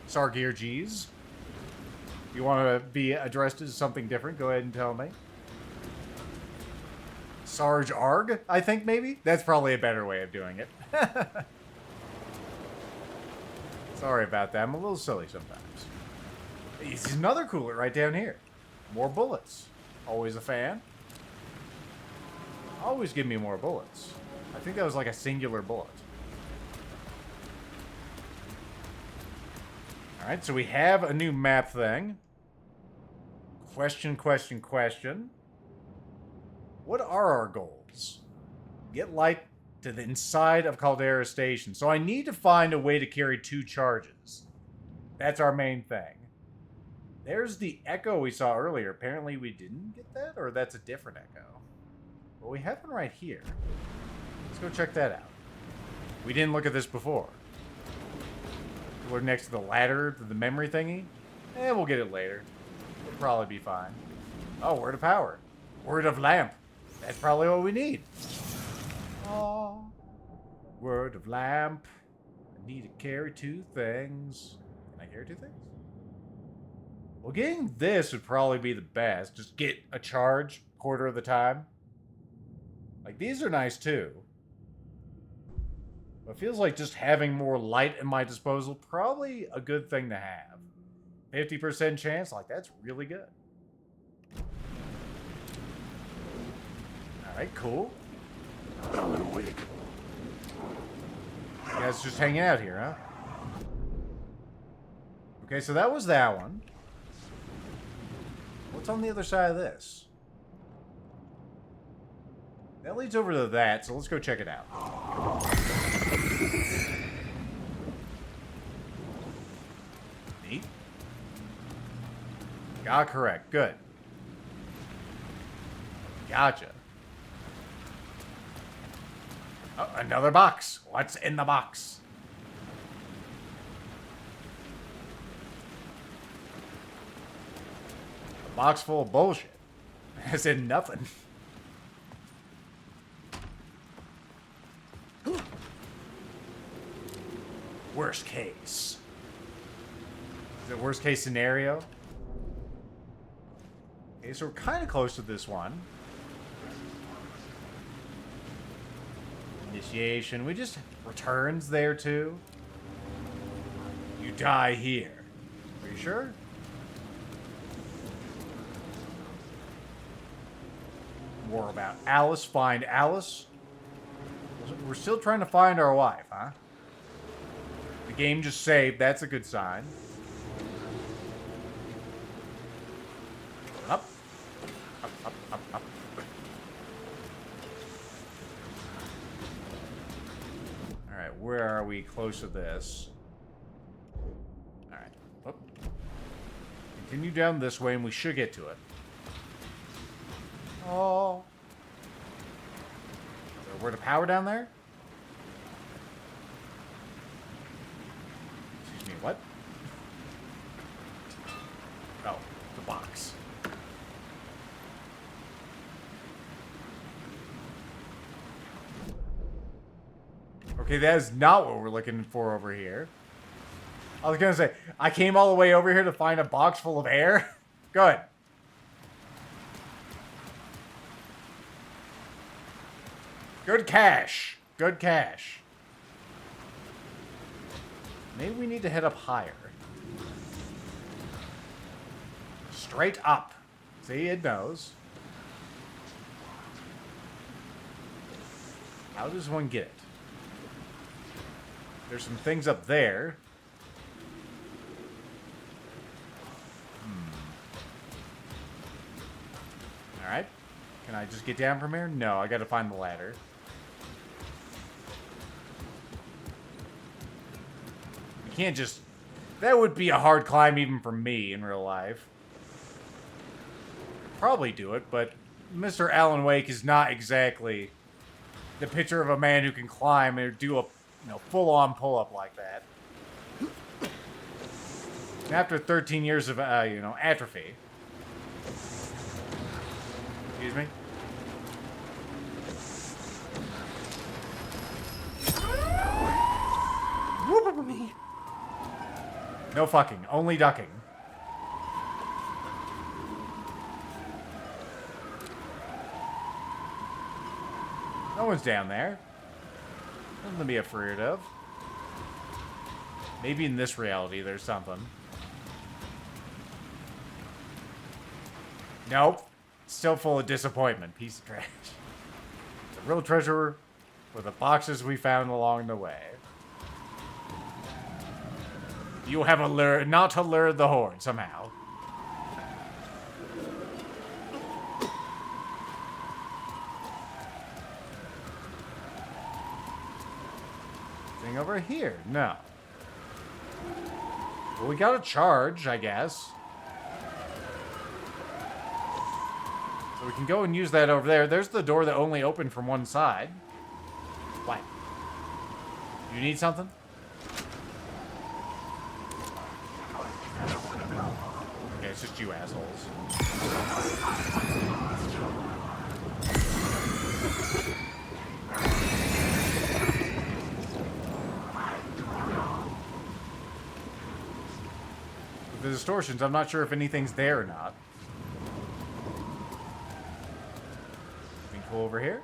Sargear G's. If you want to be addressed as something different, go ahead and tell me. Sarge Arg, I think, maybe? That's probably a better way of doing it. Sorry about that. I'm a little silly sometimes. There's another cooler right down here. More bullets. Always a fan. Always give me more bullets. I think that was like a singular bullet. Alright, so we have a new map thing. Question, question, question. What are our goals? Get light to the inside of Caldera Station. So I need to find a way to carry 2 charges. That's our main thing. There's the echo we saw earlier. Apparently we didn't get that, or that's a different echo. Well, we have one right here. Let's go check that out. We didn't look at this before. We're next to the ladder, to the memory thingy. We'll get it later. We'll probably be fine. Oh, word of power. Word of lamp. That's probably what we need. Oh, word of lamp. I need to carry 2 things. Can I carry 2 things? Well, getting this would probably be the best. Just get a charge quarter of the time. Like, these are nice too. But it feels like just having more light at my disposal, probably a good thing to have. 50% chance, like, that's really good. Alright, cool. Alan Wake. You guys just hanging out here, huh? Okay, so that was that one. What's on the other side of this? That leads over to that, so let's go check it out. Neat. Got correct. Good. Gotcha. Oh, another box. What's in the box? A box full of bullshit. As in nothing. Worst case. Is it worst case scenario? Okay, so we're kind of close to this one. Initiation. We just... Returns there, too. You die here. Are you sure? More about Alice. Find Alice. We're still trying to find our wife, huh? The game just saved. That's a good sign. Up. Up, up, up, up. Alright, where are we close to this? Alright. Oh. Continue down this way and we should get to it. Oh. Is there a word of power down there? Excuse me, what? Oh, the box. Okay, that is not what we're looking for over here. I was gonna say, I came all the way over here to find a box full of air? Good. Good cash. Good cash. Maybe we need to head up higher. Straight up. See, it knows. How does one get it? There's some things up there. Alright. Can I just get down from here? No, I gotta find the ladder. You can't just... That would be a hard climb even for me in real life. Probably do it, but Mr. Alan Wake is not exactly the picture of a man who can climb and do a full-on pull-up like that. And after 13 years of, atrophy. Excuse me? Me. No fucking. Only ducking. No one's down there. Nothing to be afraid of. Maybe in this reality there's something. Nope. Still full of disappointment. Piece of trash. The real treasure were the boxes we found along the way. You have not allured the horde somehow. Thing over here? No. Well, we got a charge, I guess. So we can go and use that over there. There's the door that only opened from one side. What? You need something? Okay, it's just you assholes. With the distortions, I'm not sure if anything's there or not. Anything cool over here?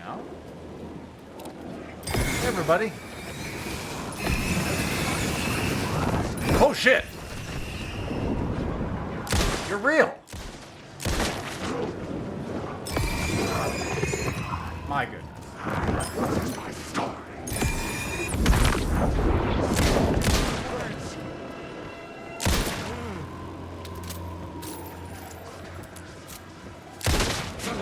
No. Hey, everybody. Oh shit! You're real! My goodness.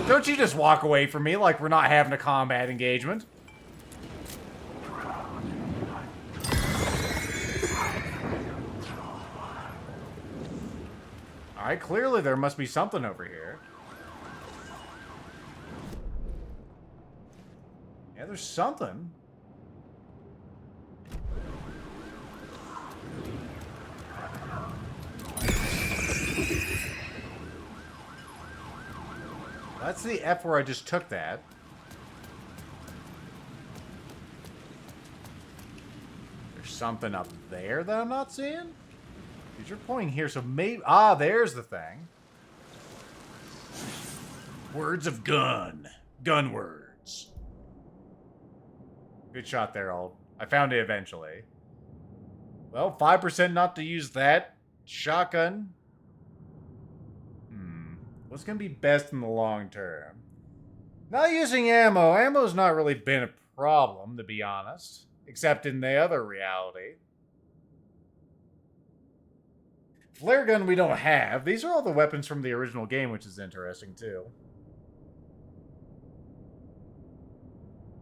Don't you just walk away from me like we're not having a combat engagement? Alright, clearly there must be something over here. Yeah, there's something. That's the F where I just took that. There's something up there that I'm not seeing? Because you're pointing here, so maybe... Ah, there's the thing. Words of gun. Gun words. Good shot there, Alt. I found it eventually. Well, 5% not to use that. Shotgun. What's going to be best in the long term? Not using ammo. Ammo's not really been a problem, to be honest. Except in the other reality. Flare gun we don't have. These are all the weapons from the original game, which is interesting, too.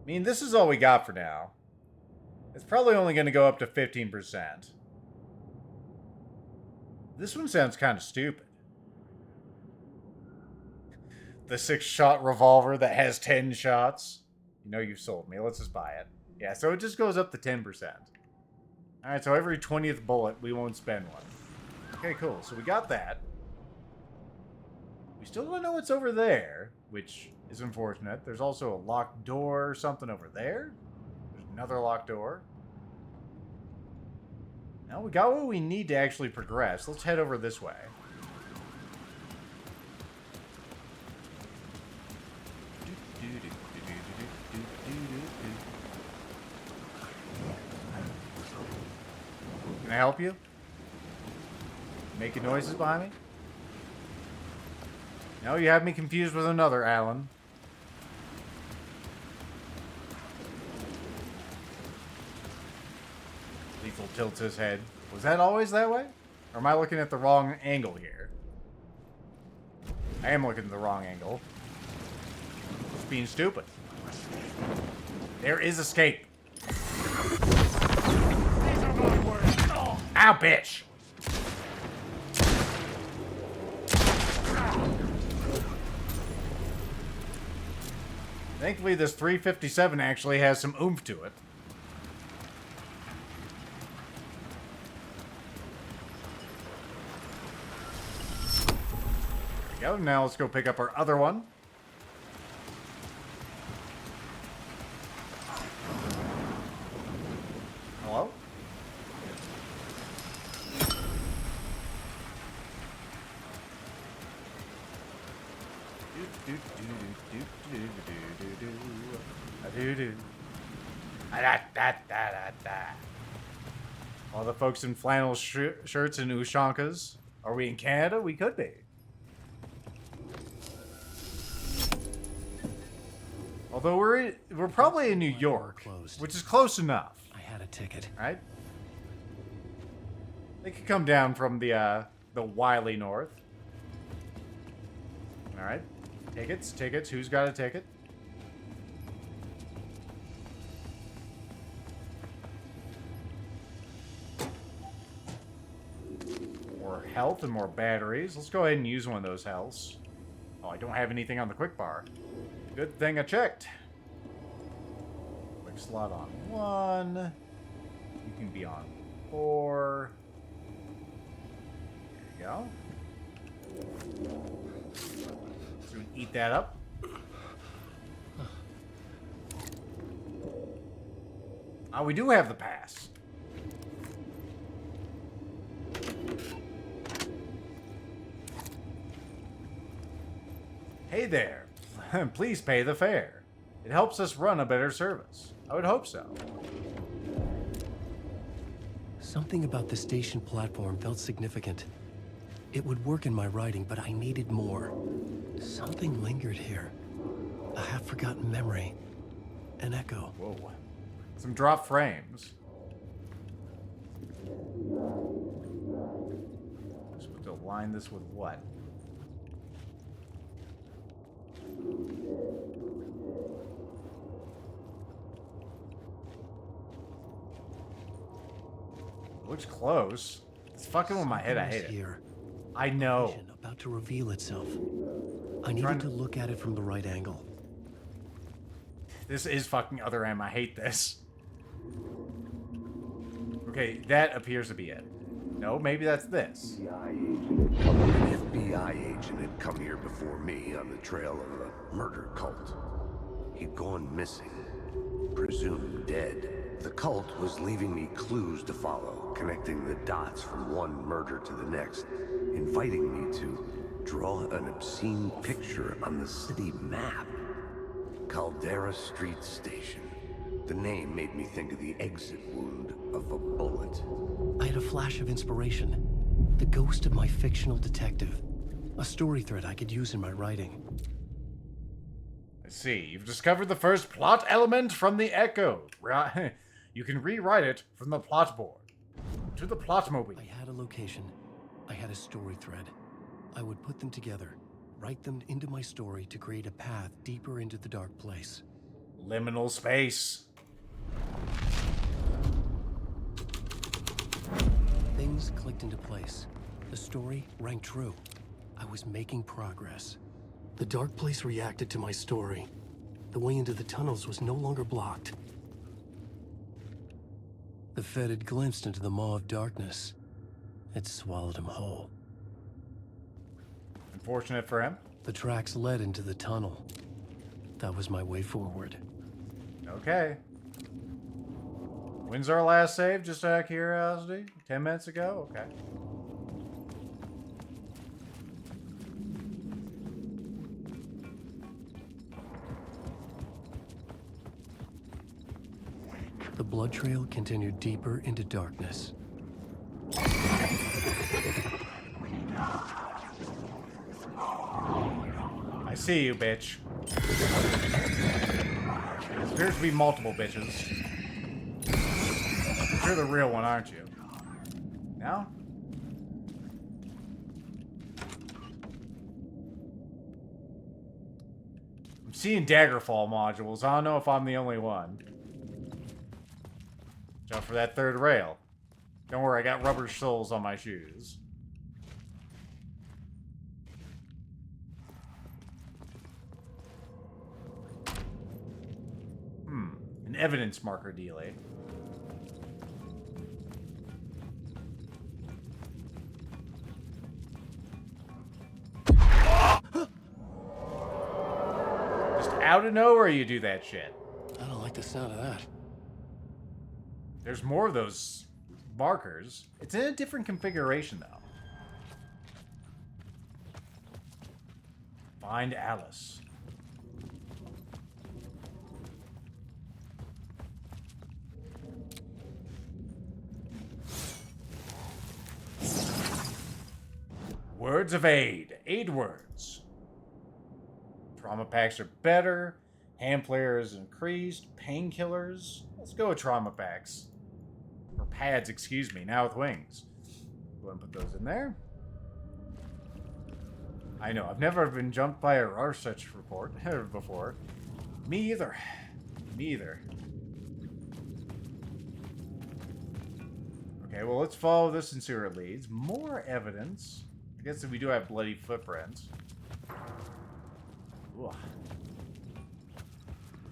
I mean, this is all we got for now. It's probably only going to go up to 15%. This one sounds kind of stupid. The 6-shot revolver that has 10 shots. You know you've sold me. Let's just buy it. Yeah, so it just goes up to 10%. Alright, so every 20th bullet, we won't spend one. Okay, cool. So we got that. We still don't know what's over there, which is unfortunate. There's also a locked door or something over there. There's another locked door. Now we got what we need to actually progress. Let's head over this way. Can I help you? Making noises behind me? No, you have me confused with another Alan. Lethal tilts his head. Was that always that way? Or am I looking at the wrong angle here? I am looking at the wrong angle. Just being stupid. There is escape. Ow, bitch! Thankfully, this 357 actually has some oomph to it. There we go. Now let's go pick up our other one. Hello? All the folks in flannel shirts and ushankas. Are we in Canada? We could be. Although we're probably in New York, which is close enough. I had a ticket. Right? They could come down from the wily north. All right. Tickets. Who's got a ticket? More health and more batteries. Let's go ahead and use one of those healths. Oh, I don't have anything on the quick bar. Good thing I checked. Quick slot on 1. You can be on 4. There you go. So we eat that up. Oh, we do have the pass. Hey there. Please pay the fare. It helps us run a better service. I would hope so. Something about the station platform felt significant. It would work in my writing, but I needed more. Something lingered here. A half-forgotten memory. An echo. Whoa. Some drop frames. Just to line this with what? Looks close. It's fucking with my head. I hate it. Here. I know. Vision about to reveal itself. I needed to look at it from the right angle. This is fucking Other M. I hate this. Okay, that appears to be it. No, maybe that's this. An FBI agent had come here before me on the trail of a murder cult. He'd gone missing, presumed dead. The cult was leaving me clues to follow, connecting the dots from one murder to the next, inviting me to draw an obscene picture on the city map. Caldera Street Station. The name made me think of the exit wound of a bullet. I had a flash of inspiration. The ghost of my fictional detective. A story thread I could use in my writing. I see. You've discovered the first plot element from the Echo. You can rewrite it from the plot board to the plotmobile. I had a location. I had a story thread. I would put them together, write them into my story to create a path deeper into the dark place. Liminal space. Things clicked into place. The story rang true. I was making progress. The dark place reacted to my story. The way into the tunnels was no longer blocked. The Fed had glimpsed into the maw of darkness. It swallowed him whole. Unfortunate for him. The tracks led into the tunnel. That was my way forward. Okay. When's our last save? Just out of curiosity? 10 minutes ago? Okay. The blood trail continued deeper into darkness. I see you, bitch. Appears to be multiple bitches. You're the real one, aren't you? No? I'm seeing Daggerfall modules. I don't know if I'm the only one. Jump for that third rail. Don't worry, I got rubber soles on my shoes. An evidence marker delay. Just out of nowhere you do that shit. I don't like the sound of that. There's more of those markers. It's in a different configuration, though. Find Alice. Words of aid. Aid words. Trauma packs are better. Hand players increased. Painkillers. Let's go with trauma packs. Or pads, excuse me. Now with wings. Go ahead and put those in there. I know. I've never been jumped by a Rorschach report before. Me either. Me either. Okay, well, let's follow this and see where it leads. More evidence. I guess we do have bloody footprints. Ugh.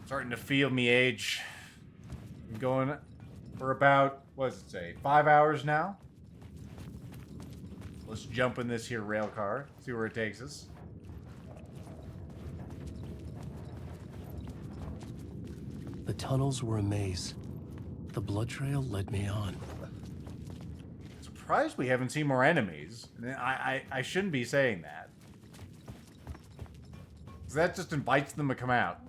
Starting to feel me age. I'm going for about, what does it say, 5 hours now? Let's jump in this here rail car, see where it takes us. The tunnels were a maze. The blood trail led me on. Surprised we haven't seen more enemies. I shouldn't be saying that. 'Cause that just invites them to come out.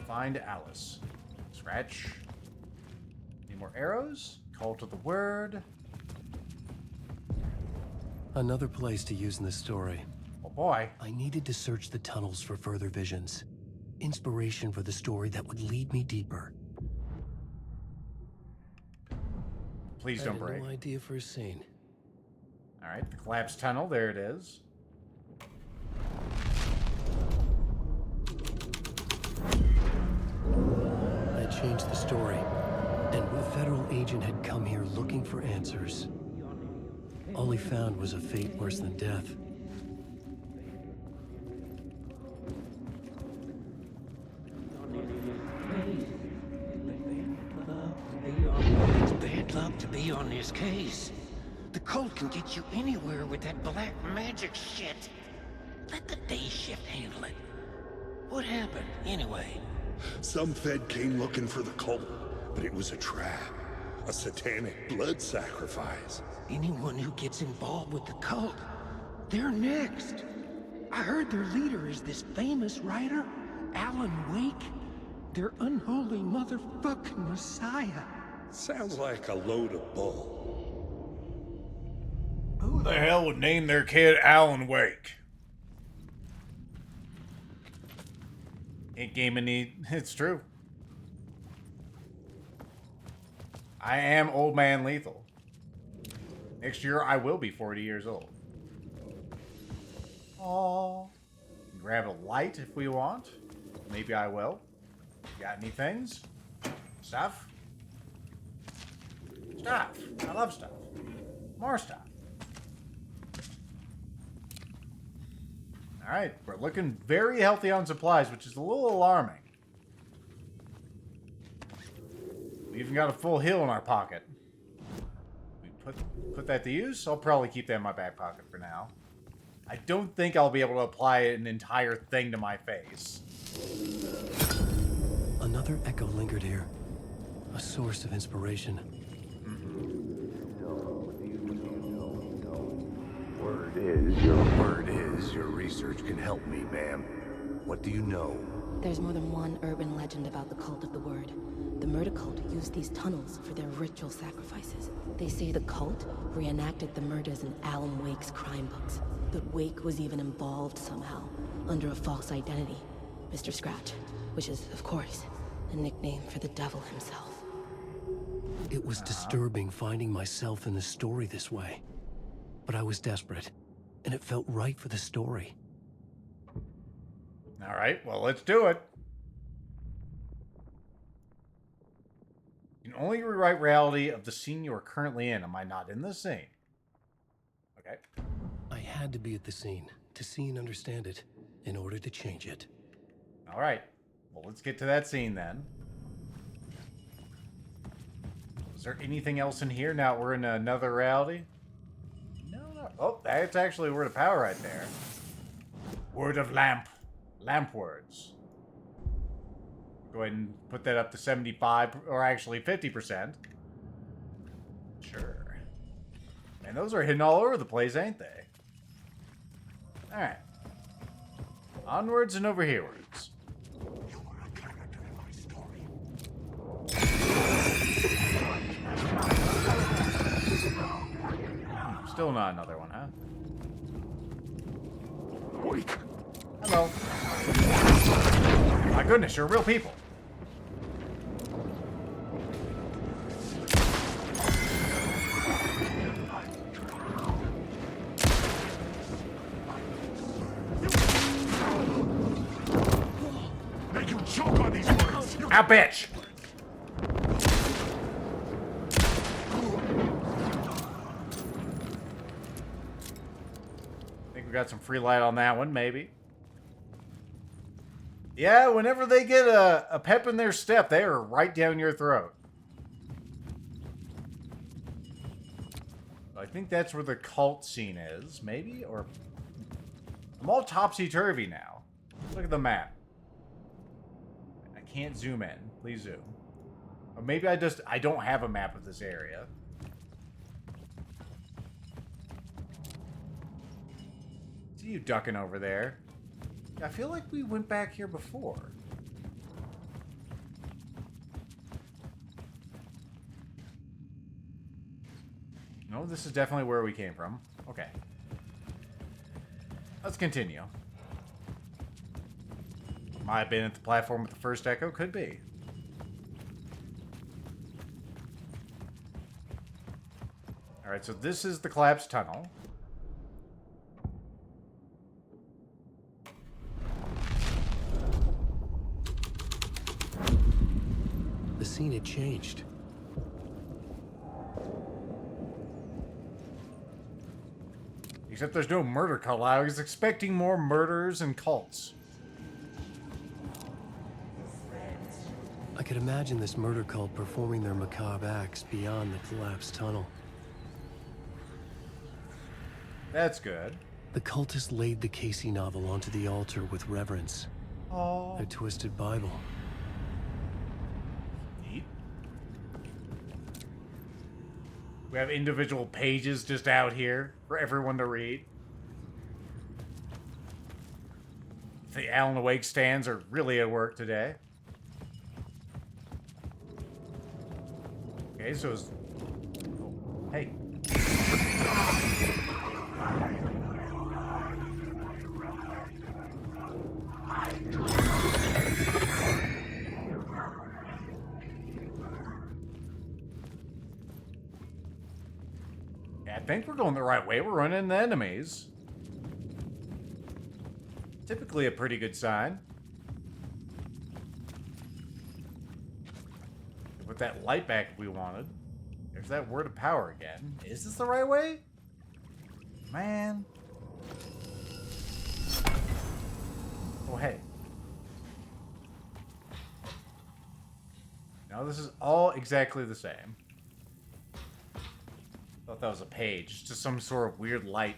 Find Alice. Scratch. Any more arrows? Call to the word. Another place to use in this story. Oh boy. I needed to search the tunnels for further visions. Inspiration for the story that would lead me deeper. Please don't break. No idea for a scene. Alright, the collapsed tunnel. There it is. I changed the story, and a federal agent had come here looking for answers. All he found was a fate worse than death. It's bad luck to be on this case. The cult can get you anywhere with that black magic shit. Let the day shift handle it. What happened, anyway? Some Fed came looking for the cult, but it was a trap. A satanic blood sacrifice. Anyone who gets involved with the cult, they're next. I heard their leader is this famous writer, Alan Wake. Their unholy motherfucking messiah. Sounds like a load of bull. Who the hell would name their kid Alan Wake? Ain't game in need. It's true. I am old man lethal. Next year I will be 40 years old. Aww. Grab a light if we want. Maybe I will. Got any things? Stuff? Stuff. I love stuff. More stuff. Alright, we're looking very healthy on supplies, which is a little alarming. We even got a full heal in our pocket. We put that to use. I'll probably keep that in my back pocket for now. I don't think I'll be able to apply an entire thing to my face. Another echo lingered here. A source of inspiration. Word is your research can help me, ma'am. What do you know? There's more than one urban legend about the Cult of the Word. The murder cult used these tunnels for their ritual sacrifices. They say the cult reenacted the murders in Alan Wake's crime books. That Wake was even involved somehow, under a false identity. Mr. Scratch, which is, of course, a nickname for the devil himself. It was disturbing finding myself in the story this way. But I was desperate, and it felt right for the story. Alright, well, let's do it. You can only rewrite reality of the scene you are currently in. Am I not in the scene? Okay. I had to be at the scene to see and understand it in order to change it. Alright. Well, let's get to that scene then. Is there anything else in here? Now we're in another reality? No. Oh, that's actually a word of power right there. Word of lamp. Lamp words. Go ahead and put that up to 75, or actually 50%. Sure. Man, those are hidden all over the place, ain't they? Alright. Onwards and over herewards. Still not another one, huh? Wake. Hello. My goodness, you're real people. Make you choke on these words. Ow, bitch! Think we got some free light on that one, maybe. Yeah, whenever they get a pep in their step, they are right down your throat. I think that's where the cult scene is, maybe? Or... I'm all topsy-turvy now. Look at the map. I can't zoom in. Please zoom. Or maybe I don't have a map of this area. See you ducking over there. I feel like we went back here before. No, this is definitely where we came from. Okay. Let's continue. Might have been at the platform with the first echo. Could be. Alright, so this is the collapsed tunnel. scene had changed. Except there's no murder cult. I was expecting more murders and cults. I could imagine this murder cult performing their macabre acts beyond the collapsed tunnel. That's good. The cultists laid the Casey novel onto the altar with reverence. Oh. Their twisted Bible. Neat. We have individual pages just out here for everyone to read. The Alan Wake stands are really at work today. Okay, so it's... Oh, hey. Yeah, I think we're going the right way. We're running into enemies. Typically a pretty good sign. Put that light back if we wanted. There's that word of power again. Is this the right way? Man. Oh, hey. No, this is all exactly the same. Thought that was a page. It's just some sort of weird light.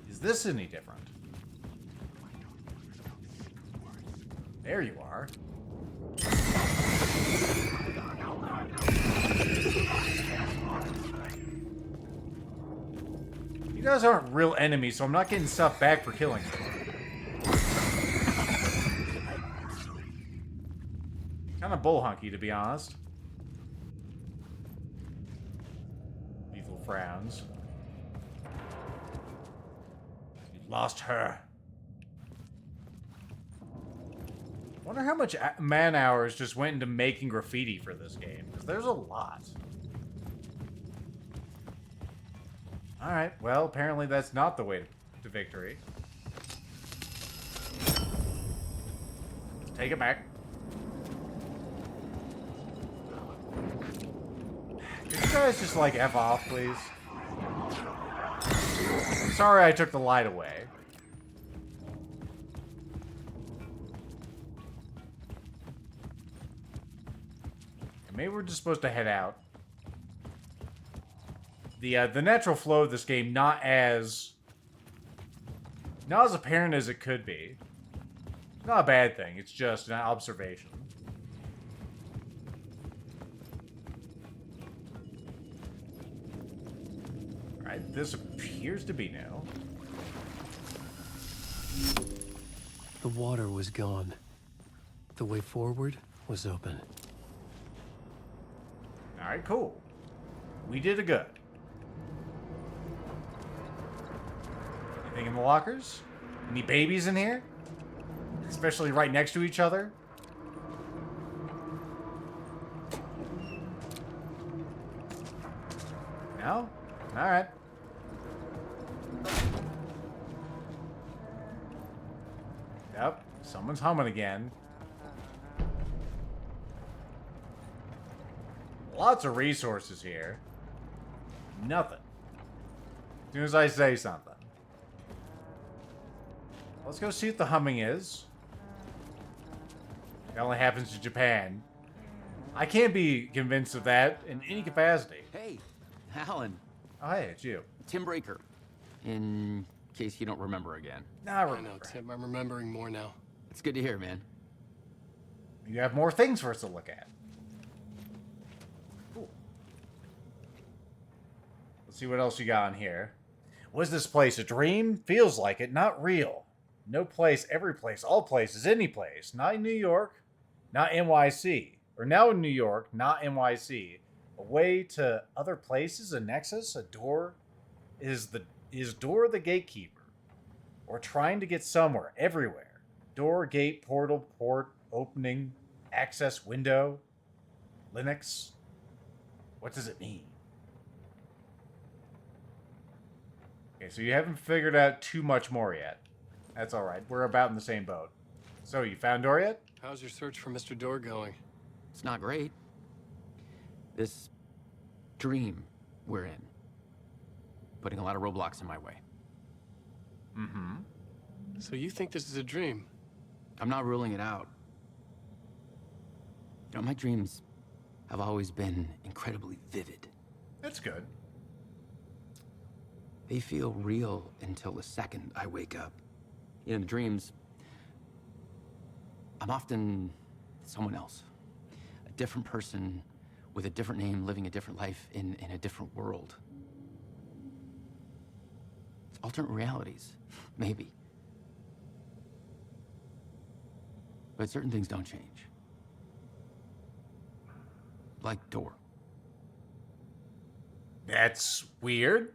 Is this any different? There you are. You guys aren't real enemies, so I'm not getting stuff back for killing you. Kind of bullhunky, to be honest. Lethal frowns. You lost her. Wonder how much man hours just went into making graffiti for this game, because there's a lot. Alright, well, apparently that's not the way to victory. Let's take it back. Could you guys just, like, F off, please? Sorry I took the light away. Maybe we're just supposed to head out. The natural flow of this game not as apparent as it could be. Not a bad thing. It's just an observation. All right, this appears to be new. The water was gone. The way forward was open. Alright, cool. We did a good. Anything in the lockers? Any babies in here? Especially right next to each other? No? Alright. Yep, someone's humming again. Lots of resources here. Nothing. As soon as I say something. Let's go see what the humming is. It only happens to Japan. I can't be convinced of that in any capacity. Hey, Alan. Oh, hey, it's you. Tim Breaker. In case you don't remember again. Nah, I remember. I know, Tim. I'm remembering more now. It's good to hear, man. You have more things for us to look at. Cool. Let's see what else you got in here. Was this place a dream? Feels like it, not real. No place, every place, all places, any place. Not in New York, not NYC. Or now in New York, not NYC. A way to other places, a nexus, a door. Is door the gatekeeper? Or trying to get somewhere, everywhere. Door, gate, portal, port, opening, access, window. Linux. What does it mean? Okay, so you haven't figured out too much more yet. That's alright. We're about in the same boat. So, you found Door yet? How's your search for Mr. Door going? It's not great. This dream we're in, putting a lot of roadblocks in my way. Mm-hmm. So you think this is a dream? I'm not ruling it out. You know, my dreams have always been incredibly vivid. That's good. They feel real until the second I wake up. You know, in the dreams, I'm often someone else. A different person with a different name, living a different life in a different world. Alternate realities, maybe. But certain things don't change. Like Door. That's weird.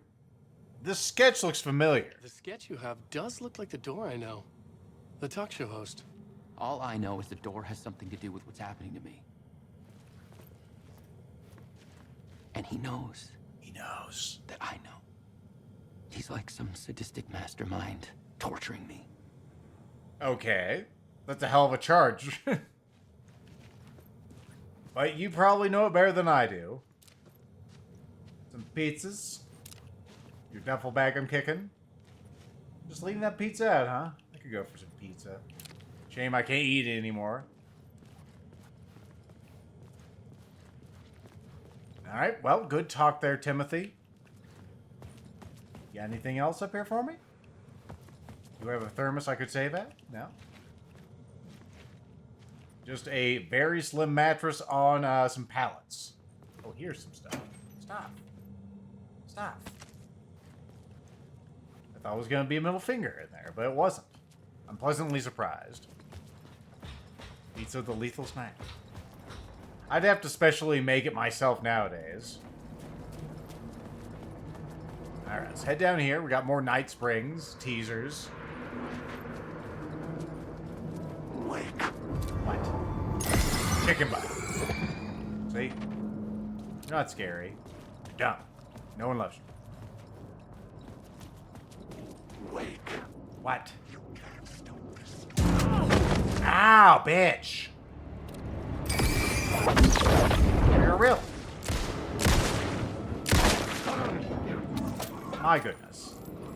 This sketch looks familiar. The sketch you have does look like the Door I know. The talk show host. All I know is the Door has something to do with what's happening to me. And he knows. He knows. That I know. He's like some sadistic mastermind torturing me. Okay. That's a hell of a charge. But you probably know it better than I do. Some pizzas. Your duffel bag I'm kicking. Just leaving that pizza out, huh? I could go for some pizza. Shame I can't eat it anymore. Alright, well, good talk there, Timothy. You got anything else up here for me? Do I have a thermos I could save at? No? Just a very slim mattress on some pallets. Oh, here's some stuff. Stop. Stop. I thought it was going to be a middle finger in there, but it wasn't. I'm pleasantly surprised. Pizza the lethal snack. I'd have to specially make it myself nowadays. Alright, let's head down here. We got more Night Springs teasers. Wake. What? Chicken butt. See? You're not scary. You're dumb. No one loves you. Wake. What? You can't stop this. Ow, bitch! You're real. My goodness.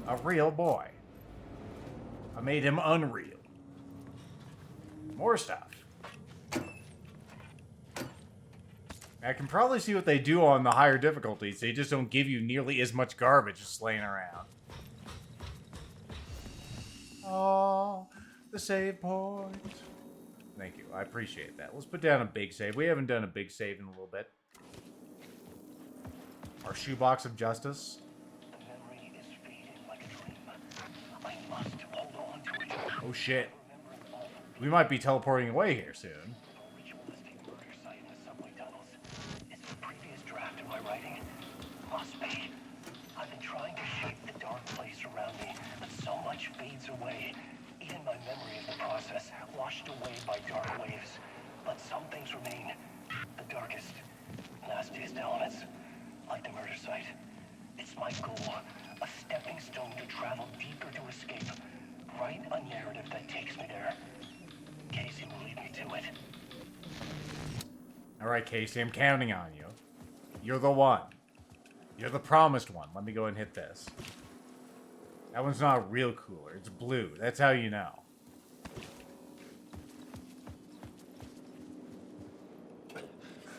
A real boy. I made him unreal. More stuff. I can probably see what they do on the higher difficulties. They just don't give you nearly as much garbage just laying around. Oh, the save point. Thank you. I appreciate that. Let's put down a big save. We haven't done a big save in a little bit. Our shoebox of justice. The memory is fading like a dream. I must hold on to it. Oh shit. We might be teleporting away here soon. Ritualistic murder site in the subway tunnels. It's the previous draft of my writing. Must be. I've been trying to shape the dark place around me, but so much fades away. Even my memory of the process, washed away by dark waves. But some things remain. The darkest, nastiest elements, like the murder site. It's my goal, a stepping stone to travel deeper to escape. Write a narrative that takes me there. Casey will lead me to it. Alright, Casey, I'm counting on you. You're the one. You're the promised one. Let me go and hit this. That one's not a real cooler. It's blue. That's how you know.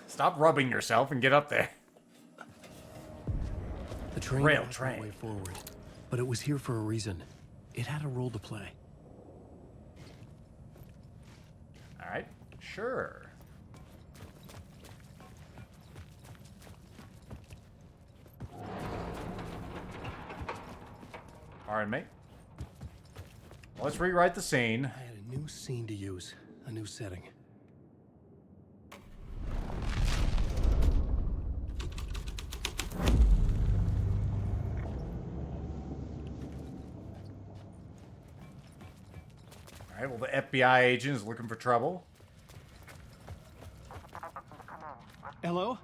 Stop rubbing yourself and get up there. The train Rail backed train. the way forward, but it was here for a reason. It had a role to play. Alright, sure. Pardon me. Let's rewrite the scene. I had a new scene to use, a new setting. Alright, well, the FBI agent is looking for trouble. Hello?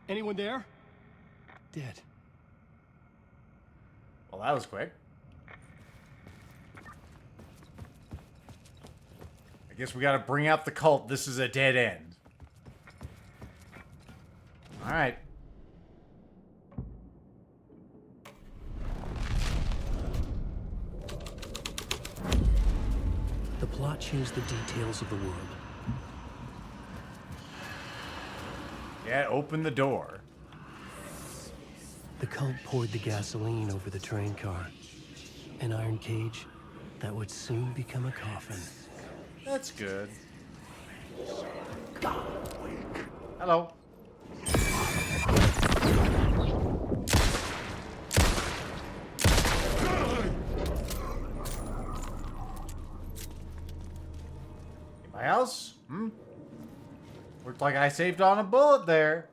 Anyone there? Dead. Well, that was quick. guess we gotta bring out the cult. This is a dead end. Alright. The plot changed the details of the world. Yeah, open the door. The cult poured the gasoline over the train car. An iron cage that would soon become a coffin. That's good. Hello. Anybody else? Looked like I saved on a bullet there.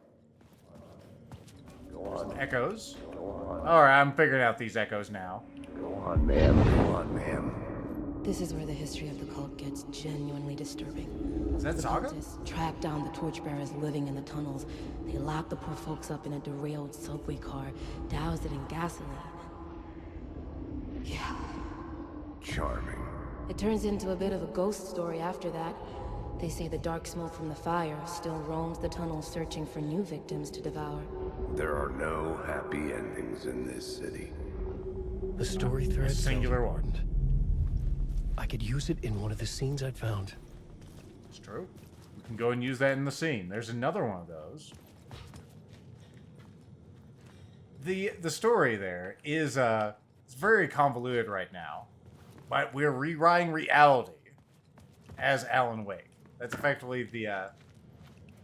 Go on. Echoes. Alright, I'm figuring out these echoes now. Go on, ma'am. Go on, ma'am. This is where the history of the cult gets genuinely disturbing. Is that Saga? The cultists tracked down the torchbearers living in the tunnels. They locked the poor folks up in a derailed subway car, doused it in gasoline. Yeah. Charming. It turns into a bit of a ghost story after that. They say the dark smoke from the fire still roams the tunnels searching for new victims to devour. There are no happy endings in this city. The story thread singular sounds important. I could use it in one of the scenes I'd found. It's true. We can go and use that in the scene. There's another one of those. The story there is it's very convoluted right now. But we're rewriting reality as Alan Wake. That's effectively the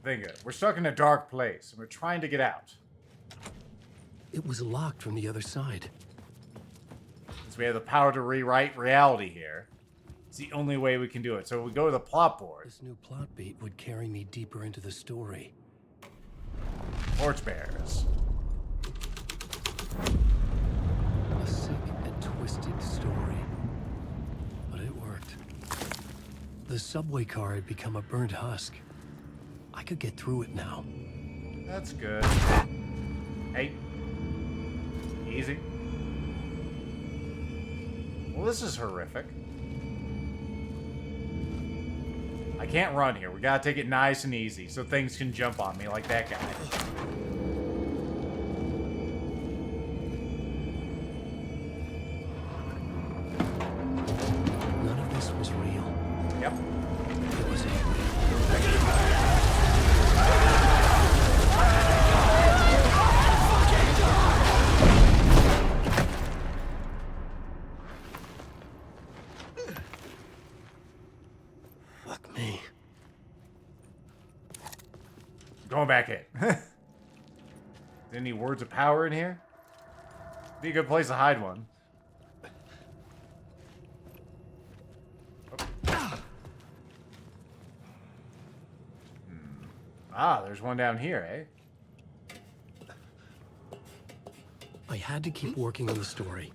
thing. We're stuck in a dark place and we're trying to get out. It was locked from the other side. Since we have the power to rewrite reality here, it's the only way we can do it. So we go to the plot board. This new plot beat would carry me deeper into the story. Torchbearers. A sick and twisted story. But it worked. The subway car had become a burnt husk. I could get through it now. That's good. Hey. Easy. Well, this is horrific. I can't run here. We gotta take it nice and easy so things can jump on me like that guy. None of this was real. Yep. It was Fuck me. Going back in. Any words of power in here? Be a good place to hide one. Ah, there's one down here, eh? I had to keep working on the story.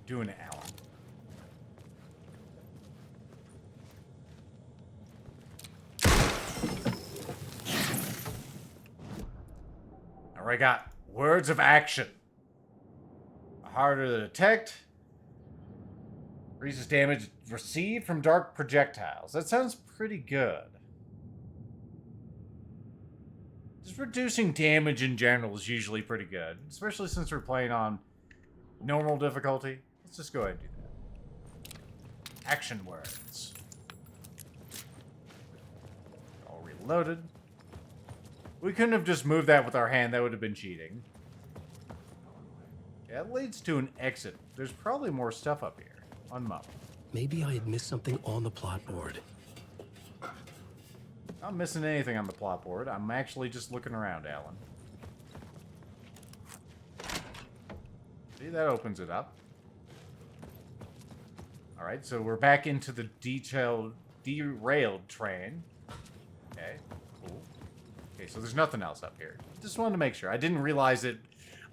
Doing it, Alan. All right, got words of action. Harder to detect. Reduces damage received from dark projectiles. That sounds pretty good. Just reducing damage in general is usually pretty good, especially since we're playing on normal difficulty. Let's just go ahead and do that. Action words. All reloaded. We couldn't have just moved that with our hand. That would have been cheating. Yeah, it leads to an exit. There's probably more stuff up here. Unmount. Maybe I had missed something on the plot board. I'm missing anything on the plot board. I'm actually just looking around, Alan. See, that opens it up. Alright, so we're back into the derailed train. Okay, cool. Okay, so there's nothing else up here. Just wanted to make sure. I didn't realize it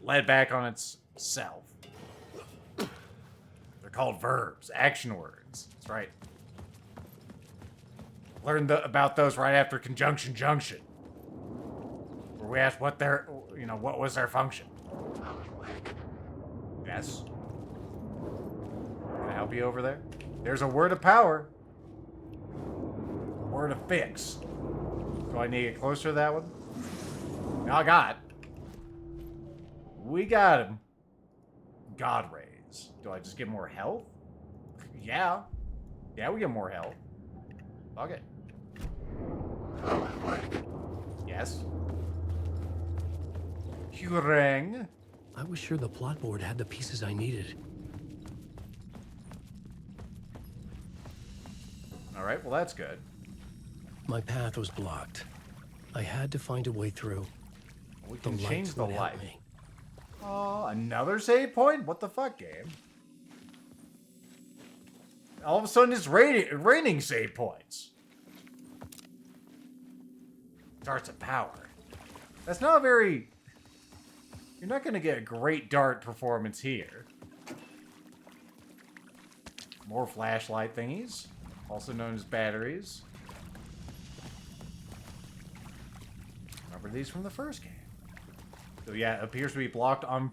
led back on itself. They're called verbs, action words. That's right. Learned about those right after Conjunction Junction, where we asked what their, what was their function. Yes. Can I help you over there? There's a word of power. Or to fix. Do I need to get closer to that one? I got it. We got him. God rays. Do I just get more health? Yeah. Yeah, we get more health. Okay. Yes. Hurang. I was sure the plot board had the pieces I needed. Alright, well that's good. My path was blocked. I had to find a way through. We can change the would help light. me. Oh, another save point? What the fuck, game? All of a sudden it's raining save points. Darts of power. That's not a very... You're not going to get a great dart performance here. More flashlight thingies. Also known as batteries. Remember these from the first game. So yeah, it appears to be blocked on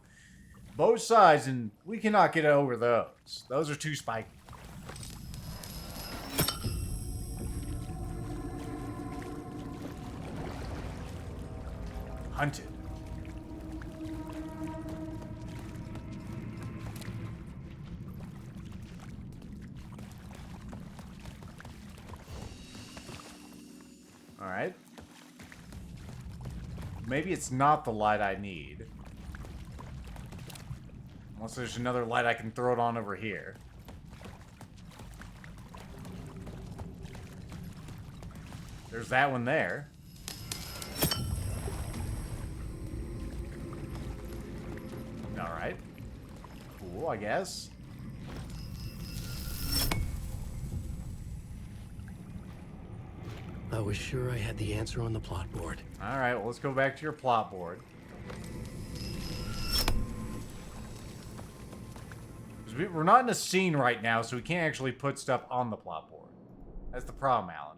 both sides, and we cannot get over those. Those are too spiky. Hunted. Alright. Maybe it's not the light I need. Unless there's another light I can throw it on over here. There's that one there. Alright. Cool, I guess. I was sure I had the answer on the plot board. Alright, well, let's go back to your plot board. We're not in a scene right now, so we can't actually put stuff on the plot board. That's the problem, Alan.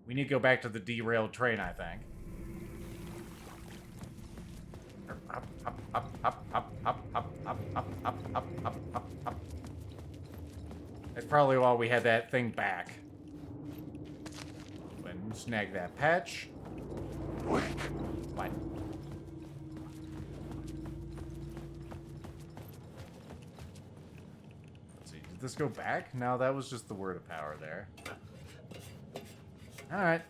We need to go back to the derailed train, I think. Up. That's probably why we had that thing back. And snag that patch. What? Let's see. Did this go back? No, that was just the word of power there. Alright.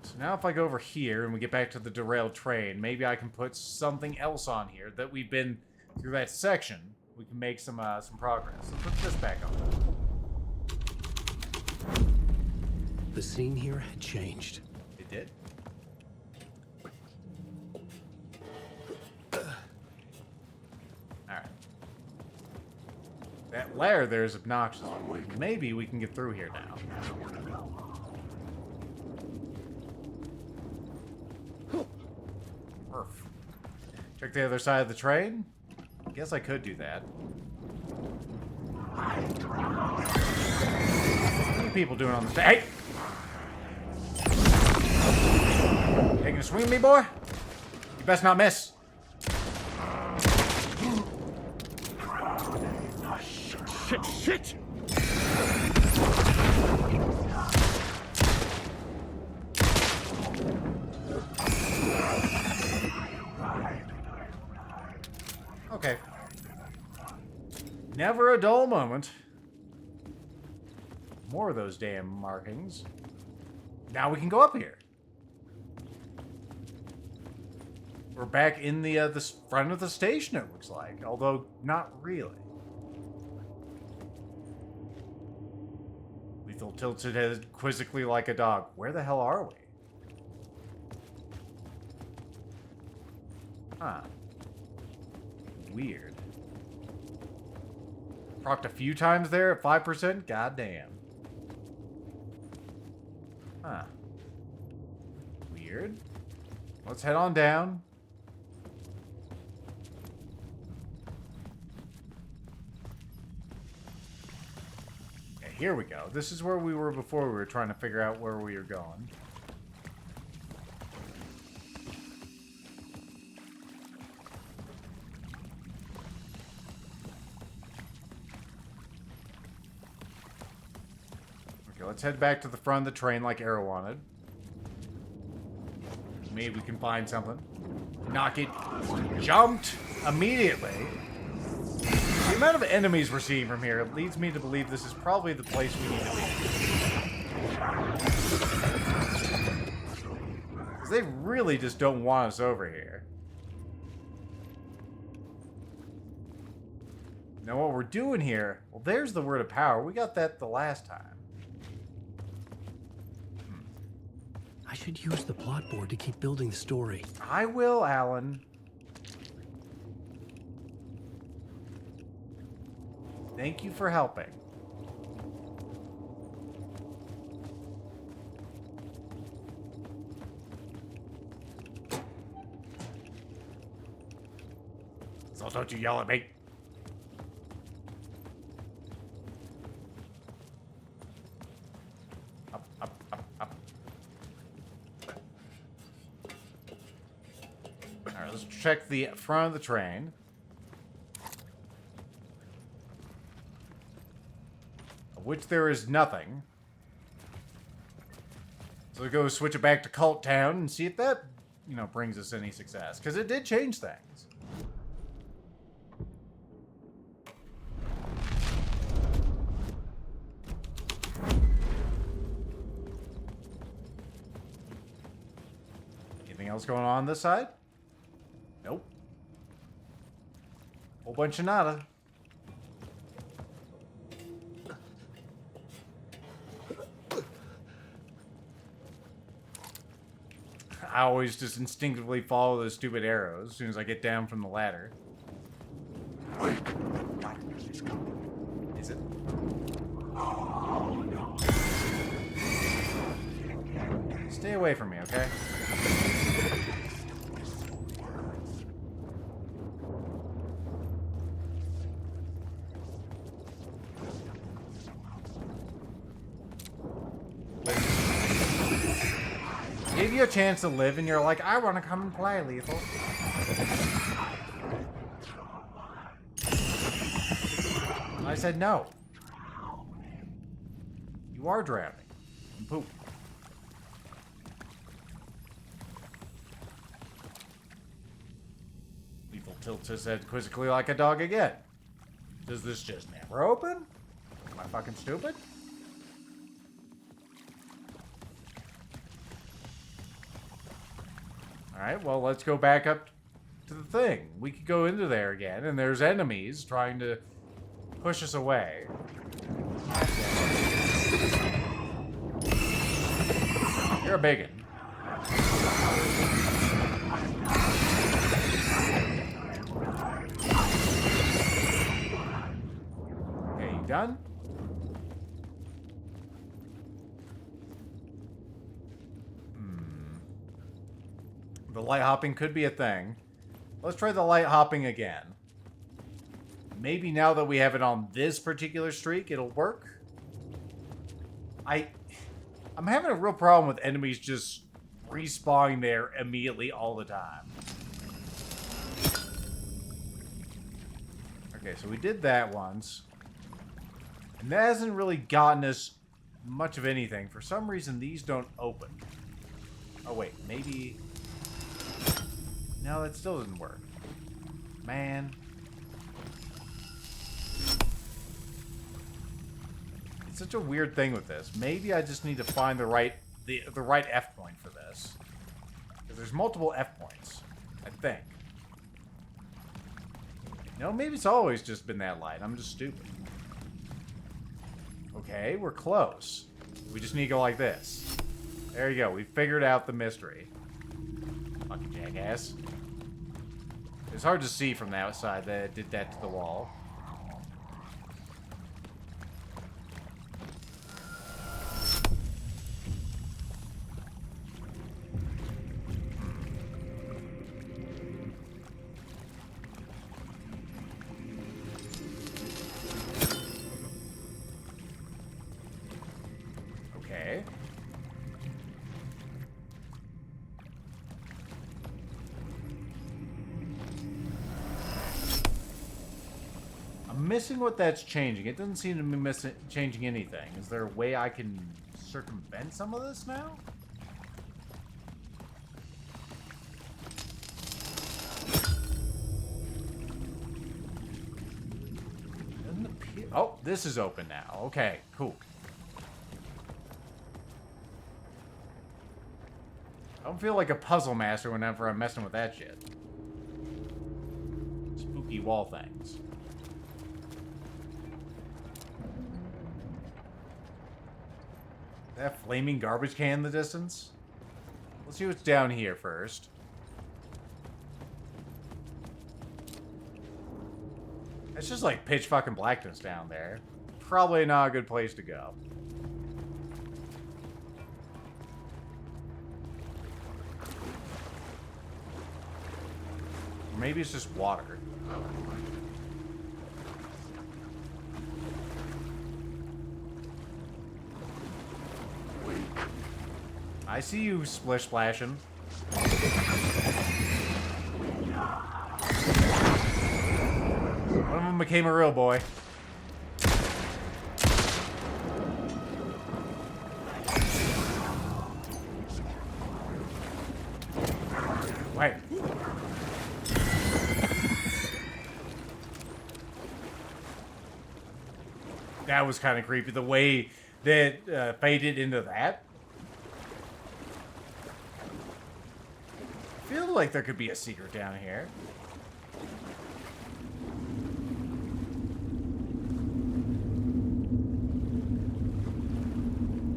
So now if I go over here and we get back to the derailed train, maybe I can put something else on here that we've been through that section. We can make some progress. Let's put this back on. The scene here had changed. It did? Alright. That lair there is obnoxious. Maybe we can get through here now. Perf. Check the other side of the train? Guess I could do that. What are people doing on the stage? Hey! Taking a swing at me, boy? You best not miss. Shit! Okay. Never a dull moment. More of those damn markings. Now we can go up here. We're back in the front of the station, it looks like. Although, not really. Lethal tilted head quizzically like a dog. Where the hell are we? Huh. Weird. Procced a few times there at 5%? Goddamn. Huh. Weird. Let's head on down. Yeah, here we go. This is where we were before we were trying to figure out where we were going. Okay, let's head back to the front of the train like Arrow wanted. Maybe we can find something. Knock it. Jumped immediately. The amount of enemies we're seeing from here leads me to believe this is probably the place we need to be. Because they really just don't want us over here. Now what we're doing here, well, there's the word of power. We got that the last time. I should use the plot board to keep building the story. I will, Alan. Thank you for helping. So don't you yell at me. Up, up, up, up. Alright, let's check the front of the train. Of which there is nothing. So we go switch it back to Cult Town and see if that, you know, brings us any success. Because it did change things. Anything else going on this side? Nope. Whole bunch of nada. I always just instinctively follow those stupid arrows as soon as I get down from the ladder. Is it? Stay away from me, okay? Give you a chance to live and you're like, I want to come and play, Lethal. And I said no. You are drowning. And poop. Lethal tilts his head quizzically like a dog again. Does this just never open? Am I fucking stupid? Alright, well, let's go back up to the thing. We could go into there again, and there's enemies trying to push us away. You're a biggin. Okay, you done? The light hopping could be a thing. Let's try the light hopping again. Maybe now that we have it on this particular streak, it'll work. I'm having a real problem with enemies just respawning there immediately all the time. Okay, so we did that once. And that hasn't really gotten us much of anything. For some reason, these don't open. Oh, wait. Maybe... No, that still doesn't work. Man. It's such a weird thing with this. Maybe I just need to find the right F point for this. Because there's multiple F points, I think. No, maybe it's always just been that light. I'm just stupid. Okay, we're close. We just need to go like this. There you go. We figured out the mystery. Fucking jackass. It's hard to see from the outside that it did that to the wall. Okay. missing what that's changing. It doesn't seem to be changing anything. Is there a way I can circumvent some of this now? Doesn't appear. Oh, this is open now. Okay, cool. I don't feel like a puzzle master whenever I'm messing with that shit. Spooky wall things. That flaming garbage can in the distance? Let's see what's down here first. It's just like pitch fucking blackness down there. Probably not a good place to go. Maybe it's just water. I see you splish splashing. One of them became a real boy. Wait. That was kind of creepy. The way that faded into that. I feel like there could be a secret down here.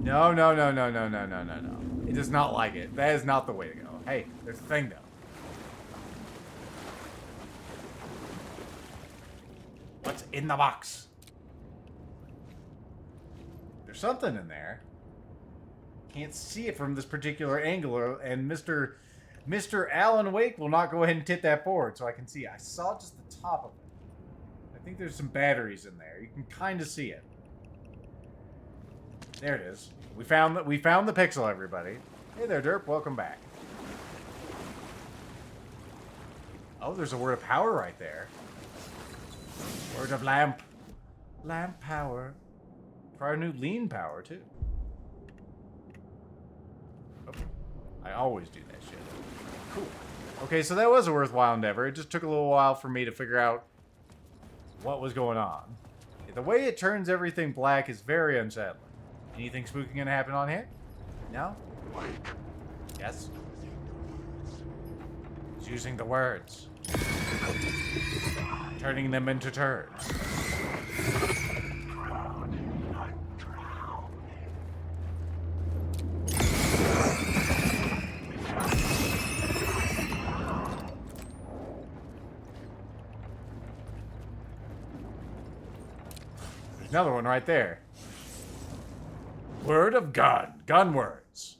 No. It does not like it. That is not the way to go. Hey, there's a thing though. What's in the box? There's something in there. Can't see it from this particular angle, and Mr. Alan Wake will not go ahead and tip that forward so I can see. I saw just the top of it. I think there's some batteries in there. You can kind of see it. There it is. We found the pixel, everybody. Hey there, Derp. Welcome back. Oh, there's a word of power right there. Word of lamp. Lamp power. Try a new lean power, too. Oh, I always do that shit. Cool. Okay, so that was a worthwhile endeavor. It just took a little while for me to figure out what was going on. The way it turns everything black is very unsettling. Anything spooky gonna happen on here? No? Yes? It's using the words. Turning them into turds. There's another one right there. Word of gun. Gun words.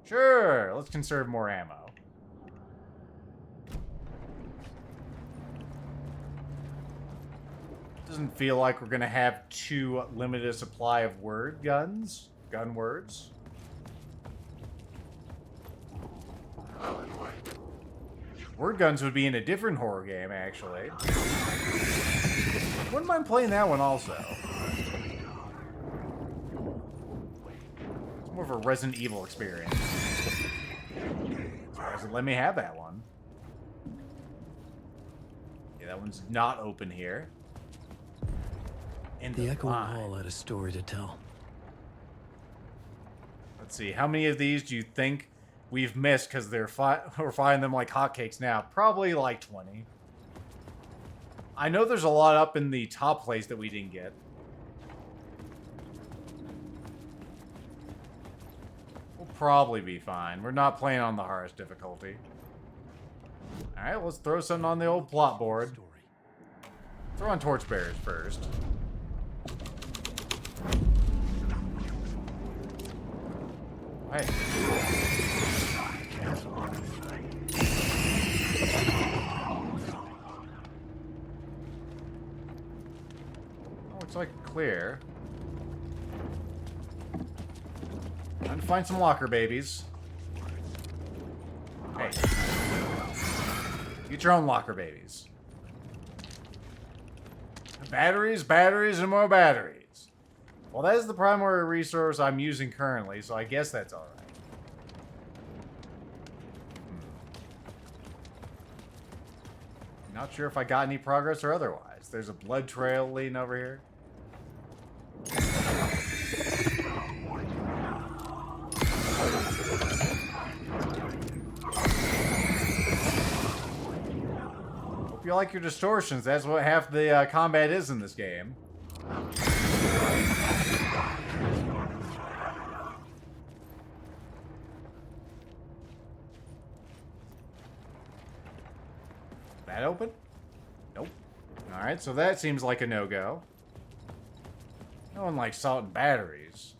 Sure, let's conserve more ammo. Doesn't feel like we're gonna have too limited a supply of gun words. Word guns would be in a different horror game, actually. Wouldn't mind playing that one also. It's more of a Resident Evil experience. Doesn't let me have that one. Yeah, that one's not open here. The echoing hall had a story to tell. Let's see, how many of these do you think we've missed because we're finding them like hotcakes now? Probably like 20. I know there's a lot up in the top place that we didn't get. We'll probably be fine. We're not playing on the hardest difficulty. Alright, let's throw something on the old plot board. Throw on torchbearers first. Hey. Oh, it's like clear. Time to find some locker babies. Hey. Get your own locker babies. Batteries, batteries, and more batteries. Well, that is the primary resource I'm using currently, so I guess that's alright. Not sure if I got any progress or otherwise. There's a blood trail leading over here. Hope you like your distortions. That's what half the combat is in this game. That open? Nope. Alright, so that seems like a no-go. No one likes salt and batteries.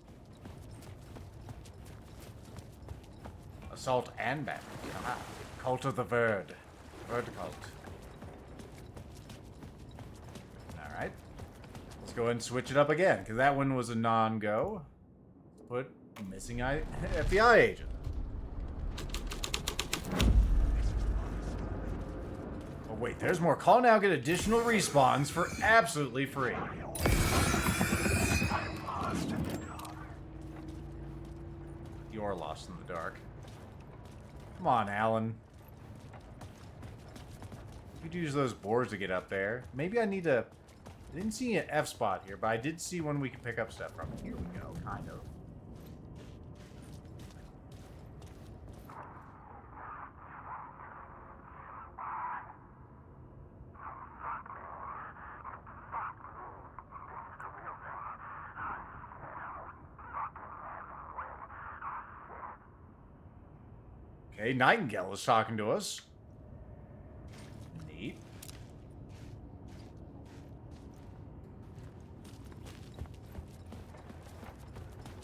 Assault and batteries. Ah, Cult of the Verd. Verd cult. Alright. Let's go ahead and switch it up again, because that one was a non-go. Put missing FBI agent. Oh wait, there's more. Call now, get additional respawns for absolutely free. You're lost in the dark. Come on, Alan. You could use those boards to get up there. Maybe I need to... I didn't see an F spot here, but I did see one we could pick up stuff from. Here we go, kind of. Okay, Nightingale is talking to us. Neat.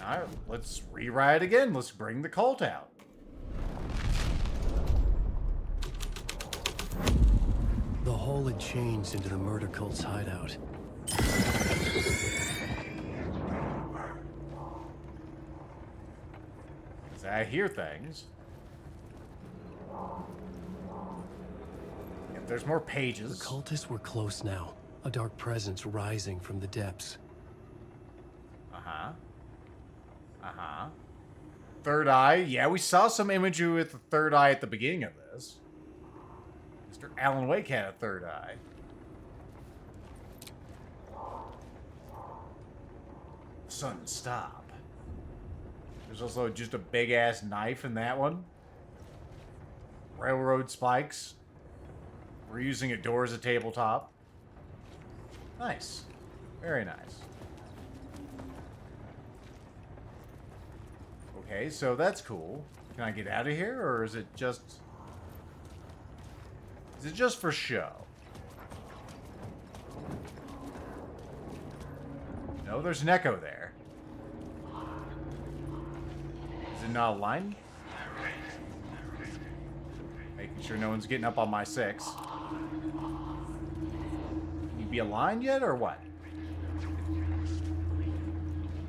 Alright, let's rewrite again. Let's bring the cult out. The hole had changed into the murder cult's hideout. I hear things. If there's more pages. The cultists were close now. A dark presence rising from the depths. Uh-huh. Uh-huh. Third eye. Yeah, we saw some imagery with the third eye at the beginning of this. Mr. Alan Wake had a third eye. Son, stop. There's also just a big-ass knife in that one. Railroad spikes. We're using a door as a tabletop. Nice. Very nice. Okay, so that's cool. Can I get out of here, or is it just... Is it just for show? No, there's an echo there. Is it not aligned? Making sure no one's getting up on my 6. Can you be aligned yet, or what?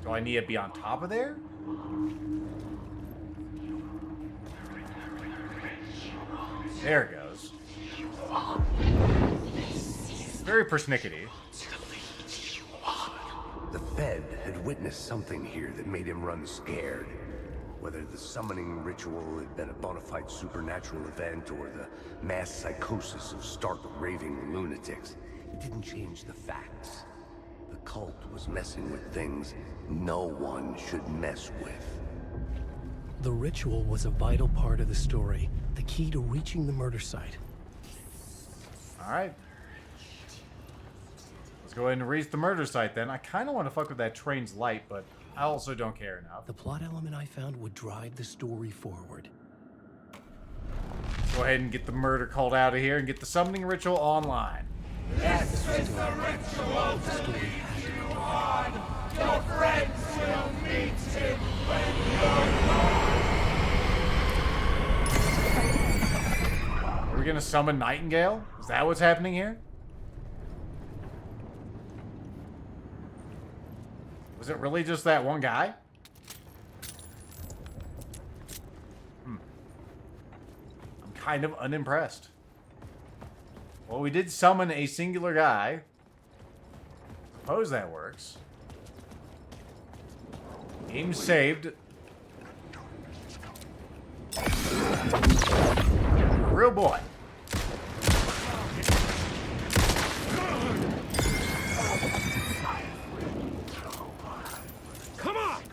Do I need to be on top of there? There it goes. Very persnickety. The Fed had witnessed something here that made him run scared. Whether the summoning ritual had been a bona fide supernatural event or the mass psychosis of stark raving lunatics, it didn't change the facts. The cult was messing with things no one should mess with. The ritual was a vital part of the story, the key to reaching the murder site. Alright. Let's go ahead and reach the murder site then. I kind of want to fuck with that train's light, but I also don't care enough. The plot element I found would drive the story forward. Go ahead and get the murder cult out of here and get the summoning ritual online. This is the ritual to lead you on. Your friends will meet him when you're gone. Are we gonna summon Nightingale? Is that what's happening here? Was it really just that one guy? I'm kind of unimpressed. Well, we did summon a singular guy. suppose that works. Game saved. Real boy. Come on!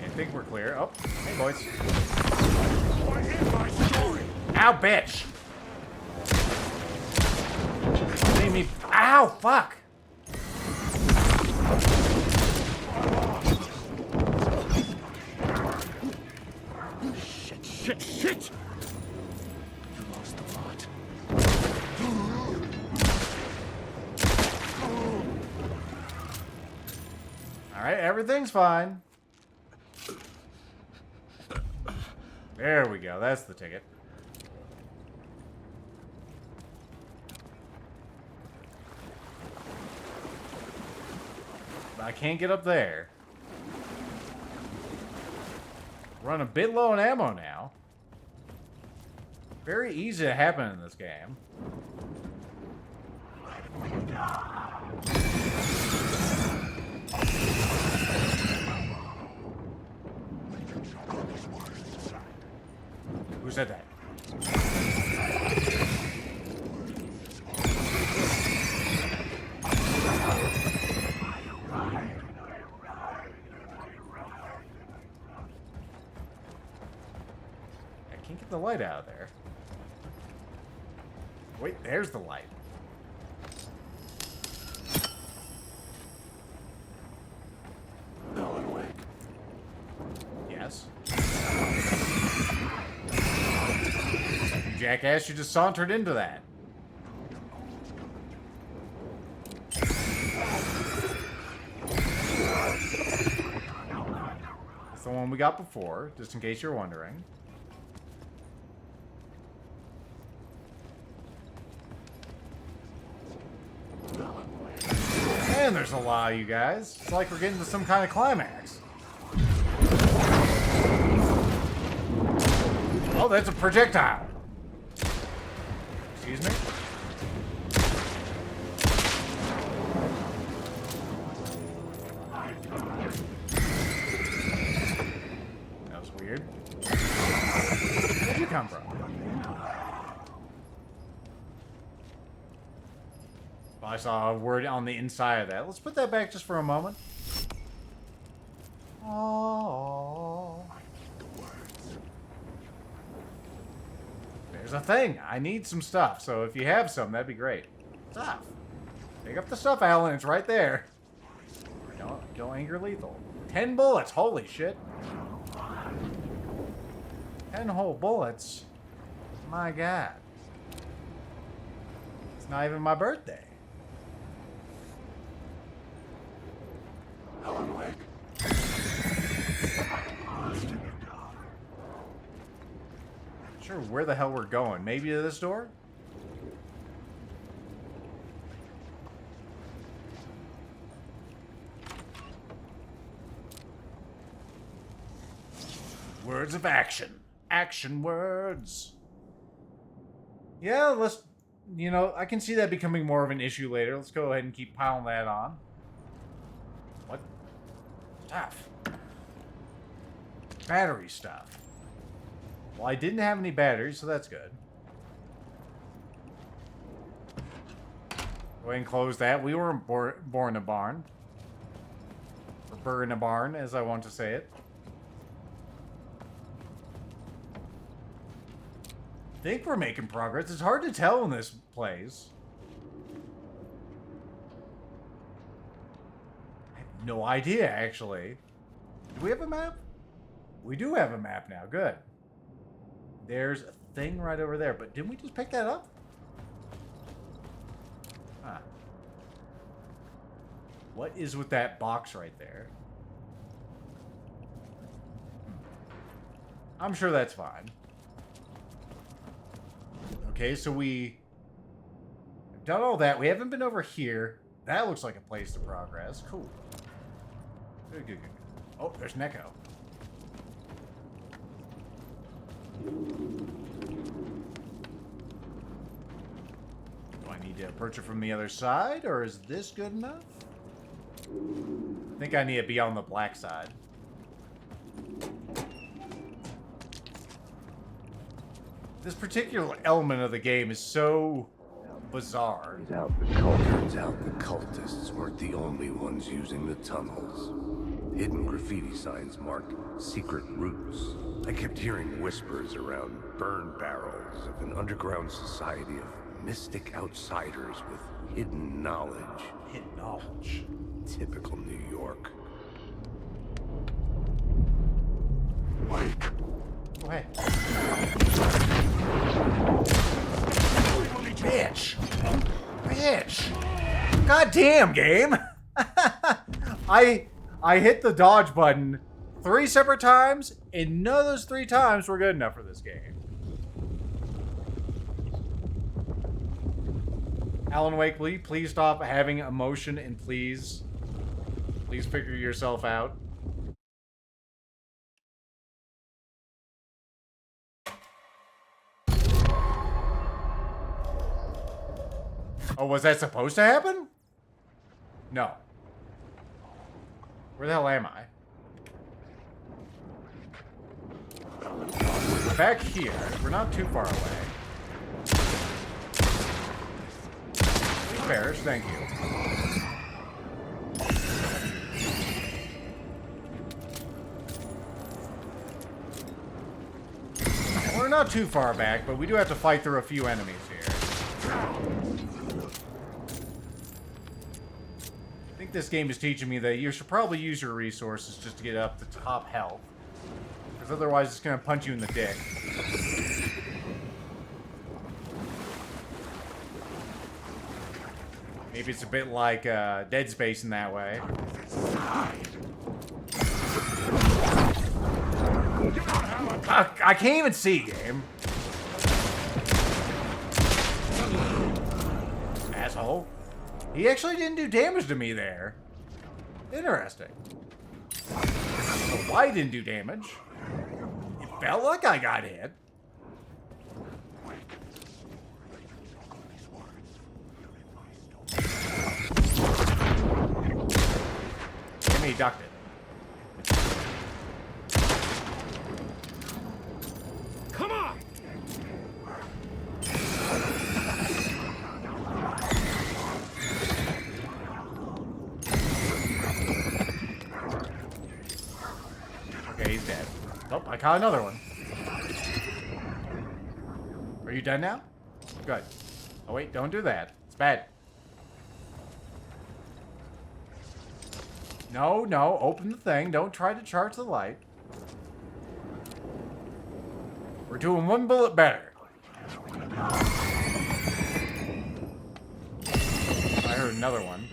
I think we're clear. Oh, hey boys. What is my story? Ow, bitch! Leave me. Ow, fuck! Shit! You lost the plot. Alright, everything's fine. There we go, that's the ticket. I can't get up there. Run a bit low on ammo now. Very easy to happen in this game. Who said that? I can't get the light out of there. Wait, there's the light. Alan Wake. Yes. You jackass, you just sauntered into that. That's the one we got before, just in case you're wondering. And there's a lot of you guys. It's like we're getting to some kind of climax. Oh, that's a projectile. Excuse me? That was weird. Where'd you come from? I saw a word on the inside of that. Let's put that back just for a moment. Oh. There's a thing. I need some stuff. So if you have some, that'd be great. Stuff. Pick up the stuff, Alan. It's right there. Don't anger lethal. 10 bullets. Holy shit. 10 whole bullets. My God. It's not even my birthday. Alan Wake. Sure, where the hell we're going? Maybe to this door? Words of action. Action words. Yeah, let's... You know, I can see that becoming more of an issue later. Let's go ahead and keep piling that on. What? Stuff. Battery stuff. Well, I didn't have any batteries, so that's good. Go ahead and close that. We weren't born in a barn. Or burr in a barn, as I want to say it. I think we're making progress. It's hard to tell in this place. I have no idea, actually. Do we have a map? We do have a map now. Good. There's a thing right over there, but didn't we just pick that up? Huh. What is with that box right there? I'm sure that's fine. Okay, so we've done all that. We haven't been over here. That looks like a place to progress. Cool. Good, good, good. Oh, there's an echo. Do I need need to approach it from the other side, or is this good enough? I think I need to be on the black side. This particular element of the game is so bizarre. Turns out the cultists weren't the only ones using the tunnels. Hidden graffiti signs marked secret routes. I kept hearing whispers around burn barrels of an underground society of mystic outsiders with hidden knowledge. Hidden knowledge. Typical New York. Go ahead. Bitch! Bitch! Goddamn, game! I hit the dodge button 3 separate times, and none of those 3 times were good enough for this game. Alan Wake, will you please stop having emotion and please figure yourself out? Oh, was that supposed to happen? No. Where the hell am I? Back here. We're not too far away. Bears, thank you. We're not too far back, but we do have to fight through a few enemies here. I think this game is teaching me that you should probably use your resources just to get up to top health. Because otherwise it's going to punch you in the dick. Maybe it's a bit like Dead Space in that way. I can't even see, game. Asshole. He actually didn't do damage to me there. Interesting. So why didn't do damage? It felt like I got hit. And he ducked it. Come on! Okay, he's dead. Oh, I caught another one. Are you done now? Good. Oh wait, don't do that. It's bad. No, no, open the thing. Don't try to charge the light. We're doing one bullet better. I heard another one.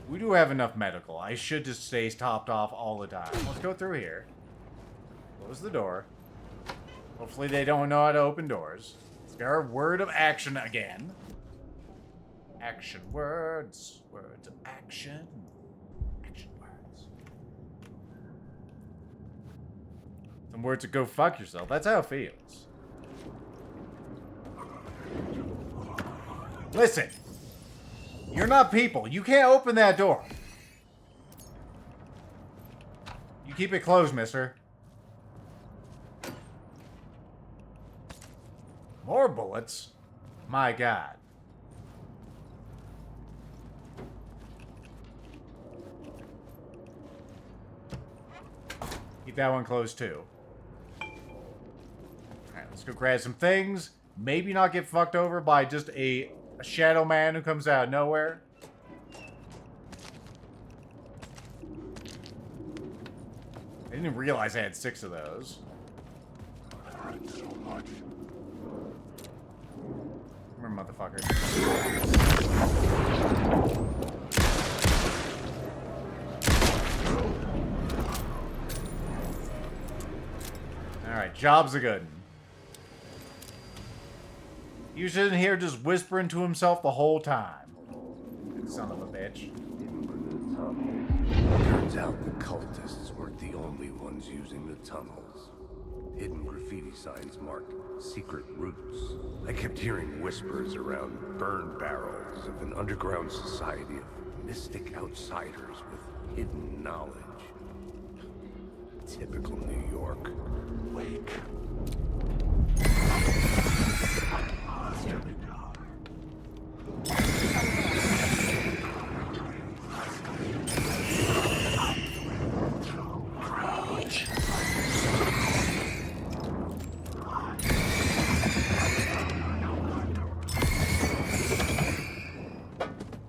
We do have enough medical. I should just stay topped off all the time. Let's go through here. Close the door. Hopefully they don't know how to open doors. Let's get our word of action again. Action words. Words of action. Action words. Some words to go fuck yourself. That's how it feels. Listen. You're not people. You can't open that door. You keep it closed, mister. More bullets? My God. Keep that one closed too. Alright, let's go grab some things. Maybe not get fucked over by just a shadow man who comes out of nowhere. I didn't realize I had 6 of those. Come here, motherfucker. Alright, job's a good one. You shouldn't hear just whispering to himself the whole time. Son of a bitch. Turns out the cultists weren't the only ones using the tunnels. Hidden graffiti signs marked secret routes. I kept hearing whispers around burn barrels of an underground society of mystic outsiders with hidden knowledge. Typical New York. Wake.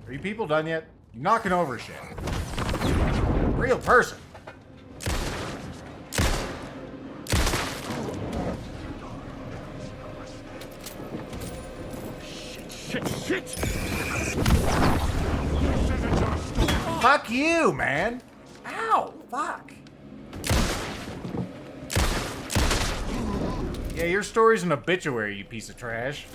Are you people done yet? You're knocking over shit. Real person. Shit! Fuck you, man. Ow, fuck. Yeah, your story's an obituary, you piece of trash.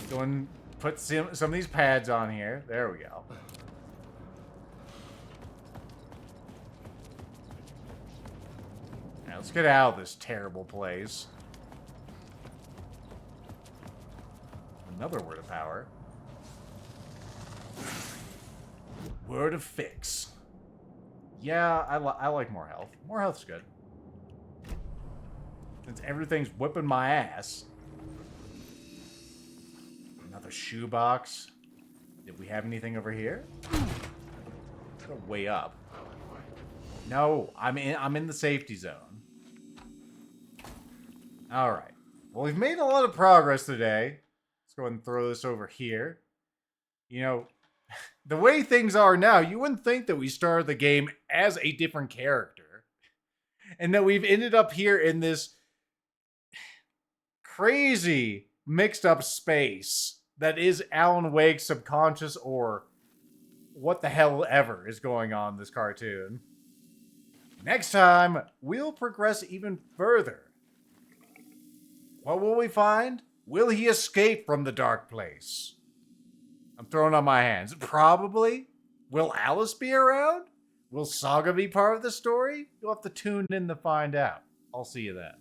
Go and put some of these pads on here. There we go. Now let's get out of this terrible place. Another word of power. Word of fix. Yeah, I like more health. More health's good. Since everything's whipping my ass. Another shoebox. Did we have anything over here? Go way up. No, I'm in the safety zone. All right. Well, we've made a lot of progress today. Let's go ahead and throw this over here. You know, the way things are now, you wouldn't think that we started the game as a different character. And that we've ended up here in this crazy mixed up space that is Alan Wake's subconscious or what the hell ever is going on in this cartoon. Next time, we'll progress even further. What will we find? Will he escape from the dark place? I'm throwing up my hands. Probably. Will Alice be around? Will Saga be part of the story? You'll have to tune in to find out. I'll see you then.